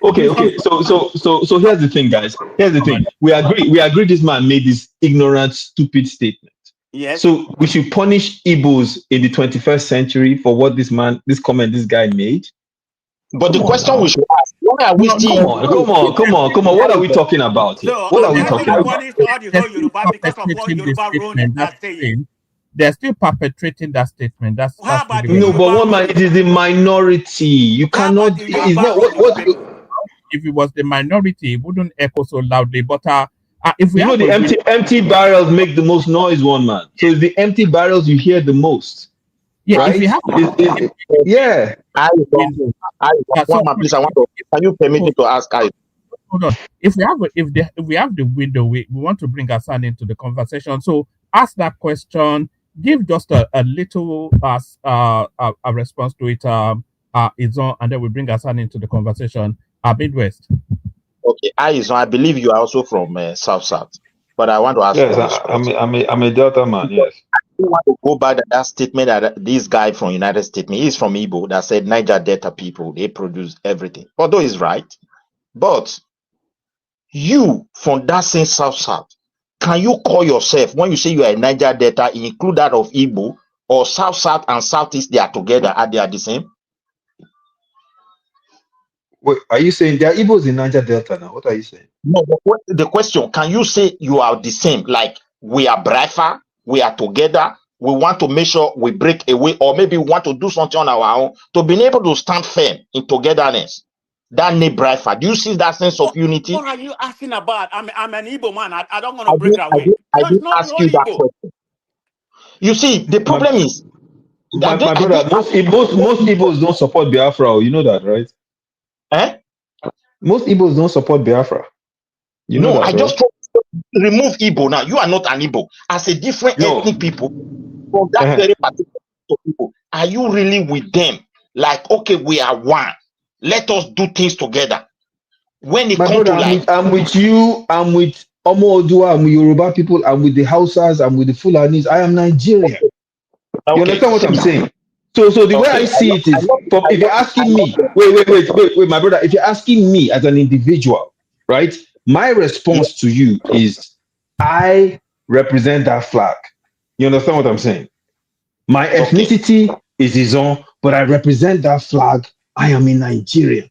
Okay. So here's the thing, guys. Here's the thing. We agree. We agree. This man made this ignorant, stupid statement. Yes. So we should punish Igbos in the 21st century for what this comment this guy made. But the Come on question we now. should ask, why are we still Come on. What are we talking about here? So What are are we we going talking to about? punish all the They're whole still Yoruba because of what perpetrating this Yoruba wrote statement. are That's the saying? thing. They're still perpetrating that statement. How That's about really if the what No, it is. but Yoruba one man, wrote it it? is the minority. You How about cannot. if It's Yoruba not wrote those what. papers? If it was the minority, it wouldn't echo so loudly. But if we You know, have the a win, empty barrels make the most noise, one man. So it's the empty barrels you hear the most, yeah, if right? we have Yeah. Aizon, window, one man, please, can you permit me to ask Aizon? hold on. If we have the window, we want to bring Hassan into the conversation. So ask that question. Give just a little a response to it. Is on, and then we bring Hassan into the conversation. Midwest. Okay, Aizon, I believe you are also from South, but I want to ask you Yes, this question. I'm a Delta man. Yes. I want to go back to that statement that this guy from United States, he's from Igbo, that said Niger Delta people, they produce everything. Although he's right, but you from that same South, can you call yourself, when you say you are a Niger Delta, include that of Igbo, or South and Southeast, they are together, are they the same? Wait, are you saying there are Igbos in Niger Delta now? What are you saying? No, the question, can you say you are the same? Like, we are Braifa, we are together, we want to make sure we break away, or maybe we want to do something on our own to be able to stand firm in togetherness. That name Braifa. Do you see that sense of unity? What are you asking about? I'm an Igbo man. I don't want to break I away. So it's did not ask all you that Igbo. question. You see, the problem is, My brother, most Igbos don't support Biafra. You know that, right? Eh? Most Igbos don't support Biafra. You know No, that, I right? just remove Igbo now. You are not an Igbo. As a different ethnic people from that very particular group of people, are you really with them? Like, okay, we are one. Let us do things together. When it My comes brother, to like, I'm with you. I'm with Omo Odua. I'm with Yoruba people. I'm with the Hausas. I'm with the Fulanis. I am Nigerian. You okay, understand what see I'm now. saying? So the way I Okay, see it is, if you're asking me, I wait, my brother, if you're asking me as an individual, right? My yeah, response to you is, I represent that flag. You understand what I'm saying? My okay, ethnicity is Izon, but I represent that flag. I am in Nigeria.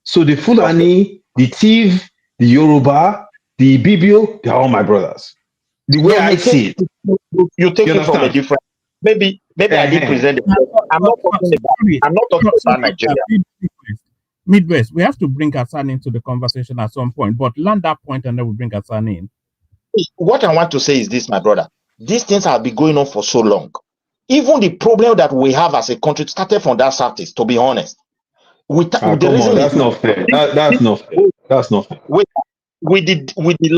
So the okay. Fulani, the Tiv, the Yoruba, the Ibibio, they're all my brothers. The way No, I you take see it, you you take it from a understand? different. Maybe I didn't Uh-huh. present it. I'm not talking about Nigeria. Midwest, we have to bring Hassan into the conversation at some point, but land that point and then we bring Hassan in. What I want to say is this, my brother. These things have been going on for so long. Even the problem that we have as a country started from that Southeast, to be honest. The Come on, reason is that's not fair. That's not fair. That's not fair. with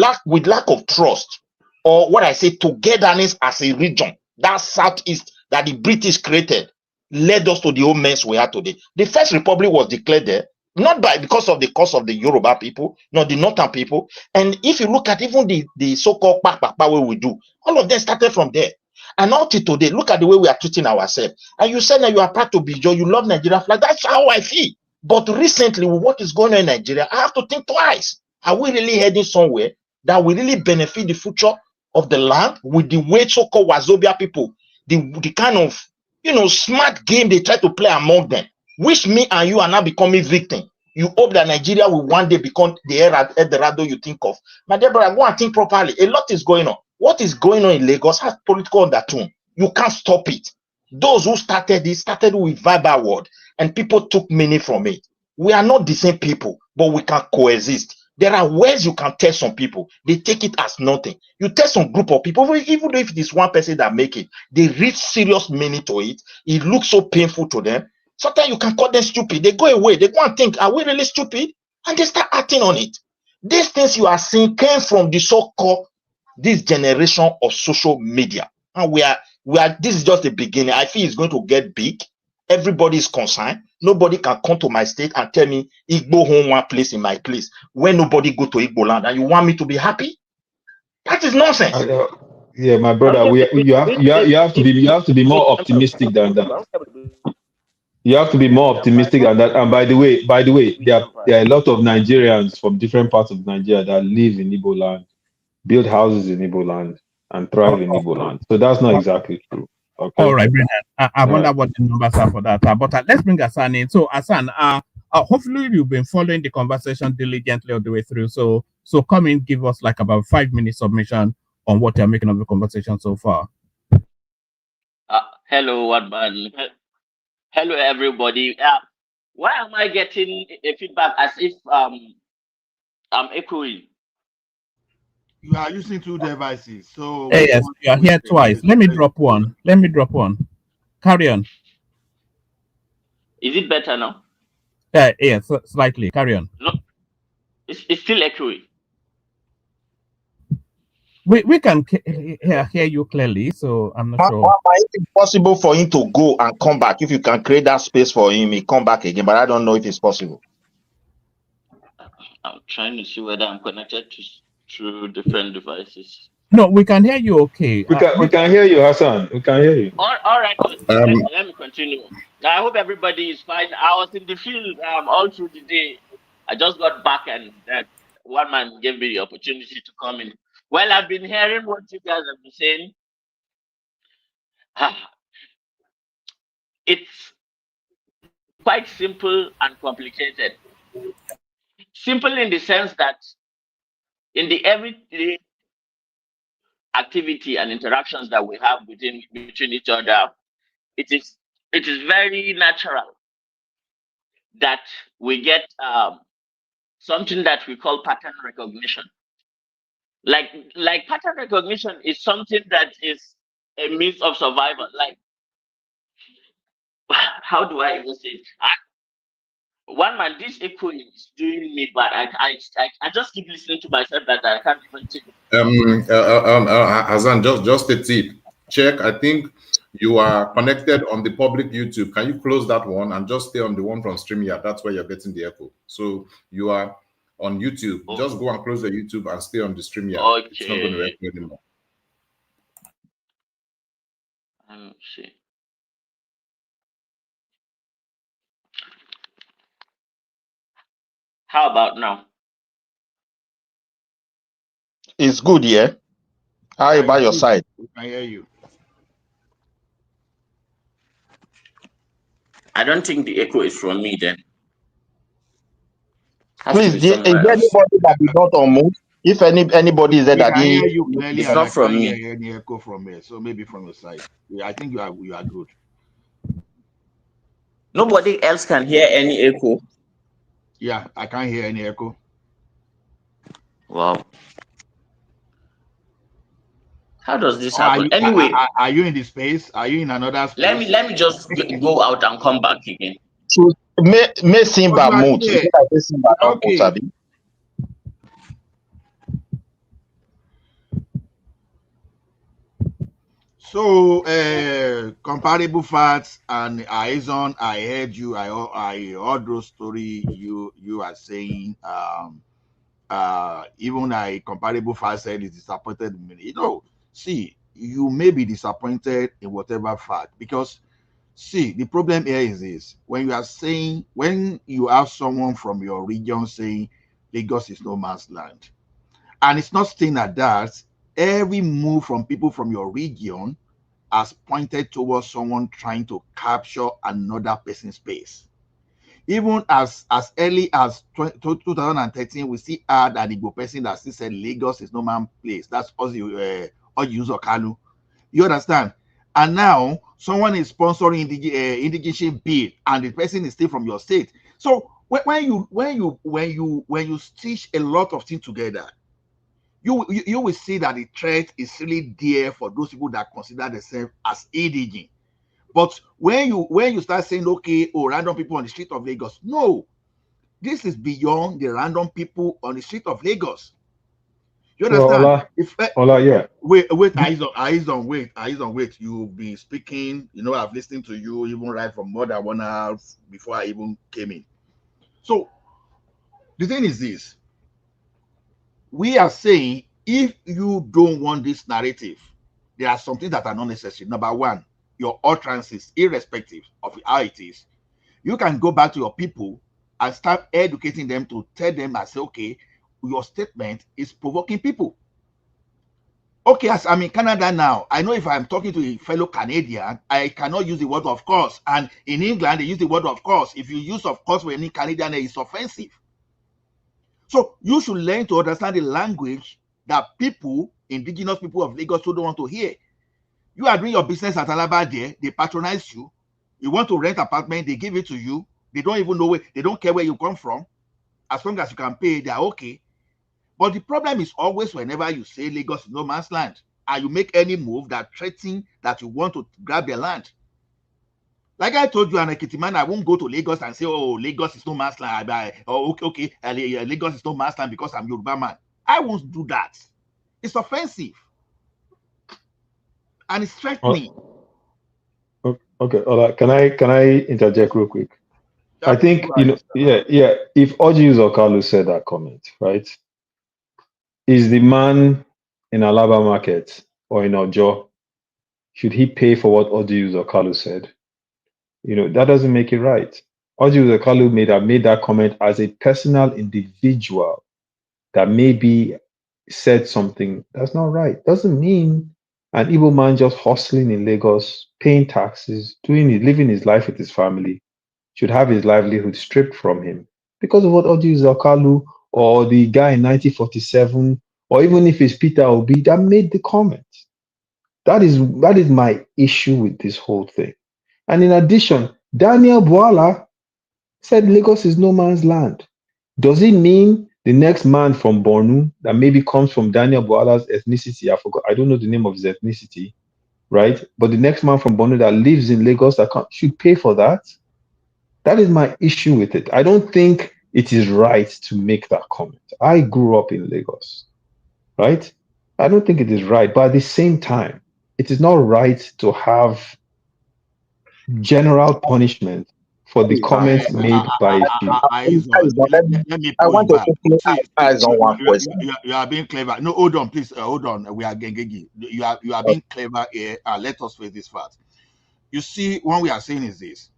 lack of trust. or what I say, togetherness as a region, that Southeast that the British created, led us to the old mess we are today. The first republic was declared there, not because of the cause of the Yoruba people, not the Northern people. And if you look at even the so-called Pakpakpa way we do, all of them started from there. And up to today, look at the way we are treating ourselves. And you said that you are proud to be Joe, you love Nigeria flag. That's how I feel. But recently, with what is going on in Nigeria, I have to think twice. Are we really heading somewhere that will really benefit the future of the land with the way so-called Wazobia people, the kind of smart game they try to play among them, which me and you are now becoming victim. You hope that Nigeria will one day become the Eldorado you think of. My dear brother, go and think properly. A lot is going on. What is going on in Lagos has political undertone. You can't stop it. Those who started this started with verbal word, and people took meaning from it. We are not the same people, but we can coexist. There are ways you can test some people. They take it as nothing. You test some group of people, even though if it is one person that make it, they read serious meaning to it. It looks so painful to them. Sometimes you can call them stupid. They go away. They go and think, are we really stupid? And they start acting on it. These things you are seeing came from the so-called this generation of social media. And this is just the beginning. I feel it's going to get big. Everybody is concerned. Nobody can come to my state and tell me Igbo home one place in my place when nobody go to Igbo land, and you want me to be happy? That is nonsense. Yeah, my brother, you have to be more optimistic than that. You have to be more optimistic than that. And by the way, there are a lot of Nigerians from different parts of Nigeria that live in Igbo land, build houses in Igbo land, and thrive in Igbo land. So that's not exactly true. All Okay. right, Brennan. I wonder Right. what the numbers are for that. But let's bring Hassan in. So, Hassan, hopefully you've been following the conversation diligently all the way through. So come in, give us like about 5 minutes submission on what you're making of the conversation so far. Hello, one man. Hello, everybody. Why am I getting a feedback as if I'm echoing? You are using two devices, so Hey, yes, you are here twice. Let me drop one. Carry on. Is it better now? Yes, slightly. Carry on. No, it's still echoing. We can hear you clearly, so I'm not sure. If it's possible for him to go and come back, if you can create that space for him, he come back again, but I don't know if it's possible. I'm trying to see whether I'm connected to different devices. No, we can hear you okay. We can hear you, Hassan. We can hear you. All right, let me continue. I hope everybody is fine. I was in the field all through the day. I just got back, and one man gave me the opportunity to come in. Well, I've been hearing what you guys have been saying. It's quite simple and complicated. Simple in the sense that in the everyday activity and interactions that we have between each other, it is very natural that we get something that we call pattern recognition. Like pattern recognition is something that is a means of survival. Like, how do I even say it? One man, this echo is doing me bad. I just keep listening to myself that I can't even take. Hassan, just a tip. Check. I think you are connected on the public YouTube. Can you close that one and just stay on the one from StreamYard? That's where you're getting the echo. So you are on YouTube. Oh. Just go and close the YouTube and stay on the StreamYard. Okay. It's not going to echo anymore. Let me see. How about now? It's good, yeah. How about your side? We can hear you. I don't think the echo is from me then. Please, is there anybody that is not on move? If anybody is there that hear you clearly, it's not from me. Hear any echo from here, so maybe from your side. I think you are good. Nobody else can hear any echo. Yeah, I can't hear any echo. Wow. How does this happen? Anyway, are you in the space? Are you in another space? Let me just go out and come back again. So, may Simba mute. Okay. So, comparable facts and Aizon, I heard you. I heard those story you are saying. Even I comparable facts said it disappointed me. You know, see, you may be disappointed in whatever fact because see, the problem here is this: when you are saying, when you have someone from your region saying Lagos is no man's land, and it's not staying at that, every move from people from your region has pointed towards someone trying to capture another person's space. Even as early as 2013, we see had an Igbo person that still said Lagos is no man's place. That's Ozi Okalu. You understand? And now someone is sponsoring indigenous bill, and the person is still from your state. So when you stitch a lot of things together, you will see that the threat is really there for those people that consider themselves as indigenous. But when you start saying, okay, oh, random people on the street of Lagos, no, this is beyond the random people on the street of Lagos. You Well, understand? Ola, yeah. Wait, eyes on, wait. You've been speaking. You know, I've listened to you even right from more than 1 hour before I even came in. So the thing is this: we are saying if you don't want this narrative, there are some things that are not necessary. Number one, your utterances, irrespective of how it is, you can go back to your people and start educating them to tell them and say, okay, your statement is provoking people. Okay, as I'm in Canada now, I know if I'm talking to a fellow Canadian, I cannot use the word of course. And in England, they use the word of course. If you use of course for any Canadian, it's offensive. So you should learn to understand the language that people, indigenous people of Lagos, don't want to hear. You are doing your business at Alaba there, they patronize you. You want to rent apartment, they give it to you. They don't even know they don't care where you come from. As long as you can pay, they're okay. But the problem is always whenever you say Lagos is no man's land, and you make any move that threatens that you want to grab their land. Like I told you, an Ekiti man, I won't go to Lagos and say, oh, Lagos is no man's land. Okay, Lagos is no man's land because I'm Yoruba man. I won't do that. It's offensive. And it's threatening. Okay, Ola, can I interject real quick? Yeah, I please think, go ahead. if Oji Uzokalu said that comment, right? Is the man in Alaba market or in Ojo, should he pay for what Oji Uzokalu said? That doesn't make it right. Oji Uzokalu made that comment as a personal individual that maybe said something that's not right. Doesn't mean an Igbo man just hustling in Lagos, paying taxes, living his life with his family, should have his livelihood stripped from him because of what Oji Zakalu or the guy in 1947, or even if it's Peter Obi that made the comment. That is my issue with this whole thing. And in addition, Daniel Boala said Lagos is no man's land. Does it mean the next man from Bornu that maybe comes from Daniel Boala's ethnicity? I don't know the name of his ethnicity, right? But the next man from Bornu that lives in Lagos should pay for that? That is my issue with it. I don't think it is right to make that comment. I grew up in Lagos, right? I don't think it is right. But at the same time, it is not right to have general punishment for the comments made by a few. Let me I pull you want to back. quickly See, advise on one question. you are being clever. No, hold on, please. Hold on. We are gengegi. You are being clever here. Let us face this fact. You see, what we are saying is this: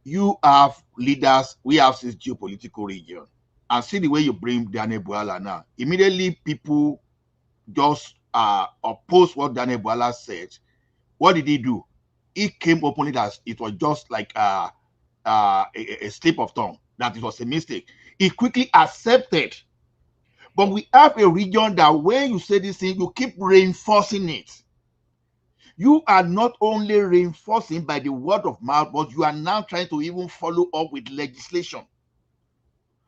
you have leaders. We have this geopolitical region, and see the way you bring Daniel Buala now. Immediately, people just oppose what Daniel Buala said. What did he do? He came openly that it was just like a slip of tongue, that it was a mistake. He quickly accepted. But we have a region that when you say this thing, you keep reinforcing it. You are not only reinforcing by the word of mouth, but you are now trying to even follow up with legislation.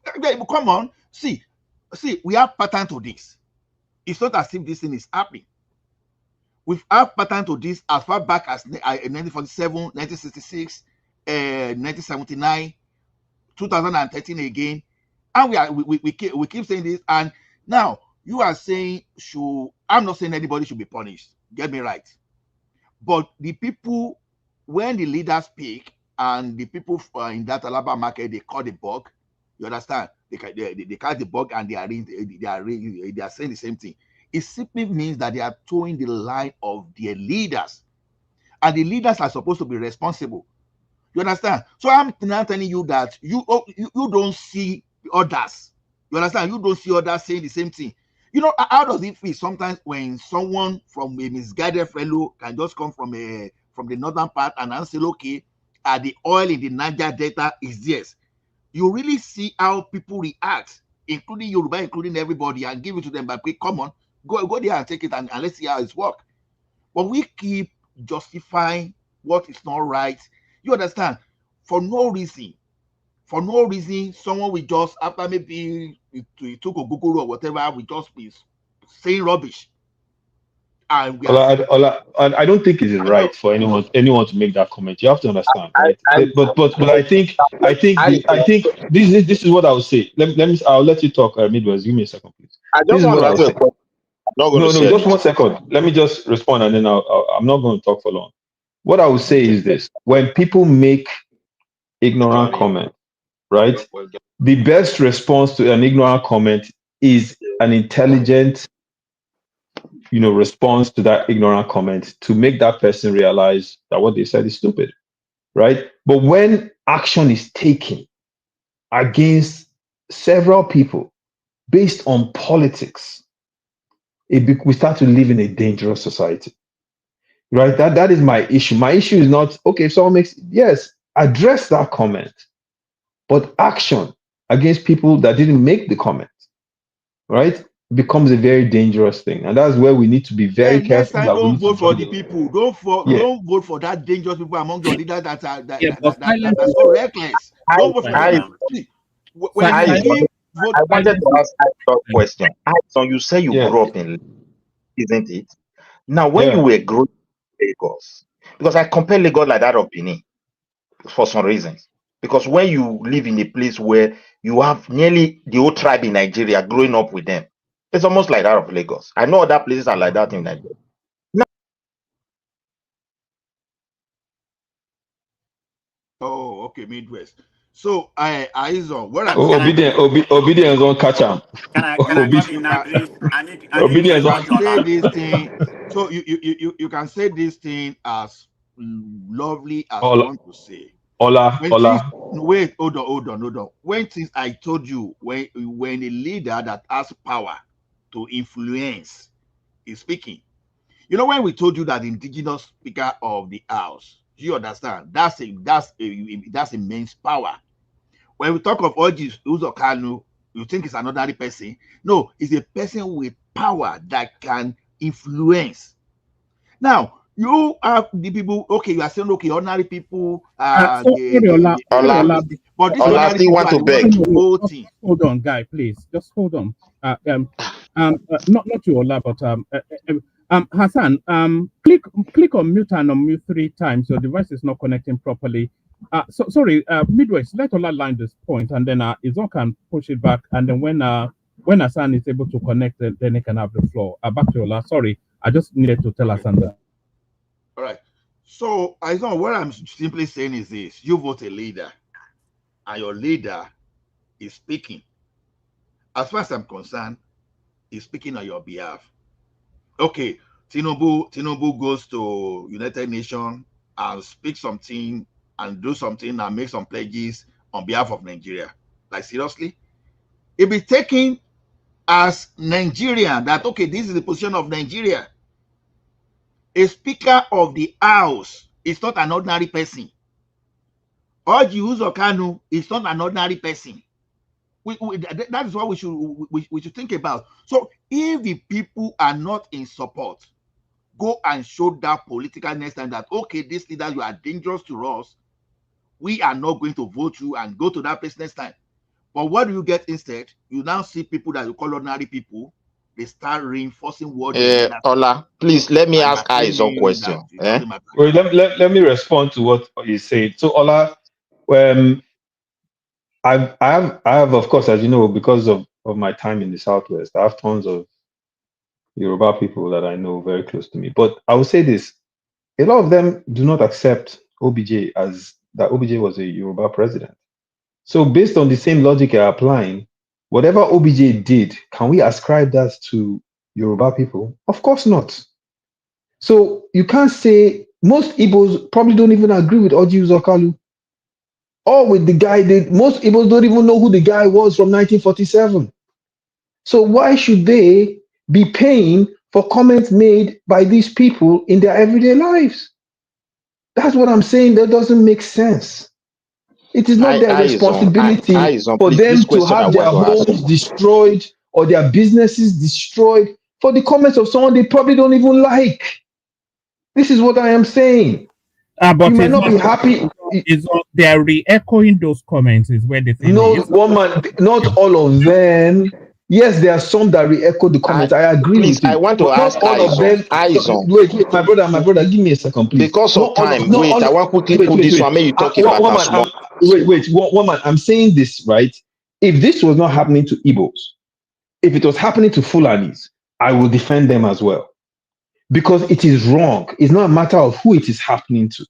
Come on, see, we have pattern to this. It's not as if this thing is happening. We've had pattern to this as far back as 1947, 1966, 1979, 2013 again. And we keep saying this. And now you are saying I'm not saying anybody should be punished. Get me right. But the people, when the leaders speak and the people in that Alaba market, they call the bug. You understand? They call the bug and they are saying the same thing. It simply means that they are towing the line of their leaders, and the leaders are supposed to be responsible. You understand? So I'm now telling you that you don't see others. You understand? You don't see others saying the same thing. You know, how does it feel sometimes when someone from a misguided fellow can just come from the northern part and answer, okay, the oil in the Niger Delta is theirs. You really see how people react, including Yoruba, including everybody, and give it to them by quick, come on, go there and take it, and let's see how it's work. But we keep justifying what is not right. You understand? For no reason. For no reason, someone will just, after maybe it took a Google or whatever, we just be saying rubbish. And we are I don't think it is right for anyone to make that comment. You have to understand, right? But I think this is what I would say. Let me I'll let you talk, Midwest. Give me a second, please. I This just is want what to I'll ask you a say. question. I'm not going to No, say just anything. 1 second. Let me just respond, and then I'm not going to talk for long. What I would say is this: when people make ignorant comment, right? The best response to an ignorant comment is an intelligent, response to that ignorant comment to make that person realize that what they said is stupid, right? But when action is taken against several people based on politics, we start to live in a dangerous society, right? That is my issue. My issue is not, okay, if someone makes, yes, address that comment, but action against people that didn't make the comment, right, becomes a very dangerous thing. And that's where we need to be very then next careful time that we don't need to vote draw for the the line. people. Yeah. Don't vote for that dangerous people among your leaders that are Yeah, but that silence are is so reckless. Don't vote for them. I, See, when you I, give vote, I wanted silence to is ask a question. So you say you Yeah. grew up in, isn't it? Now, when you Yeah. were growing in Lagos, because I compare Lagos like that of Benin for some reasons. Because when you live in a place where you have nearly the whole tribe in Nigeria growing up with them, it's almost like that of Lagos. I know other places are like that in Nigeria. oh, okay, Midwest. So what I'm Can I saying is, Obedience don't catch him. can I come in now, please? I need to you Obedience can respond to say Ola. this thing. So you can say this thing as lovely as you Ola, want to say. When things Ola. wait, hold on. When things I told you, when a leader that has power to influence is speaking, you know, when we told you that the indigenous speaker of the house, do you understand? That's immense power. When we talk of Orji Uzokanu, you think it's an ordinary person. No, it's a person with power that can influence. Now, you have the people, okay, you are saying, okay, ordinary people, Sorry, Ola. Sorry, Ola, Ola. but these Ola ordinary still people want are to the one beg. doing the No, whole just thing. hold on, guy, please. Just hold on. Not you, Ola, but Hassan. Click on mute and unmute 3 times. Your device is not connecting properly. Sorry, Midwest. Let Ola line this point, and then Izon can push it back, and then when Hassan is able to connect, then he can have the floor. Back to Ola. Sorry, I just needed to tell Okay, Hassan that. all right. So, I know what I'm simply saying is this: you vote a leader, and your leader is speaking. As far as I'm concerned, is speaking on your behalf. Okay, Tinubu goes to United Nations and speaks something and do something and make some pledges on behalf of Nigeria. Like seriously, it be taken as Nigeria that okay, this is the position of Nigeria. A speaker of the house is not an ordinary person. Orji Uzokanu is not an ordinary person. That is what we should think about. So if the people are not in support, go and show that political next time that okay, this leader, you are dangerous to us. We are not going to vote you, and go to that place next time. But what do you get instead? You now see people that you call ordinary people. They start reinforcing what the leader Ola, please let me and ask are her telling some you question. that it doesn't matter. Wait, let me respond to what you said. So Ola, I have of course, as you know, because of my time in the Southwest, I have tons of Yoruba people that I know very close to me. But I will say this: a lot of them do not accept OBJ as that OBJ was a Yoruba president. So based on the same logic you're applying, whatever OBJ did, can we ascribe that to Yoruba people? Of course not. So you can't say most Igbos probably don't even agree with Oji Uzokalu or with the guy. Most Igbos don't even know who the guy was from 1947. So why should they be paying for comments made by these people in their everyday lives? That's what I'm saying. That doesn't make sense. It is not their responsibility for them to have their homes destroyed or their businesses destroyed for the comments of someone they probably don't even like. This is what I am saying. But You might it's not be happy. they are re-echoing those comments is where the thing No, is. woman, not all of them. Yes, there are some that re-echo the comments. I agree with you. But not all of them. Wait, my brother, give me a second, please. Because of time, wait, I want quickly put this one. May you talk about woman, woman, I'm saying this, right? If this was not happening to Igbos, if it was happening to Fulanis, I will defend them as well. Because it is wrong. It's not a matter of who it is happening to,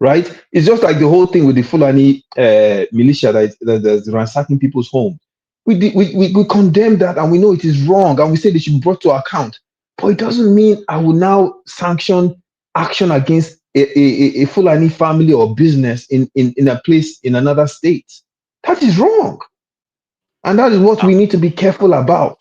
right? It's just like the whole thing with the Fulani militia that's ransacking people's homes. We condemn that and we know it is wrong and we say they should be brought to account. But it doesn't mean I will now sanction action against a Fulani family or business in a place in another state. That is wrong. And that is what we need to be careful about.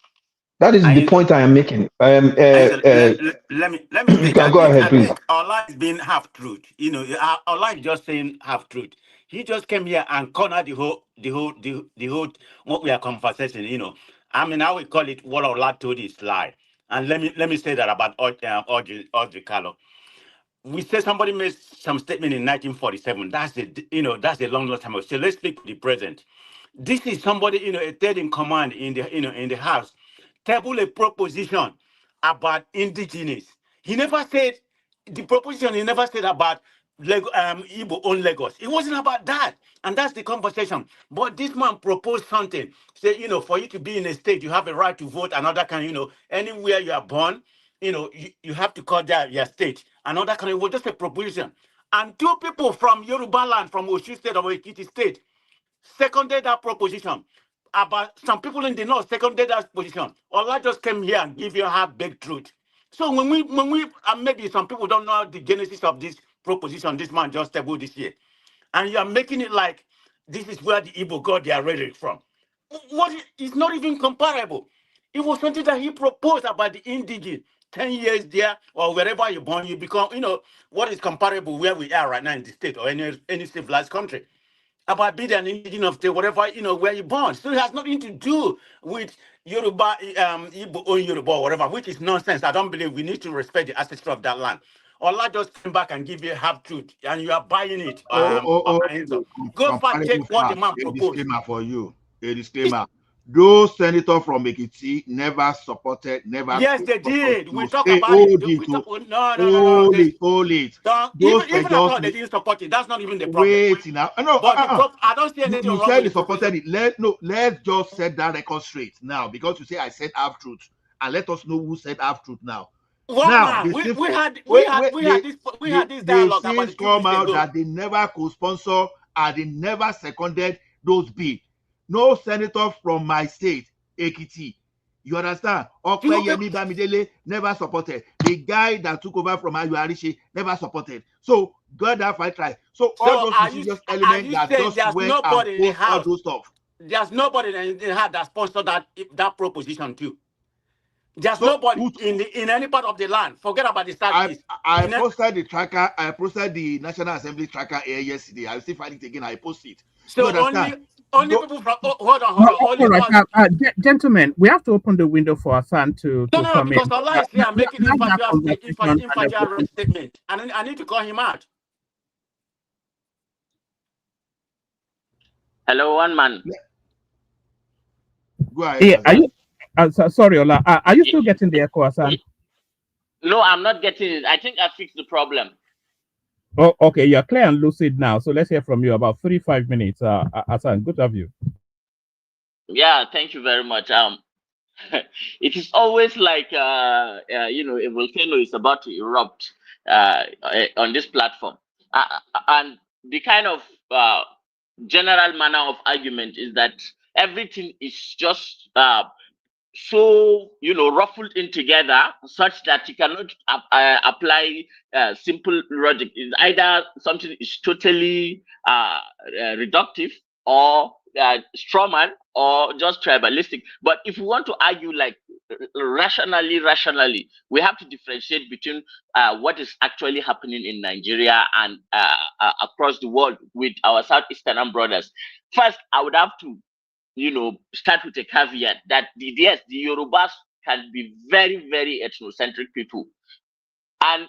That is the point I am making. Let me You speak. can go ahead, I please. think Allah is being half truth. You know, Allah is just saying half truth. He just came here and cornered the whole what we are conversing. You know, I mean, I would call it what Allah told is lie. And let me say that about Audrey Carlo. We say somebody made some statement in 1947. That's a long time ago. So let's speak to the present. This is somebody, a third in command in the house, table a proposition about indigenous. He never said the proposition. He never said about Igbo own Lagos. It wasn't about that, and that's the conversation. But this man proposed something. Say, for you to be in a state, you have a right to vote. Another kind, anywhere you are born, you have to call that your state. Another kind. It was just a proposition, and two people from Yoruba land, from Osun State or Ekiti State, seconded that proposition. About some people in the north seconded that position. Allah just came here and give you a half-baked truth. So when we maybe some people don't know the genesis of this proposition, this man just tabled this year, and you are making it like this is where the Igbo got their rhetoric from. It's not even comparable. It was something that he proposed about the indigenous. 10 years there or wherever you're born, you become, what is comparable where we are right now in the state or any civilized country about being an indigenous of state, whatever, where you're born. So it has nothing to do with Yoruba, Igbo or Yoruba or whatever, which is nonsense. I don't believe we need to respect the ancestry of that land. Allah just came back and give you a half truth, and you are buying it. Go fact check Comparative what the fact, man a proposed. disclaimer for you. A disclaimer. Those senators from Ekiti never supported, never Yes, they did. We no, talk stay, about it. hold it, No. hold it. Those Even were even at just all, they didn't support it. That's not even the problem. wait now. No, But I don't see anything You wrong said with you the supported proposition. it. Let's just set that record straight now because you say I said half truth, and let us know who said half truth now. One Now man, the we simple had we wait, had wait, we had this we had this they dialogue about since it 2 come weeks out ago. that they never co-sponsor and they never seconded those bills. No senator from my state, Ekiti. You understand? Okpeyemi Bamidele never supported. The guy that took over from Ayu Arishi never supported. So God that fight right. So all So those mischievous are elements you that saying just there's went and nobody in the post all house? those stuff. There's nobody in the house that sponsored that proposition too. There's So nobody in any part of the land. Forget about the southeast. I posted the tracker. I posted the National Assembly tracker here yesterday. I still find it again. I post it. You So understand? only people from hold on. Only All right, us. gentlemen, we have to open the window for Hassan to No, come in. because Allah is here making Have that infatual conversation and then statement, and I need to call him out. Hello, one man. Go ahead. Yeah, are you? Sorry, Ola. Are you still getting the echo, Hassan? No, I'm not getting it. I think I fixed the problem. Oh, okay. You're clear and lucid now. So let's hear from you about 5 minutes. Hassan, good to have you. Yeah, thank you very much. It is always like a volcano is about to erupt. on this platform. And the kind of general manner of argument is that everything is just so ruffled in together such that you cannot apply simple logic. It's either something is totally reductive or strawman or just tribalistic. But if we want to argue like rationally, we have to differentiate between what is actually happening in Nigeria and across the world with our Southeastern brothers. First, I would have to start with a caveat that yes, the Yorubas can be very, very ethnocentric people. And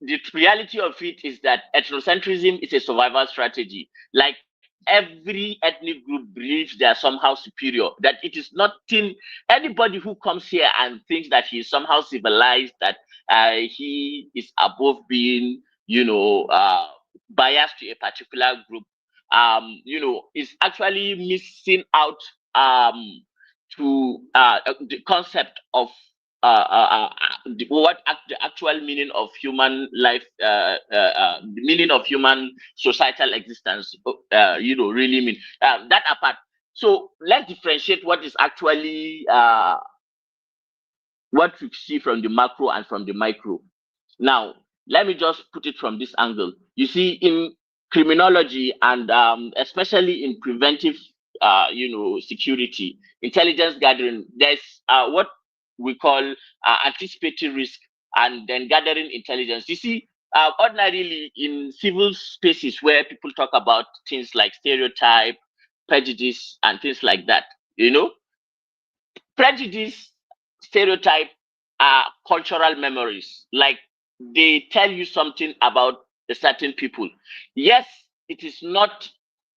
the reality of it is that ethnocentrism is a survival strategy. Like every ethnic group believes they are somehow superior, that it is nothing. Anybody who comes here and thinks that he is somehow civilized, that he is above being, biased to a particular group, is actually missing out to the concept of the actual meaning of human life, the meaning of human societal existence, really mean. That apart, so let's differentiate what is actually what we see from the macro and from the micro. Now, let me just put it from this angle. You see, in criminology and especially in preventive, security, intelligence gathering, there's what we call anticipatory risk and then gathering intelligence. You see, ordinarily in civil spaces where people talk about things like stereotype, prejudice, and things like that, prejudice, stereotype are cultural memories. Like they tell you something about a certain people. Yes, it is not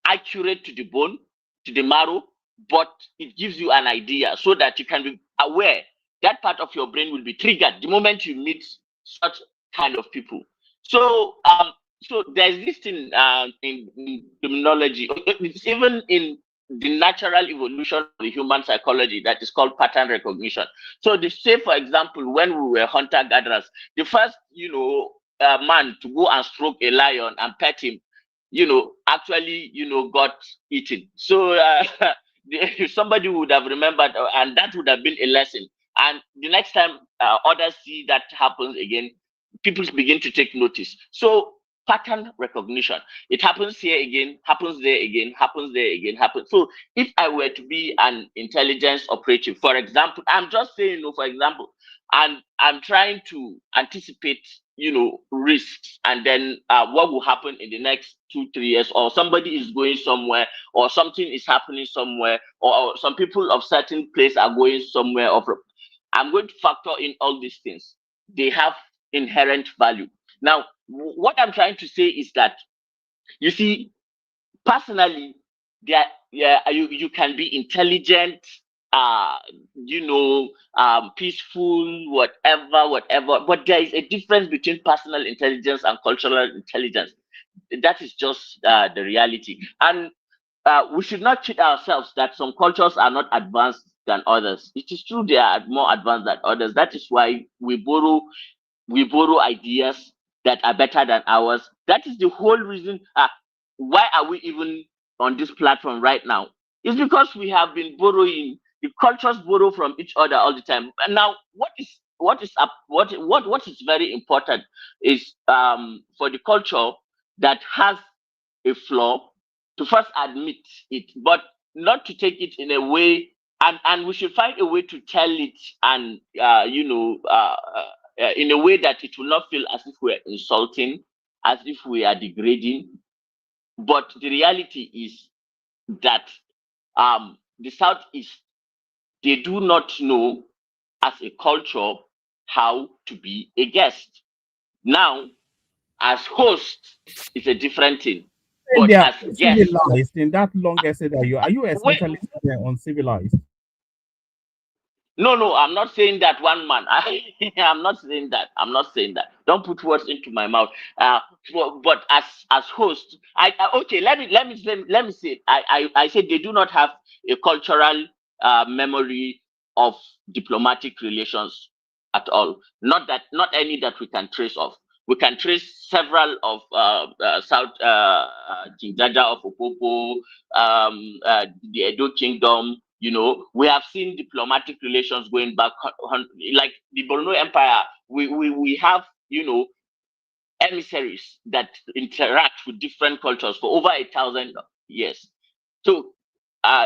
accurate to the bone, to the marrow, but it gives you an idea so that you can be aware. That part of your brain will be triggered the moment you meet such kind of people. So there's this thing in criminology, it's even in the natural evolution of the human psychology that is called pattern recognition. So the say, for example, when we were hunter gatherers, the first man to go and stroke a lion and pet him, actually got eaten. So somebody would have remembered, and that would have been a lesson. And the next time others see that happens again, people begin to take notice. So pattern recognition. It happens here again, happens there again, happens there again, happens. So if I were to be an intelligence operative, for example, I'm just saying, for example, and I'm trying to anticipate, risks, and then what will happen in the next 2-3 years, or somebody is going somewhere, or something is happening somewhere, or some people of certain place are going somewhere. I'm going to factor in all these things. They have inherent value. Now, what I'm trying to say is that, you see, personally, you can be intelligent, peaceful, whatever. But there is a difference between personal intelligence and cultural intelligence. That is just the reality. And we should not cheat ourselves that some cultures are not advanced than others. It is true they are more advanced than others. That is why we borrow ideas that are better than ours. That is the whole reason why are we even on this platform right now. It's because we have been borrowing. The cultures borrow from each other all the time. And now what is very important is for the culture that has a flaw to first admit it, but not to take it in a way, and we should find a way to tell it, and in a way that it will not feel as if we're insulting, as if we are degrading. But the reality is that the Southeast, they do not know as a culture how to be a guest. Now, as host, it's a different thing. And But they are as guest, civilized in that long essay that are you wait, essentially uncivilized? no, I'm not saying that one man. I'm not saying that. I'm not saying that. Don't put words into my mouth. But as host, okay. Let me say. I said they do not have a cultural memory of diplomatic relations at all. Not any that we can trace off. We can trace several of South King Jaja of Opopo, the Edo Kingdom. We have seen diplomatic relations going back, like the Borno Empire. We have, emissaries that interact with different cultures for over 1,000 years. So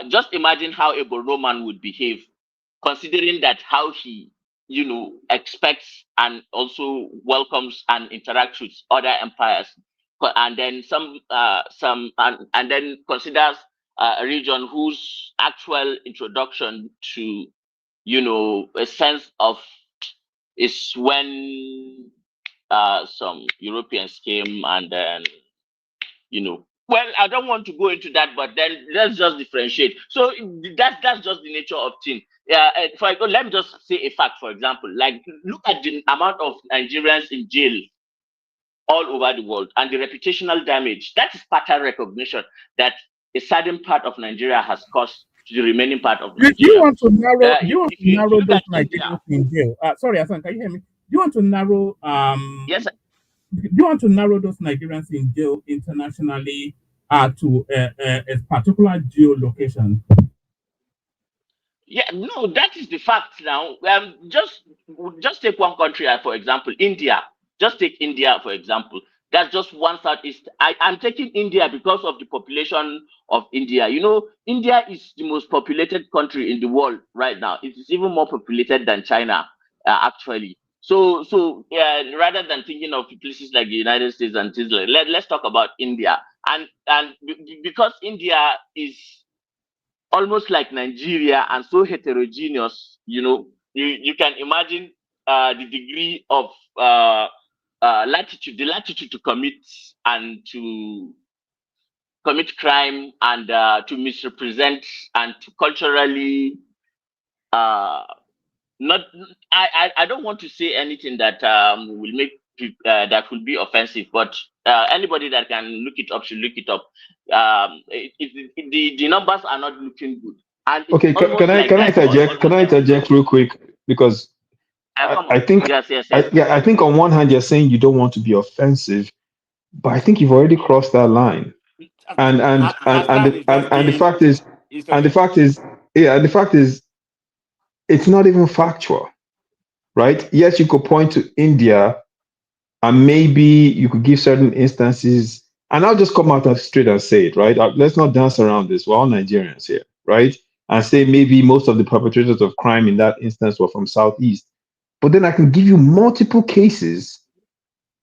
just imagine how a Borno man would behave, considering that how he, expects and also welcomes and interacts with other empires, and then and then considers a region whose actual introduction to, a sense of is when some Europeans came and then, well, I don't want to go into that, but then let's just differentiate. So that's just the nature of things. For example, let me just say a fact, for example, like look at the amount of Nigerians in jail all over the world and the reputational damage. That is pattern recognition that a certain part of Nigeria has caused to the remaining part of Nigeria. Do you want to narrow? Do you want to narrow look those at Nigerians in jail? Sorry, Hassan, can you hear me? Do you want to narrow? Yes. Do you want to narrow those Nigerians in jail internationally to a particular geolocation? Yeah, no, that is the fact now. Just take one country, for example, India. Just take India, for example. That's just one southeast. I'm taking India because of the population of India. India is the most populated country in the world right now. It is even more populated than China, actually. So rather than thinking of places like the United States and things like, let's talk about India. And because India is almost like Nigeria and so heterogeneous, you can imagine the degree of latitude, the latitude to commit crime and to misrepresent and to culturally not. I don't want to say anything that will make that will be offensive, but anybody that can look it up should look it up. The numbers are not looking good. And Okay, can I interject? Can I interject real quick? Because I think yes. I think on one hand you're saying you don't want to be offensive, but I think you've already crossed that line. And the fact is, the fact is, it's not even factual, right? Yes, you could point to India, and maybe you could give certain instances, and I'll just come out and straight and say it, right? Let's not dance around this. We're all Nigerians here, right? And say maybe most of the perpetrators of crime in that instance were from Southeast. But then I can give you multiple cases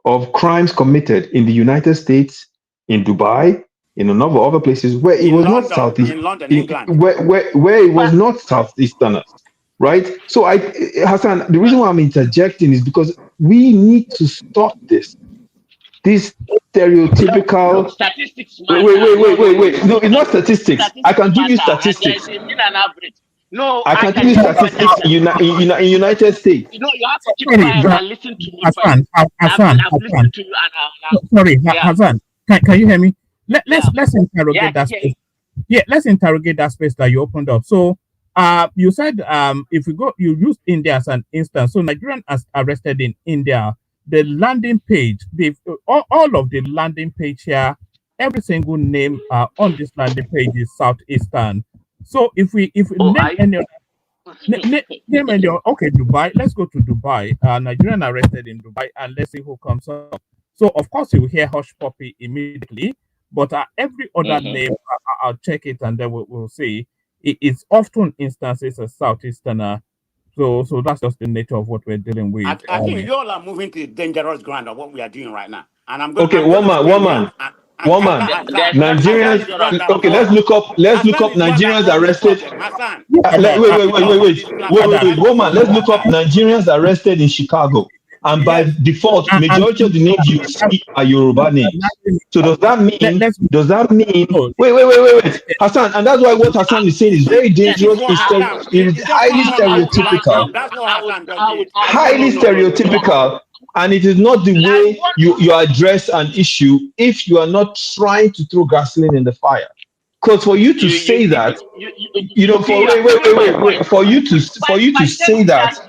of crimes committed in the United States, in Dubai, in a number of other places where it was not Southeast, in London, England, where it was not Southeasterners, right? So Hassan, the reason why I'm interjecting is because we need to stop this stereotypical. No, statistics matter. Wait. No, it's not statistics. I can give you statistics. There's a mean and average. No, I can give you statistics in United States. You have to keep quiet and listen to me. Hassan. I've listened to you Sorry, Hassan. Can you hear me? Let's interrogate that space. Yeah, let's interrogate that space that you opened up. So, you said if you used India as an instance. So Nigerian as arrested in India. The landing page, all of the landing page here, every single name on this landing page is Southeastern. So if we name any okay, Dubai, let's go to Dubai. Nigerian arrested in Dubai, and let's see who comes up. So of course you will hear Hush Puppy immediately, but every other name, I'll check it and then we'll see. It's often instances as Southeasterner. So that's just the nature of what we're dealing with. I think you all are moving to the dangerous ground of what we are doing right now. And I'm going. Okay, one man. Nigerians. Okay, let's look up Nigerians arrested. Wait. One man. Let's look up Nigerians arrested in Chicago. And by default, majority of the names you see are Yoruba names. So does that mean? Wait, Hassan, and that's why what Hassan is saying is very dangerous. It's highly stereotypical. Highly stereotypical, and it is not the way you address an issue if you are not trying to throw gasoline in the fire. Because for you to say that, for you to say that,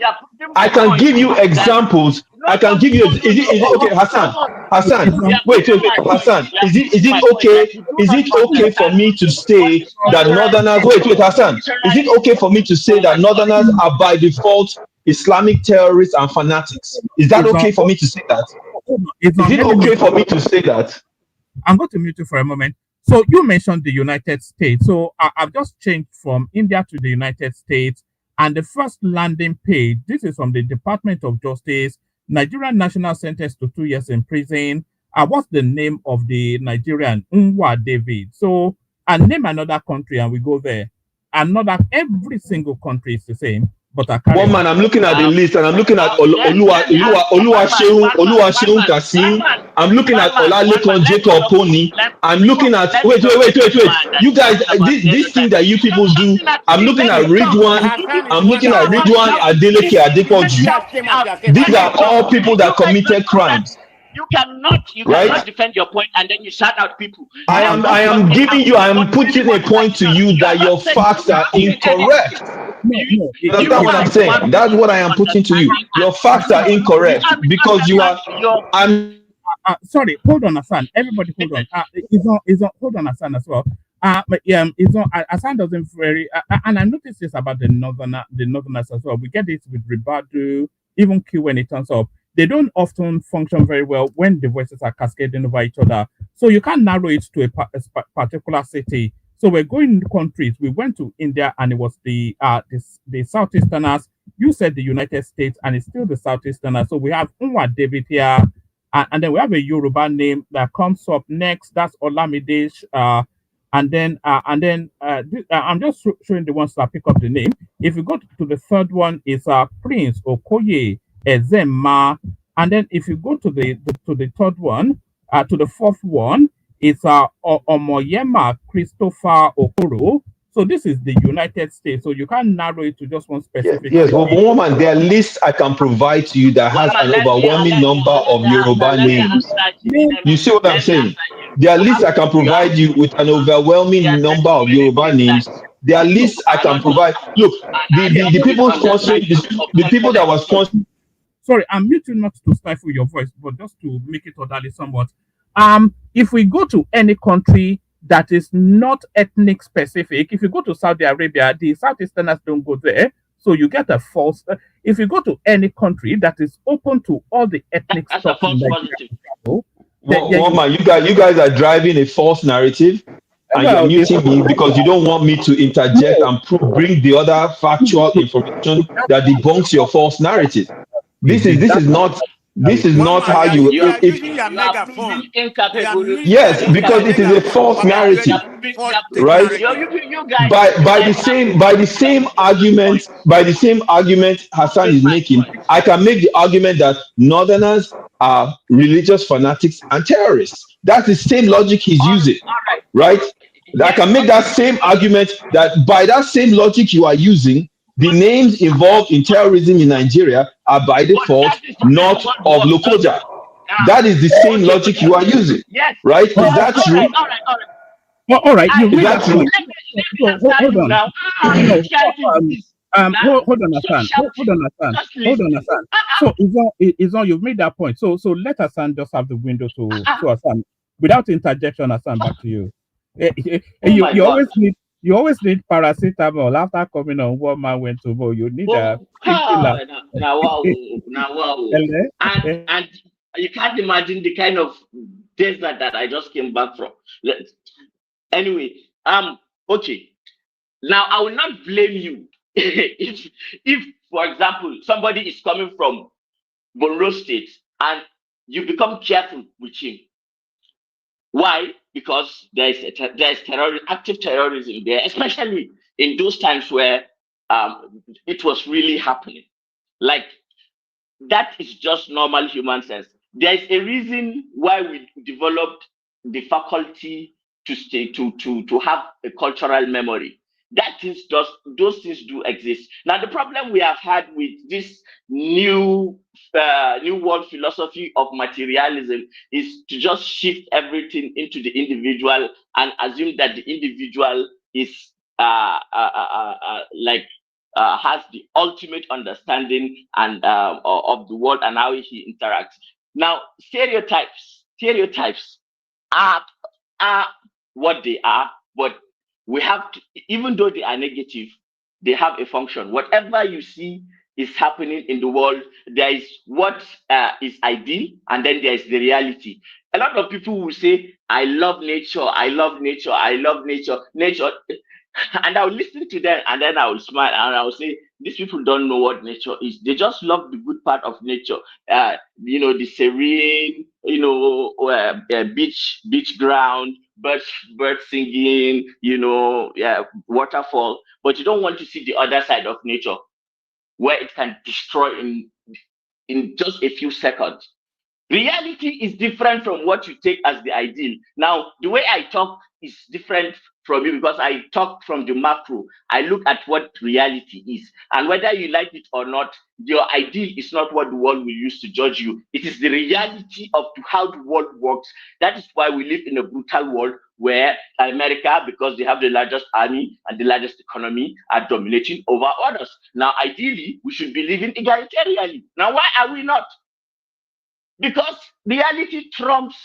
I can give you examples. I can give you. Is it okay, Hassan? Hassan, You are wait, proving my point. Hassan. You are Is proving it my point okay? that you do Is not it okay for understand me to what say is that cultural Northerners? Wait, Hassan. Is it okay for me to say that Northerners are by default Islamic terrorists and fanatics? Is that It's on. okay for me to say that? It's Is on. it Let me okay mute. for me to say that? I'm going to mute you for a moment. So you mentioned the United States. So I've just changed from India to the United States. And the first landing page, this is from the Department of Justice, Nigerian national sentenced to 2 years in prison. What's the name of the Nigerian? Unwa David. So I name another country and we go there. Every single country is the same, but I carry One on. man, I'm looking at the list and I'm looking at let me ask Oluwaseun Kasim. I'm looking at Olalekan Jacob Pony. I'm looking at wait. You guys, this thing that you people do. I'm looking at Ridwan. Hassan is I'm one looking that at brought it Ridwan here. Adeleke Let me Adepoju. ask him after These are talk. all people You that guys just committed know that crimes, you cannot right? defend your point and then you shout out people. I Let am us I talk am giving about you. I what am we really putting a want to point to discuss. you You are that not your saying facts you are are not saying anything. incorrect. No, You it's understand You what are I'm the one saying? who That's is what I am putting to you. misunderstanding and Your facts are incorrect because you are. your I'm. sorry, hold on, Hassan. Everybody, hold on. Hold on, Hassan as well. It's on. Hassan doesn't very. And I noticed this about the Northerners as well. We get it with Ribadu, even Q when it turns up. They don't often function very well when the voices are cascading over each other. So you can't narrow it to particular city. So we're going to countries. We went to India and it was the Southeasterners. You said the United States and it's still the Southeasterners. So we have Unwa David here, and then we have a Yoruba name that comes up next. That's Olamide. I'm just showing the ones that pick up the name. If you go to the third one, it's Prince Okoye Ezema, and then if you go to the third one, to the fourth one, it's Omoyema Christopher Okoro. So this is the United States. So you can't narrow it to just one specific Yes, but city. woman, there are lists I can provide to you that has an overwhelming number of Yoruba names. You see what I'm saying? There are lists I can provide you with an overwhelming number of Yoruba names. There are lists I can provide. Look, the people sponsoring the people that were sponsoring. Sorry, I'm muting not to stifle your voice, but just to make it orderly somewhat. If we go to any country that is not ethnic specific, if you go to Saudi Arabia, the Southeasterners don't go there, so you get a false. If you go to any country that is open to all the ethnic that's a stuff in false Nigeria, positive. Woman, you guys are driving a false narrative, and you're well, muting me because you don't want me to interject and bring the other factual information that debunks your false narrative. This is not One man, how you You are if using your you are proving megaphone. incapable. You are yes, using because your it is a megaphone false for narrative, false right? narrative. You guys By the same argument Hassan is making, I can make the argument that Northerners are religious fanatics and terrorists. That's the same logic he's using, right? I yes, can make that same argument that by that same logic you are using, the names involved in terrorism in Nigeria are by but default that is not not what of works. Lokoja. Now, That is the same logic you are using, yes. right? Is that true? All right. all right, you Is made that that true? point. Let me So answer hold you on. now. No, This guy is now hold on, stop Hassan. Hold shouting. on, Hassan. Just Hold on, listen. Hassan. So it's on. You've made that point. So let Hassan just have the window to Hassan without interjection. Hassan, back to you. Oh my You God. always need paracetamol after coming on. One man went to vote. You need a painkiller. Now wow. And you can't imagine the kind of desert that I just came back from. Anyway, okay. Now I will not blame you if, for example, somebody is coming from Borno State and you become careful with him. Why? Because there is active terrorism there, especially in those times where it was really happening. Like that is just normal human sense. There is a reason why we developed the faculty to stay to have a cultural memory. That is just those things do exist. Now the problem we have had with this new world philosophy of materialism is to just shift everything into the individual and assume that the individual is like has the ultimate understanding and of the world and how he interacts. Now, stereotypes are what they are, but we have to, even though they are negative, they have a function. Whatever you see is happening in the world, there is what is ideal, and then there is the reality. A lot of people will say, I love nature, I love nature, I love nature, nature. And I'll listen to them and then I will smile and I will say, these people don't know what nature is. They just love the good part of nature. The serene, beach ground, birds singing, waterfall. But you don't want to see the other side of nature where it can destroy in just a few seconds. Reality is different from what you take as the ideal. Now, the way I talk is different from you because I talk from the macro. I look at what reality is. And whether you like it or not, your ideal is not what the world will use to judge you. It is the reality of how the world works. That is why we live in a brutal world where America, because they have the largest army and the largest economy, are dominating over others. Now, ideally, we should be living egalitarianly. Now, why are we not? Because reality trumps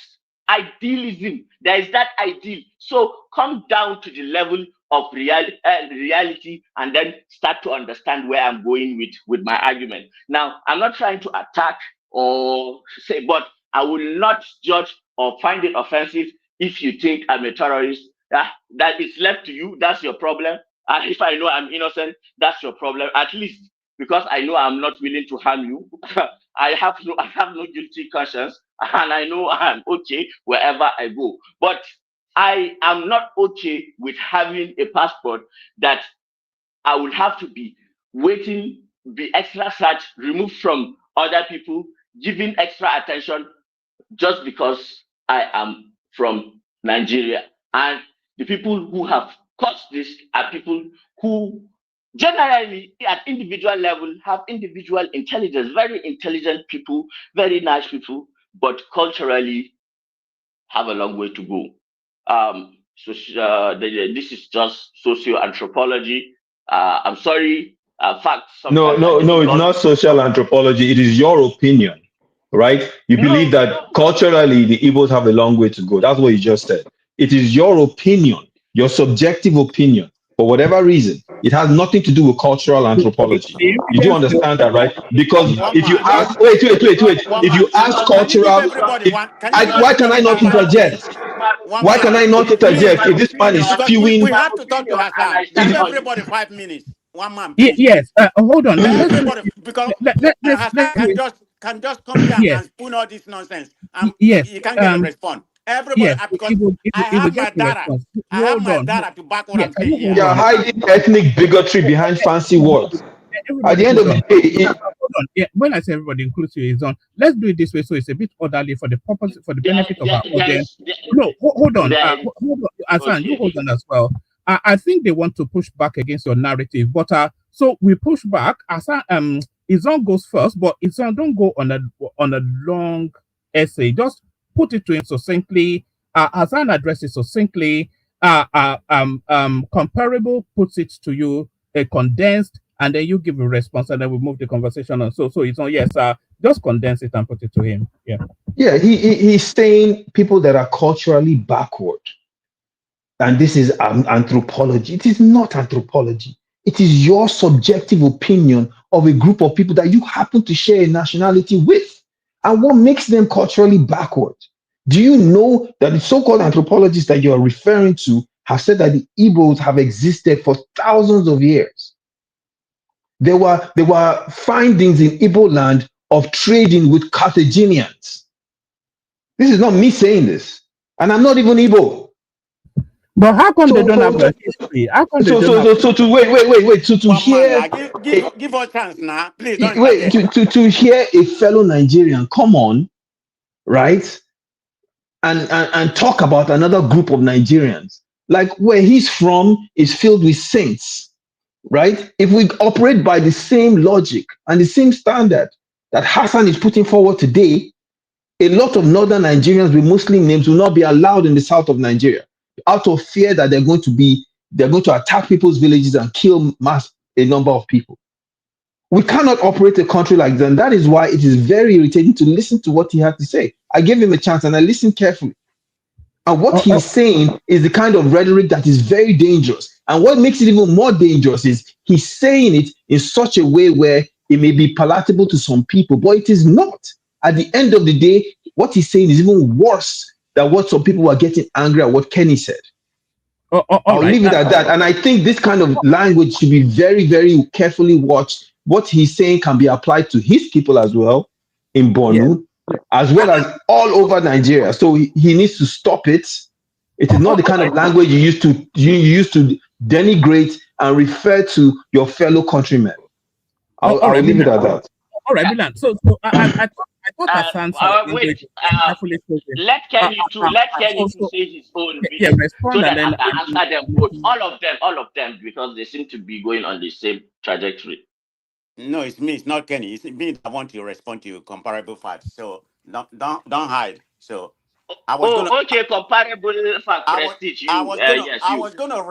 idealism. There is that ideal. So come down to the level of reality and then start to understand where I'm going with my argument. Now, I'm not trying to attack or say, but I will not judge or find it offensive if you think I'm a terrorist. That is left to you. That's your problem. And if I know I'm innocent, that's your problem. At least because I know I'm not willing to harm you. I have no guilty conscience, and I know I'm okay wherever I go. But I am not okay with having a passport that I will have to be waiting, be extra search, removed from other people, giving extra attention just because I am from Nigeria. And the people who have caused this are people who generally at individual level have individual intelligence, very intelligent people, very nice people, but culturally have a long way to go. This is just socio-anthropology. I'm sorry, facts No, sometimes are no, no, it's difficult. not social anthropology. It is your opinion, right? You believe that culturally the Igbos have a long way to go. That's what you just said. It is your opinion, your subjective opinion. For whatever reason, it has nothing to do with cultural anthropology. The You do evidence to understand that, right? Because One if you man. ask, wait, One if you man. ask Can you give cultural, everybody one? Can you give why can I everybody not 1 minute, please? interject? 1 Why can minute, I not please. interject if this man is Because we spewing? have to talk to Hassan. Give everybody 5 minutes. 1 man, Ye- please. yes. Hold on. Let's do Everybody, because let's Hassan do it. can just come here Yes. and spoon all this nonsense. Yes. You can't get a response. Everybody, Yes. because I It will have my get the data. response. I have Hold my on. data to back what Yeah. I'm Can saying you here. hold You're on? hiding ethnic bigotry behind fancy words. At Everybody the end hold of the on. day, Hold on. Yeah, when I say everybody, inclusive, is on. Let's do it this way, so it's a bit orderly for the purpose, for the benefit of our audience. No, hold on. Hold on, Hassan, you hold on as well. I think they want to push back against your narrative, but so we push back. Hassan, Izon goes first, but Izon don't go on a long essay. Just put it to him succinctly. Hassan addresses succinctly. Comparable puts it to you, condensed, and then you give a response, and then we move the conversation on. So it's on. Yes, just condense it and put it to him. Yeah. yeah, he's saying people that are culturally backward, and this is anthropology. It is not anthropology. It is your subjective opinion of a group of people that you happen to share a nationality with, and what makes them culturally backward. Do you know that the so-called anthropologists that you are referring to have said that the Igbos have existed for thousands of years? There were findings in Igbo land of trading with Carthaginians. This is not me saying this, and I'm not even Igbo. But how come they So, don't have a history? How come they don't have? so to wait, to 1 man hear, now. Give us chance now. Please don't wait, interject. to hear a fellow Nigerian come on, right, and talk about another group of Nigerians, like where he's from is filled with saints, right? If we operate by the same logic and the same standard that Hassan is putting forward today, a lot of northern Nigerians with Muslim names will not be allowed in the south of Nigeria out of fear that they're going to attack people's villages and kill a number of people. We cannot operate a country like that. And that is why it is very irritating to listen to what he had to say. I gave him a chance and I listened carefully. And what he's saying is the kind of rhetoric that is very dangerous. And what makes it even more dangerous is he's saying it in such a way where it may be palatable to some people, but it is not. At the end of the day, what he's saying is even worse than what some people are getting angry at what Kenny said. I'll leave it at that. And I think this kind of language should be very, very carefully watched. What he's saying can be applied to his people as well in Borno, as well as all over Nigeria. So he needs to stop it. It is not the kind of language you used to denigrate and refer to your fellow countrymen. I'll leave it at that. All right, Milan. So I thought Hassan wait, let Kenny to say his own bit, so that I can answer them both, all of them, because they seem to be going on the same trajectory. No, it's me. It's not Kenny. It's me that want to respond to comparable facts. So don't hide. So I was okay, comparable fact, prestige. I was gonna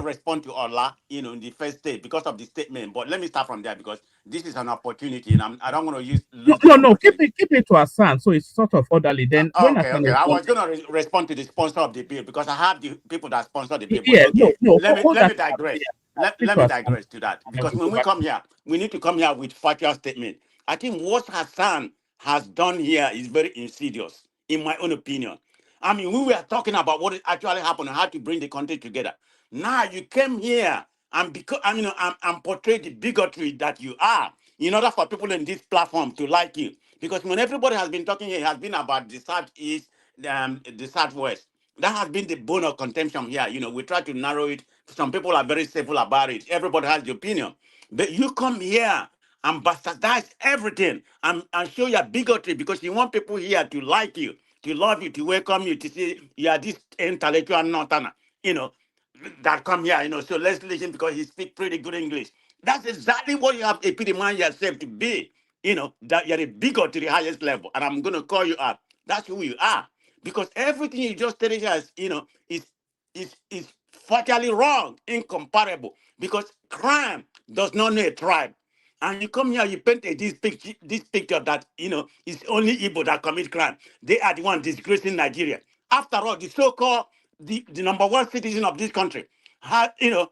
respond to Ola, in the first state because of the statement. But let me start from there because this is an opportunity, and I don't want to use. No. Keep it to Hassan, so it's sort of orderly. Then okay. I was gonna respond to the sponsor of the bill because I have the people that sponsor the bill. But let me digress. Let me digress to that because when we come here, we need to come here with factual statement. I think what Hassan has done here is very insidious, in my own opinion. I mean, we were talking about what actually happened and how to bring the country together. Now you came here and because I'm portrayed the bigotry that you are in order for people in this platform to like you. Because when everybody has been talking here, it has been about the Southeast, the Southwest. That has been the bone of contention here. We try to narrow it. Some people are very civil about it. Everybody has the opinion. But you come here and bastardize everything and show your bigotry because you want people here to like you, to love you, to welcome you, to say you are this intellectual northerner, that come here, so let's listen because he speaks pretty good English. That's exactly what you have epitomized yourself to be, that you're a bigot to the highest level. And I'm going to call you out. That's who you are. Because everything you just stated here is fatally wrong, incomparable. Because crime does not know a tribe. And you come here, you paint this picture that, it's only Igbo that commit crime. They are the one disgracing Nigeria. After all, the so-called, the number one citizen of this country, the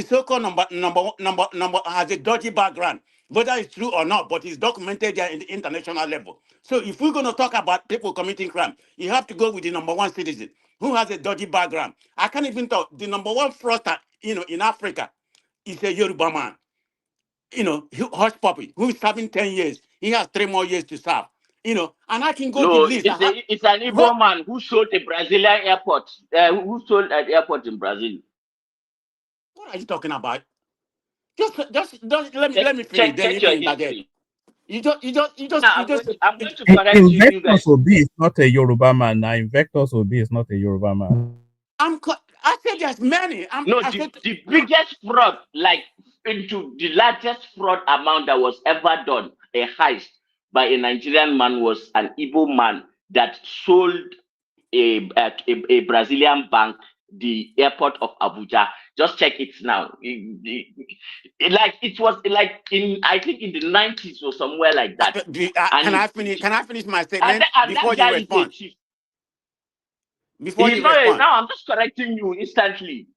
so-called number has a dodgy background, whether it's true or not, but it's documented there in the international level. So if we're going to talk about people committing crime, you have to go with the number one citizen who has a dodgy background. I can't even talk. The number one fraudster, in Africa is a Yoruba man. Hush Puppy, who is serving 10 years. He has 3 more years to serve. And I can go to list. It's an Igbo man who sold the Brazilian airport. Who sold an airport in Brazil? What are you talking about? Just let me finish. Then you can interject. I'm going to correct you. Invectus Obi is not a Yoruba man. Now, Invectus Obi is not a Yoruba man. I said there's many. The biggest fraud, into the largest fraud amount that was ever done, a heist by a Nigerian man, was an Igbo man that sold a Brazilian bank the airport of Abuja. Just check it now. It was I think in the 90s or somewhere like that. Can I finish my statement before you respond? Now I'm just correcting you instantly.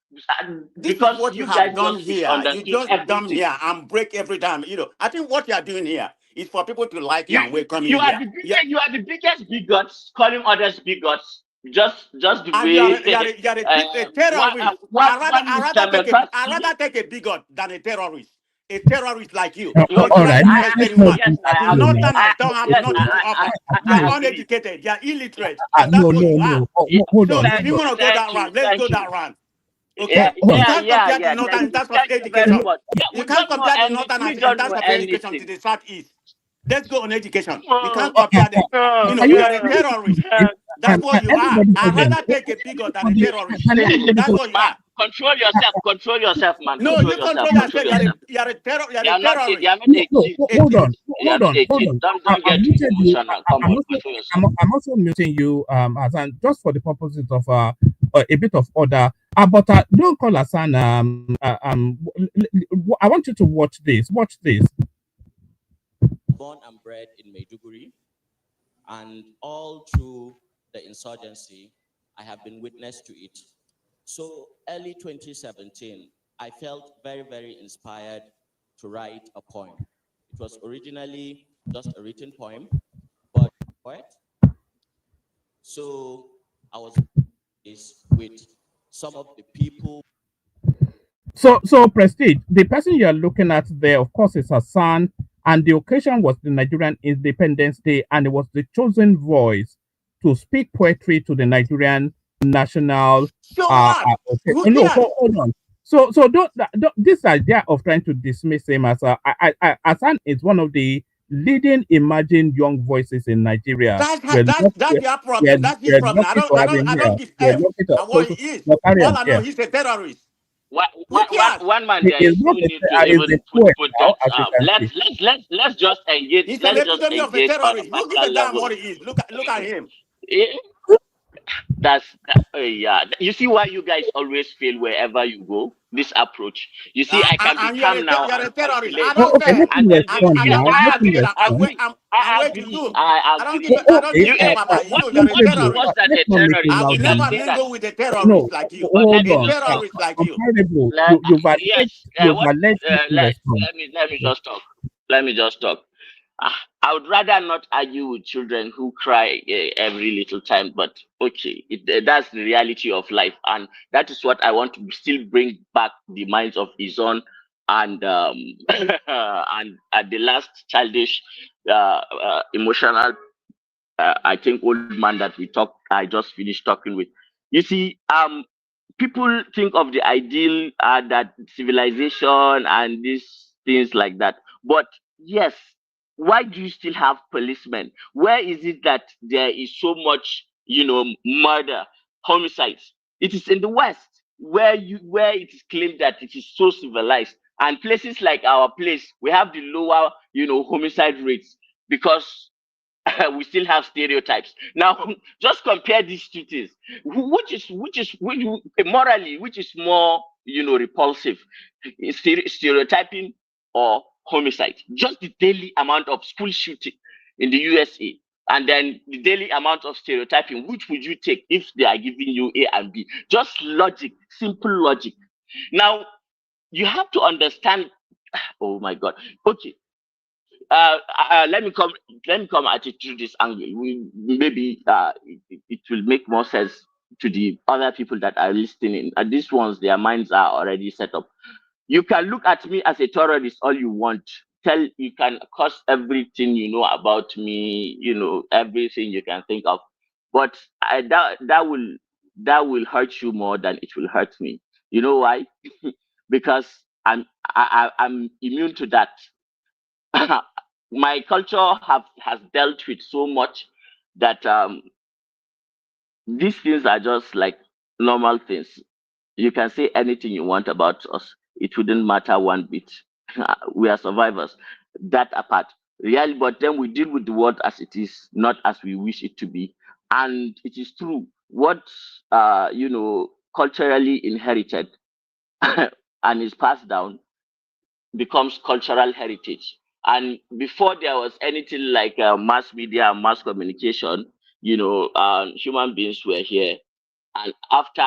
Because what you guys have done here. You just come here and break every time. I think what you are doing here is for people to like you and welcome you here. You are the biggest bigots, calling others bigots. Just the way you're a terrorist. I'd rather take a bigot than a terrorist. A terrorist like you. All right. The Northerners don't have nothing to offer. They're uneducated. They're illiterate. And that's what you are. Hold on. If you want to go that round, let's go that round. Okay. Yeah, you can't compare the Northern in terms of education. You can't compare the Northern in terms of education to the Southeast. Let's go on education. You can't compare them. You are a terrorist. That's what you are. I'd rather take a bigot than a terrorist. That's what you are. Control yourself, man. No, you control yourself. You're a terrorist. Hold on. Don't get emotional. I'm also muting you, Hassan, just for the purposes of a bit of order. But don't call Hassan. I want you to watch this. Watch this. Born and bred in Maiduguri, and all through the insurgency, I have been witness to it. So early 2017, I felt very, very inspired to write a poem. It was originally just a written poem, but poet. So I was with some of the people. So Prestige, the person you are looking at there, of course, is Hassan, and the occasion was the Nigerian Independence Day, and it was the chosen voice to speak poetry to the Nigerian national. So what? Okay. Who Oh, no, cares? hold on. So don't this idea of trying to dismiss him as Hassan is one of the leading emerging young voices in Nigeria. That's your problem. That's his We're problem. lucky to have him I here. don't give We're F lucky to on what he is. so carry All on. I know, Yeah. he's a terrorist. One, Who one, one cares? one man, He there is is not no a, need to is a even poet put now, that. as you can see. Let's just engage. He's an Let's just epitome of a engage on a terrorist. Who gives a personal damn level. what he is? Look at him. Eh, yeah. You see why you guys always fail wherever you go. This approach. You see, I can be And you're calm now you're a and terrorist. I calculate, don't Okay, care. let and me then I'm be respond I'm now. I'm Let me I'm I'm respond. wait I'm I I'm way to agree. you. I I don't agree. give I don't You give F about you. You're a what is Comparable. worse terrorist. than Let's a not make it terrorist? I loud will You can now. never say that. mingle with a No, terrorist like you. Let hold me A on. just talk. terrorist like you. Comparable. Let, You've yes. What? alleged. Let me respond. Let me just talk. Let me just talk. I would rather not argue with children who cry every little time, but okay, that's the reality of life, and that is what I want to still bring back the minds of Izon and and the last childish, emotional, I think old man that I just finished talking with. You see, people think of the ideal that civilization and these things like that. But yes, why do you still have policemen? Where is it that there is so much, murder, homicides? It is in the West where it is claimed that it is so civilized. And places like our place, we have the lower, homicide rates because we still have stereotypes. Now, just compare these two things. Morally, which is more, repulsive, stereotyping or homicide? Just the daily amount of school shooting in the USA, and then the daily amount of stereotyping. Which would you take if they are giving you A and B? Just logic, simple logic. Now, you have to understand. Oh my God. Okay, uh, let me come at it through this angle. Maybe it will make more sense to the other people that are listening. And these ones, their minds are already set up. You can look at me as a terrorist all you want. You can curse everything you know about me. Everything you can think of, but that will hurt you more than it will hurt me. You know why? Because I'm immune to that. My culture has dealt with so much that these things are just like normal things. You can say anything you want about us. It wouldn't matter one bit. We are survivors. That apart. Really, but then we deal with the world as it is, not as we wish it to be. And it is true. What culturally inherited and is passed down becomes cultural heritage. And before there was anything like mass media and mass communication, human beings were here. And after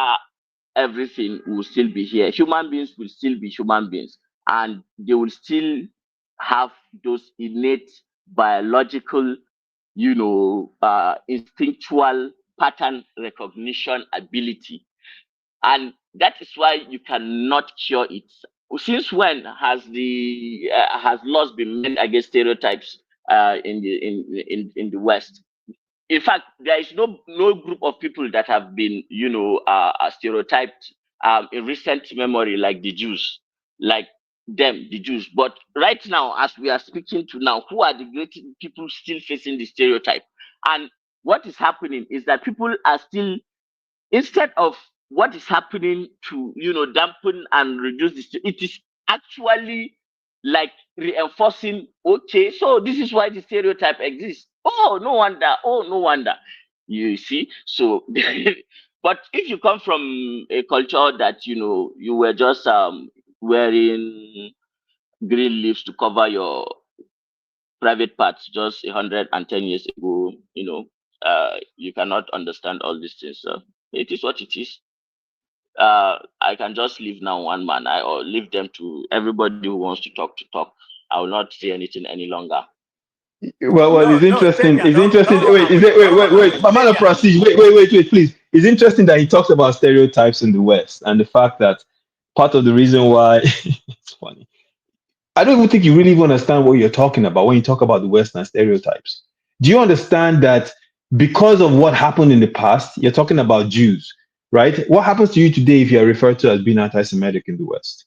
everything will still be here. Human beings will still be human beings. And they will still have those innate biological, instinctual pattern recognition ability, and that is why you cannot cure it. Since when has laws been made against stereotypes in the West? In fact, there is no group of people that have been stereotyped in recent memory like the Jews, like the Jews. But right now, as we are speaking to now, who are the great people still facing the stereotype? And what is happening is that people are still, instead of what is happening to dampen and reduce this, it is actually like reinforcing. Okay, so this is why the stereotype exists. Oh no wonder, you see. So But if you come from a culture that you were just wearing green leaves to cover your private parts just 110 years ago, you cannot understand all these things. So it is what it is. I can just leave now one man. Or leave them to everybody who wants to talk to talk. I will not say anything any longer. Well, No, it's no, interesting. Stevia, It's don't interesting. run Wait, away. Don't run wait. away. Mama Stevia. Prestige. Wait, please. It's interesting that he talks about stereotypes in the West and the fact that part of the reason why it's funny. I don't even think you really even understand what you're talking about when you talk about the Western stereotypes. Do you understand that because of what happened in the past, you're talking about Jews, right? What happens to you today if you're referred to as being anti-Semitic in the West?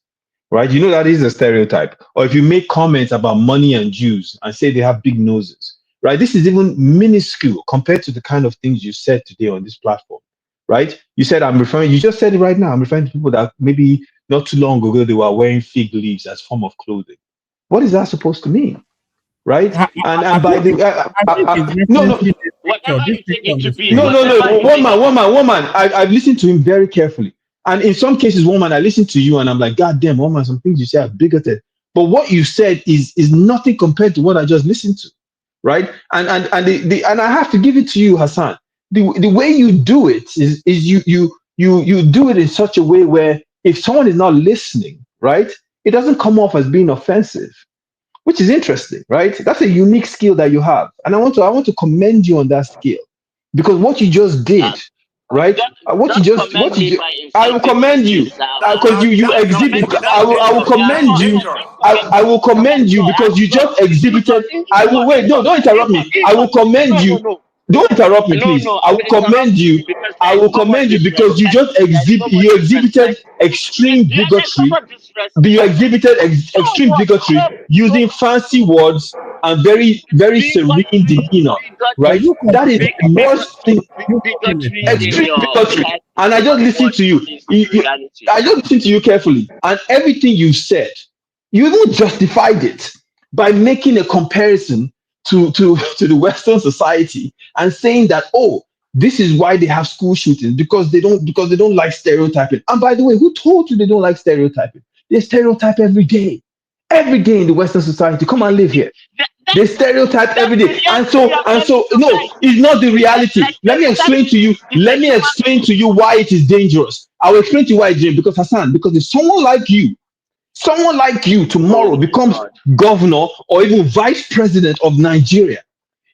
Right? You know that is a stereotype. Or if you make comments about money and Jews and say they have big noses, right? This is even minuscule compared to the kind of things you said today on this platform, right? You said, you just said it right now. I'm referring to people that maybe not too long ago they were wearing fig leaves as form of clothing. What is that supposed to mean? Right? And by the no, no, Whatever you take it to be. no. One man. I've listened to him very carefully, and in some cases, one man, I listen to you, and I'm like, God damn, one man, some things you say are bigoted. But what you said is nothing compared to what I just listened to, right? And I have to give it to you, Hassan. The way you do it is you do it in such a way where if someone is not listening, right, it doesn't come off as being offensive, which is interesting, right? That's a unique skill that you have, and I want to commend you on that skill because what you just did, right? Commend me by I will insulting me, commend you please. because you That's not exhibit. good. That's I will dangerous. That's commend you. dangerous. I will commend you because you just exhibited. I will wait. No, don't interrupt me. I will commend you. Don't interrupt me, please. No, I I'm will commend interrupting you. you because I there's will no more commend you because disrespect. you exhibited extreme There's no bigotry. more You disrespect. exhibited extreme bigotry using fancy words and very, very serene demeanor, right? That is the worst thing. Bigotry in Extreme your bigotry. head And is I not just listened what to you. is in reality. I just listened to you carefully, and everything you said, you even justified it by making a comparison to the Western society and saying that, oh, this is why they have school shootings because they don't like stereotyping. And by the way, who told you they don't like stereotyping? They stereotype every day in the Western society. Come and live here. They stereotype every day, and so no, it's not the reality. Let me explain to you. Let me explain to you why it is dangerous. I will explain to you why it's dangerous because Hassan, because if someone like you tomorrow becomes governor or even vice president of Nigeria,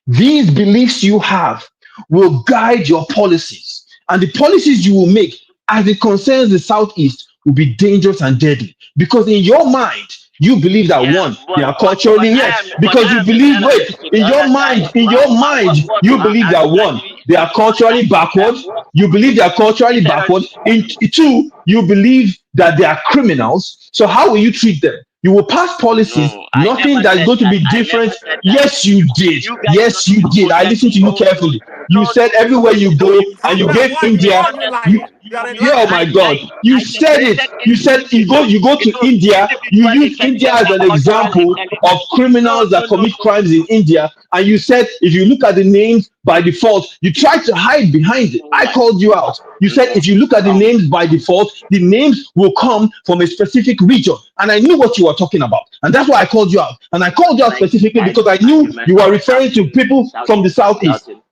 these beliefs you have will guide your policies, and the policies you will make as it concerns the Southeast will be dangerous and deadly because in your mind you believe that Yeah, one, they are culturally, yes, but because I you am a believe, wait, journalist. You understand? in your mind you believe that one, they are culturally backward. You believe they are culturally backward. In two, you believe that they are criminals. So how will you treat them? You will pass policies, No, I nothing never that is said going to that. be I never different. said that. Yes, you did. You guys Yes, just you did. I promoted listened to me. you Oh no, carefully. You no, said no, no, everywhere no, you no. go, You and you Hassan, gave why you India. why you lying? You are a Yeah, oh liar. my God, you I said it. separated You said individuals. you go to India. You Individually use kept India them as as an cultural example of intelligence. No, criminals no, that no, commit no. crimes in India, and you said if you look at the names by default, you tried to hide behind it. Oh I my called you out. You said no. if you look at the names by default, the names will come from a specific region, and I knew what you were talking about, and that's why I called you out. And I called you out specifically Kind because of I knew argument you are were you referring to people from the southeast. shouting?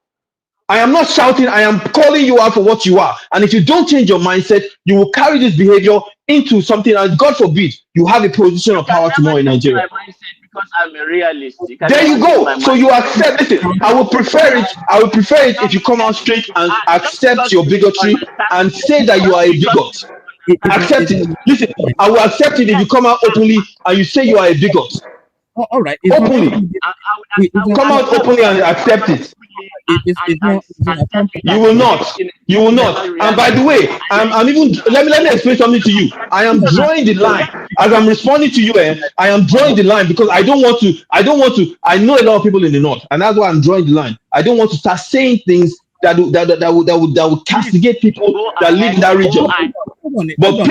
I am not shouting, I am calling you out for what you are. And if you don't change your mindset, you will carry this behavior into something, and God forbid, you have a position You of can power tomorrow never in change Nigeria. my mindset because I'm a realist. You can There never you change my go. So you mindset. accept. Listen, I would prefer it if you come out straight and Just accept because your you bigotry misunderstand and me, say that you just are a because bigot. you misunderstand me. Accept it. Listen, I will accept it if you Yes, come out openly and you say you are a bigot. All right, it's not. Openly. I would Come out accept openly it and if you come accept out it. openly It's not and tell me You that will you not. live in a You will different not. And by reality. the way, And then I'm you even let me explain something to you. I am drawing the line as I'm responding to you. I am drawing the line because I don't want to. I know a lot of people in the north, and that's why I'm drawing the line. I don't want to start saying things that would please castigate people go that live ahead, in that go region. ahead. But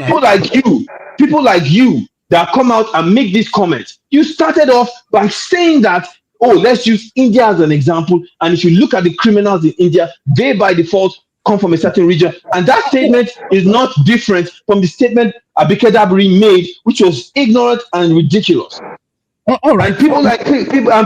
people like you that come out and make these comments, you started off by saying that, oh, let's use India as an example. And if you look at the criminals in India, they by default come from a certain region. And that statement is not different from the statement Abike Dabiri made, which was ignorant and ridiculous. All right. And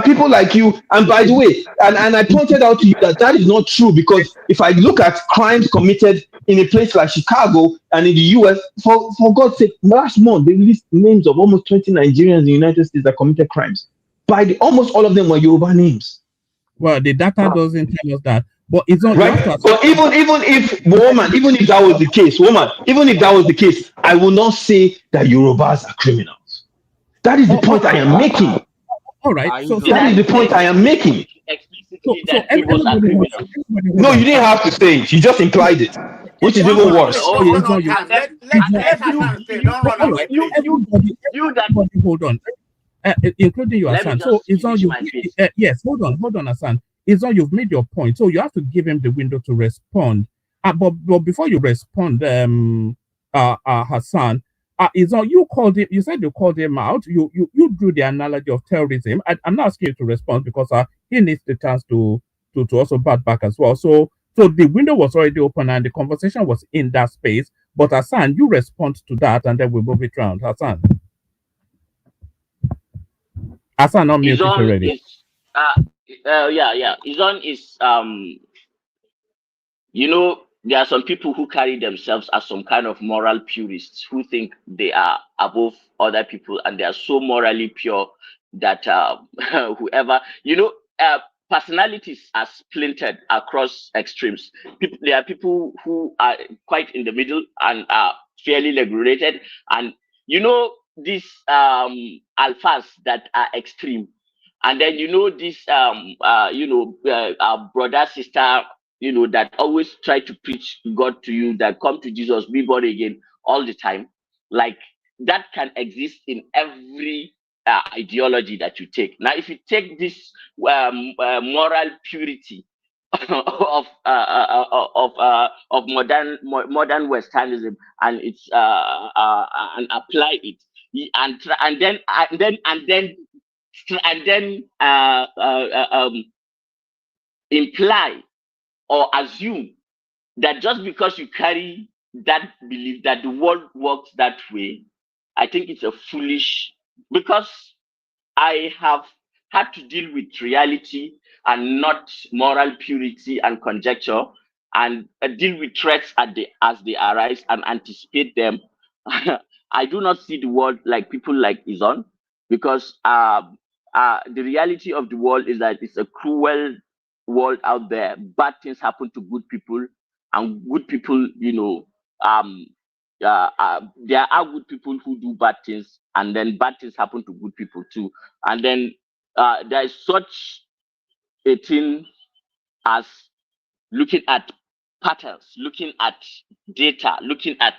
people like you, and by the way, and I pointed out to you that that is not true, because if I look at crimes committed in a place like Chicago and in the US, for God's sake, last month they released names of almost 20 Nigerians in the United States that committed crimes. Almost all of them were Yoruba names. Well, the data doesn't tell us that, but it's not. Right? But even if that was the case, even if that was the case, I will not say that Yorubas are criminals. That is the point I am making. All right. So that is the point I am making. Explicitly that Igbos are criminals. No, you didn't have to say it. You just implied it, which is even worse. Hold on, Sam. Let Hassan say. Don't run away, please. Everybody, hold on. Including you, Let me Hassan. just So it's on finish you. my bit. Yes, hold on, Hassan. It's on. You've made your point, so you have to give him the window to respond. But before you respond, Hassan, it's on. You called him. You said you called him out. You drew the analogy of terrorism. I'm not asking you to respond because he needs the chance to also bat back as well. So the window was already open and the conversation was in that space. But Hassan, you respond to that, and then we move it round. Hassan, not muted already. Izon is there are some people who carry themselves as some kind of moral purists who think they are above other people and they are so morally pure that whoever personalities are splintered across extremes. There are people who are quite in the middle and are fairly regulated, and these alphas that are extreme, and then this our brother sister that always try to preach God to you, that come to Jesus, be born again all the time. Like that can exist in every ideology that you take. Now, if you take this moral purity of modern Westernism and it's and apply it and then imply or assume that just because you carry that belief that the world works that way, I think it's a foolish, because I have had to deal with reality and not moral purity and conjecture, and deal with threats as they arise and anticipate them. I do not see the world like people like Izon, because the reality of the world is that it's a cruel world out there. Bad things happen to good people, and good people, there are good people who do bad things, and then bad things happen to good people too. And then there is such a thing as looking at patterns, looking at data, looking at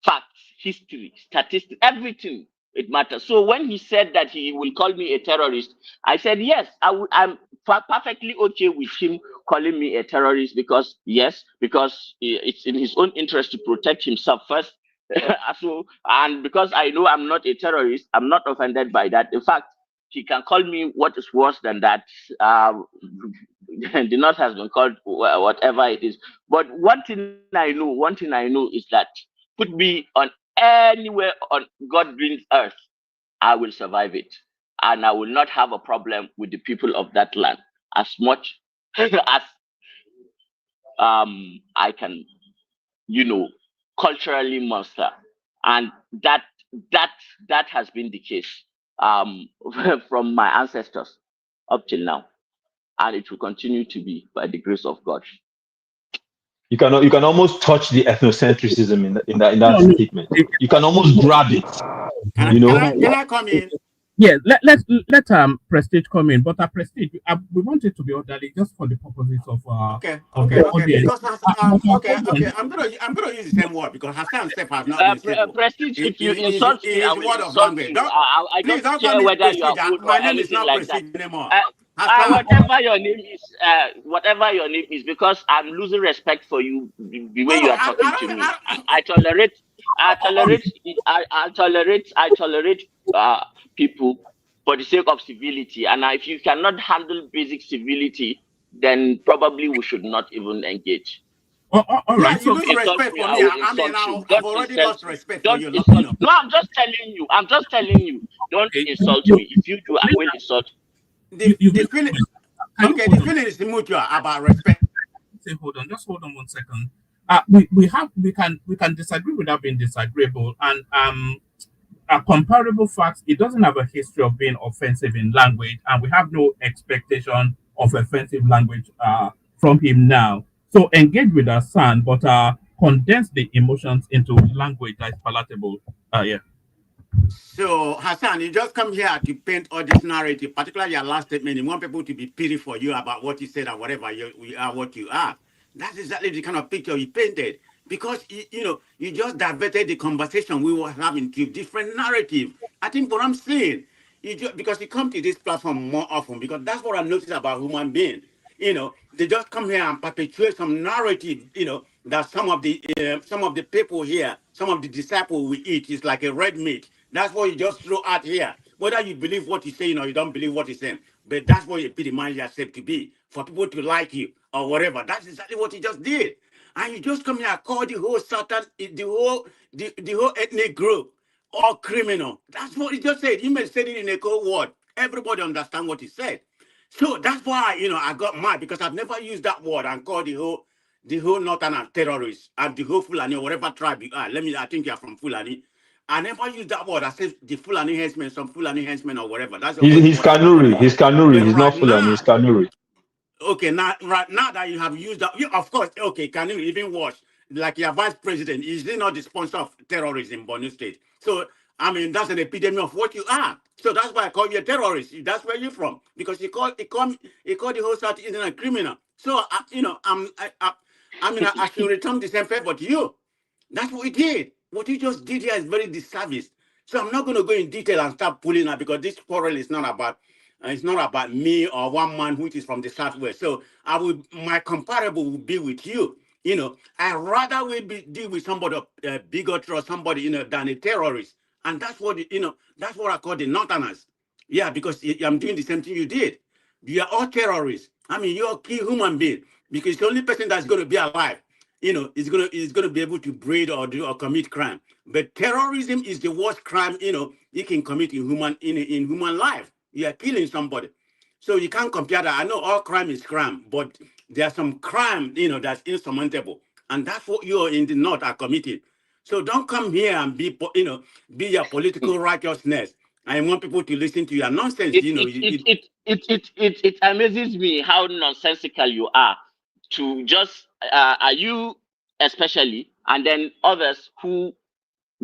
facts, history, statistics, everything. It matters. So when he said that he will call me a terrorist, I said yes. I'm perfectly okay with him calling me a terrorist, because it's in his own interest to protect himself first. And because I know I'm not a terrorist, I'm not offended by that. In fact, he can call me what is worse than that. The North has been called whatever it is. But one thing I know is that put me on anywhere on God green earth, I will survive it. And I will not have a problem with the people of that land as much as I can, culturally muster. And that has been the case from my ancestors up till now. And it will continue to be by the grace of God. You can almost touch the ethnocentrism in that statement. You can almost grab it. Can I come in? Yeah, let Prestige come in, but Prestige, we want it to be orderly just for the purposes of okay. audience. Because I'm gonna use the same word because Hassan Step has not been civil. Prestige, if you insult me, I will word of insult language. you. I Please don't don't call care me whether you are Prestige. old or My name is anything not like that. Prestige anymore. Hassan. Whatever your name is, because I'm losing respect for you the way you are talking to me. I tolerate people for the sake of civility, and if you cannot handle basic civility, then probably we should not even engage. All Yeah, right. you So, lose Insult respect me, for I me. will I've Don't already insult lost me. respect for Don't you. You insult. know. No, I'm just telling you. I'm just telling you. Don't okay, insult me. If you do, I will insult you've The made feeling. can you Okay, hold the on? feeling is mutual about respect. Say hold on, just hold on 1 second. We can disagree without being disagreeable, and comparable facts. It doesn't have a history of being offensive in language, and we have no expectation of offensive language from him now. So engage with our son, but condense the emotions into language that is palatable. Yeah. So, Hassan, you just come here to paint all this narrative, particularly your last statement. You want people to be pity for you about what you said or whatever you are, what you are. That's exactly the kind of picture you painted. Because, you just diverted the conversation we were having to different narrative. I think what I'm saying, because you come to this platform more often, because that's what I notice about human beings. They just come here and perpetuate some narrative, that some of the people here, some of the disciples we eat is like a red meat. That's what you just throw out here. Whether you believe what he's saying or you don't believe what he's saying. But that's what you epitomize yourself to be, for people to like you or whatever. That's exactly what he just did. And you just come here and call the whole Satan, the whole ethnic group all criminal. That's what he just said. He may say it in a cold word. Everybody understand what he said. So that's why, I got mad, because I've never used that word and called the whole Northern terrorists and the whole Fulani or whatever tribe you are. I think you're from Fulani. I never used that word. I said the Fulani henchmen, some Fulani henchmen or whatever. That's the only He's word I call Kanuri. you. He's Kanuri. But He's not right Fulani. now, He's Kanuri. okay, now that you have used that, of course, okay, can you even watch? Like your vice president, is he not the sponsor of terrorism in Borno State? So, I mean, that's an epidemic of what you are. So that's why I call you a terrorist. That's where you're from. Because he called the whole South Indian a criminal. So, I should return the same favor to you. That's what he did. What he just did here is very disservice. So I'm not going to go in detail and start pulling out, because this quarrel is not about it's not about me or one man which is from the southwest. So my comparable will be with you. I rather deal with somebody bigotry or somebody than a terrorist, and that's what I call the northerners. Yeah, because I'm doing the same thing you did. You are all terrorists. I mean, you're a key human being, because the only person that's going to be alive, is gonna be able to breed or do or commit crime. But terrorism is the worst crime, you can commit in human life. You are killing somebody. So you can't compare that. I know all crime is crime, but there's some crime, that's insurmountable. And that's what you in the north are committing. So don't come here and be your political righteousness. I want people to listen to your nonsense. it amazes me how nonsensical you are, to just are you especially, and then others who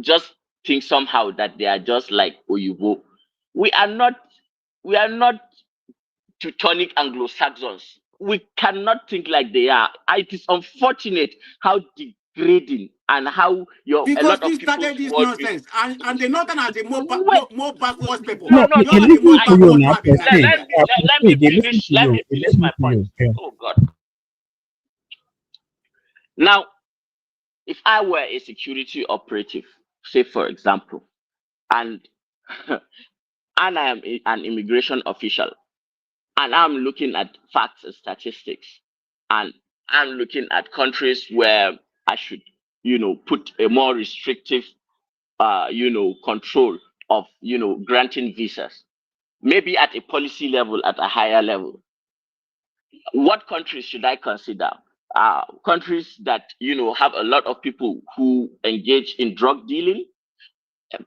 just think somehow that they are just like Oyibo. We are not Teutonic Anglo-Saxons. We cannot think like they are. It is unfortunate how degrading and how a Because lot he of people's started this worldview. nonsense, and the northern are the Wait, more backward people. No, no, he You are the listens more I to you backward now, tribe in Prestige. Nigeria. let me Prestige, he listens to you. He finish listens my to point. you. Yeah. Oh God. Now, if I were a security operative, say for example, and and I am an immigration official, and I'm looking at facts and statistics, and I'm looking at countries where I should, put a more restrictive, control of, granting visas, maybe at a policy level, at a higher level. What countries should I consider? Countries that, have a lot of people who engage in drug dealing,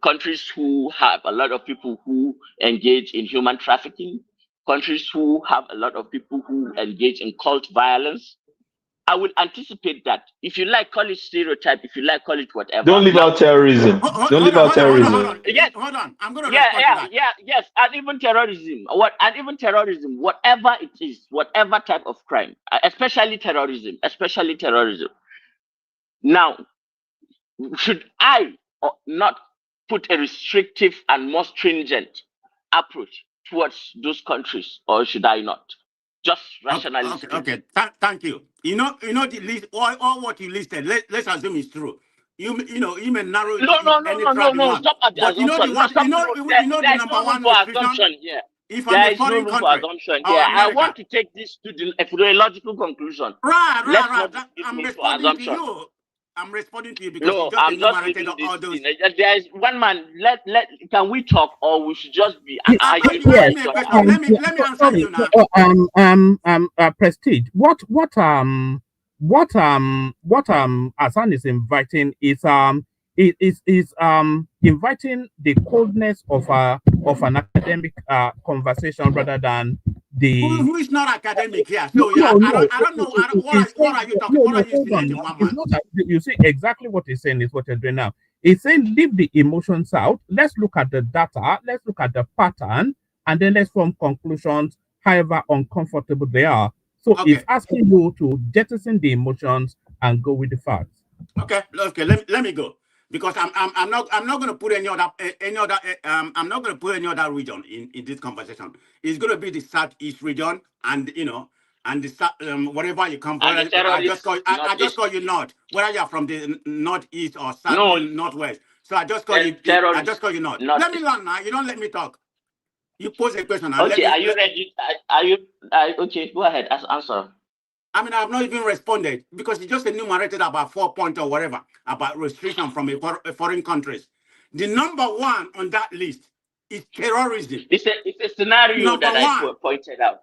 countries who have a lot of people who engage in human trafficking, countries who have a lot of people who engage in cult violence. I will anticipate that. If you like, call it stereotype. If you like, call it whatever. Don't leave Now, out terrorism. Don't leave out terrorism. yes, Hold on. I'm going to yeah, respond to that. yes, and even terrorism, whatever it is, whatever type of crime, especially terrorism. Now, should I not put a restrictive and more stringent approach towards those countries, or should I not? Just Okay, rationally okay, speaking. okay. Thank you. The list, all what you listed. Let's assume it's true. You may narrow it No, to no, no, any no, no, tribe you no. want. Stop at the But you know the assumption. No, one, stop. No, the there's number no room one for restriction. assumption here. if I'm a There is no foreign room for country assumption or here. I America, want to take this to a logical conclusion. right, Let's not give I'm room for responding to assumption. you. I'm responding to you because you No, just I'm just enumerated leaving this all those. thing. There is one man. Can we talk, or we should just be Ye- But arguing you with asked Yes. me each a other? question. Yeah, Let me answer sorry. you now. Prestige. What Hassan is inviting is inviting the coldness of an academic conversation rather than the. Who is not academic here? No, So yeah, no, no. I don't know. He's What saying, are you talking? no, What are no, you hold on. insinuating, Now. one It's man? not you see exactly what he's saying is what you're doing now. He's saying leave the emotions out. Let's look at the data. Let's look at the pattern, and then let's form conclusions, however uncomfortable they are. So Okay, it's asking you to jettison the emotions and go with the facts. okay. Let me go because I'm not going to put I'm not going to put any other region in this conversation. It's going to be the southeast region, and and the whatever you come from. And the terrorists, I just northeast. call you north, whether you're from the northeast or south No, northwest. So I just call you I just terrorists, call you north. Let me northeast. learn now. You don't let me talk. You pose a question and let Okay, me. are you ready? Are you? Okay, go ahead. Answer. I mean, I have not even responded because you just enumerated about 4 points or whatever about restriction from a foreign countries. The number one on that list is terrorism. It's a scenario Number that I one. pointed out.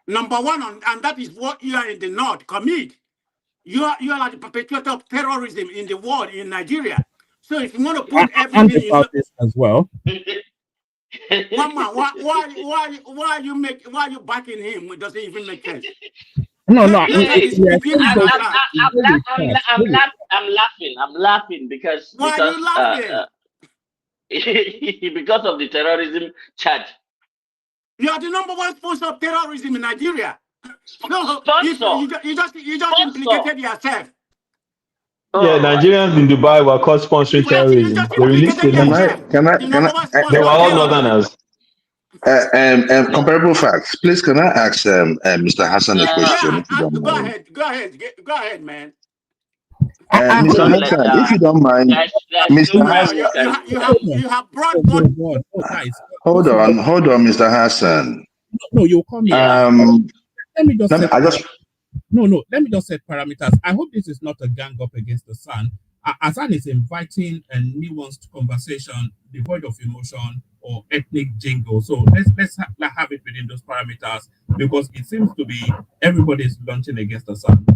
Number one, and that is what you are in the north commit. You are like the perpetrator of terrorism in the world in Nigeria. So if you want to put I'm everything the in southeast as well. one man, why you backing him? It doesn't even make sense. No, no. Let's have this We are begin saying and that answer. I'm laughing because Why are you laughing? because of the terrorism charge. You are the number one sponsor of terrorism in Nigeria. So if Sponsor. you just implicated yourself. Yeah, Nigerians in Dubai were caught sponsoring You terrorism. just They released a implicated list. yourself. The number one They sponsor were of all terrorism. northerners. Comparable facts. Please, can I ask Mr. Hassan a question, Yeah, if you don't mind? go ahead, man. Mr. Hassan, if you don't mind, Mr. Well, Hassan. you have brought both. Guys, Hold on, Mr. Hassan. No, you come here. Let me just let me just set parameters. I hope this is not a gang up against the sun. Azan is inviting a nuanced conversation devoid of emotion or ethnic jingle. So let's have it within those parameters because it seems to be everybody's launching against the sun.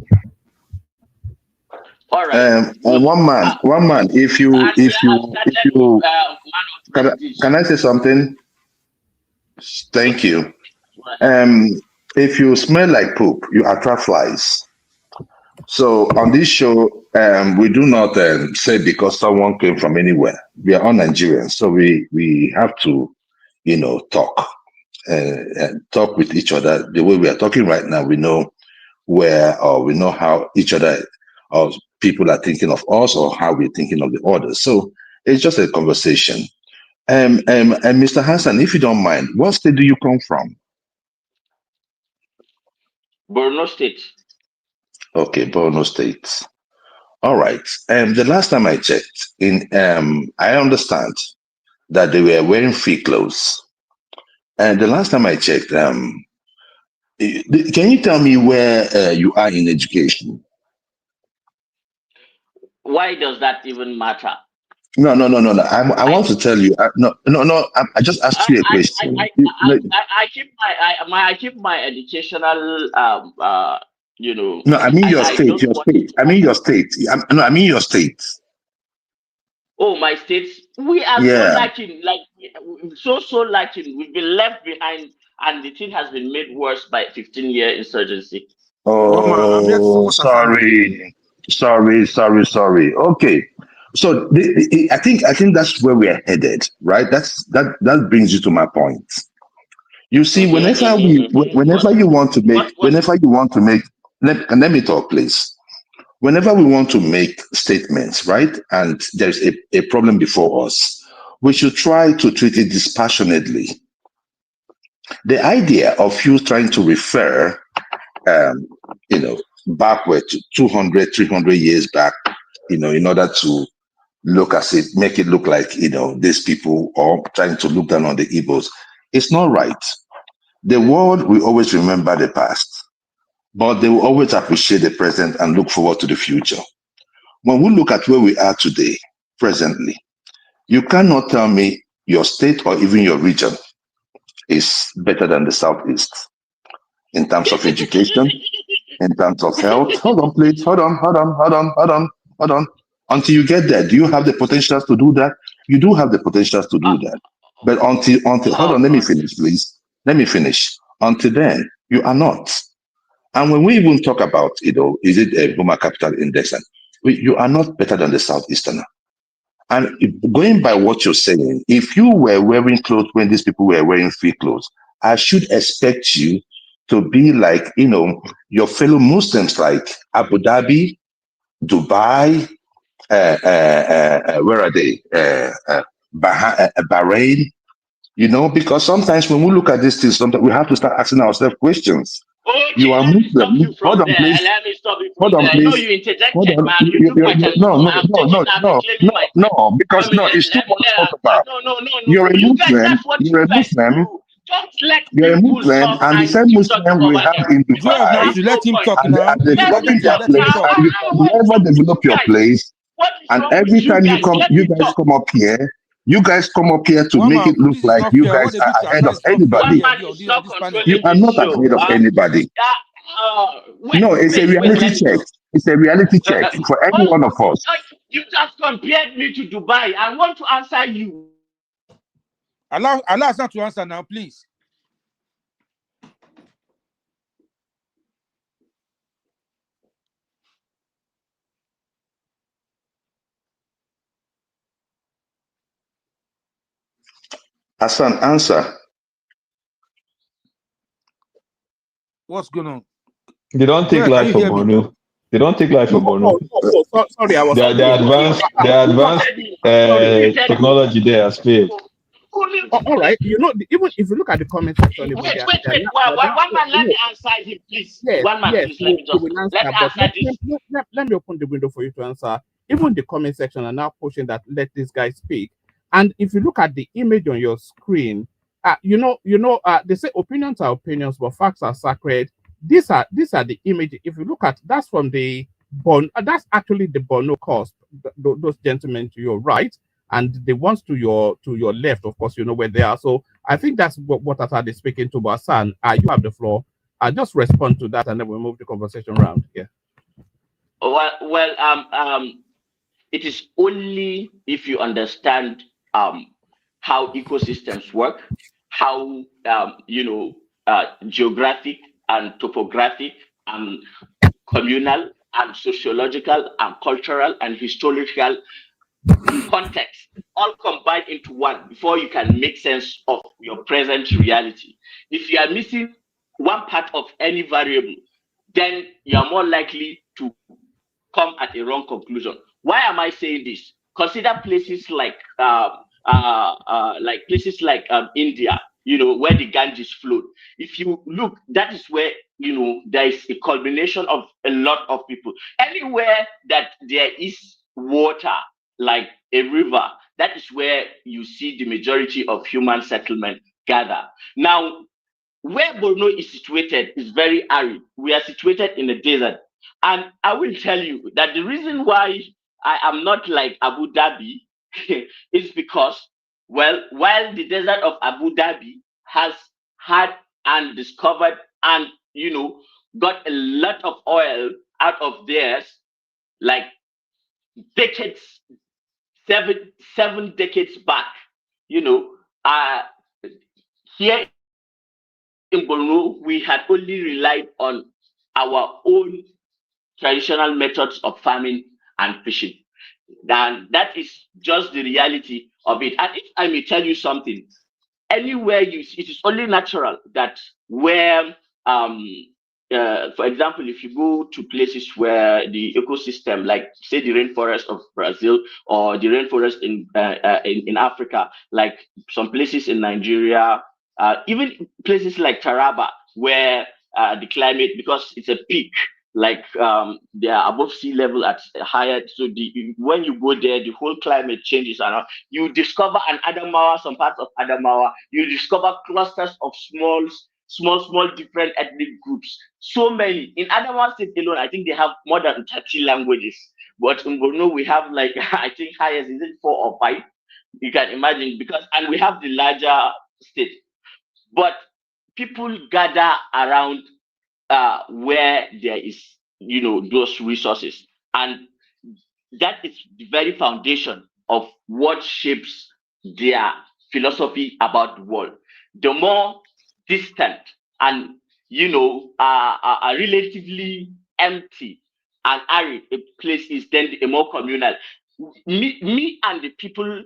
All right. One man. If you can I say something? Thank you. If you smell like poop, you attract flies. So on this show, we do not say because someone came from anywhere. We are all Nigerians, so we have to, talk and talk with each other the way we are talking right now. We know where or we know how each other or people are thinking of us or how we're thinking of the others. So it's just a conversation. And Mr. Hassan, if you don't mind, what state do you come from? Borno State. Okay, Borno State. All right. The last time I checked, I understand that they were wearing free clothes. And the last time I checked, can you tell me where you are in education? Why does that even matter? No. I want to tell you. No. I just asked you a question. I keep my educational No, I mean your I state. don't Your want state. I mean your state. I mean your state. Oh, my state. We are so Yeah. lacking, like so lacking. We've been left behind, and the thing has been made worse by 15-year insurgency. Oh, sorry. Okay. So I think that's where we are headed, right? That brings you to my point. You see, whenever you want to make, let me talk, please. Whenever we want to make statements, right, and there's a problem before us, we should try to treat it dispassionately. The idea of you trying to refer, backward to 200, 300 years back, in order to make it look like, these people are trying to look down on the Igbos, it's not right. The world will always remember the past, but they will always appreciate the present and look forward to the future. When we look at where we are today, presently, you cannot tell me your state or even your region is better than the Southeast in terms of education, in terms of health. Hold on, please. Hold on. Until you get there, do you have the potentials to do that? You do have the potentials to do that. But until hold on, let me finish, please. Let me finish. Until then, you are not. And when we even talk about, is it a Boma Capital Index? And you are not better than the Southeasterner. And going by what you're saying, if you were wearing clothes when these people were wearing free clothes, I should expect you to be like, your fellow Muslims, like Abu Dhabi, Dubai, where are they? Bahrain, because sometimes when we look at these things, sometimes we have to start asking ourselves questions. You Okay, are let me stop Muslim. you from Hold on, there. please. Let me stop you from Hold on, there. No, please. you Hold interjected, on. man. You took my time. So I've been claiming my time. No, because no, it's too much to talk about. No. You're a You guys, Muslim. that's what You're you a guys Muslim. do. Don't let You're a people Muslim, talk and the and same you talk Muslim we over have them. in Joel, now Dubai, you That's no let him point. talk and they are now. You let developing him their talk. Let him place, talk. and you never develop your place. What is And wrong with every you time guys? Let you me guys talk. come up here, to One make man, it look this is like not you fair. guys What they are do to ahead Asa of is not fair One anybody. here man is on not this panel. You controlling are this not show. ahead of anybody. No, it's a Wait, reality let me check. talk. It's a reality check for any one of us. You just compared me to Dubai. I want to answer you. Allow us not to answer now, please. Hassan, answer. What's going on? They don't take Joel, can life you for hear me? Borno. They don't take life for Borno. Sorry, I was The speaking. advanced technology there has failed. All right, even if you look at the comment section, even Wait. One man, let me answer him, please. yes, One man, yes, please, you, let me you just will answer. let me But answer this. let me open the window for you to answer. Even the comment section are now pushing that let this guy speak. And if you look at the image on your screen, they say opinions are opinions, but facts are sacred. These are the images. If you look at that's from the that's actually the Bono cost. Those gentlemen to your right, and the ones to your left, of course, you know where they are. So I think that's what Asad is speaking to. But Hassan, you have the floor. I'll just respond to that, and then we'll move the conversation around. Yeah. It is only if you understand how ecosystems work, how geographic and topographic and communal and sociological and cultural and historical context all combined into one before you can make sense of your present reality. If you are missing one part of any variable, then you are more likely to come at a wrong conclusion. Why am I saying this? Consider places like India, where the Ganges flowed. If you look, that is where there is a culmination of a lot of people. Anywhere that there is water, like a river, that is where you see the majority of human settlement gather. Now, where Borno is situated is very arid. We are situated in a desert. And I will tell you that the reason why I am not like Abu Dhabi is because, well, while the desert of Abu Dhabi has had and discovered and, got a lot of oil out of theirs, like decades, seven decades back, uh, here in Borno, we had only relied on our own traditional methods of farming and fishing. And that is just the reality of it. And if I may tell you something, anywhere it is only natural that where, for example, if you go to places where the ecosystem, like say the rainforest of Brazil or the rainforest in Africa, like some places in Nigeria, even places like Taraba, where the climate, because it's a peak, like they are above sea level at higher, so when you go there, the whole climate changes, and you discover some parts of Adamawa, you discover clusters of small different ethnic groups. So many. In Adamawa State alone, I think they have more than 30 languages. But in Borno, we have like, I think highest, is it 4 or 5? You can imagine, because, and we have the larger state. But people gather around where there is, those resources. And that is the very foundation of what shapes their philosophy about the world. The more distant and a relatively empty and arid a place is, then a more communal. Me and the people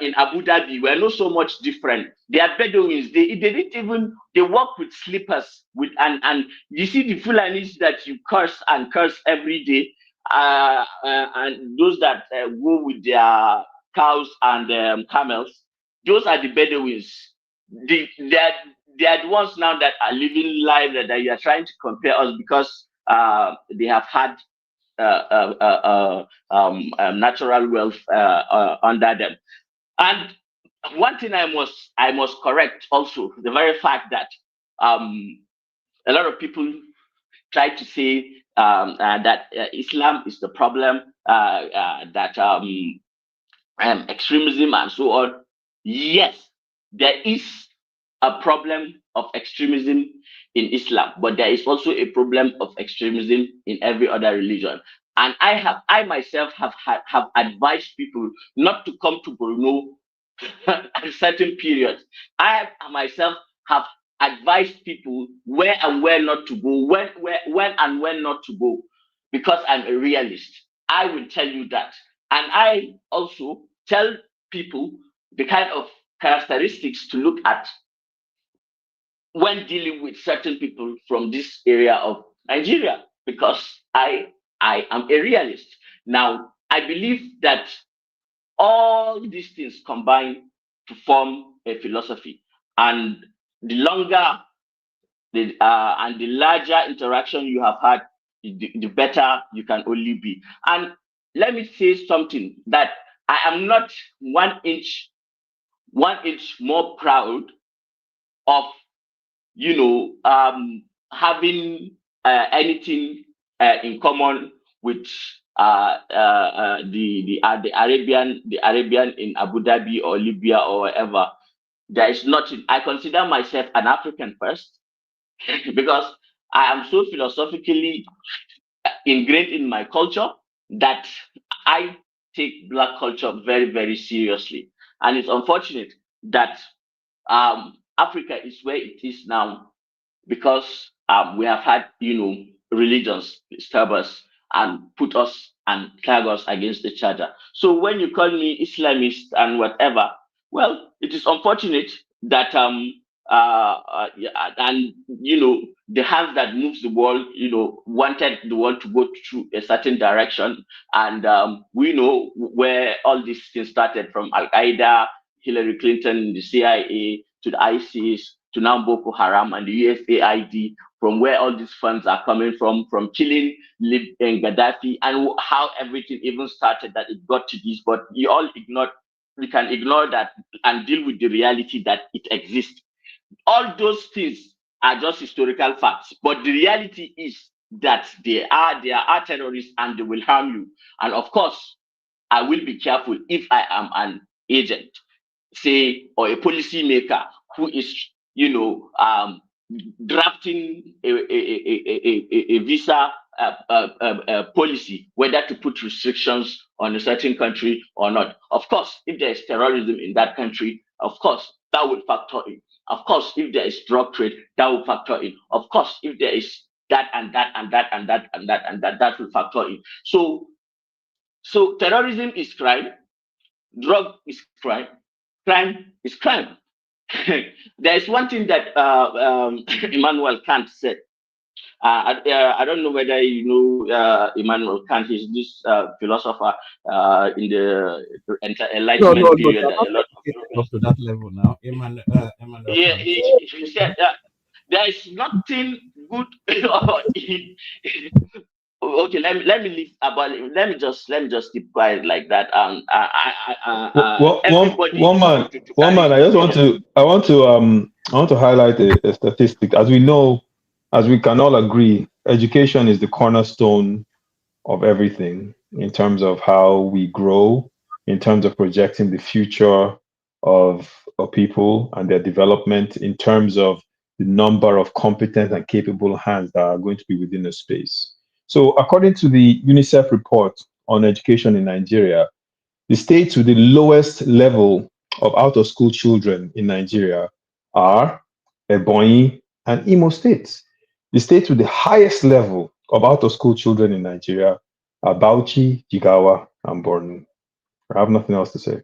in Abu Dhabi were not so much different. They are Bedouins. They didn't even, they walk with slippers and you see the Fulanis that you curse every day. And those that go with their cows and camels, those are the Bedouins. They are the ones now that are living life that you are trying to compare us, because they have had natural wealth under them. And one thing I must correct also, the very fact that a lot of people try to say that Islam is the problem, that extremism and so on. Yes, there is a problem of extremism in Islam, but there is also a problem of extremism in every other religion. And I myself have advised people not to come to Borno at certain periods. I myself have advised people where and where not to go, when and when not to go, because I'm a realist. I will tell you that. And I also tell people the kind of characteristics to look at when dealing with certain people from this area of Nigeria, because I am a realist. Now, I believe that all these things combine to form a philosophy, and the longer and the larger interaction you have had, the better you can only be. And let me say something, that I am not 1 inch more proud of having anything in common with the Arabian in Abu Dhabi or Libya or wherever. There is nothing. I consider myself an African first, because I am so philosophically ingrained in my culture that I take Black culture very, very seriously. And it's unfortunate that Africa is where it is now, because we have had, religions disturb us and put us and tag us against each other. So when you call me Islamist and whatever, well, it is unfortunate that and the hands that moves the world, wanted the world to go through a certain direction, and we know where all these things started, from Al Qaeda, Hillary Clinton, the CIA, to the ISIS, to now Boko Haram and the USAID, from where all these funds are coming from killing and Gaddafi, and how everything even started, that it got to this. But we can ignore that and deal with the reality that it exists. All those things are just historical facts, but the reality is that there are terrorists and they will harm you. And of course, I will be careful if I am an agent, say, or a policy maker who is, drafting a visa policy, whether to put restrictions on a certain country or not. Of course, if there is terrorism in that country, of course, that would factor in. Of course, if there is drug trade, that will factor in. Of course, if there is that and that and that and that and that and that will factor in. So terrorism is crime, drug is crime, crime is crime. There is one thing that Immanuel Kant said. I don't know whether you know Immanuel Kant. He's this philosopher in the Enlightenment period. No, not up to that level now. Emmanuel Yeah, Kant. he said there is nothing good. Okay, let me leave about it. Let me just keep quiet like that. Everybody One man. I just want to I want to highlight a statistic. As we know, as we can all agree, education is the cornerstone of everything in terms of how we grow, in terms of projecting the future of people and their development, in terms of the number of competent and capable hands that are going to be within the space. So, according to the UNICEF report on education in Nigeria, the states with the lowest level of out of school children in Nigeria are Ebonyi and Imo states. The states with the highest level of out of school children in Nigeria are Bauchi, Jigawa, and Borno. I have nothing else to say.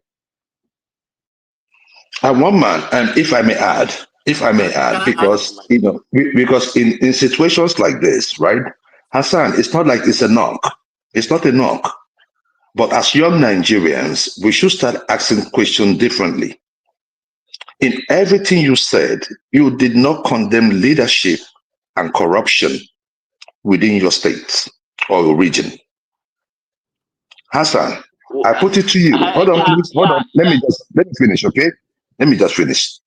And one man, and if I may Can add, I add to because my because in situations like this, right, Hassan, it's not like it's a knock. It's not a knock. But as young Nigerians, we should start asking questions differently. In everything you said, you did not condemn leadership and corruption within your state or your region. Hassan, I put it to you. Hold on, yeah, please. Hold yeah, on. Let me finish, okay? Let me just finish.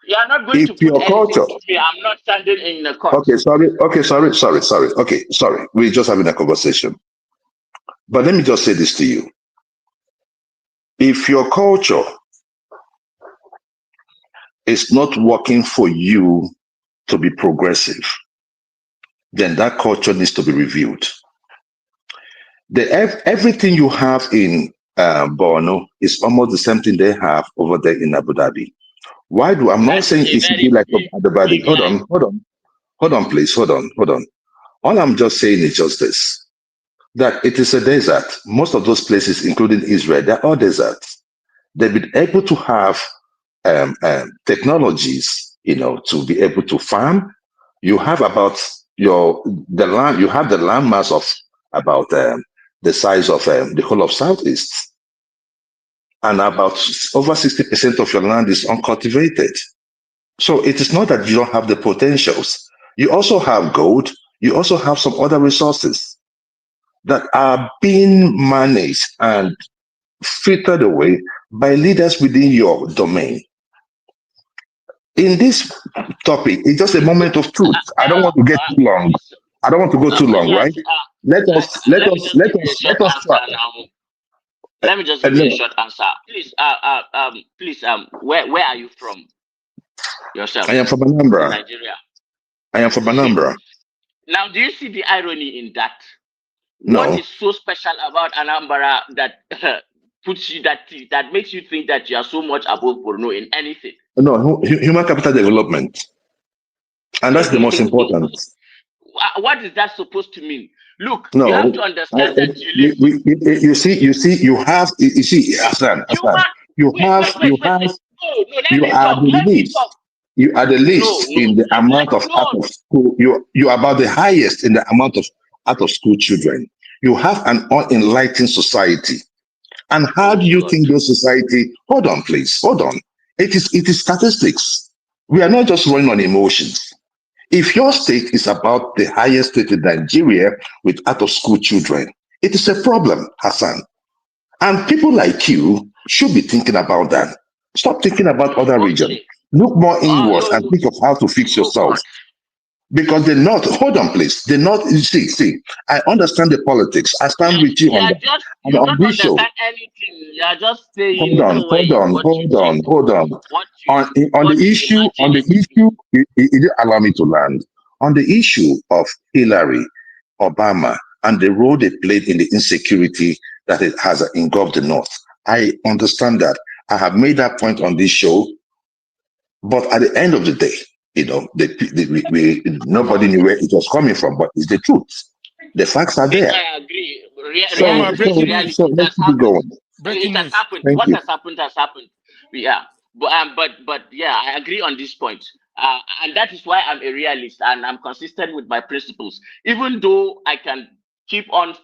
you are not going If to put your anything culture, to me. I'm not standing in the court. okay, sorry, sorry. Okay, sorry. We're just having a conversation. But let me just say this to you. If your culture is not working for you to be progressive, then that culture needs to be reviewed. Everything you have in Borno is almost the same thing they have over there in Abu Dhabi. Why do I'm not That is saying a it should be very like big, Abu Dhabi? big lie. Hold on, please, hold on. All I'm just saying is just this: that it is a desert. Most of those places, including Israel, they're all deserts. They've been able to have technologies, to be able to farm. You have about the land. You have the land mass of about the size of the whole of Southeast, and about over 60% of your land is uncultivated. So it is not that you don't have the potentials. You also have gold. You also have some other resources that are being managed and filtered away by leaders within your domain. In this topic, it's just a moment of truth. I don't want to get too long. I don't want to go too long, Yes. right? Let us Let me just give you a short answer try. now. Let me just give you a short answer. Please, please, where are you from yourself? I am from In Anambra. Nigeria. I am from You see, Anambra. now do you see the irony in that? What No, is so special about Anambra that puts you that makes you think that you are so much above Borno in anything? no, human capital development, and that's the most important. What is that supposed to mean? Look, you have to No, understand that you live. you have, you see, Human. Wait. No, let you me are talk. the Let me least. talk. You are the No, least in the amount of out no. of school. You are about the highest in the amount of out of school children. You have an unenlightened society. And how do Oh you God. think those society? Hold on, please. Hold on. It is statistics. We are not just running on emotions. If your state is about the highest state in Nigeria with out of school children, it is a problem, Hassan. And people like you should be thinking about that. Stop thinking about other regions. Okay. Look more Oh inwards and no. think of how to fix Oh yourself. God. Because they're not, hold on, please. They're not, you see, I understand the politics. I stand with you on that. And You on don't this show, understand anything. You are just saying what you think. hold on. What On the you issue, imagine. you didn't allow me to land. On the issue of Hillary, Obama, and the role they played in the insecurity that it has engulfed the North, I understand that. I have made that point on this show. But at the end of the day, nobody knew where it was coming from, but it's the truth. The facts are This there. I agree. Obama, Reality is breaking reality. news. So It let's has keep it happened. going. Breaking It has news. happened. Thank What you. has happened. Yeah. But yeah, I agree on this point. And that is why I'm a realist and I'm consistent with my principles. Even though I can keep on,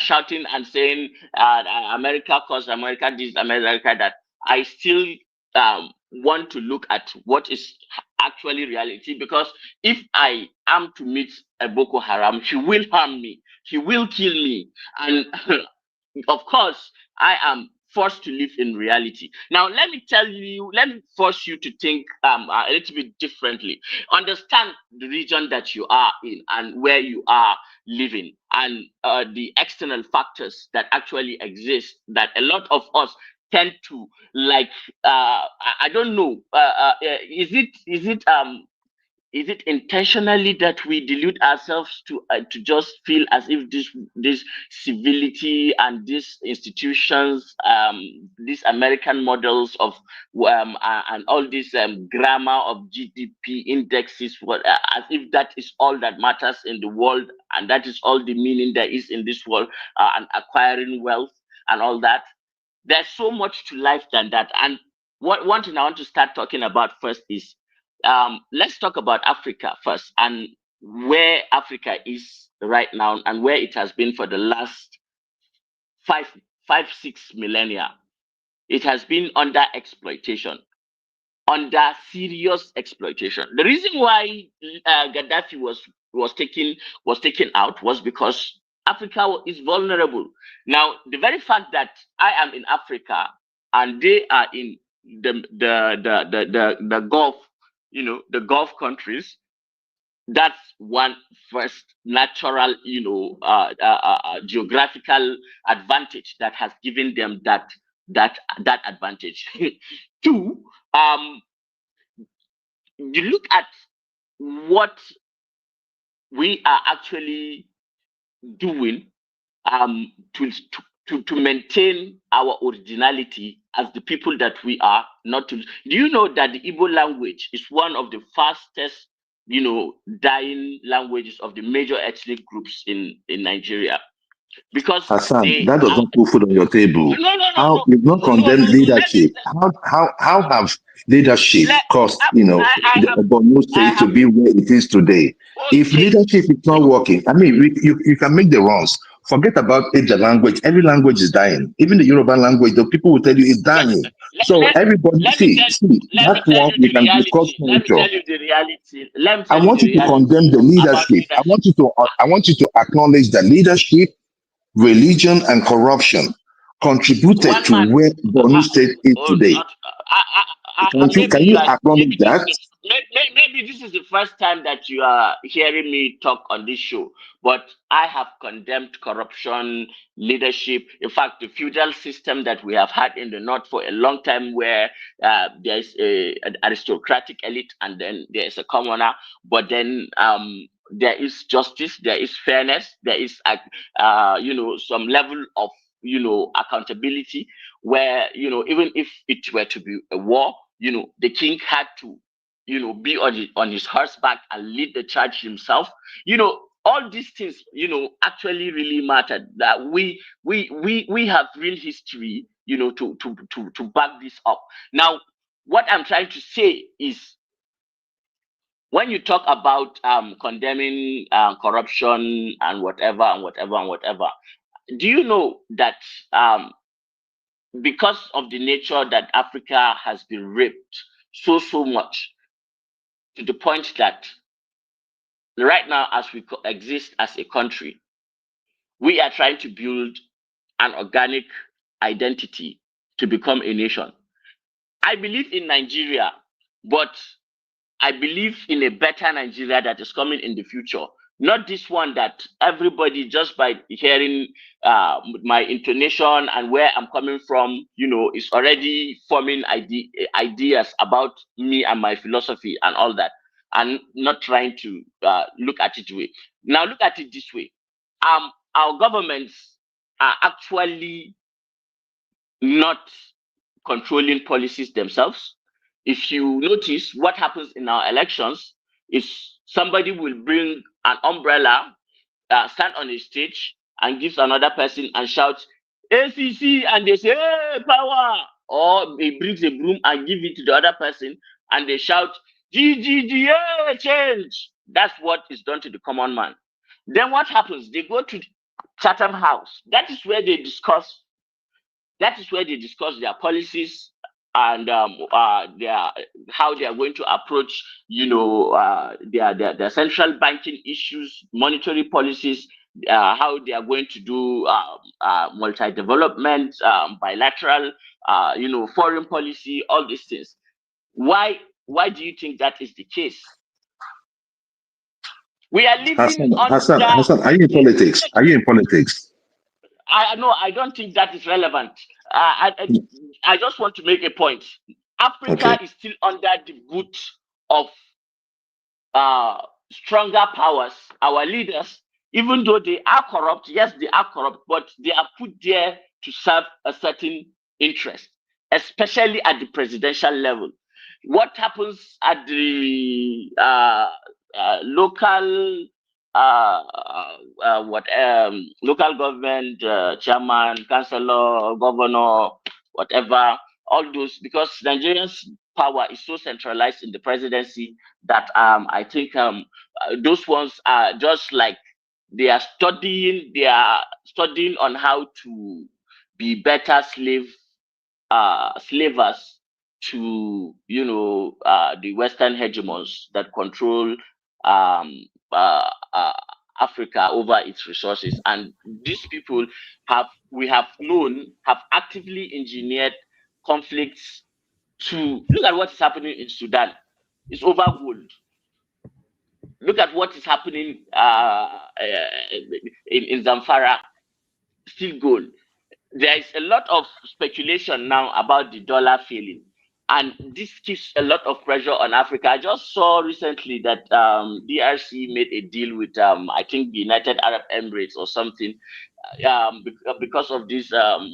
shouting and saying America cause America this, America that, I still want to look at what is actually reality, because if I am to meet a Boko Haram, he will harm me, he will kill me, and of course I am forced to live in reality. Now, let me force you to think a little bit differently. Understand the region that you are in and where you are living, and the external factors that actually exist that a lot of us tend to like. I don't know. Is it intentionally that we delude ourselves to just feel as if this civility and these institutions, these American models of and all this grammar of GDP indexes, as if that is all that matters in the world, and that is all the meaning there is in this world, and acquiring wealth and all that? There's so much to life than that. And one thing I want to start talking about first is, let's talk about Africa first, and where Africa is right now and where it has been for the last six millennia. It has been under exploitation, under serious exploitation. The reason why Gaddafi was taken out was because Africa is vulnerable. Now, the very fact that I am in Africa and they are in the Gulf, the Gulf countries, that's one first natural, geographical advantage that has given them that advantage. Two, you look at what we are actually doing to maintain our originality as the people that we are. Not to, do you know that the Igbo language is one of the fastest, dying languages of the major ethnic groups in Nigeria? Because Hassan, that does not put food on your table. No, You've not condemned leadership. How have leadership caused the Borno state to be where it is today? If leadership is not working, I mean, you can make the wrongs. Forget about the language. Every language is dying. Even the Yoruba language, the people will tell you it's dying. So everybody, see, that's one we can discuss Let me culture. tell you the reality. Let me I tell you want the you to reality condemn the about leadership. I want you to acknowledge that leadership, religion, and corruption contributed one to man. where Borno State is today. Can you acknowledge that? Maybe this is the first time that you are hearing me talk on this show, but I have condemned corruption, leadership. In fact, the feudal system that we have had in the north for a long time, where there's an aristocratic elite and then there's a commoner, but then there is justice, there is fairness, there is some level of accountability, where even if it were to be a war, the king had to be on his horseback and lead the charge himself. All these things actually really mattered, that we have real history to back this up. Now, what I'm trying to say is, when you talk about condemning corruption and whatever, do you know that because of the nature that Africa has been raped so much, to the point that right now, as we exist as a country, we are trying to build an organic identity to become a nation. I believe in Nigeria, but I believe in a better Nigeria that is coming in the future. Not this one that everybody, just by hearing my intonation and where I'm coming from, is already forming ideas about me and my philosophy and all that, and not trying to look at it way. Now, look at it this way. Our governments are actually not controlling policies themselves. If you notice, what happens in our elections is somebody will bring an umbrella, stand on a stage, and gives another person and shouts ACC, and they say, hey, power. Or he brings a broom and give it to the other person, and they shout GGG, hey, change. That's what is done to the common man. Then what happens? They go to Chatham House. That is where they discuss their policies and how they are going to approach, their central banking issues, monetary policies, how they are going to do multi-development, bilateral, foreign policy, all these things. Why do you think that is the case? We are living Hassan, are you in politics? Are you in politics? I know. I don't think that is relevant. I just want to make a point. Africa Okay. is still under the boot of stronger powers. Our leaders, even though they are corrupt, yes, they are corrupt, but they are put there to serve a certain interest, especially at the presidential level. What happens at the local local government chairman, councillor, governor, whatever, all those, because Nigerians power is so centralized in the presidency that I think those ones are just like they are studying on how to be better slavers to the Western hegemons that control um, uh, uh, Africa over its resources. And these people have actively engineered conflicts to look at what is happening in Sudan. It's over gold. Look at what is happening in Zamfara, still gold. There is a lot of speculation now about the dollar failing, and this keeps a lot of pressure on Africa. I just saw recently that DRC made a deal with I think the United Arab Emirates or something, because of this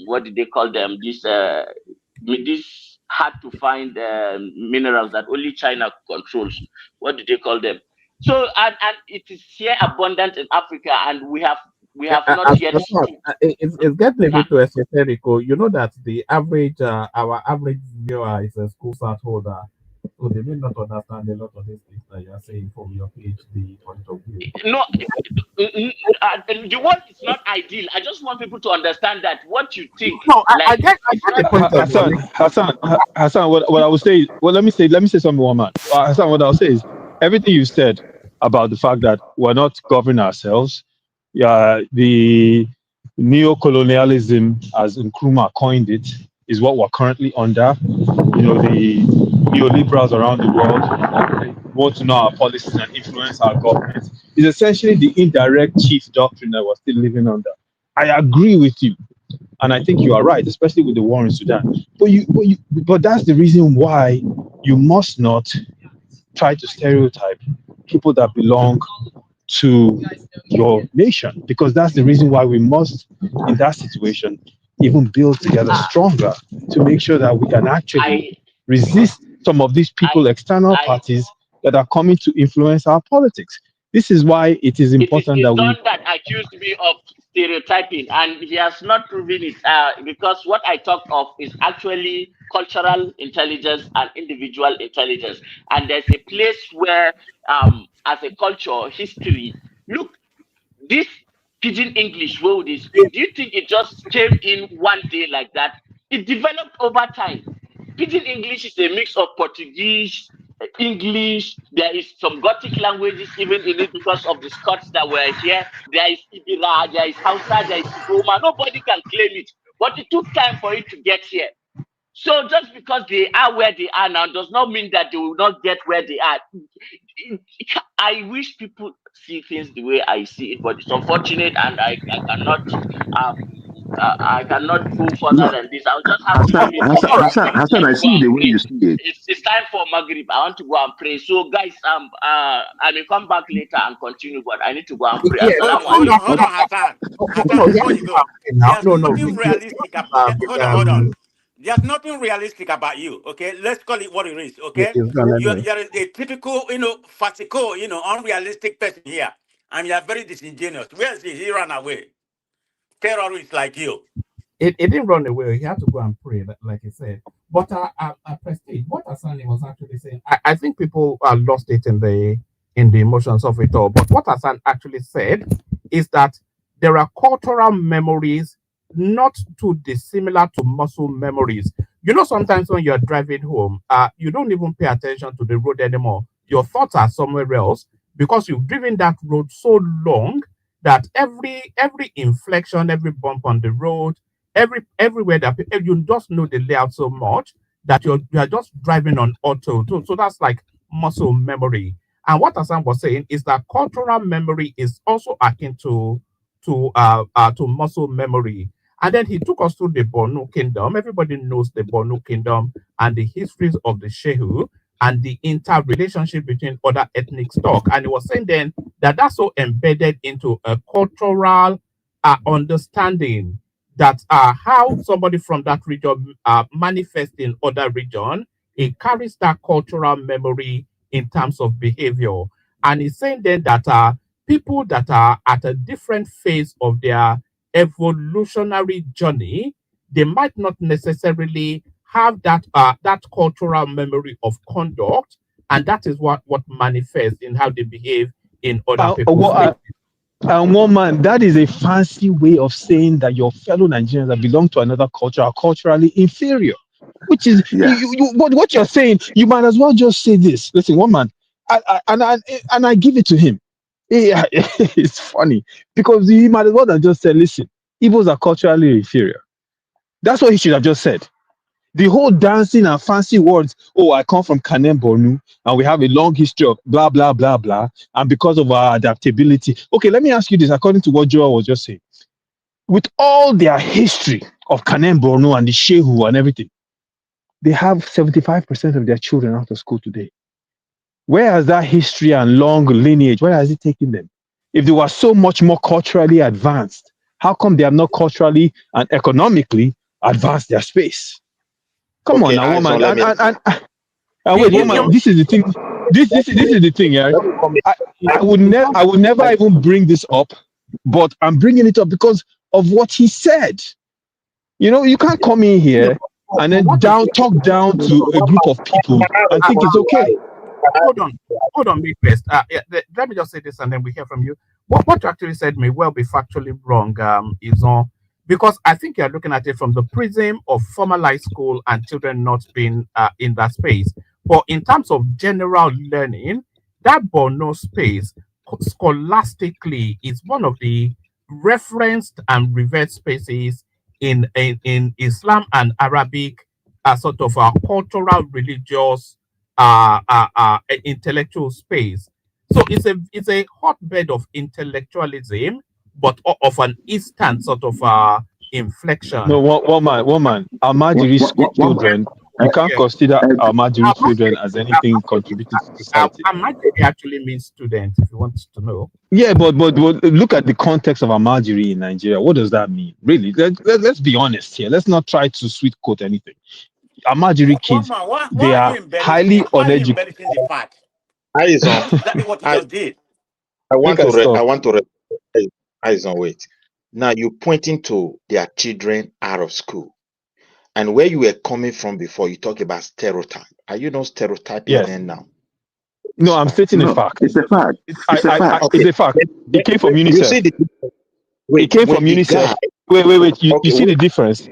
what did they call them, this hard to find minerals that only China controls. What do they call them? So and it is here abundant in Africa, and we have not yet stood. It's getting a bit too esoterical. You know that the average, our average viewer is a school start holder, so they may not understand a lot of these things that you are saying from your PhD point of view. No, the world is not ideal. I just want people to understand that what you think, No, I like, get it's the not. point of view. Hassan, what I would say, well, let me say something, one man. Hassan, what I'll say is everything you said about the fact that we're not governing ourselves, the neo-colonialism, as Nkrumah coined it, is what we're currently under. The neoliberals around the world want to know our policies and influence our government. It's essentially the indirect chief doctrine that we're still living under. I agree with you. And I think you are right, especially with the war in Sudan. But that's the reason why you must not try to stereotype people that belong to your nation, because that's the reason why we must, in that situation, even build together stronger to make sure that we can actually resist some of these people, external parties that are coming to influence our politics. This is why it is It is important his that son we. that accused me of stereotyping, and he has not proven it. Because what I talked of is actually cultural intelligence and individual intelligence. And there's a place where, as a culture, history, look, this pidgin English where they speak, do you think it just came in one day like that? It developed over time. Pidgin English is a mix of Portuguese, English. There is some Gothic languages even in it because of the Scots that were here. There is Ibira, there is Hausa, there is Idoma. Nobody can claim it. But it took time for it to get here. So just because they are where they are now does not mean that they will not get where they are. I wish people see things the way I see it, but it's unfortunate, and I cannot go further No, than this. I'll just have to leave it here. Hassan, I I need to go see the and way pray. you see it. It's time for Maghrib. I want to go and pray. So guys, I may come back later and continue, but I need to go and pray. Yeah, Assalamu Hold alaikum. on, Hassan. Hassan, no, let before me you go go, now. there's No, no, nothing realistic. Hold on. There's nothing realistic about you. Okay, let's call it what it is. Okay, it's gone anyway. you're a typical, farcical, unrealistic person here, and you're very disingenuous. Where is he? He ran away. Terrorists like you. It didn't run away. He had to go and pray, like he said. But Prestige, what Asani was actually saying, I think people lost it in the emotions of it all. But what Hassan actually said is that there are cultural memories not too dissimilar to muscle memories. Sometimes when you're driving home, you don't even pay attention to the road anymore. Your thoughts are somewhere else because you've driven that road so long that every inflection, every bump on the road, everywhere that you just know the layout so much that you are just driving on auto. So that's like muscle memory. And what Hassan was saying is that cultural memory is also akin to muscle memory. And then he took us through the Borno kingdom. Everybody knows the Borno kingdom and the histories of the Shehu and the interrelationship between other ethnic stock. And he was saying then that that's so embedded into a cultural understanding that how somebody from that region manifests in other region, it carries that cultural memory in terms of behavior. And he's saying then that people that are at a different phase of their evolutionary journey, they might not necessarily have that cultural memory of conduct, and that is what manifests in how they behave in other people's What, spaces. and one man, that is a fancy way of saying that your fellow Nigerians that belong to another culture are culturally inferior. Which is what you're saying. You might as well just say this. Listen, one man, and I give it to him. Yeah, it's funny because he might as well have just said, "Listen, Igbos are culturally inferior." That's what he should have just said. The whole dancing and fancy words. Oh, I come from Kanem Bornu, and we have a long history of blah blah blah blah, and because of our adaptability. Okay, let me ask you this. According to what Joel was just saying, with all their history of Kanem Bornu and the Shehu and everything, they have 75% of their children out of school today. Where has that history and long lineage, where has it taken them? If they were so much more culturally advanced, how come they have not culturally and economically advanced their space? Come on Okay, now, Aizon, woman. let me And wait, woman, this is the thing. This is the thing, yeah. let me come in. I would never even bring this up, but I'm bringing it up because of what he said. You know, you can't come in Yeah, here and then talk down to a group of people and think it's okay. hold on, me first. Let me just say this, and then we hear from you. What you actually said may well be factually wrong, is on because I think you're looking at it from the prism of formalized school and children not being in that space. But in terms of general learning, that Borno space scholastically is one of the referenced and revered spaces in Islam and Arabic, sort of cultural, religious, intellectual space. So it's a hotbed of intellectualism, but of an instant sort of No, inflection. woman. Almajiri school children, you can't Yeah. consider Almajiri children as Uh, anything contributing to society. Imagine actually means student, if you want to know. Yeah, but look at the context of Almajiri in Nigeria. What does that mean? Really? Let's be honest here. Let's not try to sweet coat anything. Almajiri One kids, man, why they are you are embellishing? highly Why are you uneducated. embellishing the fact? Aizon, That's exactly what he I, just did. I Make want I to I stop. want to Aizon, wait. Now you pointing to their children out of school. And where you were coming from before, you talk about stereotype. Are you not stereotyping Yes. them now? No, I'm stating a fact. It's a fact. It's a fact. Okay. It's a fact. It came from You see UNICEF. the It wait, came from when the UNICEF. guy Wait. You okay, see the difference?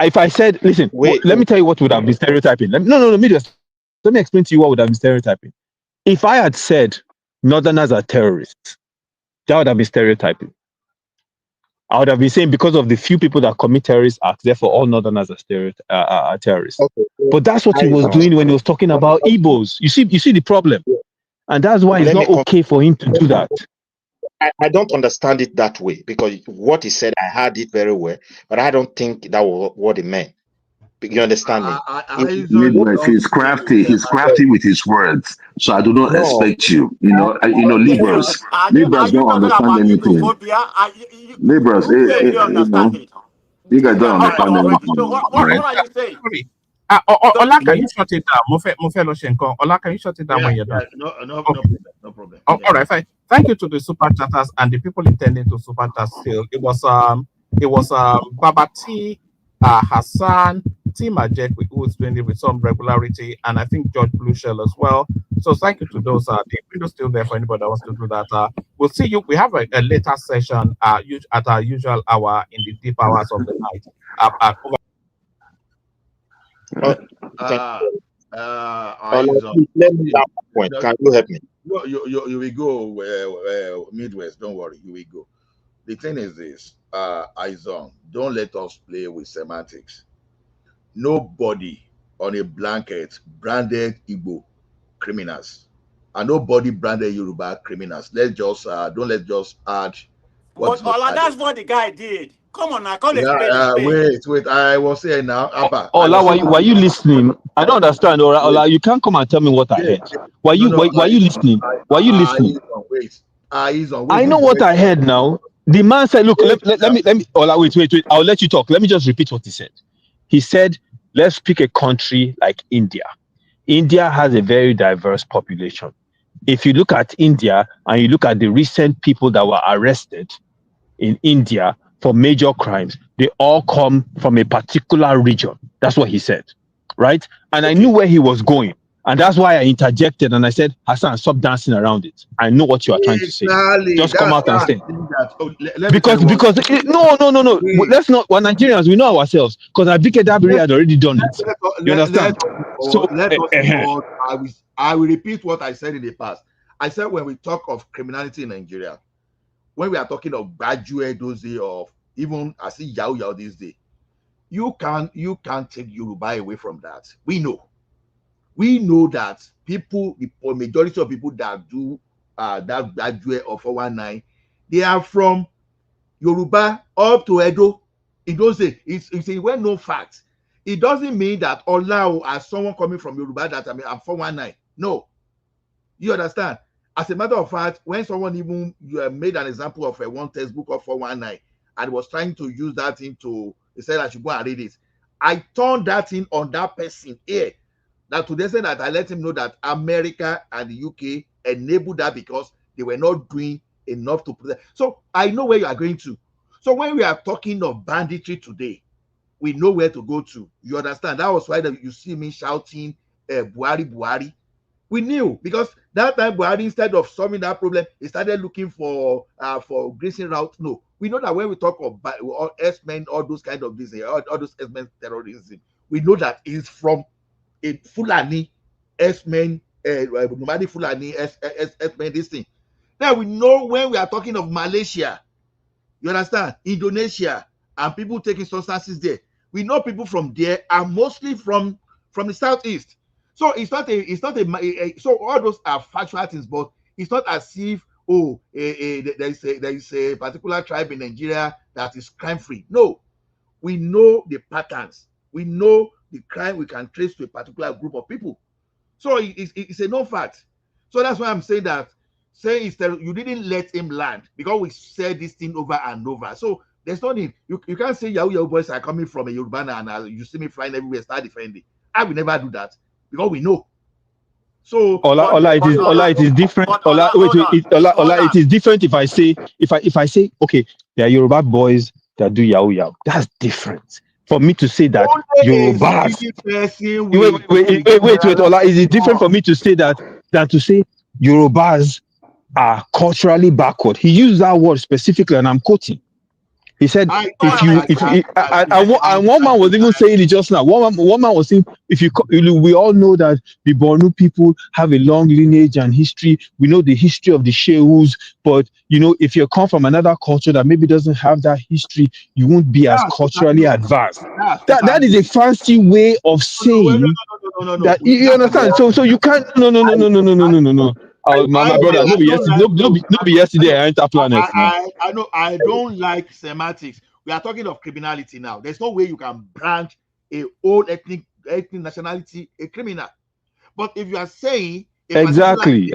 If I said, listen, wait, let me tell you what would have been stereotyping. No. Let me explain to you what would have been stereotyping. If I had said Northerners are terrorists, that would have been stereotyping. I would have been saying because of the few people that commit terrorist acts, therefore all Northerners are are terrorists. okay. But that's what he was doing when he was talking about Igbos. You see the problem, and that's why it's Let me not come. okay for him to do that. I don't understand it that way because what he said, I heard it very well, but I don't think that was what he meant. You understand me? Need Aizon is words. not He's crafty. speaking. He's crafty with his words. So I do not No, expect you. Are Liberals. are Liberals you don't talking understand about anything. Igbophobia? Liberals, Who said you didn't understand it? you guys We don't are all understand already. So anything, what right? are you saying? Sorry. So Ola, can you shut it down? Mofe Loshenko. Ola, can you shut it down Yeah, when you're done? no Okay. problem, no problem. Oh, Yeah. all right, fine. Thank you to the super chatters and the people intending to super chat still. It was Baba T, Hassan, T Majek, who is doing it with some regularity, and I think George Blue Shell as well. So thank you to those. The window still there for anybody that wants to do that. We'll see you. We have a later session at our usual hour in the deep hours of the night. Over. thank you. Uh, Let Aizon. me that point. Can you help me? You will go Midwest. Don't worry, you will go. The thing is this, Izon, don't let us play with semantics. Nobody on a blanket branded Igbo criminals, and nobody branded Yoruba criminals. Let's just add what But is not Ola, added. that's what the guy did. Come on, I can't Yeah, explain. Explain. wait. I was saying now, Abba. I Ola, was saying, were you listening? I don't understand, Ola. wait, Ola, you can't come and tell me what I wait, heard. Were no, you no, were you listening? Were you listening? wait. Eyes on, wait. I This know is what very I heard now. The man said, look, wait let me, Ola, wait. I'll let you talk. Let me just repeat what he said. He said, let's pick a country like India. India has a very diverse population. If you look at India and you look at the recent people that were arrested in India for major crimes, they all come from a particular region. That's what he said, right? And I knew where he was going. And that's why I interjected and I said, Hassan, stop dancing around it. I know what you are trying to say. exactly. Just come That's out why and I'm say. saying that. Oh, let me tell you what. No. Wait, Let's not. We're Nigerians. We know ourselves because Abike Dabiri let had already done it. You let understand? us move So, forward. Let us move forward. I will repeat what I said in the past. I said when we talk of criminality in Nigeria, when we are talking of graduate those days of even I see Yao this day, you can't take Yoruba away from that. We know that people, the majority of people that do that graduate of 419, they are from Yoruba up to Edo. In those days, it's a well-known fact. It doesn't mean that Olao as someone coming from Yoruba that I'm 419. No, you understand? As a matter of fact, when someone even made an example of a one textbook of 419 and was trying to use that thing to, he said I should go and read it. I turned that in on that person here. Now, to the extent that I let him know that America and the UK enabled that because they were not doing enough to protect. So I know where you are going to. So when we are talking of banditry today, we know where to go to. You understand? That was why you see me shouting Buhari, Buhari. We knew because that time Buhari, instead of solving that problem, he started looking for grazing route. No, we know that when we talk of S-men, all those kind of things, all those S-men terrorism, we know that it's from a Fulani S-men, nomadic Fulani S-men, this thing. Now we know when we are talking of Malaysia, you understand, Indonesia, and people taking substances there. We know people from there are mostly from the southeast. So it's not so all those are factual things, but it's not as if there is a particular tribe in Nigeria that is crime free. No, we know the patterns. We know the crime we can trace to a particular group of people. So it's a known fact. So that's why I'm saying that you didn't let him land because we said this thing over and over. So there's no need. You can't say Yahoo boys are coming from a Yoruba and you see me flying everywhere, start defending. I will never do that because we know. So Ola, it is different. Ola, it is different if I say, okay, there are Yoruba boys that do yahoo. That's different. For me to say that only a Yorubas, stupid person wait, Ola, is it different for me to say that than to say Yorubas are culturally backward? He used that word specifically, and I'm quoting. He said, and one man was even saying it just now. One man was saying, we all know that the Bornu people have a long lineage and history. We know the history of the Shehus, but if you come from another culture that maybe doesn't have that history, you won't be as culturally advanced. That is a fancy way of saying that you understand. So you can't. No. My brother, no be yesterday. No be yesterday. I enter planet now. I know I don't like semantics. We are talking of criminality now. There's no way you can brand a whole ethnic nationality a criminal. But if you are saying Exactly.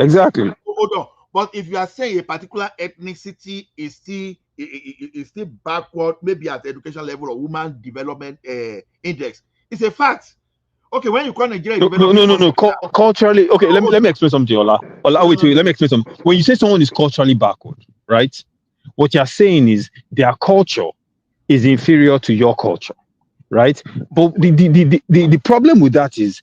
Hold on. But if you are saying a particular ethnicity is still backward, maybe at the education level or woman development index, it's a fact. Okay, when you call Nigeria No. Culturally, okay. Let me explain something, Ola. Wait. Let me explain something. When you say someone is culturally backward, right? What you're saying is their culture is inferior to your culture, right? But the problem with that is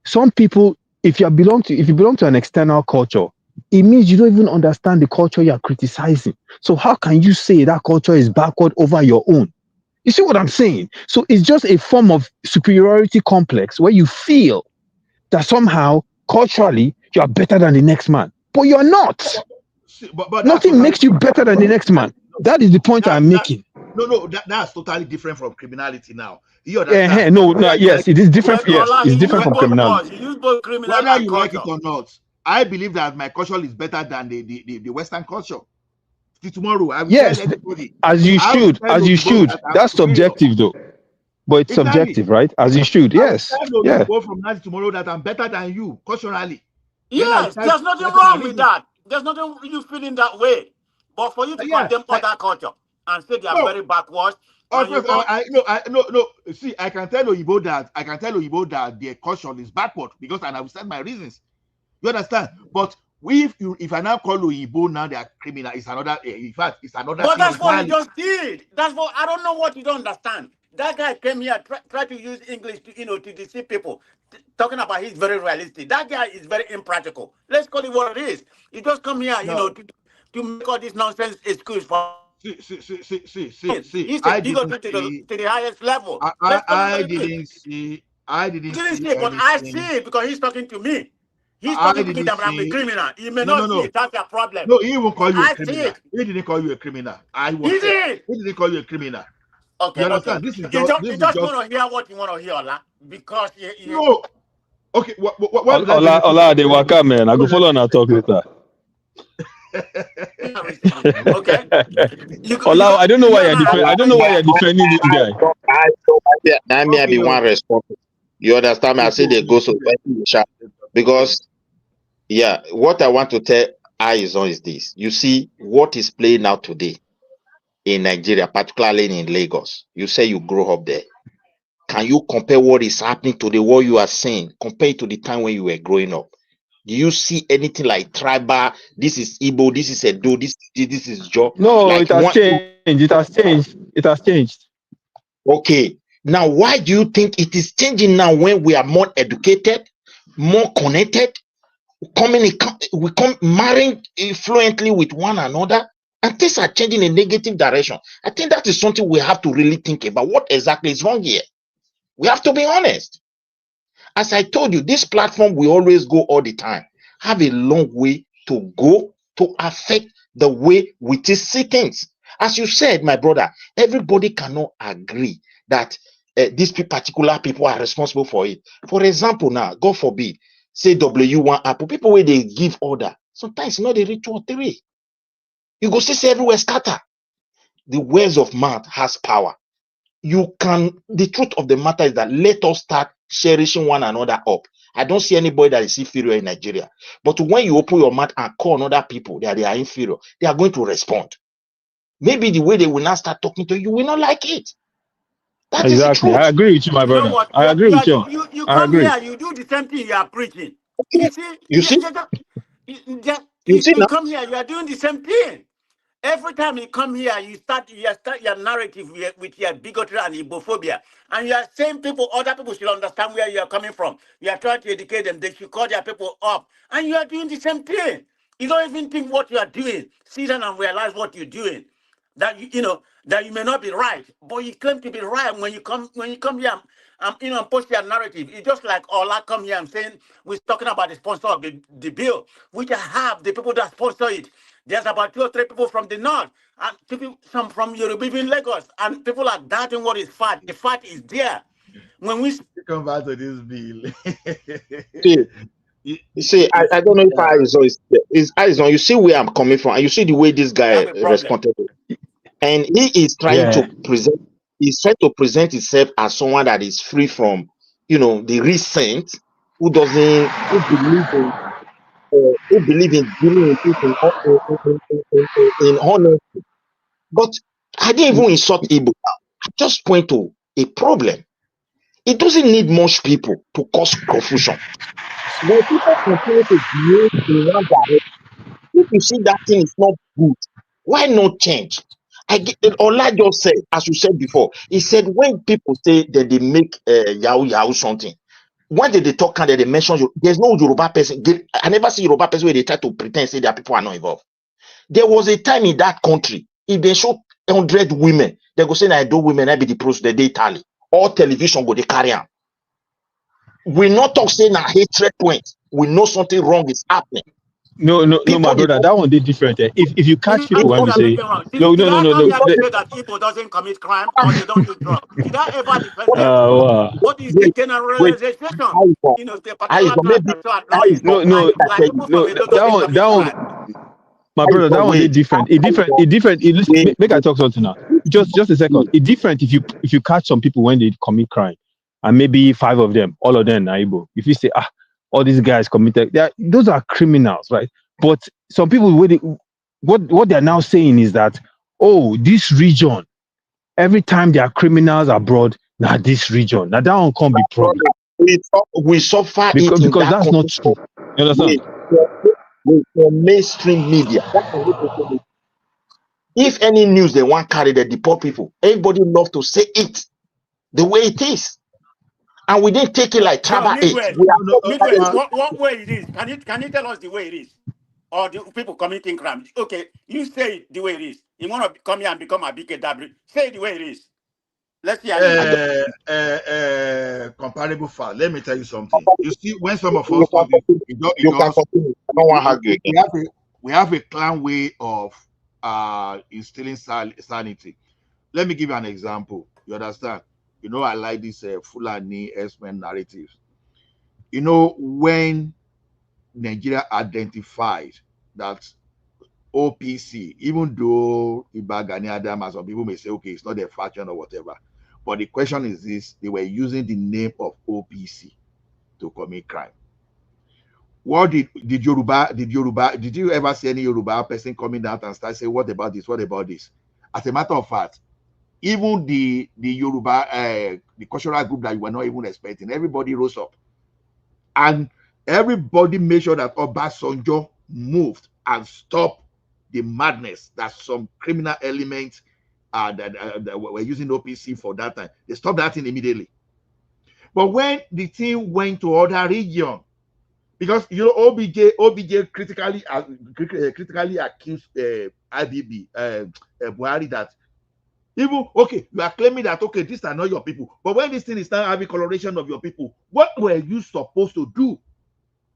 some people, if you belong to an external culture, it means you don't even understand the culture you're criticizing. So how can you say that culture is backward over your own? You see what I'm saying? So it's just a form of superiority complex where you feel that somehow culturally you are better than the next man. but you're not. But Nothing totally makes you better than the next man. That is the point I'm making. That's totally different from criminality now. You understand? Yeah, no, yes, it is different. Well, Yes, Allah, it's he used different from both criminality. words. He used both criminal Whether and you like culture. it or not, I believe that my culture is better than the Western culture. Till tomorrow, I will Yes, tell everybody. as you I will should, tell as you Oyibo should. that I'm That's superior. subjective, though. But it's Exactly. subjective, right? As you should. I will Yes. tell Yeah. Oyibo from now to tomorrow that I'm better than you culturally. Then I will Yes, start there's nothing citing my wrong with reasons. that. There's nothing you feeling that way. But for you to Yeah. condemn other culture and say they are No. very backwards, Of and you course, go, no. See, I can tell Oyibo that their culture is backward because I will cite my reasons. You understand? But if I now call Oyibo now they are criminal, it's another. In fact, it's another but thing that's what he entirely. just did. That's what I don't know what you don't understand. That guy came here try to use English to to deceive people, talking about he's very realistic. That guy is very impractical. Let's call it what it is. He just come here, No. to make all this nonsense excuse for. See. He's a I didn't bigotry see. to the highest level. Let's call it what it is. I didn't Didn't see see it, but I see anything. it because he's talking to me. He's I talking to me didn't that I'm a see. criminal. He may No. not see it. That's a problem. No, he won't But call you a I see criminal. it. He didn't call you a criminal. I was He there. did. He didn't call you a criminal. Okay. You understand? This is You just want to hear what you want to hear, Ola, because no. Okay, what did I Ola, benefit? Ola, they waka, man. I go follow and talk later. Okay. Ola, I don't know why you're I don't know why you're defending this guy. That may be one response. You understand me? I say they go so sharp because what I want to tell Aizon is this. You see what is playing out today in Nigeria, particularly in Lagos. You say you grew up there. Can you compare what is happening today, what you are saying, compare it to the time when you were growing up? Do you see anything like tribal? This is Igbo, this is Edo, this is Joe. No, like it has changed. It has changed. It has changed. Okay. Now, why do you think it is changing now when we are more educated, more connected, we come marrying fluently with one another, and things are changing in a negative direction? I think that is something we have to really think about. What exactly is wrong here? We have to be honest. As I told you, this platform will always go all the time. Have a long way to go to affect the way we see things. As you said, my brother, everybody cannot agree that these particular people are responsible for it. For example, now, God forbid, say W1 Apple, people where they give order, sometimes they reach 2 or 3. You go see everywhere scatter. The words of mouth has power. The truth of the matter is that let us start cherishing one another up. I don't see anybody that is inferior in Nigeria. But when you open your mouth and call other people that they are inferior, they are going to respond. Maybe the way they will not start talking to you will not like it. That is the truth. I agree with you, my brother. You know what? I agree with you. You I come agree. here, you do the same thing you are preaching. You see? You see You now? come here, you are doing the same thing. Every time you come here, you start your narrative with your bigotry and Igbophobia. And you are saying other people should understand where you are coming from. You are trying to educate them. They should call their people up. And you are doing the same thing. You don't even think what you are doing. Sit down and realize what you're doing. That that you may not be right, but you claim to be right when you come here and post your narrative. It's just like Ola come here and saying we're talking about the sponsor of the bill, which I have the people that sponsor it. There's about 2 or 3 people from the north and some from Yoruba in Lagos, and people are doubting what is fat. The fat is there. When we come back to this bill. See, I don't know if Aizon, you see where I'm coming from, and you see the way this guy responded. And he is trying to present himself as someone that is free from, the recent, who believe in dealing with it in honesty. But I didn't even insult Igbo. I just point to a problem. It doesn't need much people to cause confusion. When people continue to behave in one direction, if you see that thing is not good, why not change? Ola just said, as you said before, he said when people say that they make yahoo something, when they talk and they mention you, there's no Yoruba person. I never see Yoruba person where they try to pretend say that people are not involved. There was a time in that country, if they show 100 women, they go say, I do women, I be the pros, they tally. All television go they carry on. We not talk saying a hatred point. We know something wrong is happening. No, my brother, that one did different. If you catch people when People we are say making wrong. no, Did no, no, I no, come no. here to say that people doesn't commit crime or they don't use drugs? Did I ever defend them? Wow. What is the generalization? You know, the particular class maybe are so annoying. No, no, Like people from no. Edo That doesn't one, commit that crime. one. My brother, that one wait, is different. It different. It different. Make I talk something now. Just a second. It different if you catch some people when they commit crime, and maybe 5 of them, all of them are Igbo. If you say all these guys committed, those are criminals, right? But some people what they're now saying is that this region, every time there are criminals abroad, now this region, now that one can't be problem we suffer it in because that that's not country true. You understand? with mainstream media. If any news they want carry, they deport people. Everybody love to say it the way it is, and we didn't take it like No, tribal hate. Midwest. We are Midwest. What way it is? Can you tell us the way it is? Or the people committing crime? Okay, you say it the way it is. You want to come here and become a BKW? Say it the way it is. Let's hear you. Comparable fact. Let me tell you something. You see, when some of you us can do this, continue. You can continue. I don't want to argue again. we have a clan way of instilling sanity. Let me give you an example. You understand? You know, I like this Fulani S-Men narrative. You know, when Nigeria identified that OPC, even though Ibagani Adam, some people may say, okay, it's not a faction or whatever. But the question is this: they were using the name of OPC to commit crime. What did you ever see any Yoruba person coming out and start saying, what about this? What about this? As a matter of fact, even the Yoruba, the cultural group that you were not even expecting, everybody rose up. And everybody made sure that Obasanjo moved and stopped the madness that some criminal elements that were using OPC for that time. They stopped that thing immediately. But when the thing went to other region, because you know OBJ critically accused IBB Buhari that even okay, you are claiming that okay, these are not your people, but when this thing is now having coloration of your people, what were you supposed to do?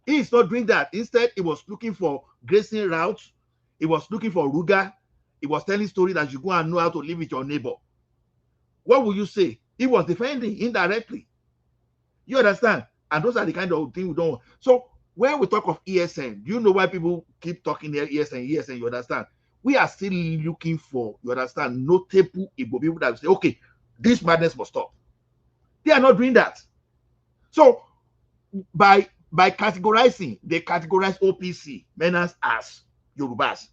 He is not doing that. Instead, he was looking for grazing routes. He was looking for Ruga. He was telling story that you go and know how to live with your neighbor. What would you say? He was defending indirectly. You understand? And those are the kind of things we don't want. So when we talk of ESN, do you know why people keep talking here ESN, ESN? You understand? We are still looking for, you understand, notable Igbo people that say, okay, this madness must stop. They are not doing that. So by categorizing, they categorize OPC menace as Yorubas,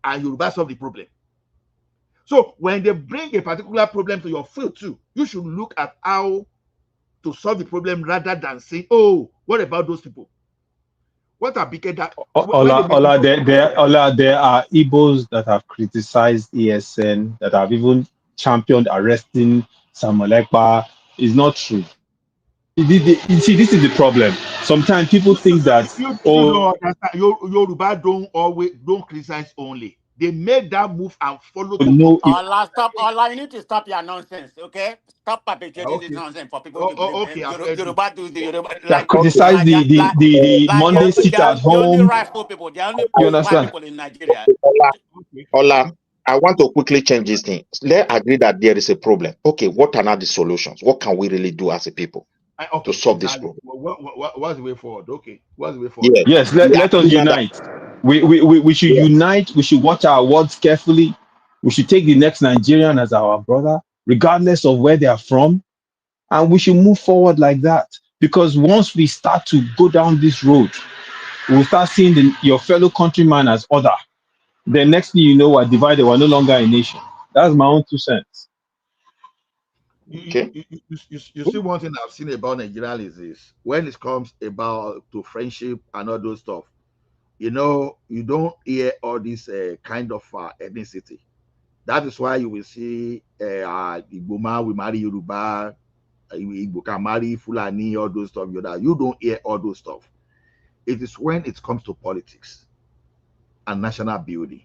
and Yorubas solve the problem. So when they bring a particular problem to your field too, you should look at how to solve the problem rather than saying, oh, what about those people? What are bigger that There are Igbos that have criticized ESN, that have even championed arresting Samuel Ekpa. It's not true. You see, this is the problem. Sometimes people think that you don't understand. Yoruba don't criticize only. They made that move and follow to no. Allah, stop. Allah, you need to stop your nonsense, okay? Stop perpetuating this nonsense for people to believe. Okay, Yoruba do the Yoruba That criticize the Monday sit at the only home. rightful people, the only You white understand? people in Nigeria. Ola, I want to quickly change this thing. Let's agree that there is a problem. Okay, what are now the solutions? What can we really do as a people to solve this problem? What's the way forward? Okay, what's the way forward? Yes, let us unite. We should unite. We should watch our words carefully. We should take the next Nigerian as our brother, regardless of where they are from. And we should move forward like that. Because once we start to go down this road, we'll start seeing your fellow countryman as other. The next thing you know, we're divided. We're no longer a nation. That's my own 2 cents. You see, one thing I've seen about Nigeria is this: when it comes about to friendship and all those stuff, you know, you don't hear all this kind of ethnicity. That is why you will see Igbo man will marry Yoruba, Igbo can marry Fulani, all those stuff. You don't hear all those stuff. It is when it comes to politics and national building.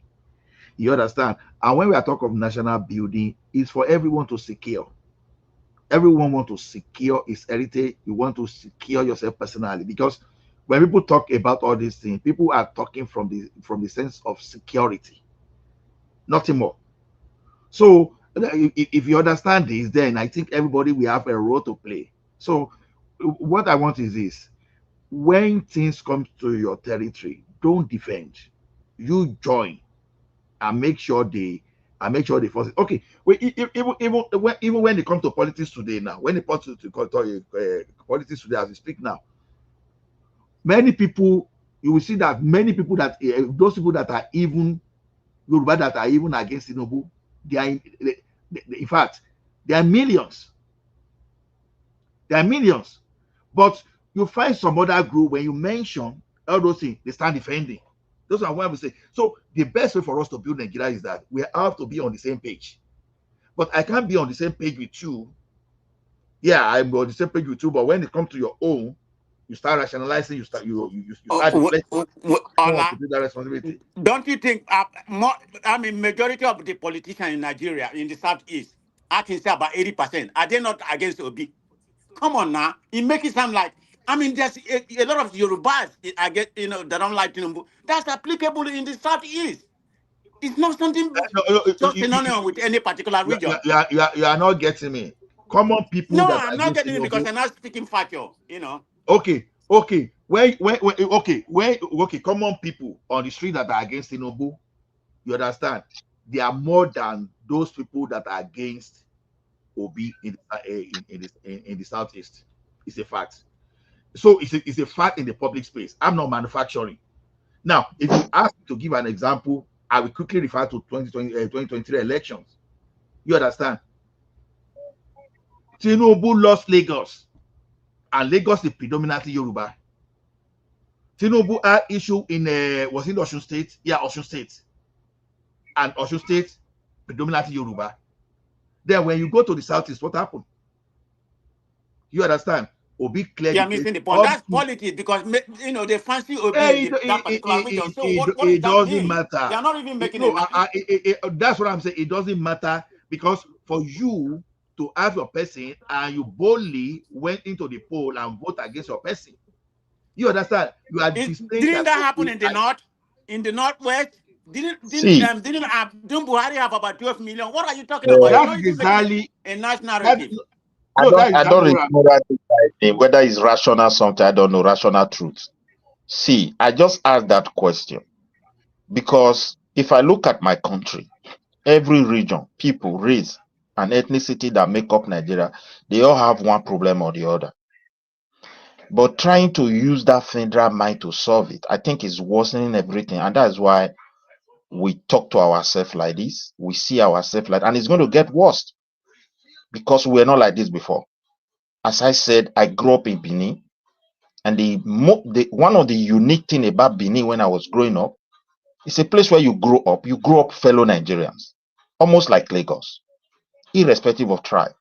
You understand? And when we are talking of national building, it's for everyone to secure. Everyone want to secure his heritage. You want to secure yourself personally, because when people talk about all these things, people are talking from the sense of security, nothing more. So if you understand this, then I think everybody will have a role to play. So what I want is this: when things come to your territory, don't defend. You join and make sure they force it. Okay, wait, even when it comes to politics today now, when it comes to politics today as we speak now, many people, you will see that many people that those people that are even Yoruba that are even against Tinubu, they are in fact, there are millions. There are millions. But you find some other group, when you mention all those things, they start defending. Those are what we say. So the best way for us to build Nigeria is that we have to be on the same page. But I can't be on the same page with you. Yeah, I'm on the same page with you. But when it comes to your own, you start rationalizing. You start deflecting. You don't want to Ola, take that responsibility. don't you think majority of the politicians in Nigeria, in the southeast, I can say about 80%, are they not against Obi? Come on now. You make it sound like, there's a lot of Yorubas, I get, that don't like Tinubu. That's applicable in the southeast. It's not something just synonymous with any particular region. You are not getting me. Common people No, that are I'm not against getting it because Tinubu. I'm not speaking factual, Okay. Okay, common people on the street that are against Tinubu, you understand? They are more than those people that are against Obi in the southeast. It's a fact. So it's a fact in the public space. I'm not manufacturing. Now, if you ask me to give an example, I will quickly refer to 2023 elections. You understand? Tinubu lost Lagos, and Lagos is predominantly Yoruba. Tinubu had issue in was in Osun State? Yeah, Osun State. And Osun State, predominantly Yoruba. Then when you go to the southeast, what happened? You understand? Obi cleared You're the place missing the point. up That's to politics because they fancy Obi in that particular region. So what does it that doesn't mean? matter. They are not even making No, enough. that's what I'm saying. It doesn't matter because for you to have your person and you boldly went into the poll and vote against your person, you understand? You are displaying Didn't that. that happen in the north? In the northwest? Didn't See, Buhari have about 12 million? What are you talking about? You're That's not even making exactly a nice that. narrative. No, that is I don't exactly what remember that thing, whether it's rational something, I don't know, rational truth. See, I just asked that question because if I look at my country, every region, people, race, and ethnicity that make up Nigeria, they all have one problem or the other. But trying to use that federal mind to solve it, I think is worsening everything. And that's why we talk to ourselves like this. We see ourselves like, and it's going to get worse because we're not like this before. As I said, I grew up in Benin. And the one of the unique thing about Benin when I was growing up, it's a place where you grow up fellow Nigerians, almost like Lagos, irrespective of tribe.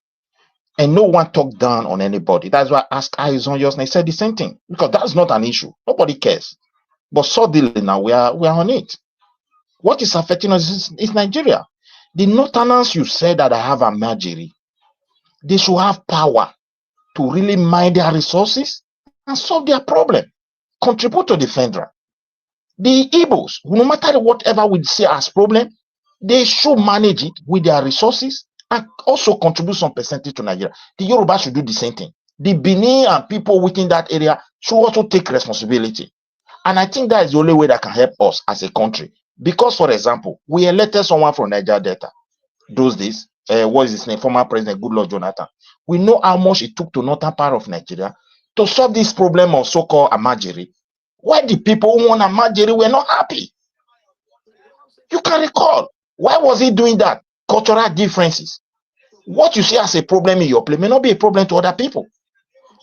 And no one talked down on anybody. That's why I asked Aizon just now. He said the same thing because that's not an issue. Nobody cares. But suddenly now we are on it. What is affecting us is Nigeria. The Northerners you said that I have a Majiri, they should have power to really mine their resources and solve their problem. Contribute to the federal. The Igbos, no matter whatever we see as problem, they should manage it with their resources and also contribute some percentage to Nigeria. The Yoruba should do the same thing. The Benin and people within that area should also take responsibility. And I think that is the only way that can help us as a country. Because, for example, we elected someone from Niger Delta those days. What is his name? Former President Goodluck Jonathan. We know how much it took to northern part of Nigeria to solve this problem of so-called Amajiri. Why the people who want Amajiri were not happy? You can recall. Why was he doing that? Cultural differences. What you see as a problem in your place may not be a problem to other people.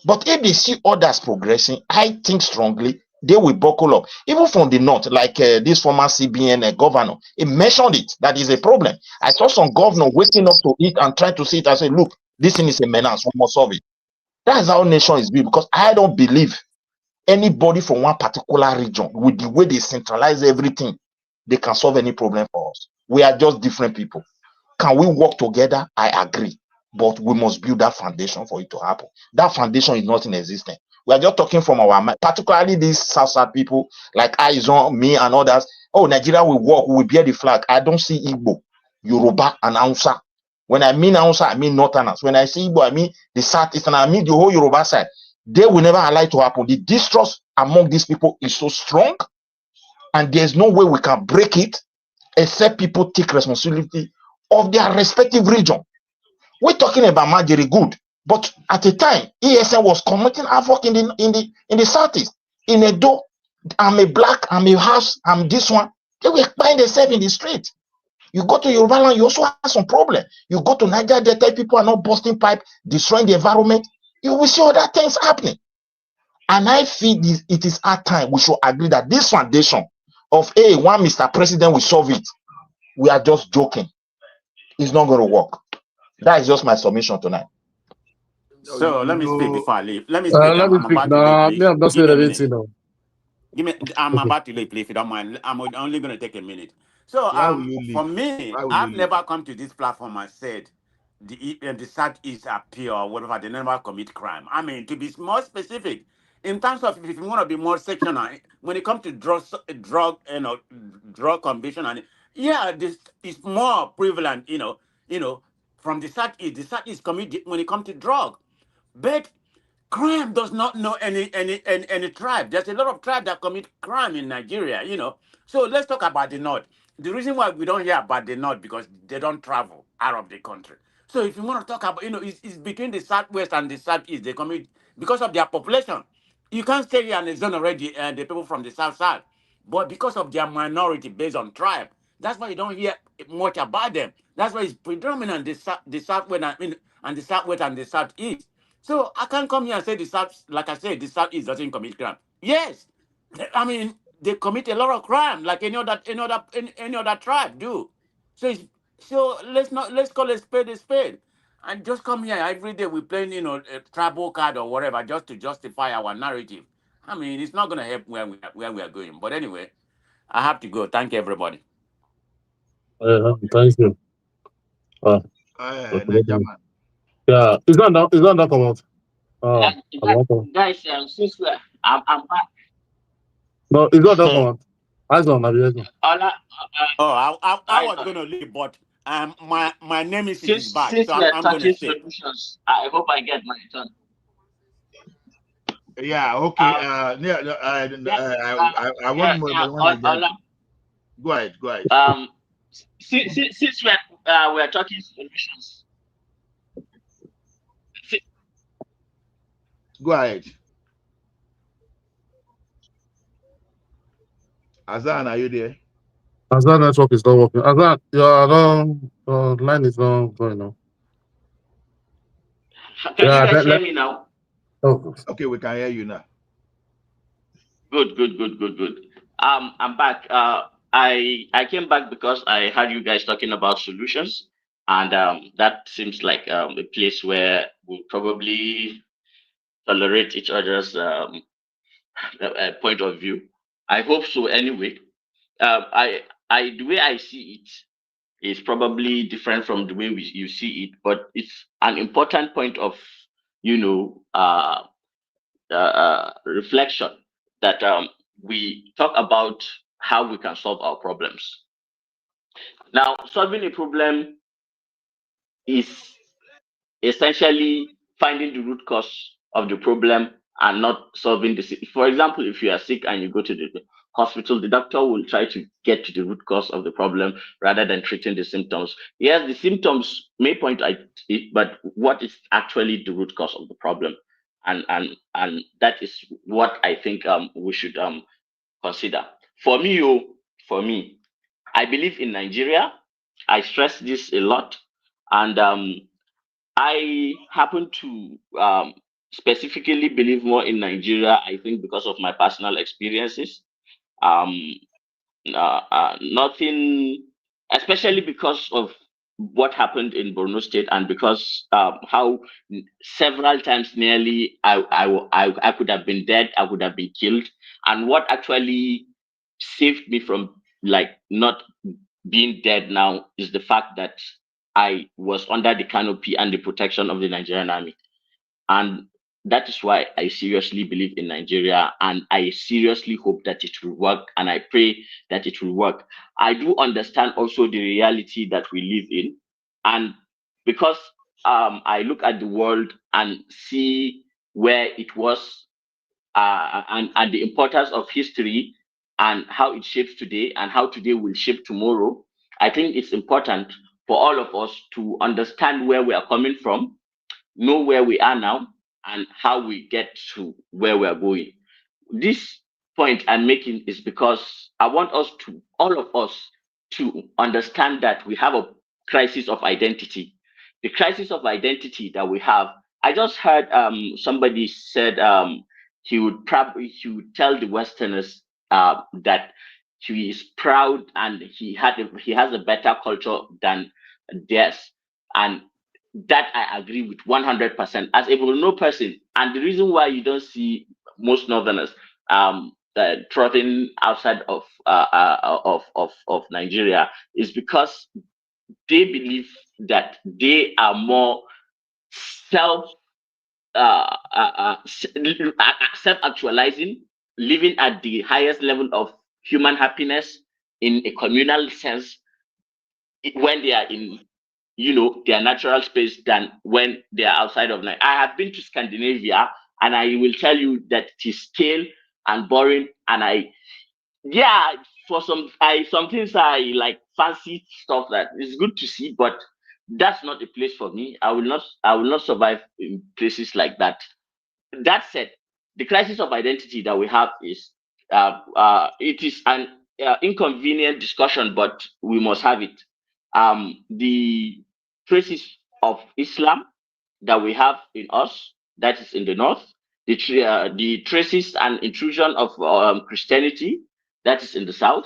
But if they see others progressing, I think strongly they will buckle up. Even from the north, like this former CBN governor, he mentioned it. That is a problem. I saw some governor waking up to it and trying to see it and say, look, this thing is a menace. We must solve it. That's how nation is built because I don't believe anybody from one particular region, with the way they centralize everything, they can solve any problem for us. We are just different people. Can we work together? I agree. But we must build that foundation for it to happen. That foundation is not in existence. We are just talking from our mind, particularly these South people like Aizon, me, and others. Oh, Nigeria will work, we will bear the flag. I don't see Igbo, Yoruba, and Hausa. When I mean Hausa, I mean Northerners. When I see Igbo, I mean the Southeast, and I mean the whole Yoruba side. They will never allow it to happen. The distrust among these people is so strong, and there's no way we can break it except people take responsibility of their respective region. We're talking about Marjorie Good, but at the time, ESN was committing havoc in the Southeast. In Edo, I'm a black, I'm a house, I'm this one. They were buying themselves in the street. You go to Yoruba land, you also have some problem. You go to Niger Delta, people are not busting pipe, destroying the environment. You will see other things happening. And I feel it is our time we should agree that this foundation of one Mr. President will solve it. We are just joking. It's not going to work. That is just my submission tonight. So let me speak before I leave. Let me speak. Let me I'm speak about to leave, now. please. Me, I'm not Give saying me a minute. anything now. I'm about to leave, please, if you don't mind. I'm only going to take a minute. So, Why will you for leave? me, Why will I've you leave? never come to this platform and said the Southeast are pure or whatever. They never commit crime. I mean, to be more specific, in terms of if you want to be more sectional, when it comes to drug conviction, and yeah, this is more prevalent. From the Southeast commit when it comes to drug, but crime does not know any tribe. There's a lot of tribes that commit crime in Nigeria. So let's talk about the North. The reason why we don't hear about the North because they don't travel out of the country. So if you want to talk about, it's between the Southwest and the Southeast. They commit because of their population. You can't stay here in the zone already, the people from the South side. But because of their minority based on tribe, that's why you don't hear much about them. That's why it's predominant the Southwest and the Southwest and the Southeast. So I can't come here and say the South, like I said, the Southeast doesn't commit crime. Yes, I mean they commit a lot of crime, like any other tribe do. So let's call a spade, and just come here every day. We playing a tribal card or whatever just to justify our narrative. I mean, it's not gonna help where we are going. But anyway, I have to go. Thank you, everybody. Thank you. Niger man. Yeah, it's not that come out. Guys, since I'm back. No, it's not that come out. Eyes on, I was gonna leave, but my nemesis is back, since so we're I'm gonna talking stay. solutions, I hope I get my turn. Yeah, okay. I want more, but when I get go ahead. Since we're talking solutions, go ahead. Azan, are you there? Azan network is not working. Azan, your line is not going on. Can you guys hear me now? Okay, we can hear you now. Good. I'm back. I came back because I heard you guys talking about solutions, and that seems like a place where we'll probably tolerate each other's point of view. I hope so. Anyway, the way I see it is probably different from the way you see it, but it's an important point of reflection that we talk about how we can solve our problems. Now, solving a problem is essentially finding the root cause of the problem and not solving the. For example, if you are sick and you go to the hospital, the doctor will try to get to the root cause of the problem rather than treating the symptoms. Yes, the symptoms may point at it, but what is actually the root cause of the problem? And that is what I think we should consider. For me, I believe in Nigeria. I stress this a lot, and I happen to specifically believe more in Nigeria. I think because of my personal experiences. Nothing, especially because of what happened in Borno State, and because how several times nearly I could have been dead, I would have been killed, and what actually saved me from not being dead now is the fact that I was under the canopy and the protection of the Nigerian army. And that is why I seriously believe in Nigeria, and I seriously hope that it will work, and I pray that it will work. I do understand also the reality that we live in, and because I look at the world and see where it was, and the importance of history and how it shapes today and how today will shape tomorrow. I think it's important for all of us to understand where we are coming from, know where we are now, and how we get to where we are going. This point I'm making is because I want us to, all of us, to understand that we have a crisis of identity. The crisis of identity that we have. I just heard somebody said he would tell the Westerners that he is proud and he has a better culture than theirs, and that I agree with 100% as a Bruno person. And the reason why you don't see most Northerners trotting outside of Nigeria is because they believe that they are more self self actualizing, living at the highest level of human happiness in a communal sense when they are in their natural space than when they are outside of Nigeria. I have been to Scandinavia, and I will tell you that it is stale and boring. And for some things I like fancy stuff that is good to see, but that's not the place for me. I will not survive in places like that. That said, the crisis of identity that we have is it is an inconvenient discussion, but we must have it. The traces of Islam that we have in us, that is in the north, the traces and intrusion of Christianity, that is in the south,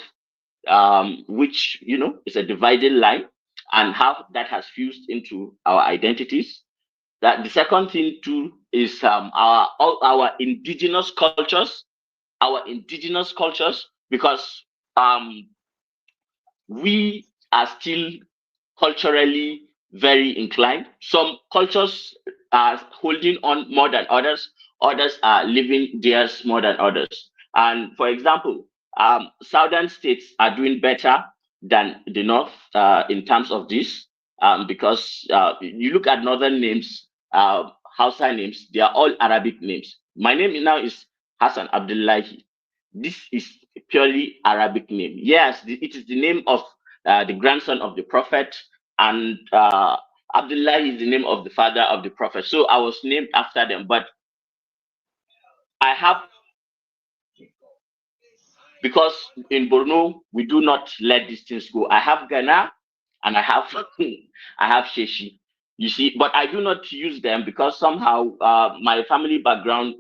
which is a dividing line, and how that has fused into our identities. That the second thing too is all our indigenous cultures, because we are still culturally very inclined. Some cultures are holding on more than others. Others are living theirs more than others. And for example, southern states are doing better than the north in terms of this, because you look at northern names, Hausa names, they are all Arabic names. My name now is Hassan Abdullahi. This is a purely Arabic name. Yes, it is the name of the grandson of the prophet, and Abdullah is the name of the father of the prophet. So I was named after them. But I have, because in Borno we do not let these things go. I have Ghana, and I have I have Sheshi. You see, but I do not use them because somehow my family background,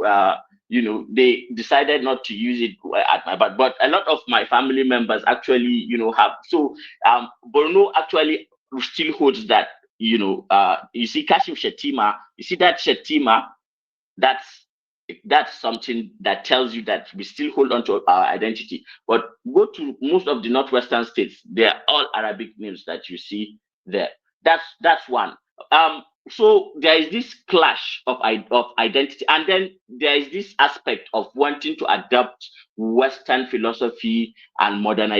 they decided not to use it at my birth. But a lot of my family members actually, have. So Borno actually still holds that. You see Kashim Shetima. You see that Shetima. That's that's something that tells you that we still hold on to our identity. But go to most of the northwestern states, they're all Arabic names that you see there. That's one. So there is this clash of identity, and then there is this aspect of wanting to adopt Western philosophy and modern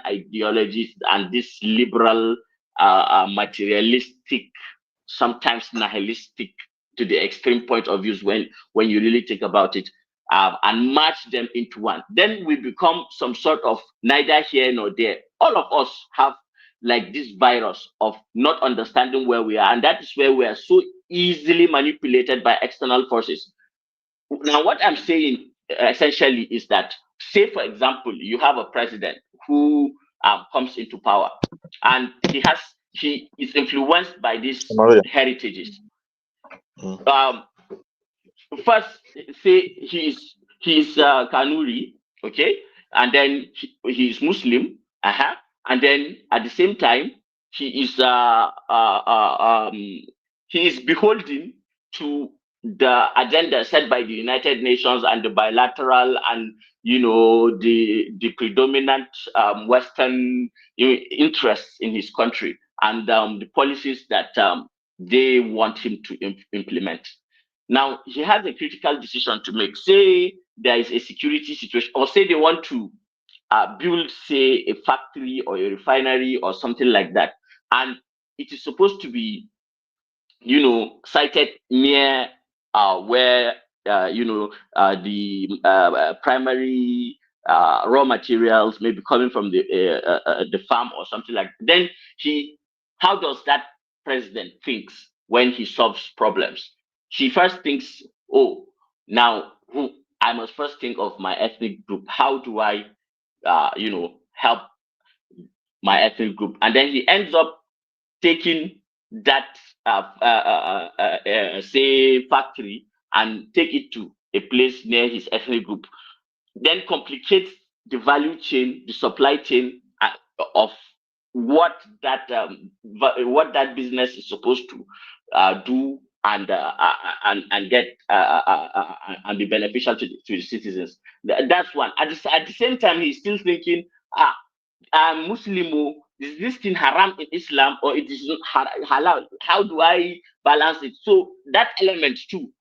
ideologies, and this liberal, materialistic, sometimes nihilistic to the extreme point of views when you really think about it, and match them into one. Then we become some sort of neither here nor there. All of us have like this virus of not understanding where we are, and that is where we are so easily manipulated by external forces. Now, what I'm saying essentially is that, say, for example, you have a president who comes into power, and he is influenced by these Maria. heritages. Um, First, say he's Kanuri, okay, and then he is Muslim, and then at the same time he is he is beholden to the agenda set by the United Nations and the bilateral and the predominant Western interests in his country, and the policies that they want him to implement. Now he has a critical decision to make. Say there is a security situation, or say they want to build, say, a factory or a refinery or something like that, and it is supposed to be, sited near where the primary raw materials may be coming from the farm or something like that. Then how does that president thinks when he solves problems? He first thinks, oh, now I must first think of my ethnic group. How do I help my ethnic group? And then he ends up taking that say factory and take it to a place near his ethnic group, then complicates the value chain, the supply chain of what that business is supposed to do and get and be beneficial to the citizens. That's one. At the same time, he's still thinking, I'm Muslim. Is this thing haram in Islam or it is not halal? How do I balance it? So that element too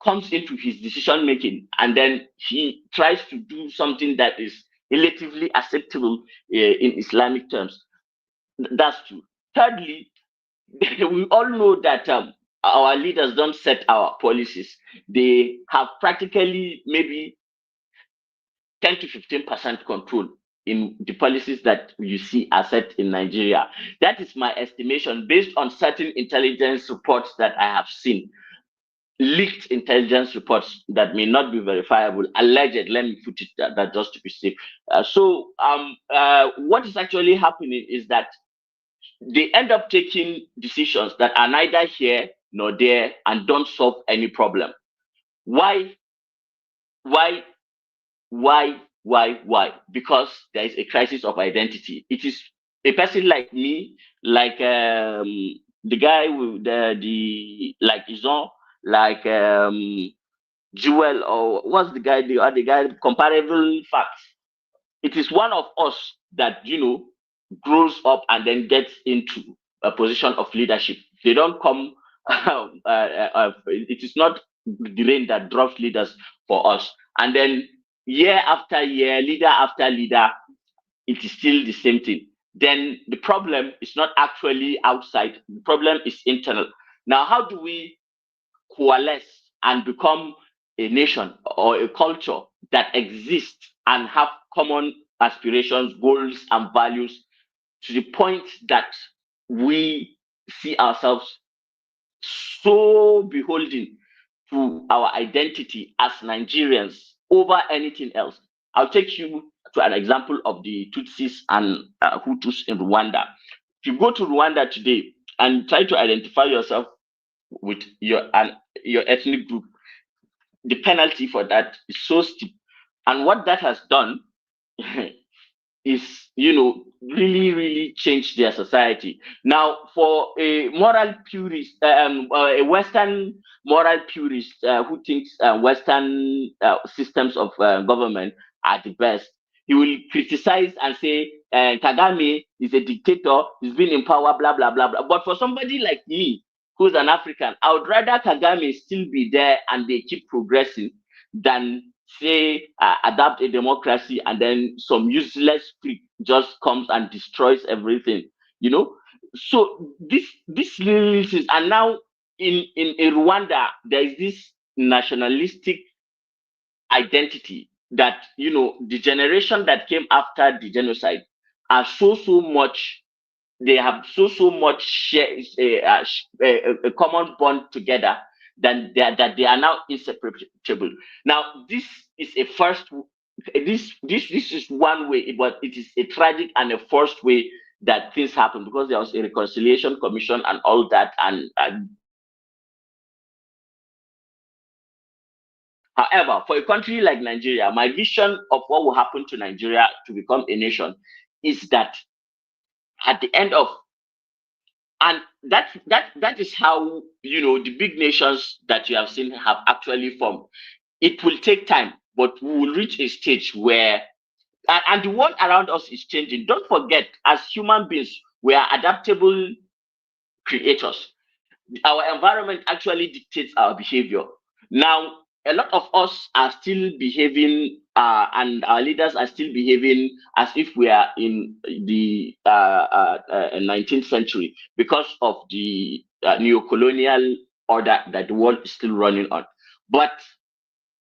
comes into his decision making, and then he tries to do something that is relatively acceptable in Islamic terms. That's true. Thirdly, we all know that our leaders don't set our policies. They have practically maybe 10 to 15% control in the policies that you see are set in Nigeria. That is my estimation based on certain intelligence reports that I have seen, leaked intelligence reports that may not be verifiable, alleged. Let me put it that just to be safe. What is actually happening is that they end up taking decisions that are neither here nor there and don't solve any problem. Why? Why? Why? Because there is a crisis of identity. It is a person like me, like the guy with the like Ison, like Jewel, or what's the other guy, comparable facts. It is one of us that grows up and then gets into a position of leadership. They don't come. It is not the rain that drops leaders for us. And then year after year, leader after leader, it is still the same thing. Then the problem is not actually outside. The problem is internal. Now, how do we coalesce and become a nation or a culture that exists and have common aspirations, goals, and values to the point that we see ourselves so beholden to our identity as Nigerians over anything else? I'll take you to an example of the Tutsis and Hutus in Rwanda. If you go to Rwanda today and try to identify yourself with your ethnic group, the penalty for that is so steep. And what that has done is, really changed their society. Now, for a moral purist, a Western moral purist who thinks Western systems of government are the best, he will criticize and say Kagame is a dictator, he's been in power, blah, blah, blah, blah. But for somebody like me, who's an African, I would rather Kagame still be there and they keep progressing than say adapt a democracy and then some useless freak just comes and destroys everything. So this really is, and now in Rwanda there is this nationalistic identity that the generation that came after the genocide are so much, they have so much share a common bond together that they are now inseparable. Now this is a first, this is one way, but it is a tragic and a first way that things happen, because there was a reconciliation commission and all that, and however, for a country like Nigeria, my vision of what will happen to Nigeria to become a nation is that at the end of, and that is how the big nations that you have seen have actually formed. It will take time, but we will reach a stage where, and the world around us is changing. Don't forget, as human beings, we are adaptable creatures. our environment actually dictates our behavior. Now, a lot of us are still behaving, and our leaders are still behaving as if we are in the 19th century because of the neo-colonial order that the world is still running on. But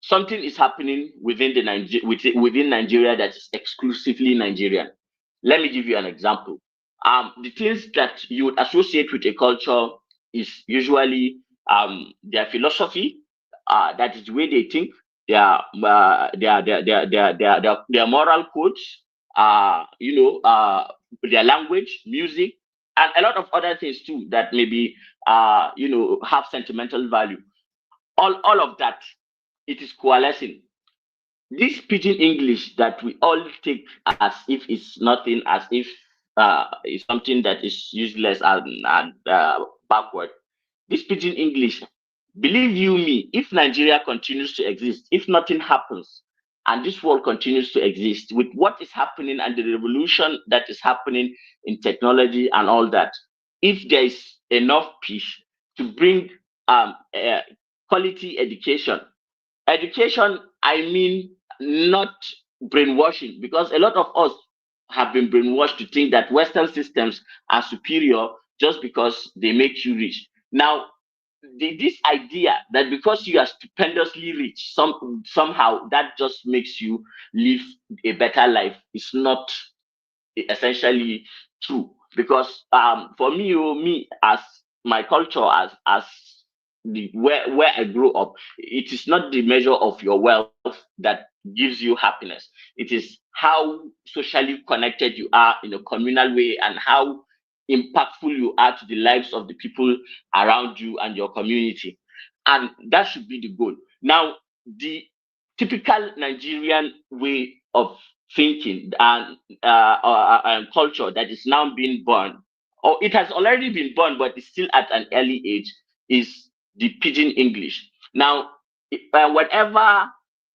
something is happening within within Nigeria that is exclusively Nigerian. Let me give you an example. The things that you would associate with a culture is usually their philosophy, that is the way they think, their moral codes, their language, music, and a lot of other things too that maybe have sentimental value. All of that, it is coalescing. This pidgin English that we all take as if it's nothing, as if it's something that is useless and backward. This pidgin English, believe you me, if Nigeria continues to exist, if nothing happens, and this world continues to exist with what is happening and the revolution that is happening in technology and all that, if there is enough peace to bring quality education, I mean, not brainwashing, because a lot of us have been brainwashed to think that Western systems are superior just because they make you rich. Now, this idea that because you are stupendously rich, somehow that just makes you live a better life is not essentially true. Because for me, me as my culture, as the where I grew up, it is not the measure of your wealth that gives you happiness. It is how socially connected you are in a communal way, and how impactful you are to the lives of the people around you and your community. And that should be the goal. Now, the typical Nigerian way of thinking and culture that is now being born, or it has already been born, but it's still at an early age, is the pidgin English. Now, whenever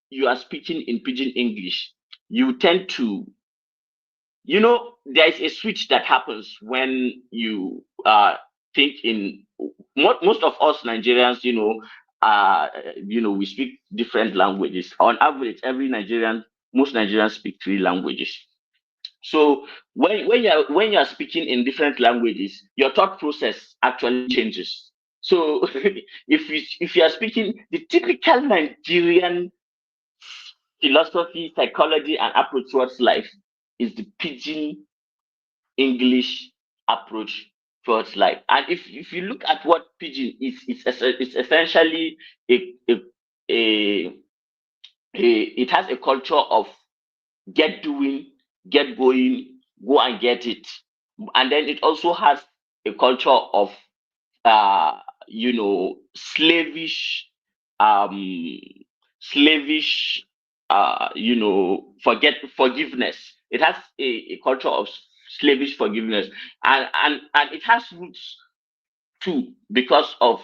you are speaking in pidgin English, you tend to, there is a switch that happens when you think in most of us Nigerians, we speak different languages. On average, most Nigerians speak 3 languages. So when you're speaking in different languages, your thought process actually changes. So if you are speaking the typical Nigerian philosophy, psychology, and approach towards life is the pidgin English approach towards life. And if you look at what pidgin is, it's essentially a, a, a, it has a culture of get doing, get going, go and get it. And then it also has a culture of slavish, um slavish, forgiveness. It has a culture of slavish forgiveness, and it has roots too, because of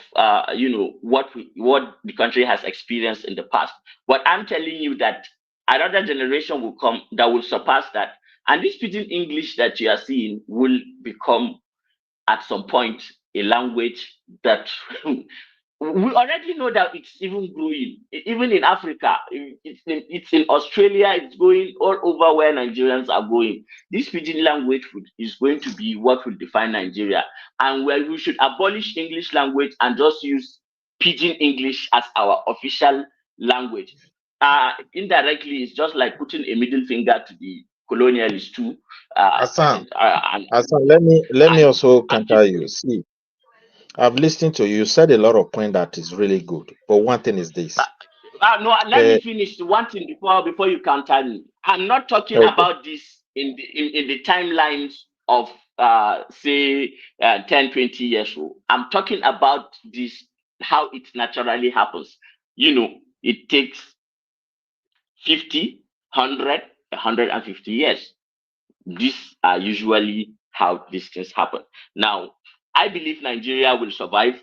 what the country has experienced in the past. But I'm telling you that another generation will come that will surpass that, and this pidgin English that you are seeing will become at some point a language that we already know that it's even growing. Even in Africa, it's in Australia, it's going all over where Nigerians are going. This pidgin language is going to be what will define Nigeria, and where we should abolish English language and just use pidgin English as our official language. Indirectly, it's just like putting a middle finger to the colonialists too. Hassan, And Hassan, let me also counter you. See, I've listened to you. You said a lot of points that is really good. But one thing is this. no, let me finish one thing before you counter me. I'm not talking Okay. about this in the timelines of say 10, 20 years old. I'm talking about this, how it naturally happens. It takes 50, 100, 150 years. These are usually how these things happen. Now, I believe Nigeria will survive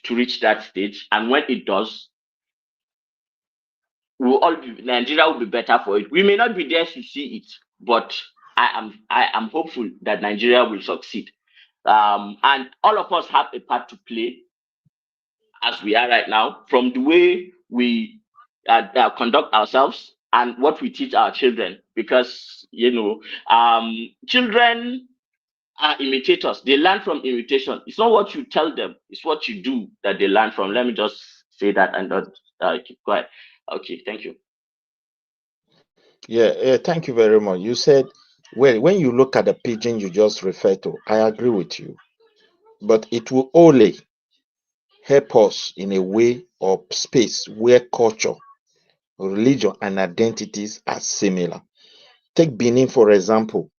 to reach that stage, and when it does, Nigeria will be better for it. We may not be there to see it, but I am hopeful that Nigeria will succeed. And all of us have a part to play. as we are right now, from the way we conduct ourselves and what we teach our children, because children are imitators. They learn from imitation. It's not what you tell them, it's what you do that they learn from. Let me just say that and not keep quiet. Okay, thank you. Yeah, thank you very much. You said, well, when you look at the pigeon you just referred to, I agree with you, but it will only help us in a way or space where culture, religion, and identities are similar. Take Benin, for example.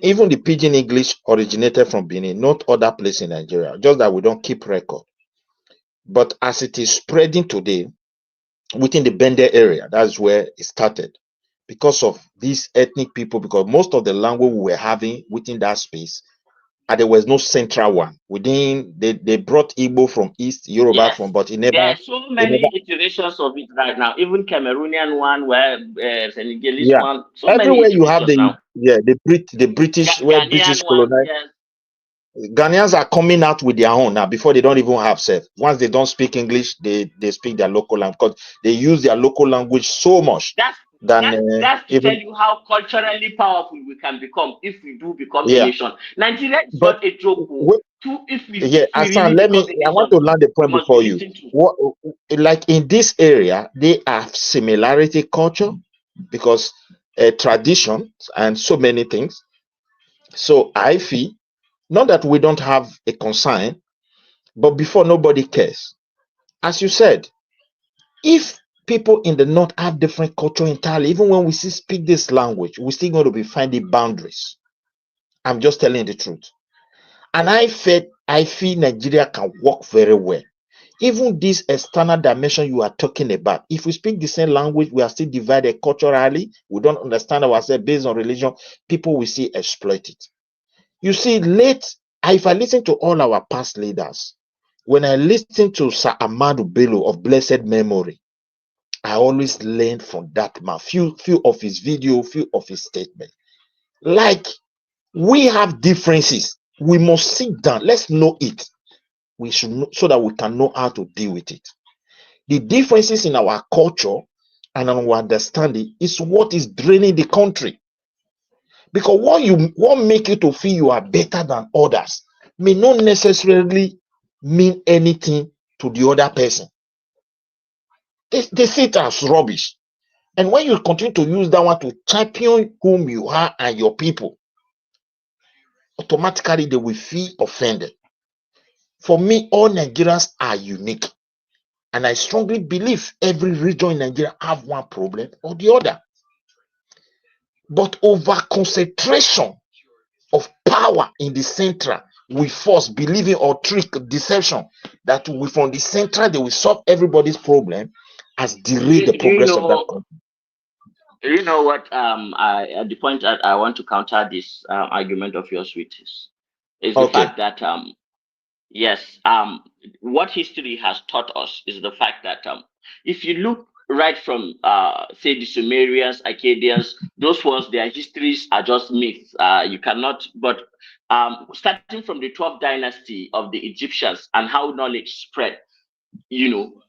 Even the pidgin English originated from Benin, not other place in Nigeria, just that we don't keep record. But as it is spreading today within the Bende area, that's where it started. Because of these ethnic people, because most of the language we were having within that space, and there was no central one. Within they brought Igbo from east, Yoruba Yes, from, but there are so many iterations of it right now. Even Cameroonian one, where Senegalese yeah. one, so many Everywhere you have iterations now. the British, where Ghanaian British one, colonized. yes. Ghanaians are coming out with their own now before they don't even have self. Once they don't speak English, they speak their local language because they use their local language so much That's than that's to tell even you how culturally powerful we can become if we do become a yeah. nation. Nigeria is But not a joke. yeah, If we really Asan, let become me. a I want nation, to land the we point must be before you. listened to. What like in this area, they have similarity culture because traditions and so many things. So I feel not that we don't have a concern, but before nobody cares. As you said, if people in the north have different culture entirely, even when we still speak this language, we're still going to be finding boundaries. I'm just telling the truth. And I feel Nigeria can work very well. Even this external dimension you are talking about, if we speak the same language, we are still divided culturally, we don't understand ourselves based on religion, people will still exploit it. You see, if I listen to all our past leaders, when I listen to Sir Ahmadu Bello of blessed memory, I always learn from that man. Few of his video, few of his statement. Like we have differences, we must sit down. Let's know it. We should know so that we can know how to deal with it. The differences in our culture and our understanding is what is draining the country. Because what make you to feel you are better than others may not necessarily mean anything to the other person. They see it as rubbish. And when you continue to use that one to champion whom you are and your people, automatically they will feel offended. For me, all Nigerians are unique. And I strongly believe every region in Nigeria have one problem or the other. But over concentration of power in the central, we force believing or trick deception that we from the central they will solve everybody's problem has derailed the Do you progress of that know? country. You know what? At the point that I want to counter this argument of yours with is the Okay. fact that yes, what history has taught us is the fact that if you look right from say the Sumerians, Akkadians, those was their histories are just myths. You cannot, but starting from the 12th dynasty of the Egyptians and how knowledge spread, you know,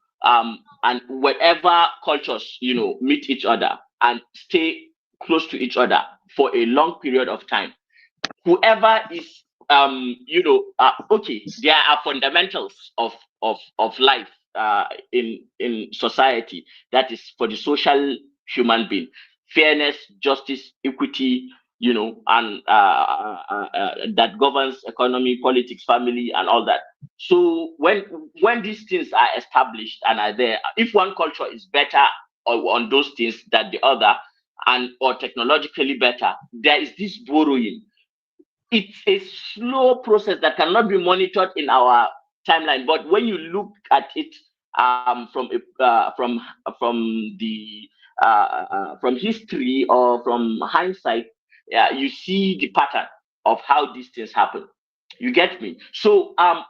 and whatever cultures, meet each other and stay close to each other for a long period of time, whoever is okay, there are fundamentals of life in society, that is for the social human being: fairness, justice, equity, and that governs economy, politics, family, and all that. So when these things are established and are there, if one culture is better on those things than the other, and or technologically better, there is this borrowing. It's a slow process that cannot be monitored in our timeline. But when you look at it from history or from hindsight, you see the pattern of how these things happen. You get me? So um,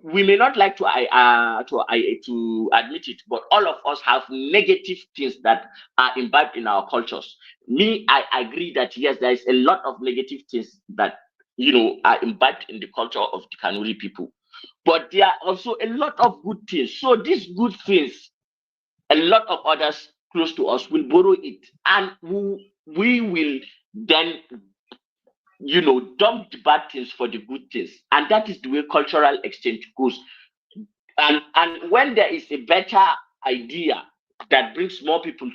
we may not like to admit it, but all of us have negative things that are imbibed in our cultures. I agree that yes, there is a lot of negative things that are imbibed in the culture of the Kanuri people. but there are also a lot of good things. So these good things, a lot of others close to us will borrow it, and we will then, dump the bad things for the good things, and that is the way cultural exchange goes. And when there is a better idea that brings more people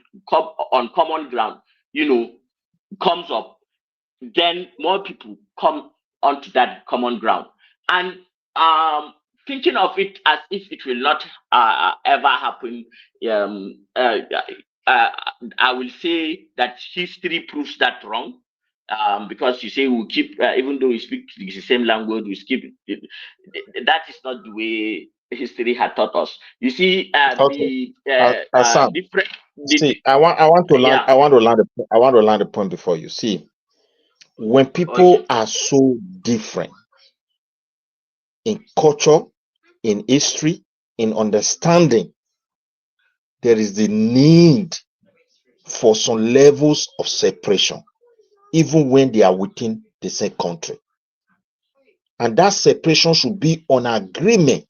on common ground, comes up, then more people come onto that common ground. And thinking of it as if it will not ever happen, I will say that history proves that wrong. Because you say we keep, even though we speak the same language, we keep it. That is not the way history had taught us. You see, Okay. the Sam, different, see, I want to land. yeah. I want to land. I want to land the point before you. See, when people Okay. are so different in culture, in history, in understanding, there is the need for some levels of separation, even when they are within the same country. And that separation should be on agreement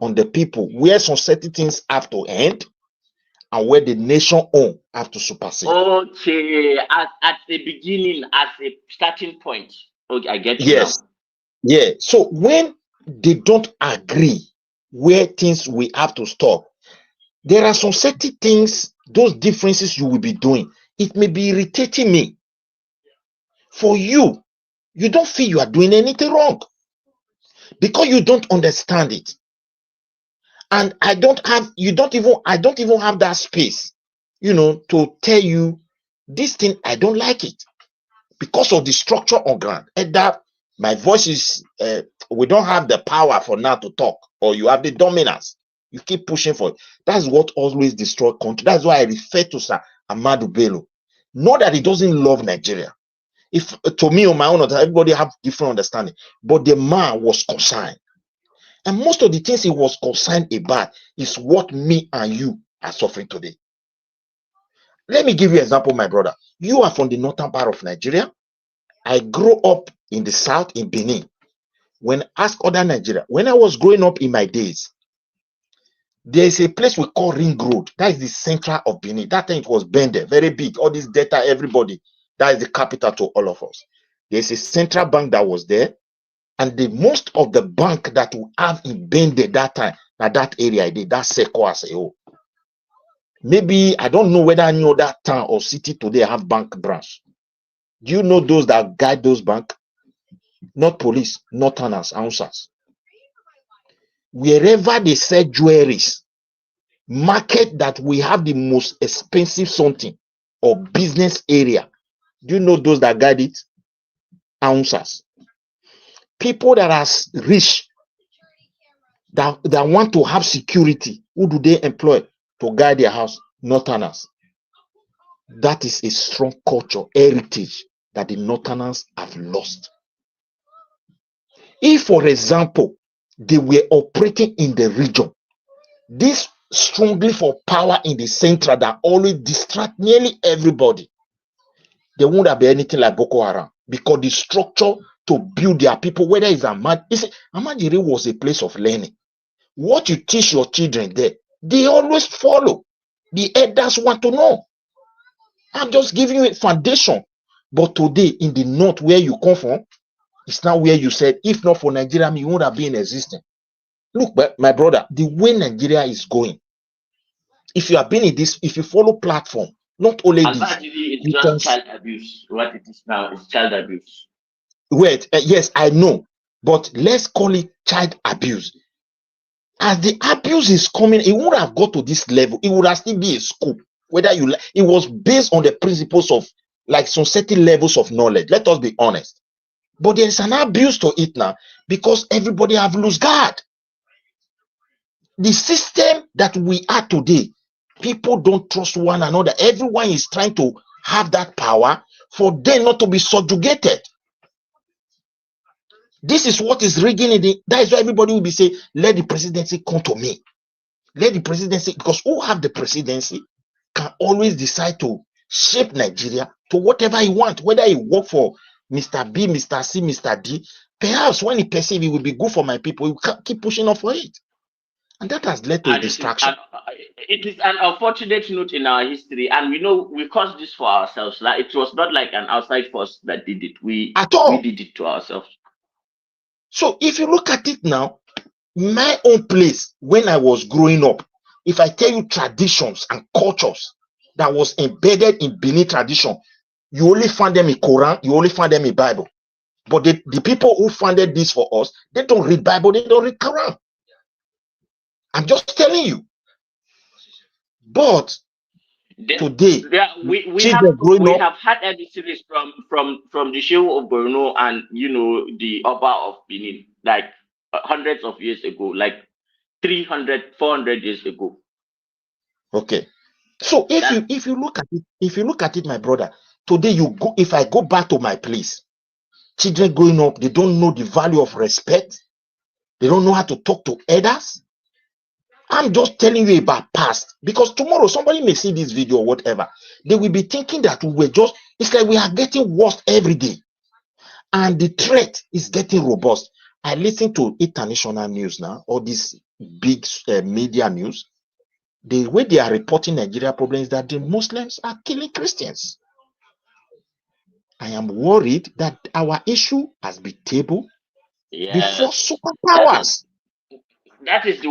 on the people, where some certain things have to end and where the nation own have to supersede. Okay, at the beginning, as a starting point. Okay, I get you Yes. now. Yeah. So when they don't agree where things will have to stop, there are some certain things, those differences you will be doing. It may be irritating me. For you, you don't feel you are doing anything wrong because you don't understand it. And I don't even have that space, to tell you this thing, I don't like it because of the structure on ground. And that my voice is, we don't have the power for now to talk, or you have the dominance. You keep pushing for it. That's what always destroy country. That's why I refer to Sir Ahmadu Bello. Not that he doesn't love Nigeria. If to me, on my own, everybody have different understanding, but the man was concerned. And most of the things he was concerned about is what me and you are suffering today. Let me give you an example, my brother. You are from the northern part of Nigeria. I grew up in the south in Benin. When ask other Nigeria, when I was growing up in my days, there is a place we call Ring Road. That is the center of Benin. That time it was Bende, very big. All this data, everybody. That is the capital to all of us. There's a central bank that was there. And the most of the bank that we have in Bende that time, that area I did, that Seko as a whole. Maybe I don't know whether any other town or city today have bank branch. Do you know those that guide those bank? Not police, not tenants, answers. Wherever they sell jewelries, market that we have the most expensive something or business area. Do you know those that guide it? Answers. People that are rich, that want to have security, who do they employ to guide their house? Northerners. That is a strong culture, heritage that the Northerners have lost. If, for example, they were operating in the region, this strongly for power in the central that always distract nearly everybody, there won't have been anything like Boko Haram, because the structure to build their people, whether it's Ahmad, Ahmadiyere was a place of learning. What you teach your children there, they always follow. The elders want to know. I'm just giving you a foundation. But today, in the north where you come from, it's now where you said, if not for Nigeria, you would have been existing. Look, my brother, the way Nigeria is going, if you have been in this, if you follow platform, not only this, Unfortunately, it's just child abuse. What it is now is child abuse. Wait, yes, I know, but let's call it child abuse. As the abuse is coming, it would have got to this level. It would have still be a scope. Whether you like, it was based on the principles of like some certain levels of knowledge. Let us be honest. But there is an abuse to it now because everybody have lost guard. The system that we are today, people don't trust one another. Everyone is trying to have that power for them not to be subjugated. This is what is rigging it. That is why everybody will be saying, let the presidency come to me. Let the presidency, because who have the presidency can always decide to shape Nigeria to whatever he wants, whether he work for Mr. B, Mr. C, Mr. D. Perhaps when he perceive it will be good for my people, he will keep pushing up for it. And that has led to a And distraction. it is an unfortunate note in our history, and we know we caused this for ourselves. Like, it was not like an outside force that did it. We did it to ourselves. So if you look at it now, my own place when I was growing up, if I tell you traditions and cultures that was embedded in Benin tradition, you only find them in Quran, you only find them in Bible. But the people who funded this for us, they don't read Bible, they don't read Quran. I'm just telling you. But today, we growing up, have had every series from the Shehu of Borno and the Oba of Benin, like hundreds of years ago, like 300, 400 years ago. Okay. So if you look at it, my brother, today if I go back to my place, children growing up, they don't know the value of respect. They don't know how to talk to others. I'm just telling you about past, because tomorrow somebody may see this video or whatever. They will be thinking that it's like we are getting worse every day. And the threat is getting robust. I listen to international news now, all these big media news. The way they are reporting Nigeria problems is that the Muslims are killing Christians. I am worried that our issue has been tabled before superpowers. That is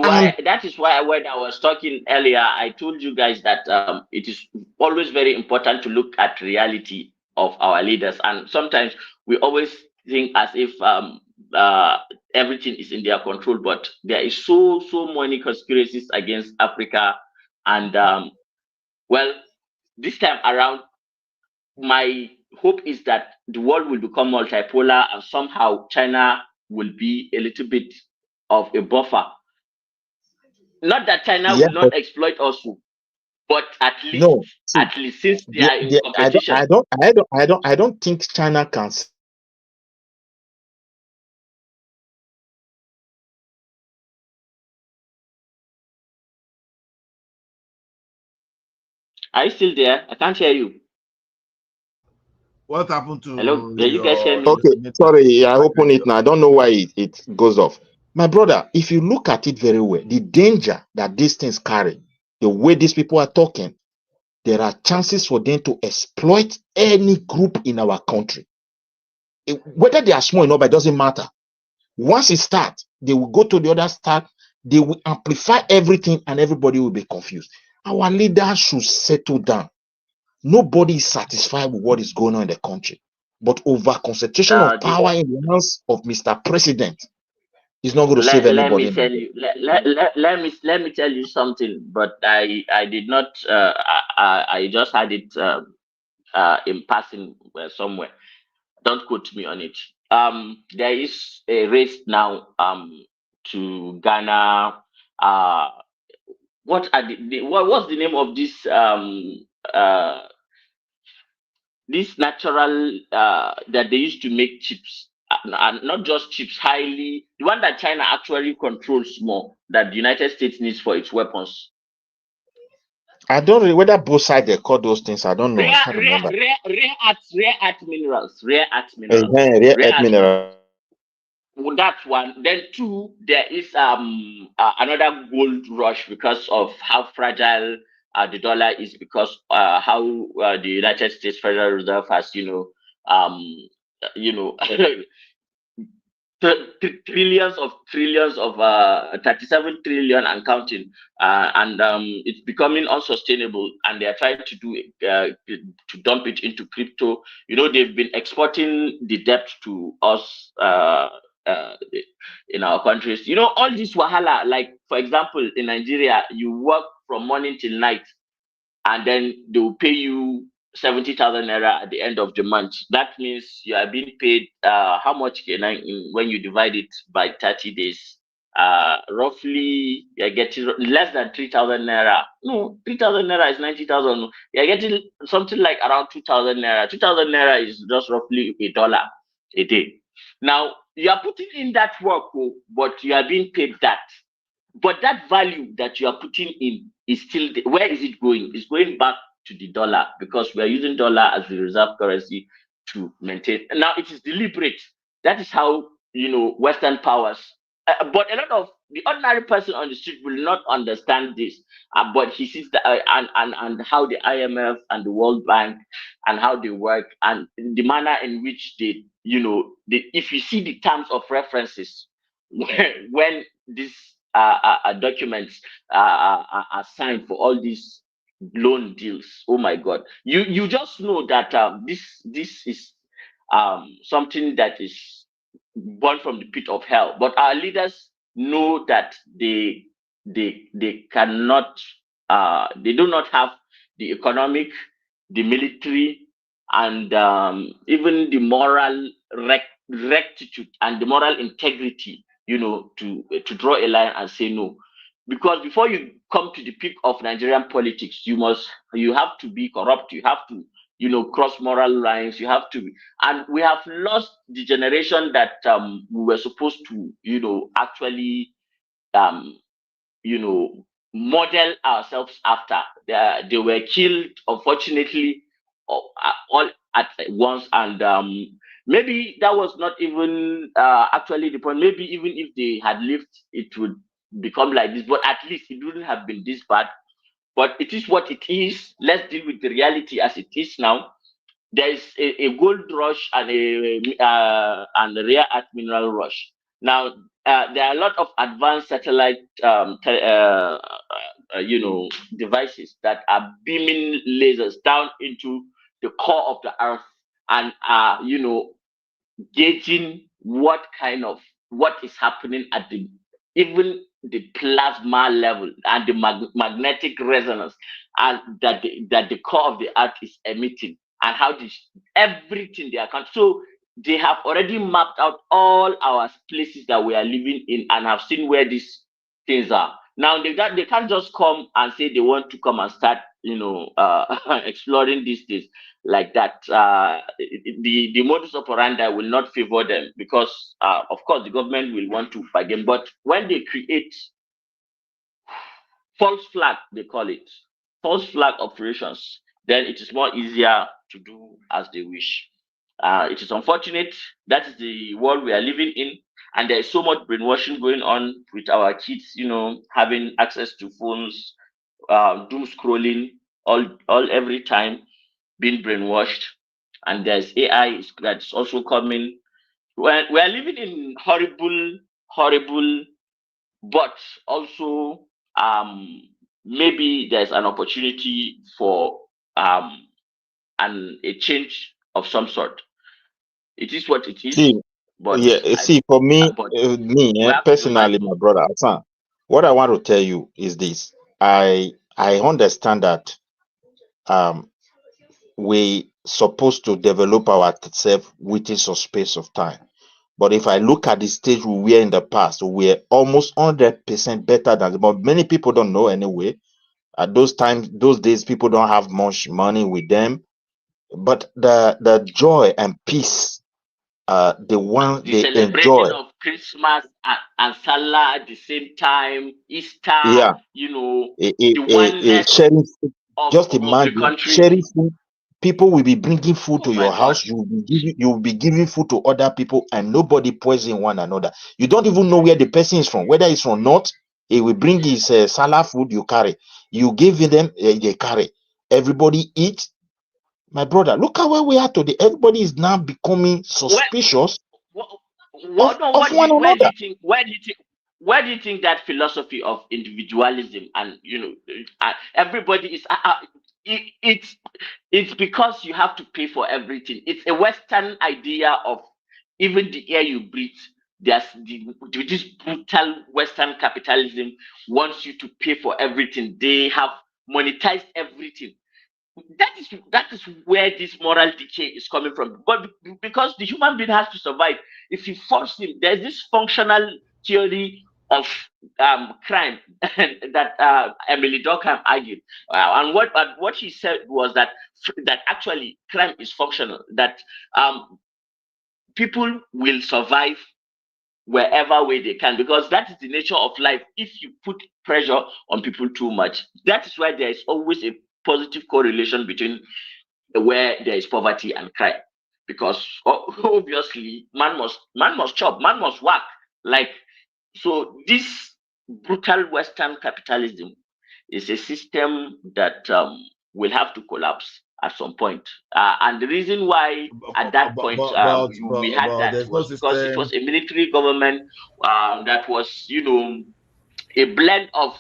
why when I was talking earlier, I told you guys that it is always very important to look at reality of our leaders, and sometimes we always think as if everything is in their control, but there is so many conspiracies against Africa, and well, this time around, my hope is that the world will become multipolar, and somehow China will be a little bit of a buffer. Not that China will not exploit us, but at least since they are in competition. I don't think China can. Are you still there? I can't hear you. What happened to Hello? Yeah, you guys hear me? Okay, sorry, I open it now. I don't know why it goes off. My brother, if you look at it very well, the danger that these things carry, the way these people are talking, there are chances for them to exploit any group in our country. Whether they are small enough, it doesn't matter. Once it starts, they will go to the other start, they will amplify everything, and everybody will be confused. Our leaders should settle down. Nobody is satisfied with what is going on in the country. But over concentration of power in the hands of Mr. President is not going to save anybody. Let me tell you. Let me tell you something. But I did not. I just had it in passing somewhere. Don't quote me on it. There is a race now to Ghana. What's the name of this natural that they used to make chips, and not just chips, the one that China actually controls more, that the United States needs for its weapons. I don't know whether both sides they call those things. I don't know. I can't remember. Rare earth minerals. Rare earth minerals. Well, that's one. Then two, there is another gold rush because of how fragile the dollar is, because how the United States Federal Reserve has trillions of 37 trillion and counting, and it's becoming unsustainable, and they are trying to do to dump it into crypto. They've been exporting the debt to us in our countries. All this wahala, like for example in Nigeria, you work from morning till night, and then they will pay you 70,000 naira at the end of the month. That means you are being paid how much when you divide it by 30 days? Roughly, you're getting less than 3,000 naira. No, 3,000 naira is 90,000. You're getting something like around 2,000 naira. 2,000 naira is just roughly $1 a day. Now, you are putting in that work, but you are being paid that. But that value that you are putting in is still where is it going? It's going back to the dollar, because we are using dollar as the reserve currency to maintain. Now it is deliberate. That is how Western powers. But a lot of the ordinary person on the street will not understand this. But he sees the and how the IMF and the World Bank and how they work and the manner in which if you see the terms of references when these documents are signed for all these loan deals, oh my God, you just know that this is something that is born from the pit of hell. But our leaders know that they cannot, they do not have the economic, the military, and even the moral rectitude and the moral integrity, to draw a line and say no. Because before you come to the peak of Nigerian politics, you have to be corrupt, you have to cross moral lines, you have to, and we have lost the generation that we were supposed to actually um, model ourselves after. They were killed, unfortunately, all at once, and maybe that was not even actually the point. Maybe even if they had lived, it would become like this, but at least it wouldn't have been this bad. But it is what it is. Let's deal with the reality as it is now. There is a gold rush and a rare earth mineral rush. Now, there are a lot of advanced satellite, devices that are beaming lasers down into the core of the earth and are, gauging what is happening at the even the plasma level and the magnetic resonance and that the core of the earth is emitting and how everything they account. So they have already mapped out all our places that we are living in and have seen where these things are. Now they can't just come and say they want to come and start exploring these things like that. The modus operandi will not favor them because of course the government will want to bargain. But when they create false flag, they call it false flag operations, then it is more easier to do as they wish. It is unfortunate. That is the world we are living in, and there is so much brainwashing going on with our kids. Having access to phones, doom scrolling all every time, being brainwashed, and there's AI that's also coming. We are living in horrible, but also maybe there's an opportunity for a change of some sort. It is what it is, See, but yeah, see, for me, but we have to be personally, mindful. my brother Hassan, what I want to tell you is this. I understand that um we supposed to develop ourselves within some space of time. But if I look at the stage we were in the past, we were almost 100% better than, but many people don't know anyway. At those days, people don't have much money with them. But the joy and peace, the one The they celebrating enjoy, of Christmas and Salah at the same time, Easter, yeah, the oneness sharing food. Just of the imagine country. sharing food. People will be bringing food Oh to my your God. house. You will be giving food to other people, and nobody poison one another. You don't even know where the person is from. Whether it's from north, he will bring his Salah food. You carry. You give them, they carry. Everybody eat. My brother, look at where we are today. Everybody is now becoming Where, suspicious what, no, of one another. where do you think that philosophy of individualism and everybody is it's because you have to pay for everything. It's a Western idea of even the air you breathe. There's this brutal Western capitalism wants you to pay for everything. They have monetized everything. That is where this moral decay is coming from. But because the human being has to survive, if you force him, there's this functional theory of crime that Emily Durkheim argued, and what he said was that actually crime is functional. That people will survive wherever way they can because that is the nature of life. If you put pressure on people too much, that is why there is always a positive correlation between where there is poverty and crime, because obviously man must chop, man must work. Like, so this brutal Western capitalism is a system that will have to collapse at some point. And the reason why at that point we had but that there's no was because it system. was a military government that was, a blend of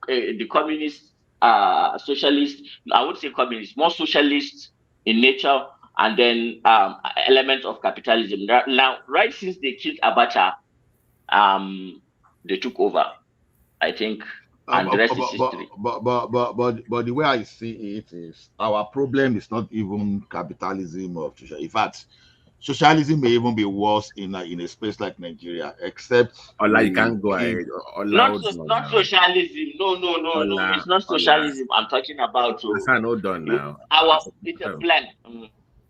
the communist, socialist, I would say communist, more socialist in nature, and then elements of capitalism. Now, right since they killed Abacha, they took over, I think, and the rest is history. But the way I see it is our problem is not even capitalism or social. In fact, socialism may even be worse in a space like Nigeria, except Ola, you we can't go give. ahead. Ola, hold on Not now. socialism. No, no, no, no. Ola, It's not Ola. socialism I'm talking about. So Hassan, hold on now. it's a Hassan, blend.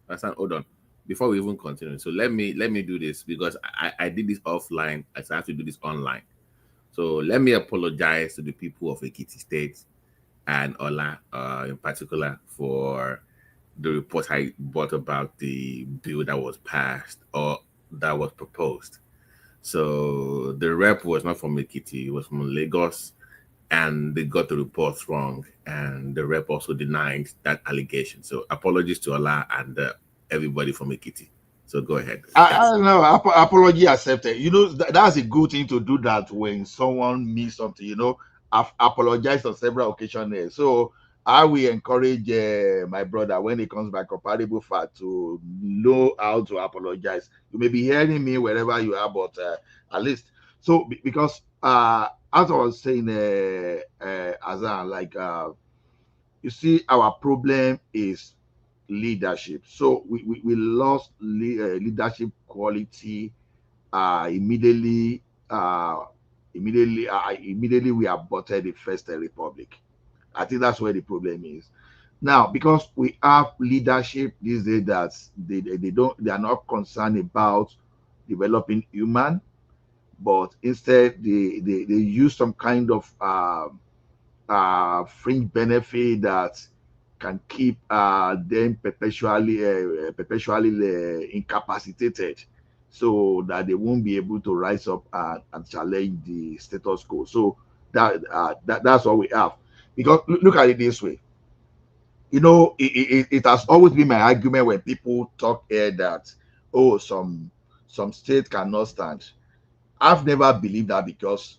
Hassan, hold on. Before we even continue, so let me do this because I did this offline. I have to do this online. So let me apologize to the people of Ekiti State and Ola in particular for the report I brought about the bill that was passed or that was proposed. So the rep was not from Ekiti, it was from Lagos, and they got the reports wrong. And the rep also denied that allegation. So apologies to Allah and everybody from Ekiti. So go ahead. I don't know. Apology accepted. That's a good thing to do that when someone means something. I've apologized on several occasions there. So I will encourage my brother when he comes back, comparable fat, to know how to apologize. You may be hearing me wherever you are, but at least because as I was saying, Azan, like you see, our problem is leadership. So we lost leadership quality immediately. Immediately we aborted the first republic. I think that's where the problem is now, because we have leadership these days that they are not concerned about developing human, but instead they use some kind of fringe benefit that can keep them perpetually incapacitated, so that they won't be able to rise up and challenge the status quo. So that's what we have. Because look at it this way. It has always been my argument when people talk here that, oh, some states cannot stand. I've never believed that, because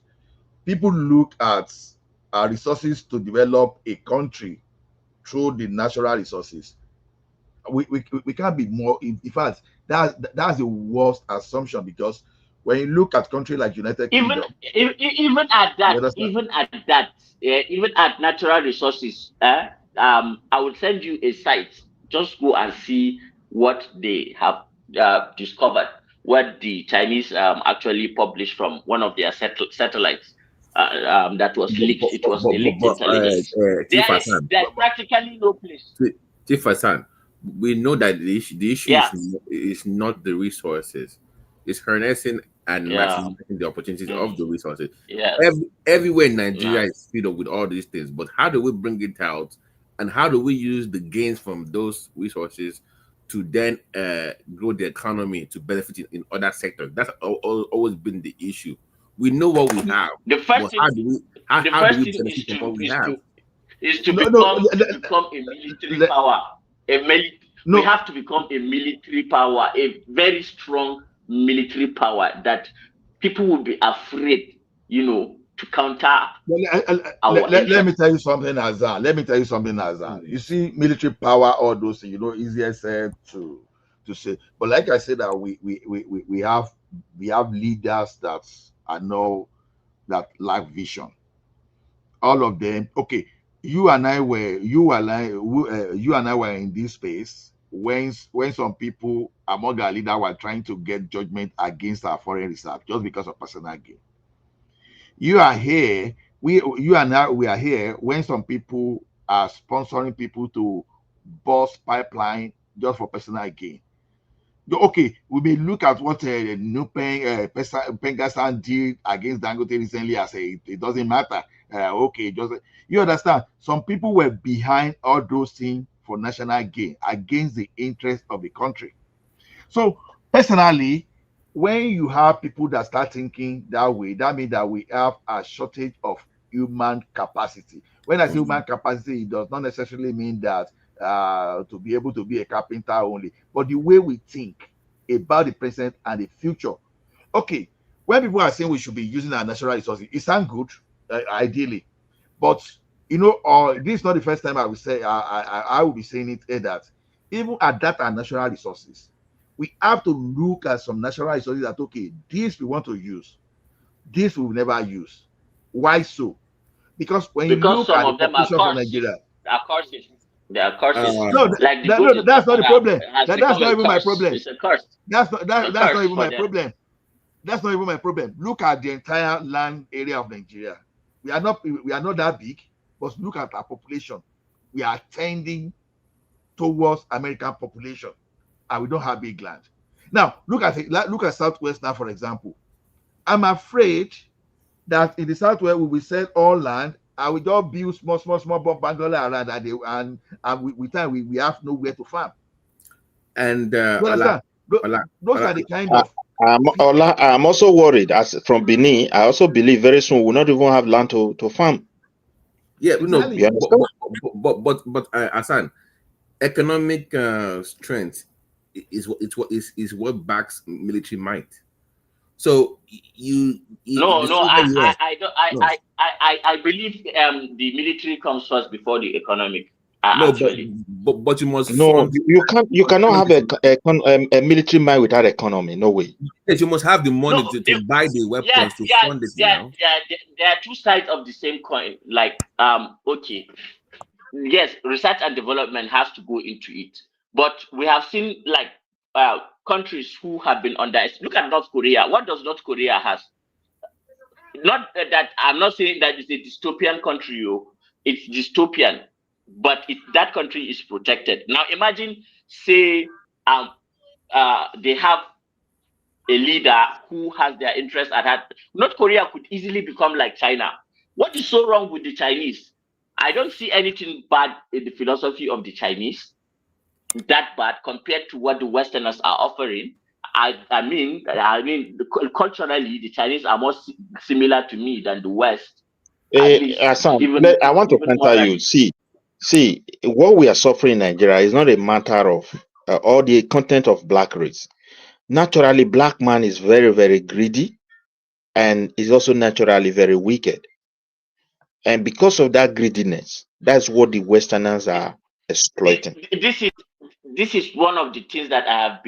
people look at resources to develop a country through the natural resources. We can't be more. In fact, that's the worst assumption, because when you look at country like United Even Kingdom, even at you that, understand? even at that, even at natural resources, I would send you a site. Just go and see what they have discovered, what the Chinese actually published from one of their satellites that was leaked. It was a leaked intelligence. Chief There's practically no place. Chief Hassan, we know that the issue Yeah, is not the resources, it's harnessing and yeah, maximizing the opportunities of the resources. yes, Everywhere in Nigeria yeah. is filled up with all these things, but how do we bring it out, and how do we use the gains from those resources to then grow the economy to benefit in other sectors? That's always been the issue. We know what we have, The but first thing, the how do first we thing benefit from what we have? is to No, no, become a military power. We no. have to become a military power, a very strong military power that people will be afraid, to counter our Let me interests. tell you something, Azan. Let me tell you something, Azan. You see, military power, all those things, easier said to say. But like I said, that we have leaders that are no that lack vision. All of them. Okay, you and I were in this space when some people among our leaders were trying to get judgment against our foreign reserve just because of personal gain. You are here. You and I, we are here when some people are sponsoring people to bust pipeline just for personal gain. Okay, we may look at what Pengasan did against Dangote recently and say it doesn't matter. Okay, just you understand. Some people were behind all those things for national gain against the interest of the country. So personally, when you have people that start thinking that way, that means that we have a shortage of human capacity. When I say human capacity, it does not necessarily mean that to be able to be a carpenter only, but the way we think about the present and the future. Okay, when people are saying we should be using our natural resources, it sounds good, ideally, but this is not the first time I will say I will be saying it that even at that our natural resources, we have to look at some natural resources that okay, this we want to use, this we will never use. Why so? Because when you Because look some at the of them are population from cursed. Nigeria, They are curses. They are curses. no, Like the goat no, in that's not the Zamfara problem. has That's become not a even my curse. problem. It's a curse. That's not It's a that's not curse even for my them. problem. That's not even my problem. Look at the entire land area of Nigeria. We are not that big, but look at our population. We are tending towards American population, and we don't have big land. Now look at Southwest now, for example. I'm afraid that in the Southwest we will sell all land and we just build small bungalow around and with time we have nowhere to farm. And You understand? Those are the kind of Ola, I'm also worried as from Benin. I also believe very soon we'll not even have land to farm. yeah, no, exactly. You understand? but Hassan, economic strength is what backs military might. So No, the no, stronger you are, I don't, no, I believe the military comes first before the economic. no, Actually, but you must No, fund. you cannot have a military mind without economy. No way. Yes, you must have the money no, to buy the weapons to fund it now. there are two sides of the same coin. Like, okay, yes, research and development has to go into it, but we have seen like countries who have been under. Look at North Korea. What does North Korea has? Not that I'm not saying that it's a dystopian country. It's dystopian, but that country is protected. Now imagine, say, they have a leader who has their interest at heart. North Korea could easily become like China. What is so wrong with the Chinese? I don't see anything bad in the philosophy of the Chinese, that bad compared to what the Westerners are offering. I mean, culturally, the Chinese are more similar to me than the West. At least, Hassan, even I want to counter morally. you. See, what we are suffering in Nigeria is not a matter of all the content of black race. Naturally, black man is very, very greedy and is also naturally very wicked. And because of that greediness, that's what the Westerners are exploiting. This is one of the things that I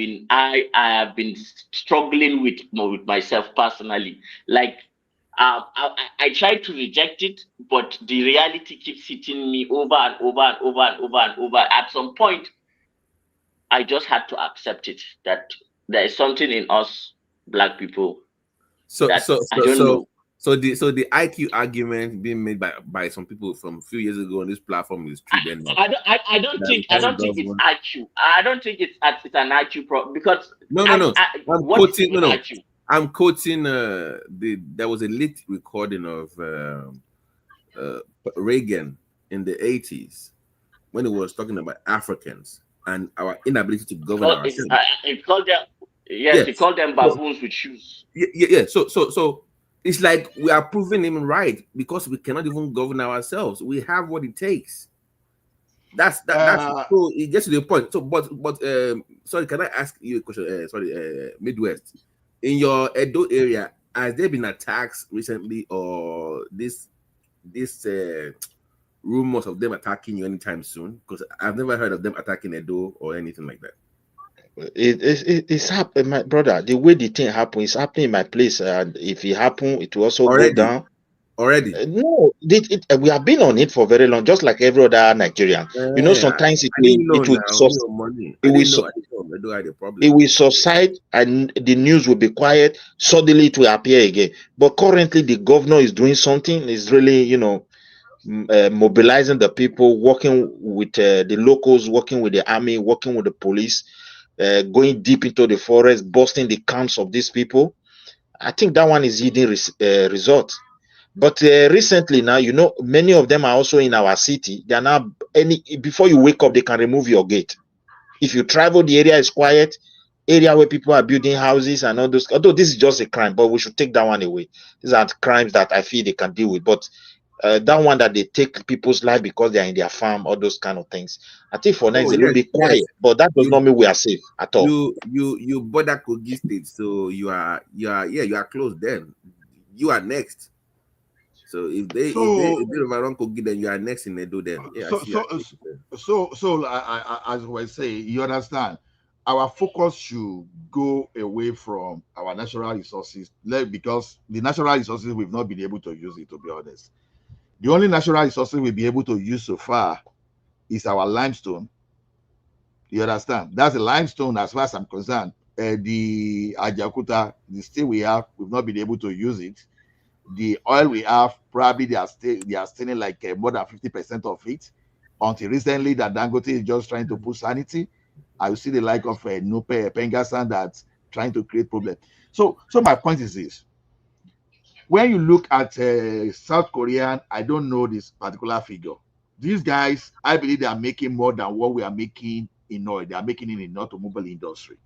have been struggling with myself personally. Like, I try to reject it, but the reality keeps hitting me over and over and over and over and over. At some point, I just had to accept it, that there is something in us black people So that so I so don't so know. the IQ argument being made by some people from a few years ago on this platform is true. Then not. I don't That think we can't it's govern. IQ. I don't think it's an IQ problem, because No. I'm what is quoting. even No. IQ? I'm quoting. There was a late recording of Reagan in the 80s when he was talking about Africans and our inability to govern ourselves. He called them, yes, he Yes. called them baboons with shoes. Yeah. So it's like we are proving him right because we cannot even govern ourselves. We have what it takes. That's so it gets to the point. So, but sorry, can I ask you a question? Midwest, in your Edo area, has there been attacks recently, or this rumors of them attacking you anytime soon? Because I've never heard of them attacking Edo or anything like that. It's happening, my brother. The way the thing happens, it's happening in my place, and if it happen, it will also go down. Already. No, we have been on it for very long, just like every other Nigerian. Sometimes I didn't know now. it I will didn't know. I do have a problem. it will subside and the news will be quiet. Suddenly it will appear again. But currently the governor is doing something. Is really, mobilizing the people, working with the locals, working with the army, working with the police, going deep into the forest, busting the camps of these people. I think that one is yielding results. But recently now, many of them are also in our city. They are now before you wake up, they can remove your gate. If you travel, the area is quiet. area where people are building houses and all those. Although this is just a crime, but we should take that one away. These are crimes that I feel they can deal with. But that one that they take people's life because they are in their farm, all those kind of things. I think for next Oh a little yes, bit yes. quiet, but that does You not mean we are safe at all. you border Kogi State, so you are close. Then you are next. So if they overrun Kogi, then you are next in Edo. Then yeah, I So see. I so see. as we say, you understand, our focus should go away from our natural resources, because the natural resources we've not been able to use it, to be honest. The only natural resources we'll be able to use so far is our limestone. You understand? That's the limestone, as far as I'm concerned. The Ajakuta, the steel we have, we've not been able to use it. The oil we have, probably they are stealing like more than 50% of it. Until recently, that Dangote is just trying to push sanity. I see the like of Nupe Pengasan that's trying to create problem. So my point is this: when you look at South Korean, I don't know this particular figure. These guys, I believe they are making more than what we are making in oil. They are making it in the automobile industry.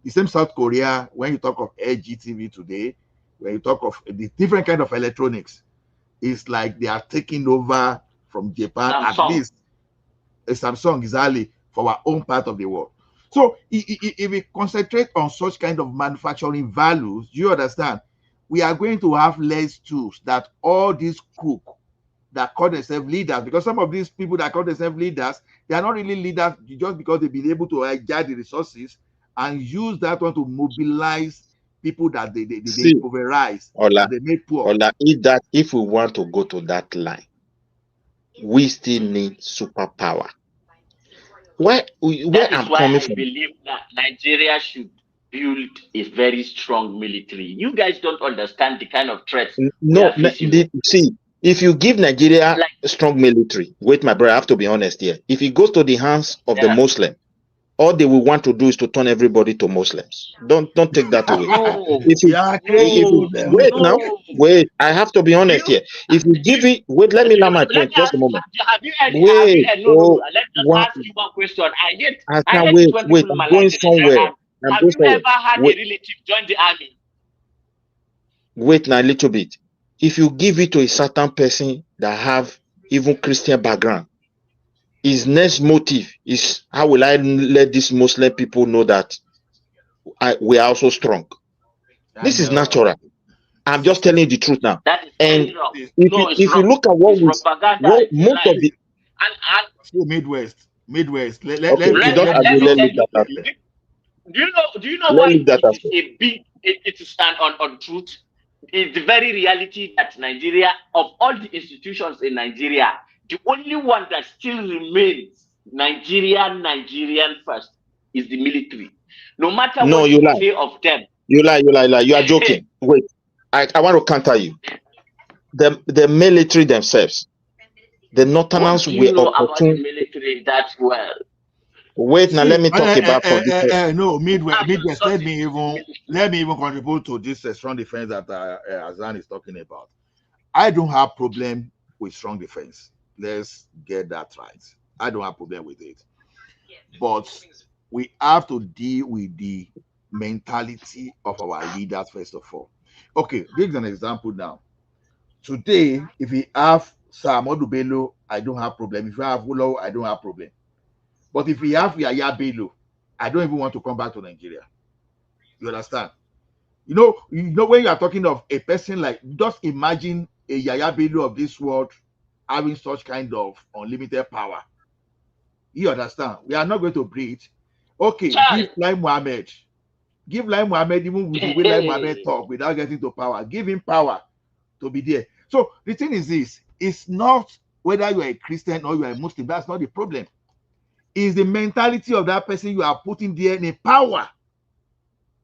The same South Korea, when you talk of LGTV today, when you talk of the different kind of electronics, it's like they are taking over from Japan, at Samsung. least Samsung exactly, for our own part of the world. So if we concentrate on such kind of manufacturing values, you understand, we are going to have less tools that all these crook that call themselves leaders, because some of these people that call themselves leaders, they are not really leaders just because they've been able to hijack the resources and use that one to mobilize people that they See, pulverize Ola, and they make poor. Ola, if we want to go to that line, we still need superpower. Where That is I'm why coming I from? believe that Nigeria should build a very strong military. You guys don't understand the kind of threats we No, are facing. see, if you give Nigeria Like, a strong military, wait, my brother, I have to be honest here. If it goes to the hands of the yeah. Muslim, all they will want to do is to turn everybody to Muslims. Don't take that away. No, If you Yeah, if creating you problem. wait now, no. wait, I have to be Do honest you here. If you do give you, it, wait, let me do you land my let point me just ask, a moment. have you Wait, heard, no, oh, let me just one, ask you one question. I I can't hate it wait, when wait, people I'm like going the Nigerian somewhere. army. I'm Have going you somewhere. ever had a Wait, relative join the army? wait now a little bit. If you give it to a certain person that have even Christian background, his next motive is how will I let these Muslim people know that we are also strong. I This is know. natural. I'm just telling you the truth now. That is And very wrong. No, it's if you wrong. look at It's propaganda. what It's a most lie. of the And So Midwest. okay, if you don't let agree, me let tell leave you. that aspect. Do you know Let why leave that it is aspect. a big it is an on truth? It's the very reality that Nigeria, of all the institutions in Nigeria, the only one that still remains Nigerian first is the military. No matter No, what you you lie. say of them. You lie. You are joking. Wait, I want to counter you. The military themselves, the What Northerners do you were know about the opportune. military that well? Wait now, let See, me talk about from the no, Natural Midwest. resources is the military. Let me even contribute to this strong defense that Azan is talking about. I don't have problem with strong defense. Let's get that right. I don't have problem with it. But we have to deal with the mentality of our leaders first of all. Okay, this is an example now. Today, if we have Sam Bello, I don't have problem. If you have Ulo, I don't have problem. But if we have Yaya Bello, I don't even want to come back to Nigeria. You understand? You know when you are talking of a person like, just imagine a Yaya Bello of this world having such kind of unlimited power. You understand? We are not going to breed. Okay, give Child. Lai Mohammed. Give Lai Mohammed, even with the way Lai Mohammed talk without getting to power. Give him power to be there. So the thing is this: it's not whether you are a Christian or you are a Muslim. That's not the problem. Is the mentality of that person you are putting there in a power.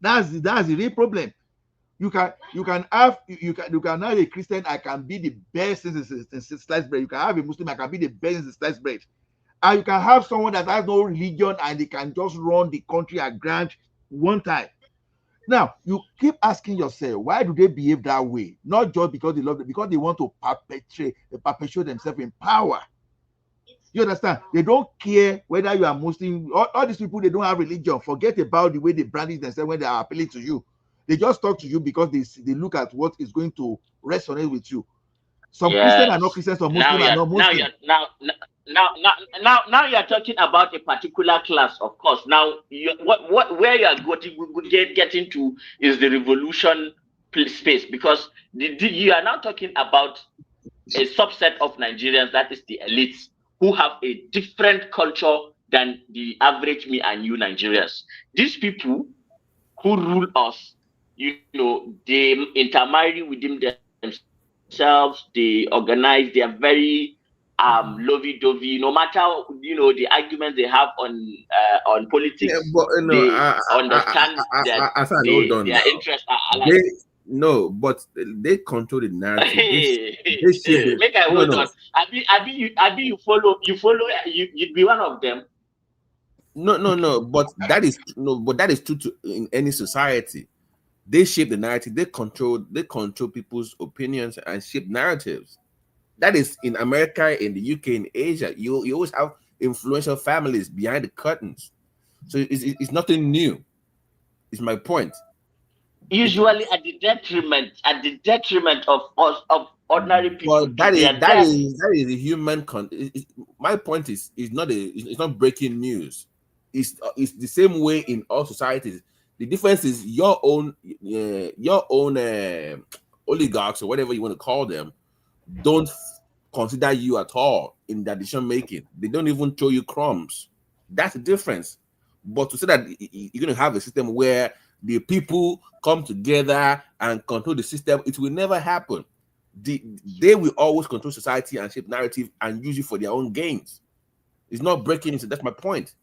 That's the real problem. You can have a Christian. I can be the best in sliced bread. You can have a Muslim. I can be the best in sliced bread. And you can have someone that has no religion and they can just run the country at grand one time. Now you keep asking yourself, why do they behave that way? Not just because they love it, because they want to perpetuate themselves in power. You understand? They don't care whether you are Muslim. All these people, they don't have religion. Forget about the way they brandish themselves when they are appealing to you. They just talk to you because they look at what is going to resonate with you. Some Christians are not Yes. Christians, some Now Muslim are you're not now Muslim. you're now you're talking about a particular class, of course. Now what where you are getting to is the revolution space, because you are now talking about a subset of Nigerians, that is the elites, who have a different culture than the average me and you Nigerians. These people who rule us, they intermarry within themselves, they organize, they are very lovey-dovey. No matter the arguments they have on Yeah, politics, but no, they understand that I said, hold on their now. interests are aligned. They no, but they control the narrative. They shape Hey, the make I no, hold no. on. You follow, you'd be one of them. No, but that is no, but that is true to in any society. They shape the narrative, they control people's opinions and shape narratives. That is in America, in the UK, in Asia. You always have influential families behind the curtains. So it's nothing new. Is my point. It, Usually at the detriment of us, of ordinary people but too. They are there. that is a human my point is not it's not breaking news. It's the same way in all societies. The difference is your own oligarchs or whatever you want to call them don't consider you at all in their decision making. They don't even throw you crumbs. That's the difference. But to say that you're going to have a system where the people come together and control the system, it will never happen. They will always control society and shape narrative and use it for their own gains. It's not breaking into. That's my point.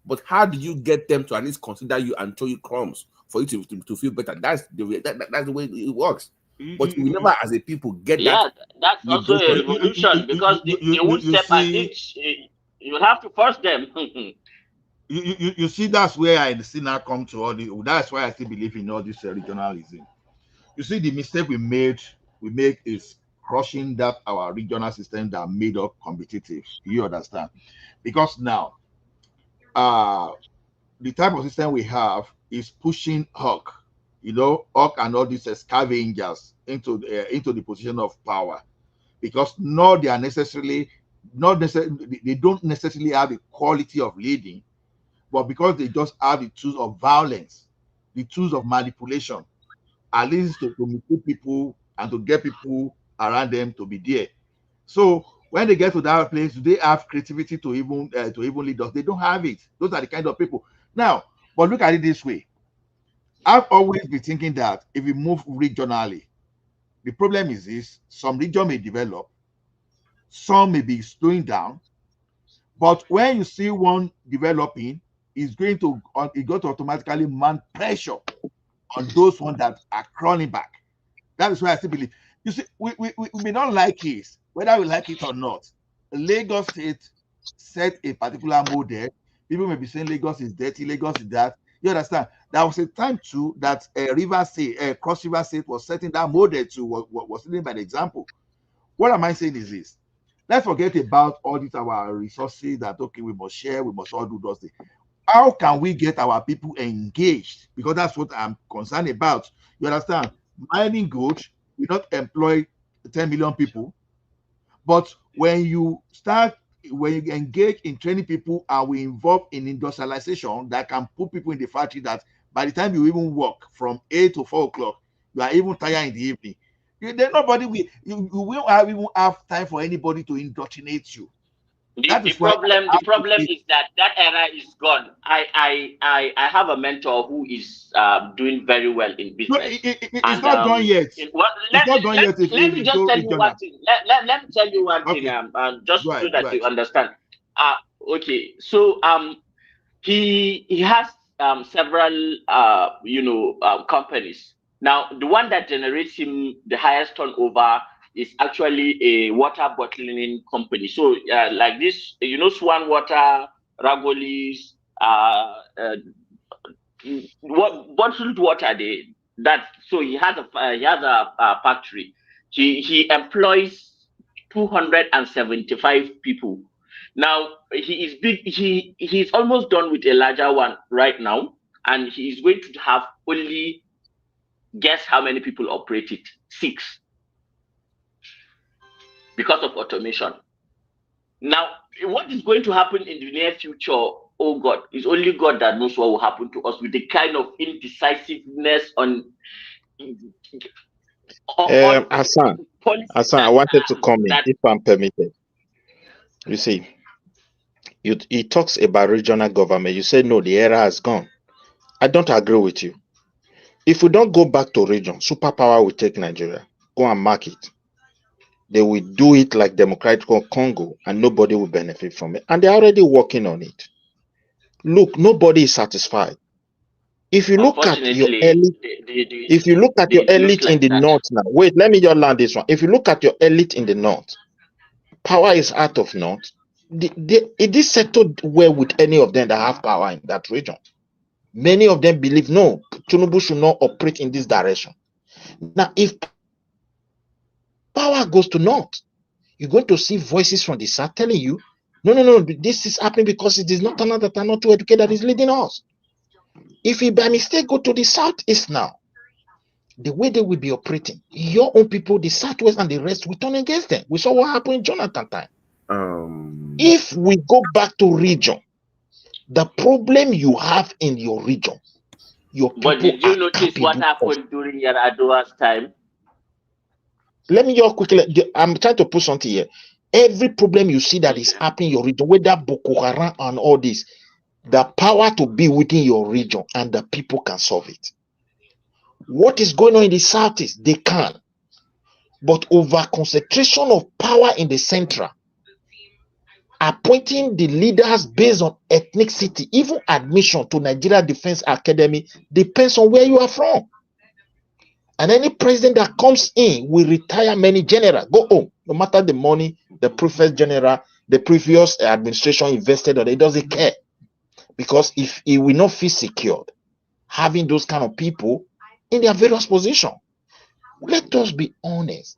But how do you get them to at least consider you and throw you crumbs for you to feel better? That's the way it works. But we never, as a people, get that Yeah, that's also within. a revolution, because they won't You step an see, inch. You have to force them. you see, that's where I see now come to all the. That's why I still believe in all this regionalism. You see, the mistake we make is crushing that our regional system that made up competitive. You understand? Because now, uh, the type of system we have is pushing Hawk and all these scavengers into the position of power, because no, they are necessarily not necessarily they don't necessarily have the quality of leading, but because they just have the tools of violence, the tools of manipulation, at least to manipulate people and to get people around them to be there. So when they get to that place, do they have creativity to even lead us? They don't have it. Those are the kind of people. Now, but look at it this way. I've always been thinking that if we move regionally, the problem is this: some region may develop, some may be slowing down, but when you see one developing, it's going to automatically mount pressure on those ones that are crawling back. That is why I still believe. You see, we may not like it, whether we like it or not. Lagos State set a particular model. People may be saying Lagos is dirty, Lagos is that. You understand? There was a time too that Cross River State was setting that model too, was leading by the example. What am I saying is this? Let's forget about all these our resources that okay, we must share, we must all do those things. How can we get our people engaged? Because that's what I'm concerned about. You understand? Mining gold will not employ 10 million people, but when you engage in training people and we involve in industrialization that can put people in the factory, that by the time you even work from 8 to 4 o'clock, you are even tired in the evening. Then nobody will you will even have time for anybody to indoctrinate you. The, That the is why problem I the have to problem say is that era is gone. I have a mentor who is doing very well in no, business, it's and not done yet. It's not done yet let if me it's just so tell you regional. one thing. Let me tell you one thing. Okay, Just so go that ahead. you understand. Uh okay. So he has several companies. Now the one that generates him the highest turnover is actually a water bottling company. So like this, Swan Water, Ragolis, what bottled water, they that so he has a factory. He employs 275 people. Now he is big. He's almost done with a larger one right now, and he is going to have only, guess how many people operate it? 6, because of automation. Now, what is going to happen in the near future? Oh God, it's only God that knows what will happen to us with the kind of indecisiveness on Hassan, policies Hassan, I wanted to come in, if I'm permitted. You see, he talks about regional government. You say, no, the era has gone. I don't agree with you. If we don't go back to region, superpower will take Nigeria. Go and mark it. They will do it like Democratic Congo, and nobody will benefit from it. And they're already working on it. Look, nobody is satisfied. If you look at your elite, if you look at your elite in the north now, wait, let me just land this one. If you look at your elite in the north, power is out of north. It is settled well with any of them that have power in that region. Many of them believe, no, Tinubu should not operate in this direction. Now, if power goes to north, you're going to see voices from the south telling you, no, this is happening because it is not another that are not too educated that is leading us. If you by mistake go to the southeast now, the way they will be operating, your own people, the southwest and the rest will turn against them. We saw what happened in Jonathan time. If we go back to region, the problem you have in your region, your people. But did you notice what happened during Yaradua's time? Let me just quickly, I'm trying to put something here. Every problem you see that is happening in your region, whether Boko Haram and all this, the power to be within your region and the people can solve it. What is going on in the southeast? They can. But over concentration of power in the central, appointing the leaders based on ethnicity, even admission to Nigeria Defense Academy depends on where you are from. And any president that comes in will retire many generals, go home, no matter the money the previous general, the previous administration invested on it, doesn't care. Because if he will not feel secured, having those kind of people in their various positions. Let us be honest.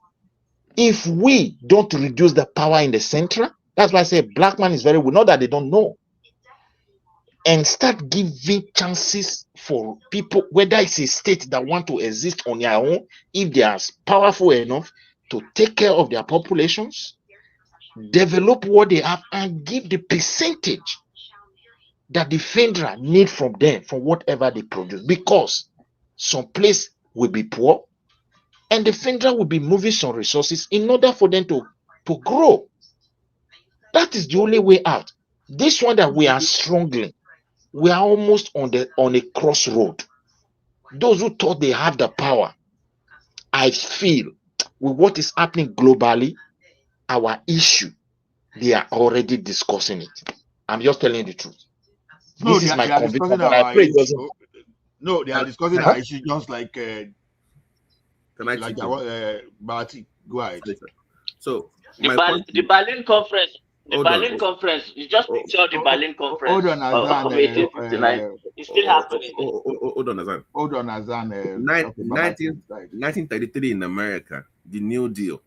If we don't reduce the power in the central, that's why I say black man is very well, not that they don't know, and start giving chances for people, whether it's a state that want to exist on their own, if they are powerful enough to take care of their populations, develop what they have, and give the percentage that the federal need from them for whatever they produce, because some place will be poor and the federal will be moving some resources in order for them to grow. That is the only way out. This one that we are struggling, we are almost on a crossroad. Those who thought they have the power, I feel with what is happening globally, our issue, they are already discussing it. I'm just telling you the truth. No, This is my they are conviction, discussing but I our pray it issue. doesn't. No, they are discussing our issue just like Bati. Go ahead. So the Berlin conference. The Berlin conference. You just picture the Berlin conference Hold on, Azan. of 1859. It's still happening. Hold on, Azan. Hold on, Azan. 1933 in America, the New Deal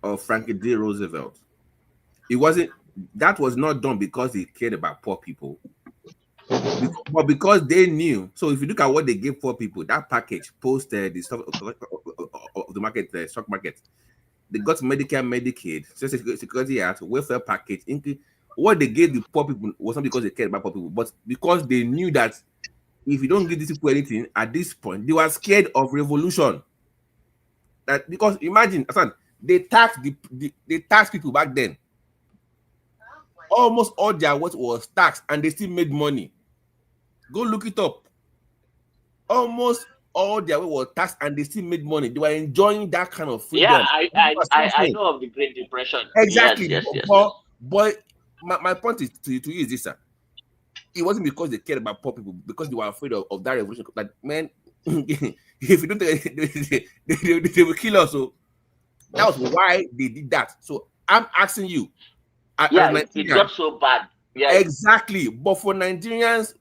of Franklin D. Roosevelt. That was not done because they cared about poor people, but because they knew. So if you look at what they gave poor people, that package posted the stuff of the market, the stock market. They got Medicare, Medicaid, Social Security Act, welfare package. What they gave the poor people was not because they cared about poor people, but because they knew that if you don't give these people anything at this point, they were scared of revolution. That because imagine, they taxed they taxed people back then. Almost all their wealth was taxed, and they still made money. Go look it up. Almost all their wealth was taxed, and they still made money. They were enjoying that kind of freedom. Yeah, I know of the Great Depression. Exactly. Yes. But my point is to you is this, sir. It wasn't because they cared about poor people, because they were afraid of that revolution. Like, man, if you don't, they will kill us. So that was why they did that. So I'm asking you, it got so bad. Yeah, exactly. But for Nigerians,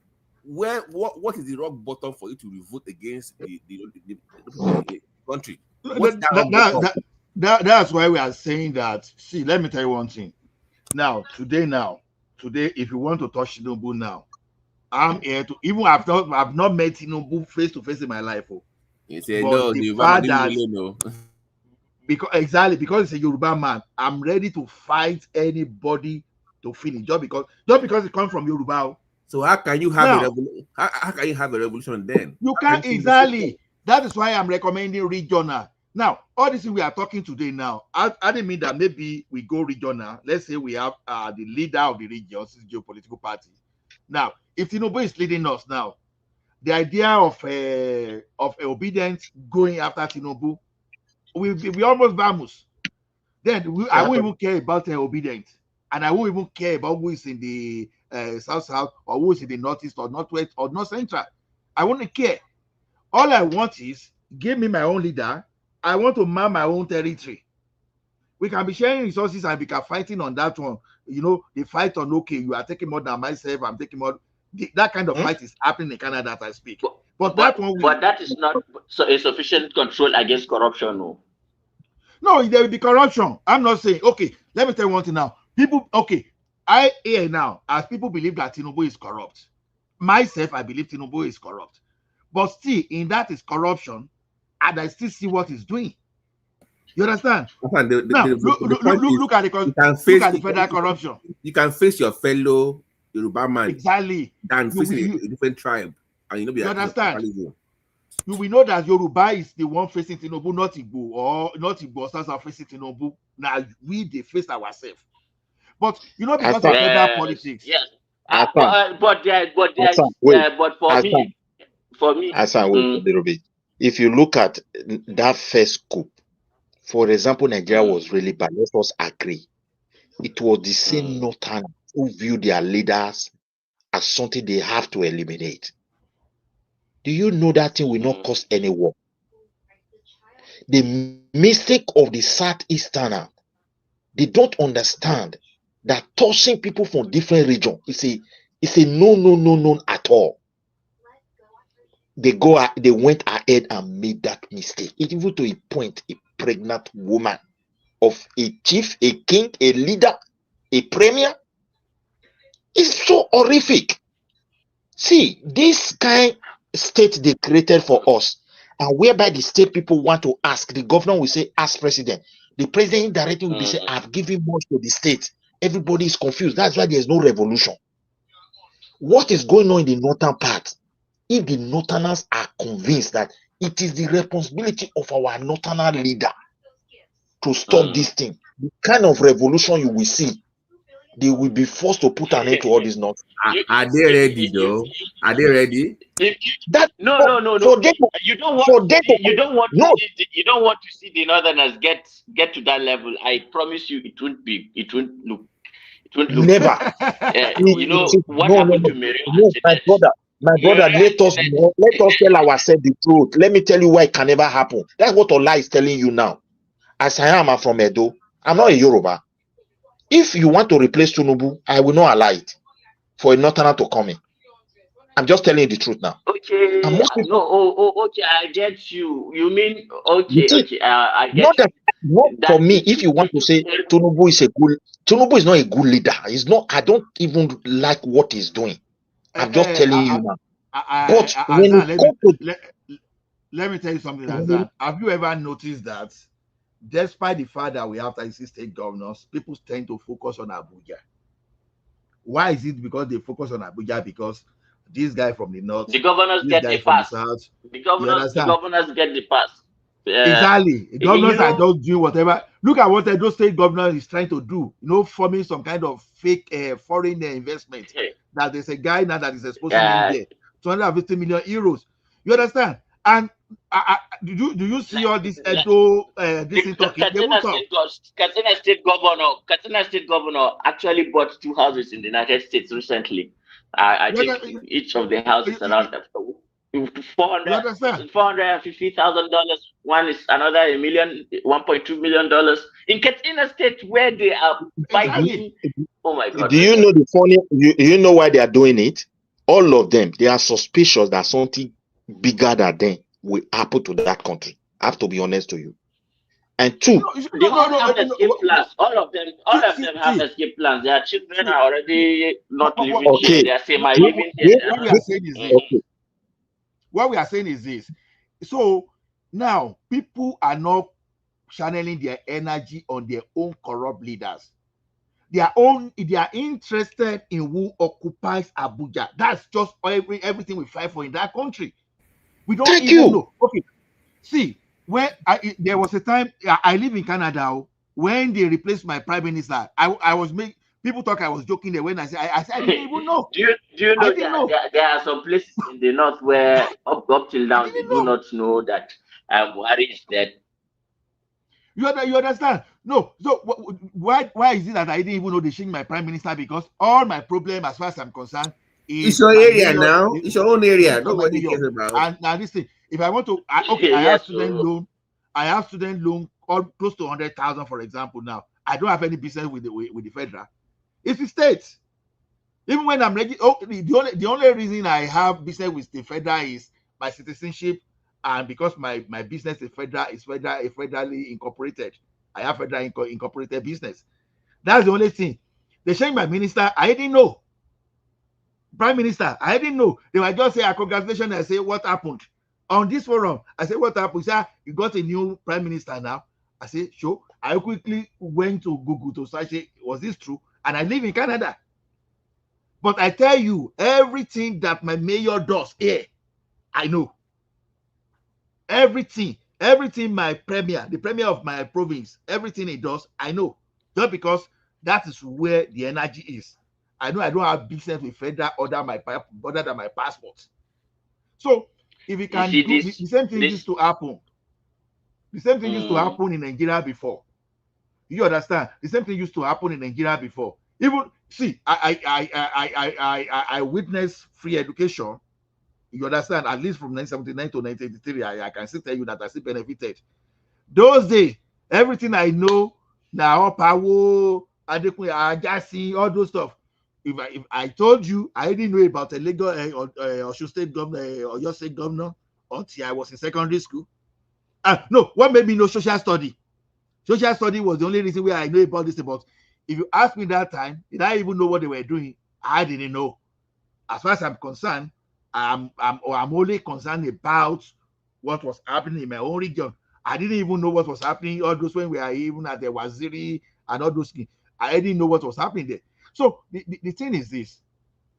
what is the rock bottom for you to revolt against the country? That's why we are saying that. See, let me tell you one thing. Now, today, if you want to touch Tinubu now, I'm here to, even I've not met Tinubu face to face in my life. Oh, You say but no, the the Yoruba fact didn't that really know. because it's a Yoruba man, I'm ready to fight anybody to finish just because it comes from Yoruba. Oh. So how can you have a Now, revolution? How can you have a revolution then? you How can can't you change the system? exactly. That is why I'm recommending regional. Now, all this thing we are talking today now, I didn't mean that maybe we go regional. Let's say we have the leader of the region, this is geopolitical party. Now, if Tinubu is leading us now, the idea of obedience going after Tinubu will be almost vamos. Then I won't even care about obedience, and I won't even care about who is in the south or who is in the northeast or northwest or north central. I won't care. All I want is give me my own leader. I want to man my own territory. We can be sharing resources and we can fighting on that one. The fight on, okay, you are taking more than myself, I'm taking more. That kind of fight is happening in Canada as I speak. But that one But that is not a sufficient control against corruption. no, there will be corruption. I'm not saying, okay, let me tell you one thing now. People, okay, I hear now, as people believe that Tinubu is corrupt. Myself, I believe Tinubu is corrupt. But still, in that is corruption, and I still see what he's doing. You understand? Now, look at the federal corruption. You can face your fellow Yoruba man Exactly. than facing a different tribe, and you understand? You will know that Yoruba is the one facing Tinubu, not Igbo, or not Igbo stars are facing Tinubu. Now they face ourselves. But because of federal politics. Yes. Hassan, But for me, Hassan, wait a little bit. If you look at that first coup, for example, Nigeria was really bad. Let us agree. It was the same Northern who view their leaders as something they have to eliminate. Do you know that thing will not cause any war? The mistake of the Southeasterner, they don't understand that tossing people from different regions is a no at all. They went ahead and made that mistake. Even to a point, a pregnant woman of a chief, a king, a leader, a premier. It's so horrific. See, this kind state they created for us, and whereby the state people want to ask, the governor will say, ask president. The president directly will be saying, I've given much to the state. Everybody is confused. That's why there's no revolution. What is going on in the northern part? If the northerners are convinced that it is the responsibility of our northern leader to stop this thing, the kind of revolution you will see, they will be forced to put an end to all this nonsense. Are they ready though? Are they ready? No. You don't want to see the northerners get to that level. I promise you, it won't look. Never. What happened to Mary? No, my brother, let us tell ourselves the truth. Let me tell you why it can never happen. That's what Ola is telling you now. As I'm from Edo, I'm not a Yoruba. If you want to replace Tinubu, I will not allow it for a northerner to come in. I'm just telling you the truth now. Okay. Okay. I get you. You mean okay? I get not for me. If you want to say Tinubu is not a good leader. He's not. I don't even like what he's doing. I'm just telling you now. But let me tell you something, Azan. Have you ever noticed that, despite the fact that we have 36 state governors, people tend to focus on Abuja? Why is it? Because they focus on Abuja because this guy from the north, the governors get the pass. The governors get the pass. Exactly. The governors are just doing whatever. Look at what Edo State governor is trying to do. Forming some kind of fake foreign investment. That there's a guy now that is exposing him there. 250 million euros. You understand? And do you see all this Edo this in talking? Katsina State governor actually bought 2 houses in the United States recently. I think each of the houses around $450,000. One is another $1.2 million in Katsina State, where they are buying. Oh my God! Do you know the funny? You know why they are doing it? All of them, they are suspicious that something bigger than them will happen to that country. I have to be honest to you. And two, They all have escape plans. All of them have escape plans. Their children are already not living here. They are semi-living here. What we are saying is this. What we are saying is this. So now people are not channeling their energy on their own corrupt leaders. They are interested in who occupies Abuja. That's just everything we fight for in that country. We don't even know. Okay, see, when there was a time I live in Canada when they replaced my prime minister. I was people thought I was joking there when I said I didn't even know. Do you know that there are some places in the north where up till now they do not know that Buhari is dead? You understand? No. So why is it that I didn't even know they changed my prime minister? Because all my problem, as far as I'm concerned, is it's your my area mayor, now. It's your own area. my Nobody mayor. cares about. And now this thing, if I want to, I have student loan. I have student loan close to 100,000, for example. Now I don't have any business with the federal. It's the state. Even when I'm ready, the only reason I have business with the federal is my citizenship, and because my business is federally incorporated. I have federal incorporated business. That's the only thing. They changed my minister. I didn't know. Prime Minister, I didn't know. They might just say, congratulations. I say, what happened? On this forum, I say, what happened? He said, you got a new prime minister now. I say, sure. I quickly went to Google to search it. Was this true? And I live in Canada. But I tell you, everything that my mayor does here, I know. Everything the premier of my province, everything he does, I know. Just because that is where the energy is. I know I don't have business with federal other than my passport. So if we can do the same thing used to happen. The same thing used to happen in Nigeria before. You understand? The same thing used to happen in Nigeria before. Even see, I witnessed free education. You understand? At least from 1979 to 1983, I can still tell you that I still benefited. Those days, everything I know now, Pawo, Adekunle, Ajasi, all those stuff. If I told you I didn't know about a Lagos Osun State governor or your state governor until I was in secondary school. No, what made me know social study? Social study was the only reason where I know about this. About if you ask me that time, did I even know what they were doing? I didn't know. As far as I'm concerned, I'm only concerned about what was happening in my own region. I didn't even know what was happening. All those when we are even at the Waziri and all those things, I didn't know what was happening there. So the thing is this.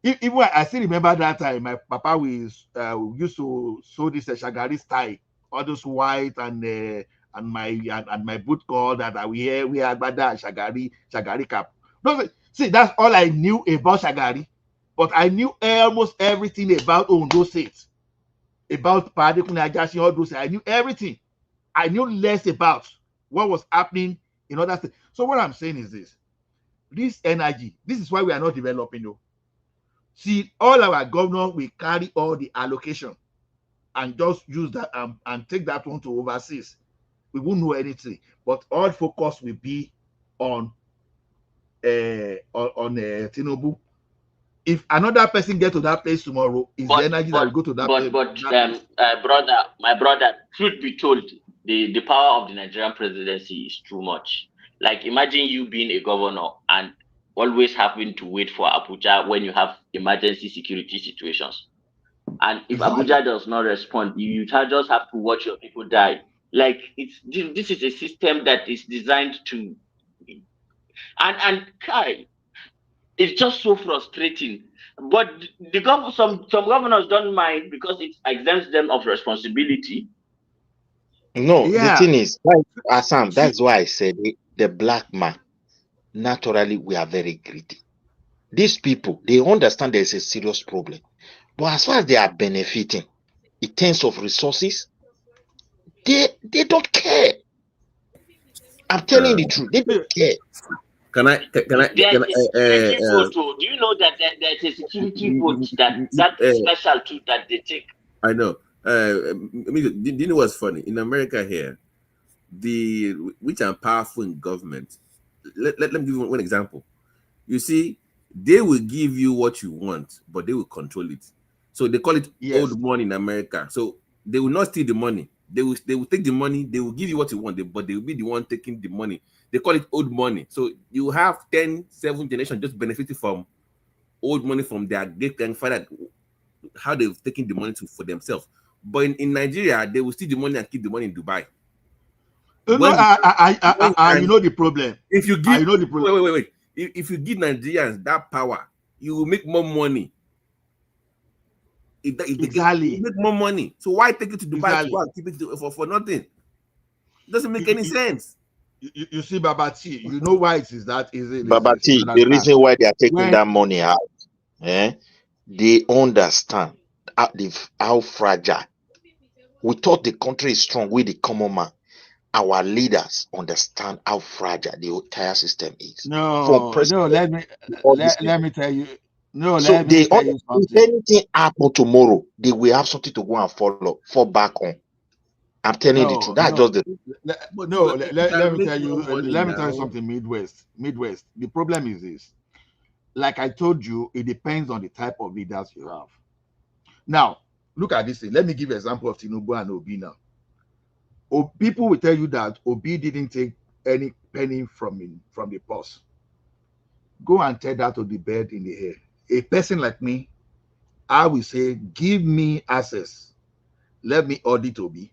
Even I still remember that time my papa used to sew this shagari style, all those white and my boot cut that I wear agbada and shagari cap. See, that's all I knew about shagari. But I knew almost everything about Ondo State, about Padekune Ajasi, all those. I knew everything. I knew less about what was happening in other states. So what I'm saying is this energy, this is why we are not developing though. See, all our governors will carry all the allocation and just use that and take that one to overseas. We won't know anything, but all focus will be on Tinubu. If another person get to that place tomorrow, is the energy that will go to that place. My brother, truth be told, the power of the Nigerian presidency is too much. Like imagine you being a governor and always having to wait for Abuja when you have emergency security situations. And if Abuja does not respond, you just have to watch your people die. Like this is a system that is designed to and Kai, it's just so frustrating. But some governors don't mind because it exempts them of responsibility. No, the thing is, Assam, that's why I said the black man, naturally, we are very greedy. These people, they understand there's a serious problem. But as far as they are benefiting in terms of resources, they don't care. I'm telling the truth, they don't care. Can I? There's a security vote. Do you know that there's a security vote that is special too that they take? I know. Do you know what's funny? In America here, which are powerful in government. Let me give you one example. You see, they will give you what you want, but they will control it. So they call it old money in America. So they will not steal the money. They will take the money, they will give you what you want, but they will be the one taking the money. They call it old money. So you have 10, 7 generations just benefiting from old money from their great grandfather, how they've taken the money for themselves. But in Nigeria, they will steal the money and keep the money in Dubai. You know, you know the problem. If you give, you know the problem. wait. If you give Nigerians that power, you will make more money. Exactly. You make more money. So why take it to Dubai Exactly. to go and keep it for nothing? It doesn't make any sense. You see, Babati, you know why it is that easy. Babati, the reason why they are taking that money out, they understand how fragile. We thought the country is strong with the common man. Our leaders understand how fragile the entire system is. No, let me tell you. No, So let me tell you if something. anything happen tomorrow, they will have something to go and fall back on. I'm telling you the truth. That's just the let me tell you. Let me tell you something. Midwest. The problem is this. Like I told you, it depends on the type of leaders you have. Now, look at this thing. Let me give an example of Tinubu and Obi now. People will tell you that Obi didn't take any penny from the purse. Go and tell that to the bird in the air. A person like me, I will say, give me access. Let me audit Obi.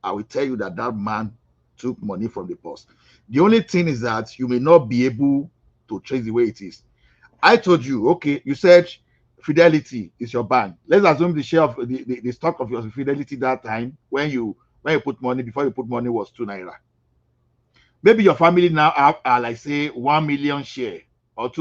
I will tell you that that man took money from the purse. The only thing is that you may not be able to trace the way it is. I told you, okay, you said Fidelity is your bank. Let's assume the share of the stock of your Fidelity that time when you put money, before you put money, was 2 naira. Maybe your family now have like say 1 million share or 2 million